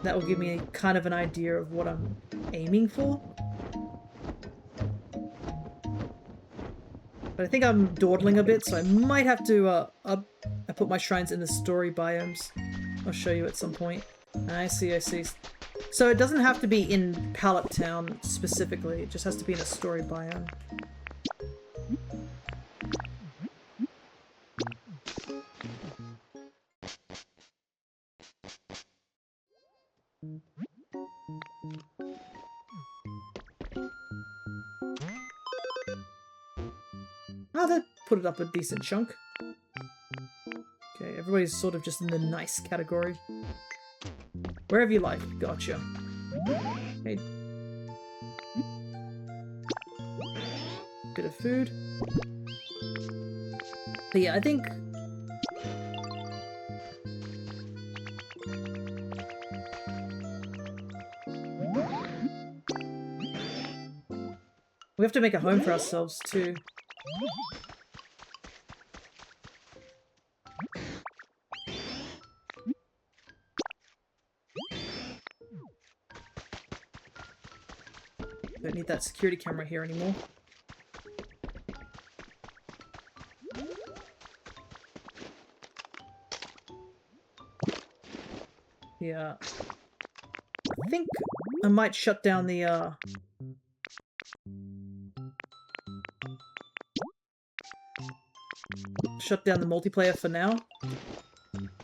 That will give me kind of an idea of what I'm aiming for. But I think I'm dawdling a bit, so I might have to I put my shrines in the story biomes. I'll show you at some point. I see, I see. So it doesn't have to be in Pallet Town specifically, it just has to be in a story biome. Oh, that put it up a decent chunk. Okay, everybody's sort of just in the nice category. Wherever you like, gotcha. Hey. Bit of food. But yeah, I think... we have to make a home for ourselves too. Don't need that security camera here anymore. Yeah. I think I might shut down the, shut down the multiplayer for now.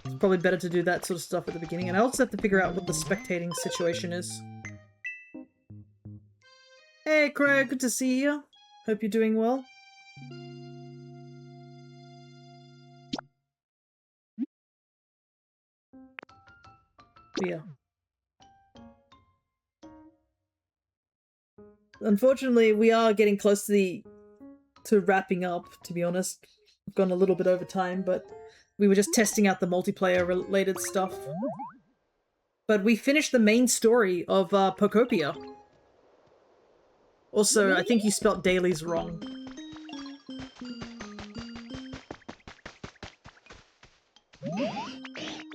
It's probably better to do that sort of stuff at the beginning, and I also have to figure out what the spectating situation is. Hey Craig, good to see you. Hope you're doing well. Yeah. Unfortunately, we are getting close to wrapping up, to be honest. We've gone a little bit over time, but we were just testing out the multiplayer related stuff. But we finished the main story of Pokopia. Also, I think you spelt dailies wrong.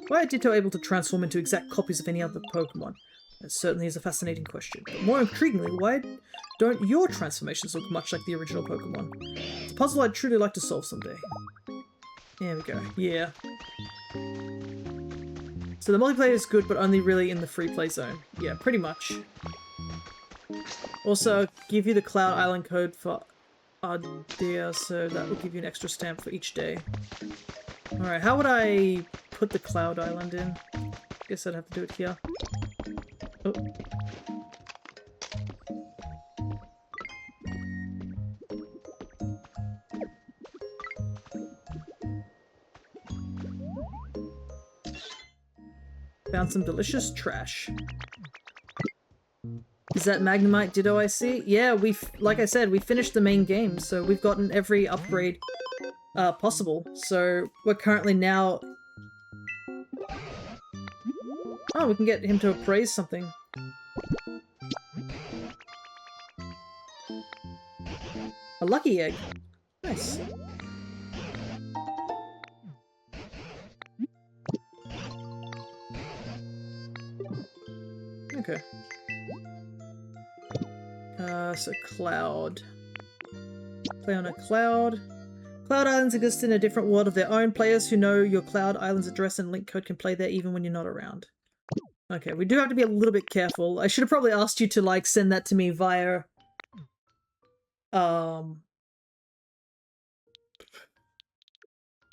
Why are Ditto able to transform into exact copies of any other Pokemon? That certainly is a fascinating question. But more intriguingly, why don't your transformations look much like the original Pokemon? It's a puzzle I'd truly like to solve someday. There we go. Yeah. So the multiplayer is good, but only really in the free play zone. Yeah, pretty much. Also, give you the Cloud Island code for Ardea, so that will give you an extra stamp for each day. Alright, how would I put the Cloud Island in? Guess I'd have to do it here. Oh. Found some delicious trash. Is that Magnemite Ditto I see? Yeah, like I said, we finished the main game, so we've gotten every upgrade possible. So we're currently now... oh, we can get him to appraise something. A lucky egg. Nice. Okay. So Cloud. Play on a Cloud. Cloud Islands exist in a different world of their own. Players who know your Cloud Island's address and link code can play there even when you're not around. Okay, we do have to be a little bit careful. I should have probably asked you to, like, send that to me via...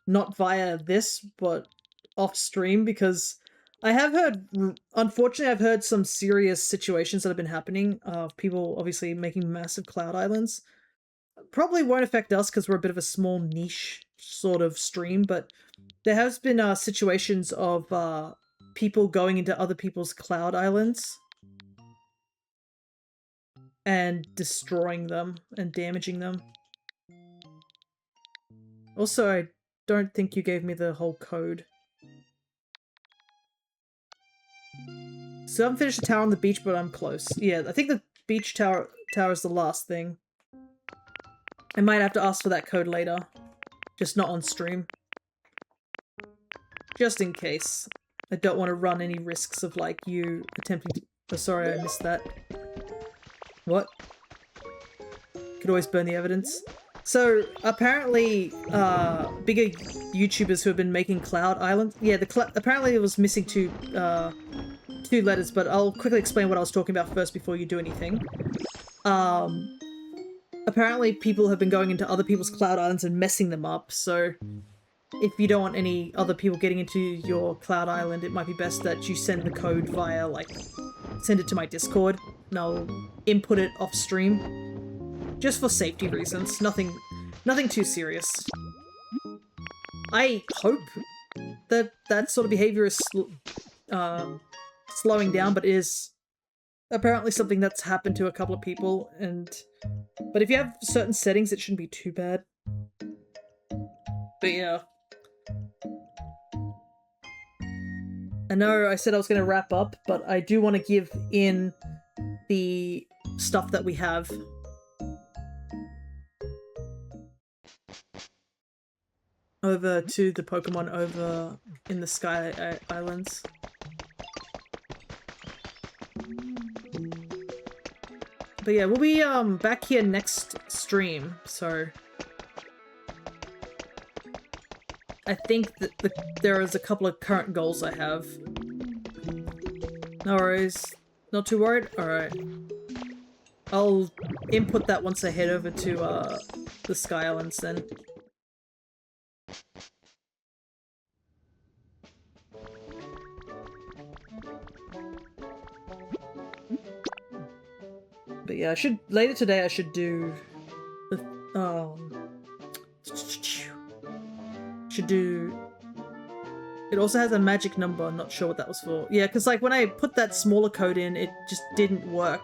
not via this, but off stream, because I have heard... unfortunately, I've heard some serious situations that have been happening of people obviously making massive Cloud Islands. Probably won't affect us because we're a bit of a small niche sort of stream, but there has been situations of people going into other people's Cloud Islands and destroying them and damaging them. Also, I don't think you gave me the whole code. So I haven't finished the tower on the beach, but I'm close. Yeah, I think the beach tower is the last thing. I might have to ask for that code later. Just not on stream. Just in case. I don't want to run any risks of, like, you attempting to... oh, sorry, I missed that. What? Could always burn the evidence. So apparently, bigger YouTubers who have been making Cloud Island. Yeah, apparently it was missing two letters, but I'll quickly explain what I was talking about first before you do anything. Apparently people have been going into other people's Cloud Islands and messing them up, so if you don't want any other people getting into your Cloud Island, it might be best that you send the code via, like, send it to my Discord, and I'll input it off stream. Just for safety reasons. Nothing too serious. I hope that that sort of behavior is slowing down, but it is apparently something that's happened to a couple of people, but if you have certain settings, it shouldn't be too bad. But yeah. I know I said I was going to wrap up, but I do want to give in the stuff that we have. Over to the Pokemon over in the Sky Islands. But yeah, we'll be back here next stream, so I think that there is a couple of current goals I have. No worries. Not too worried? Alright. I'll input that once I head over to the Sky Islands then. But yeah, later today I should do it also has a magic number, I'm not sure what that was for. Yeah, because like when I put that smaller code in, it just didn't work.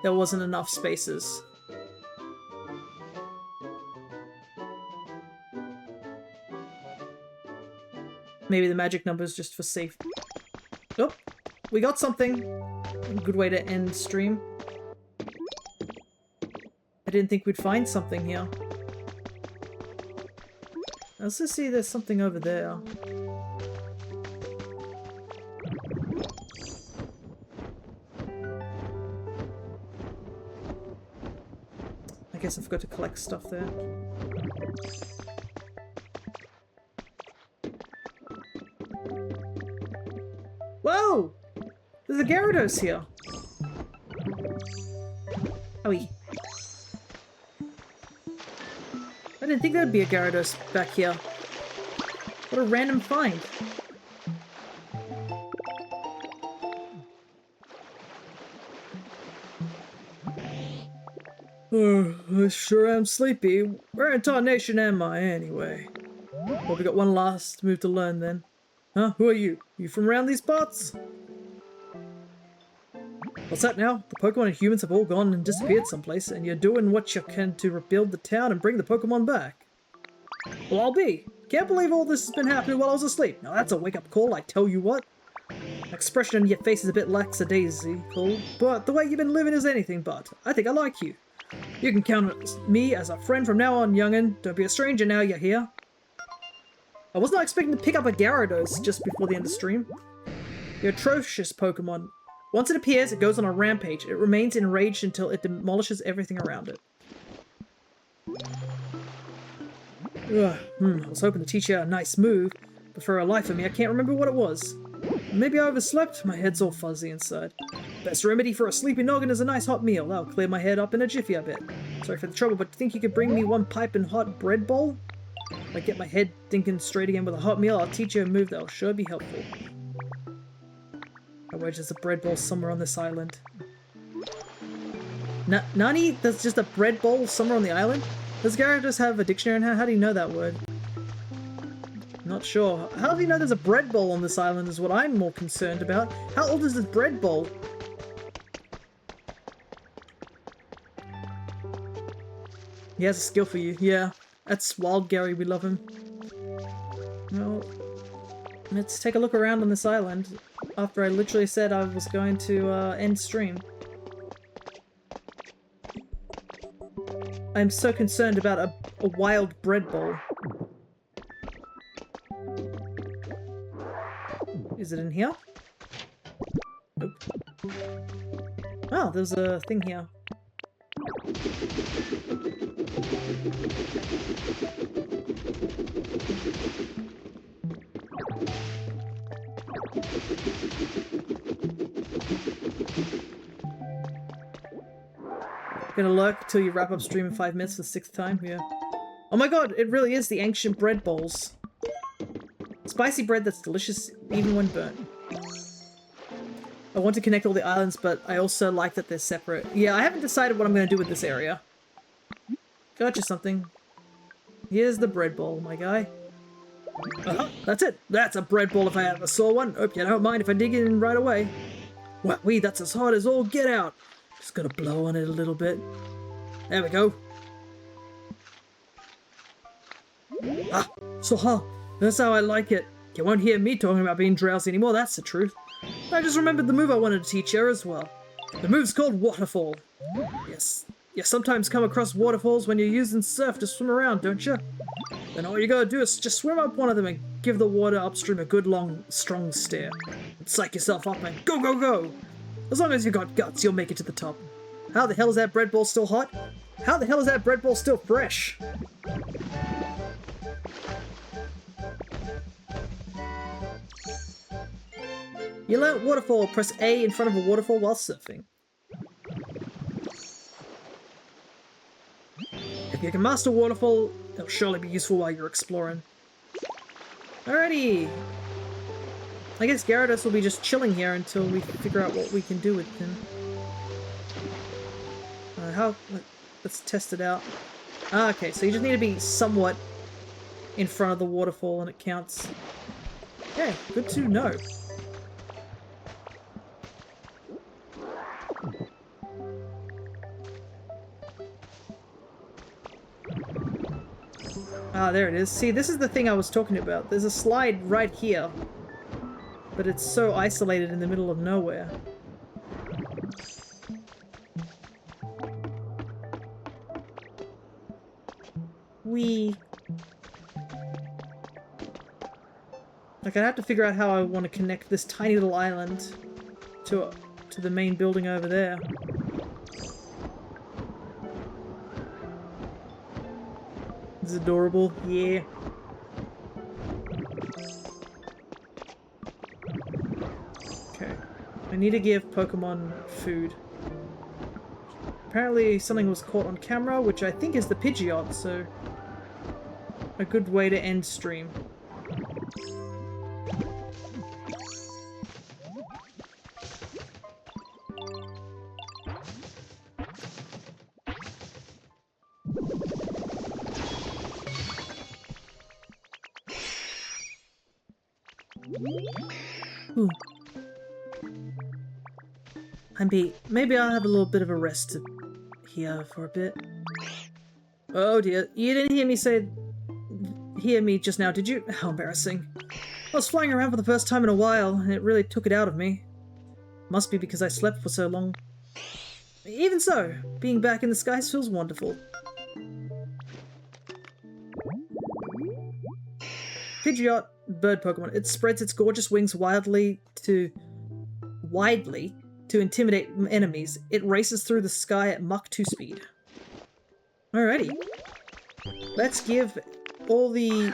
There wasn't enough spaces. Maybe the magic number is just for safety. Oh, we got something. A good way to end stream. I didn't think we'd find something here. Let's just see, there's something over there. I guess I forgot to collect stuff there. Whoa! There's a Gyarados here! Owie. I didn't think there'd be a Gyarados back here. What a random find. Oh, I sure am sleepy. Where in tarnation am I, anyway? Well, we got one last move to learn, then. Huh? Who are you? You from around these parts? What's that now? The Pokemon and humans have all gone and disappeared someplace, and you're doing what you can to rebuild the town and bring the Pokemon back. Well, I'll be. Can't believe all this has been happening while I was asleep. Now that's a wake-up call, I tell you what. Expression on your face is a bit lackadaisical, but the way you've been living is anything but. I think I like you. You can count on me as a friend from now on, young'un. Don't be a stranger now you're here. I was not expecting to pick up a Gyarados just before the end of stream. You're atrocious Pokemon. Once it appears, it goes on a rampage. It remains enraged until it demolishes everything around it. I was hoping to teach you a nice move, but for a life of me, I can't remember what it was. Maybe I overslept? My head's all fuzzy inside. Best remedy for a sleepy noggin is a nice hot meal. That'll clear my head up in a jiffy, I bet. Sorry for the trouble, but think you could bring me one piping hot bread bowl? If I get my head thinking straight again with a hot meal, I'll teach you a move that'll sure be helpful. I wedge there's a bread bowl somewhere on this island. Nani? There's just a bread bowl somewhere on the island? Does Gyarados have a dictionary in her? How do you know that word? Not sure. How do you know there's a bread bowl on this island is what I'm more concerned about. How old is this bread bowl? He has a skill for you. Yeah. That's Wild Gary. We love him. Well, let's take a look around on this island after I literally said I was going to end stream. I'm so concerned about a wild bread bowl. Is it in here? Nope. Oh, there's a thing here. Gonna lurk till you wrap up stream in 5 minutes for the 6th time? Yeah. Oh my god, it really is the ancient bread bowls. Spicy bread that's delicious even when burnt. I want to connect all the islands, but I also like that they're separate. Yeah, I haven't decided what I'm going to do with this area. Gotcha something. Here's the bread bowl, my guy. That's it. That's a bread bowl if I ever saw one. Hope you don't mind if I dig in right away. Wow, that's as hot as all get out. Just gotta blow on it a little bit. There we go. Ah, so hot. That's how I like it. You won't hear me talking about being drowsy anymore, that's the truth. I just remembered the move I wanted to teach you as well. The move's called Waterfall. Yes, you sometimes come across waterfalls when you're using surf to swim around, don't you? Then all you gotta do is just swim up one of them and give the water upstream a good long, strong stare. And psych yourself up and go, go, go! As long as you got guts, you'll make it to the top. How the hell is that bread ball still hot? How the hell is that bread ball still fresh? You learnt waterfall. Press A in front of a waterfall while surfing. If you can master waterfall, it'll surely be useful while you're exploring. Alrighty. I guess Gyarados will be just chilling here until we figure out what we can do with him. Let's test it out. Okay, so you just need to be somewhat in front of the waterfall and it counts. Okay, good to know. Ah, there it is. See, this is the thing I was talking about. There's a slide right here, but it's so isolated in the middle of nowhere. Like, I'd have to figure out how I want to connect this tiny little island to the main building over there. This is adorable. Yeah. Okay. I need to give Pokemon food. Apparently something was caught on camera, which I think is the Pidgeot, so a good way to end stream. Ooh. I'm beat. Maybe I'll have a little bit of a rest here for a bit. Oh dear, you didn't hear me just now, did you? How embarrassing. I was flying around for the first time in a while, and it really took it out of me. Must be because I slept for so long. Even so, being back in the skies feels wonderful. Pidgeot, bird Pokemon. It spreads its gorgeous wings widely to intimidate enemies. It races through the sky at Mach 2 speed. Alrighty. Let's give all the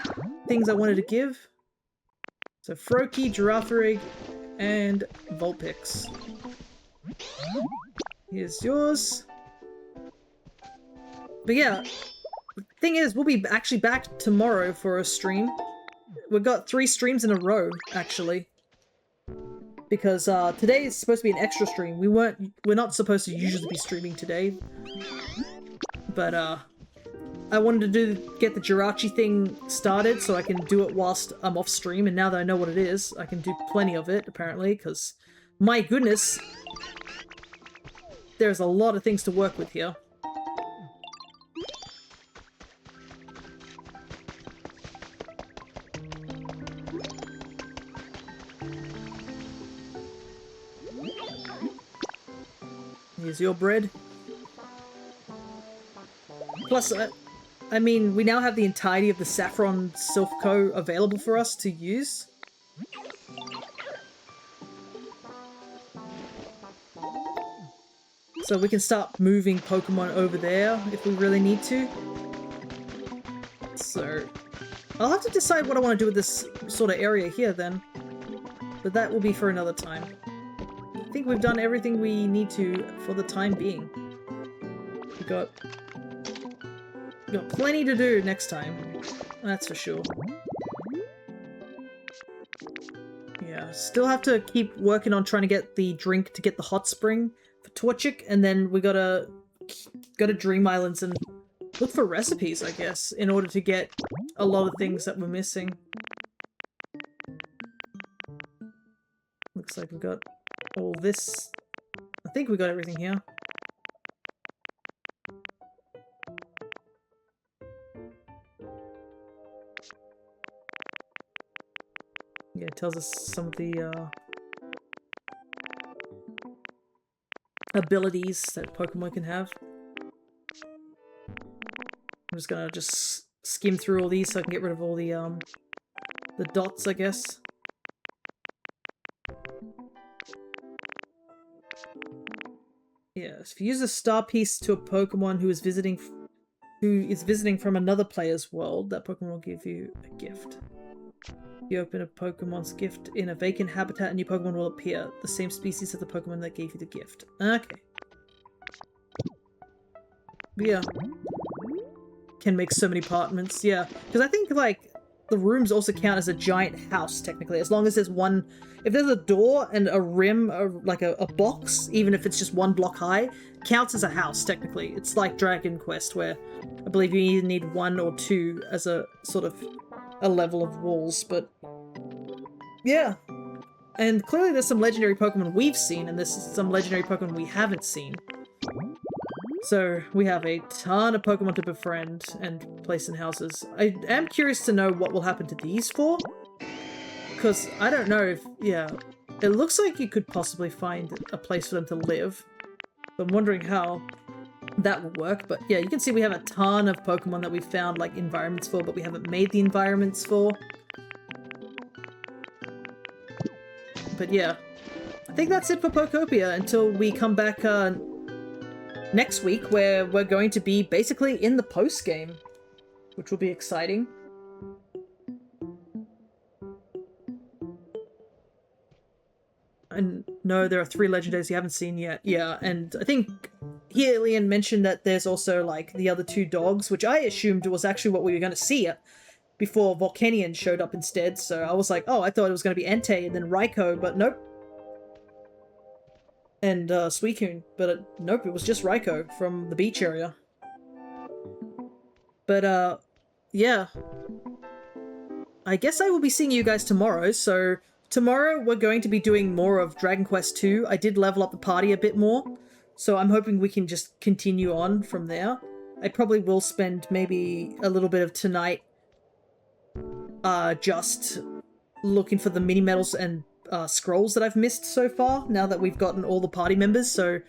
things I wanted to give. So Froakie, Girafarig, and Vulpix. Here's yours. But yeah, the thing is, we'll be actually back tomorrow for a stream. We've got 3 streams in a row, actually. Because today is supposed to be an extra stream. We're not supposed to usually be streaming today. But I wanted to get the Jirachi thing started so I can do it whilst I'm off stream, and now that I know what it is, I can do plenty of it, apparently, because my goodness, there's a lot of things to work with here. Here's your bread. Plus, I mean, we now have the entirety of the Saffron Silph available for us to use. So we can start moving Pokemon over there if we really need to. So I'll have to decide what I want to do with this sort of area here then. But that will be for another time. I think we've done everything we need to for the time being. We got plenty to do next time. That's for sure. Yeah, still have to keep working on trying to get the drink to get the hot spring for Torchic, and then we gotta go to Dream Islands and look for recipes, I guess, in order to get a lot of things that we're missing. Looks like we've got all this. I think we got everything here. Yeah, it tells us some of the abilities that Pokemon can have. I'm just gonna skim through all these so I can get rid of all the dots, I guess. Yes, if you use a star piece to a Pokemon who is visiting from another player's world, that Pokemon will give you a gift. You open a Pokemon's gift in a vacant habitat, a new Pokemon will appear. The same species of the Pokemon that gave you the gift. Okay. Yeah. Can make so many apartments, yeah. Because I think, like, the rooms also count as a giant house, technically. As long as there's one... If there's a door and a rim, or like a box, even if it's just one block high, counts as a house, technically. It's like Dragon Quest, where I believe you either need one or two as a sort of a level of walls, but... Yeah. And clearly there's some legendary Pokemon we've seen, and there's some legendary Pokemon we haven't seen. So we have a ton of Pokemon to befriend and place in houses. I am curious to know what will happen to these four. Because I don't know if... Yeah. It looks like you could possibly find a place for them to live. So I'm wondering how that will work. But yeah, you can see we have a ton of Pokemon that we've found like environments for, but we haven't made the environments for. But yeah. I think that's it for Pokopia until we come back next week, where we're going to be basically in the post-game, which will be exciting. And no, there are 3 legendaries you haven't seen yet. Yeah, and I think Helian mentioned that there's also, like, the other 2 dogs, which I assumed was actually what we were going to see before Volcanion showed up instead. So I was like, oh, I thought it was going to be Entei and then Raikou, but nope. And Suicune, but nope, it was just Raikou from the beach area. But yeah. I guess I will be seeing you guys tomorrow, so tomorrow we're going to be doing more of Dragon Quest II. I did level up the party a bit more, so I'm hoping we can just continue on from there. I probably will spend maybe a little bit of tonight just looking for the mini medals and scrolls that I've missed so far, now that we've gotten all the party members. So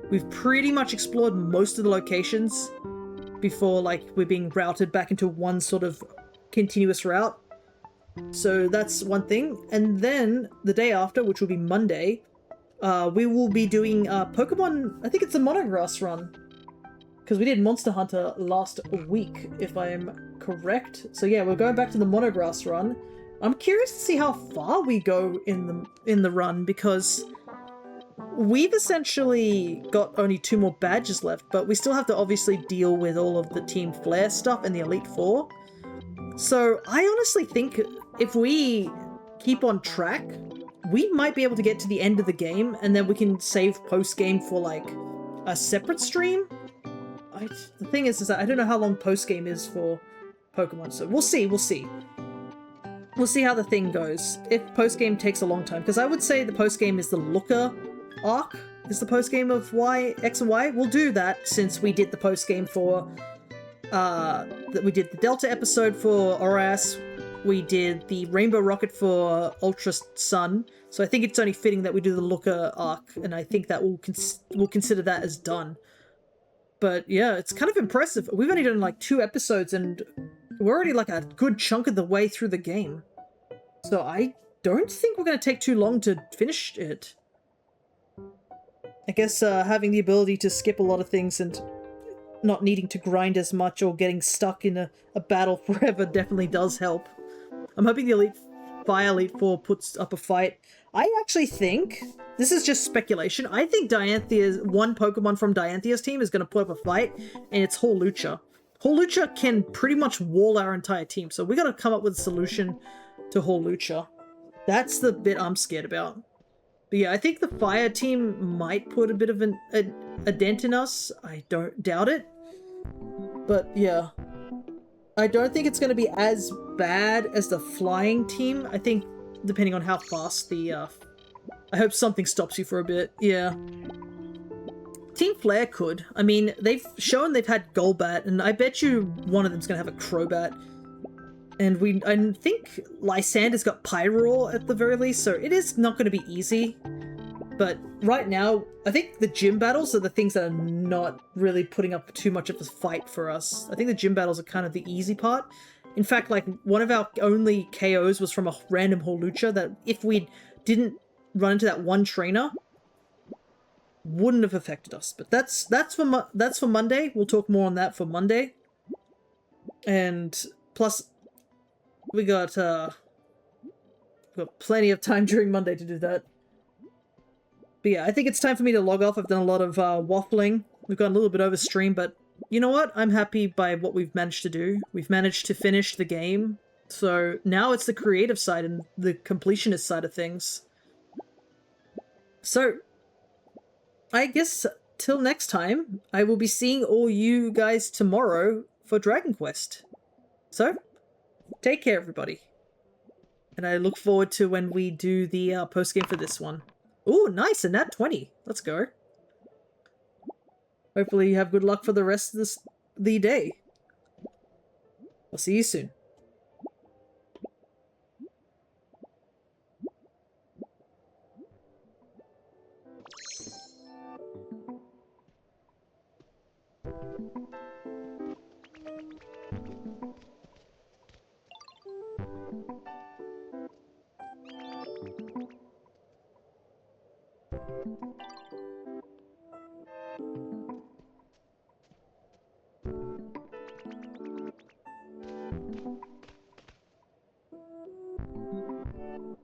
we've pretty much explored most of the locations before, like, we're being routed back into one sort of continuous route. So that's one thing. And then the day after, which will be Monday, we will be doing Pokemon, I think it's a Monograss run, because we did Monster Hunter last week, if I am correct. So yeah, we're going back to the Monograss run. I'm curious to see how far we go in the run, because we've essentially got only 2 more badges left, but we still have to obviously deal with all of the Team Flare stuff and the Elite Four. So I honestly think if we keep on track, we might be able to get to the end of the game, and then we can save post-game for, like, a separate stream. The thing is that I don't know how long post-game is for Pokemon, so we'll see, we'll see. We'll see how the thing goes. If post-game takes a long time, because I would say the post-game is the Looker arc, is the post-game of X and Y. We'll do that since we did the post-game for, we did the Delta episode for Oras, we did the Rainbow Rocket for Ultra Sun, so I think it's only fitting that we do the Looker arc, and I think that we'll consider that as done. But yeah, it's kind of impressive. We've only done like 2 episodes, and we're already like a good chunk of the way through the game. So I don't think we're going to take too long to finish it. I guess having the ability to skip a lot of things and not needing to grind as much or getting stuck in a battle forever definitely does help. I'm hoping the Elite 4 puts up a fight. I actually think, this is just speculation, I think one Pokemon from Dianthia's team is going to put up a fight, and it's Hawlucha. Hawlucha can pretty much wall our entire team, so we got to come up with a solution to Hawlucha. That's the bit I'm scared about. But yeah, I think the fire team might put a bit of a dent in us. I don't doubt it. But yeah, I don't think it's going to be as bad as the flying team. I think, depending on how fast the... I hope something stops you for a bit. Yeah. Team Flare could. I mean, they've shown they've had Golbat, and I bet you one of them's going to have a Crobat. And I think Lysander's got Pyroar at the very least, so it is not going to be easy. But right now, I think the gym battles are the things that are not really putting up too much of a fight for us. I think the gym battles are kind of the easy part. In fact, like, one of our only KOs was from a random Hawlucha that if we didn't run into that one trainer, wouldn't have affected us. But that's for Monday. We'll talk more on that for Monday. And plus, we got plenty of time during Monday to do that. But yeah, I think it's time for me to log off. I've done a lot of waffling. We've gone a little bit over stream, but you know what? I'm happy by what we've managed to do. We've managed to finish the game. So now it's the creative side and the completionist side of things. So I guess till next time, I will be seeing all you guys tomorrow for Dragon Quest. So, take care, everybody. And I look forward to when we do the post-game for this one. Ooh, nice, a nat 20. Let's go. Hopefully you have good luck for the rest of the day. I'll see you soon.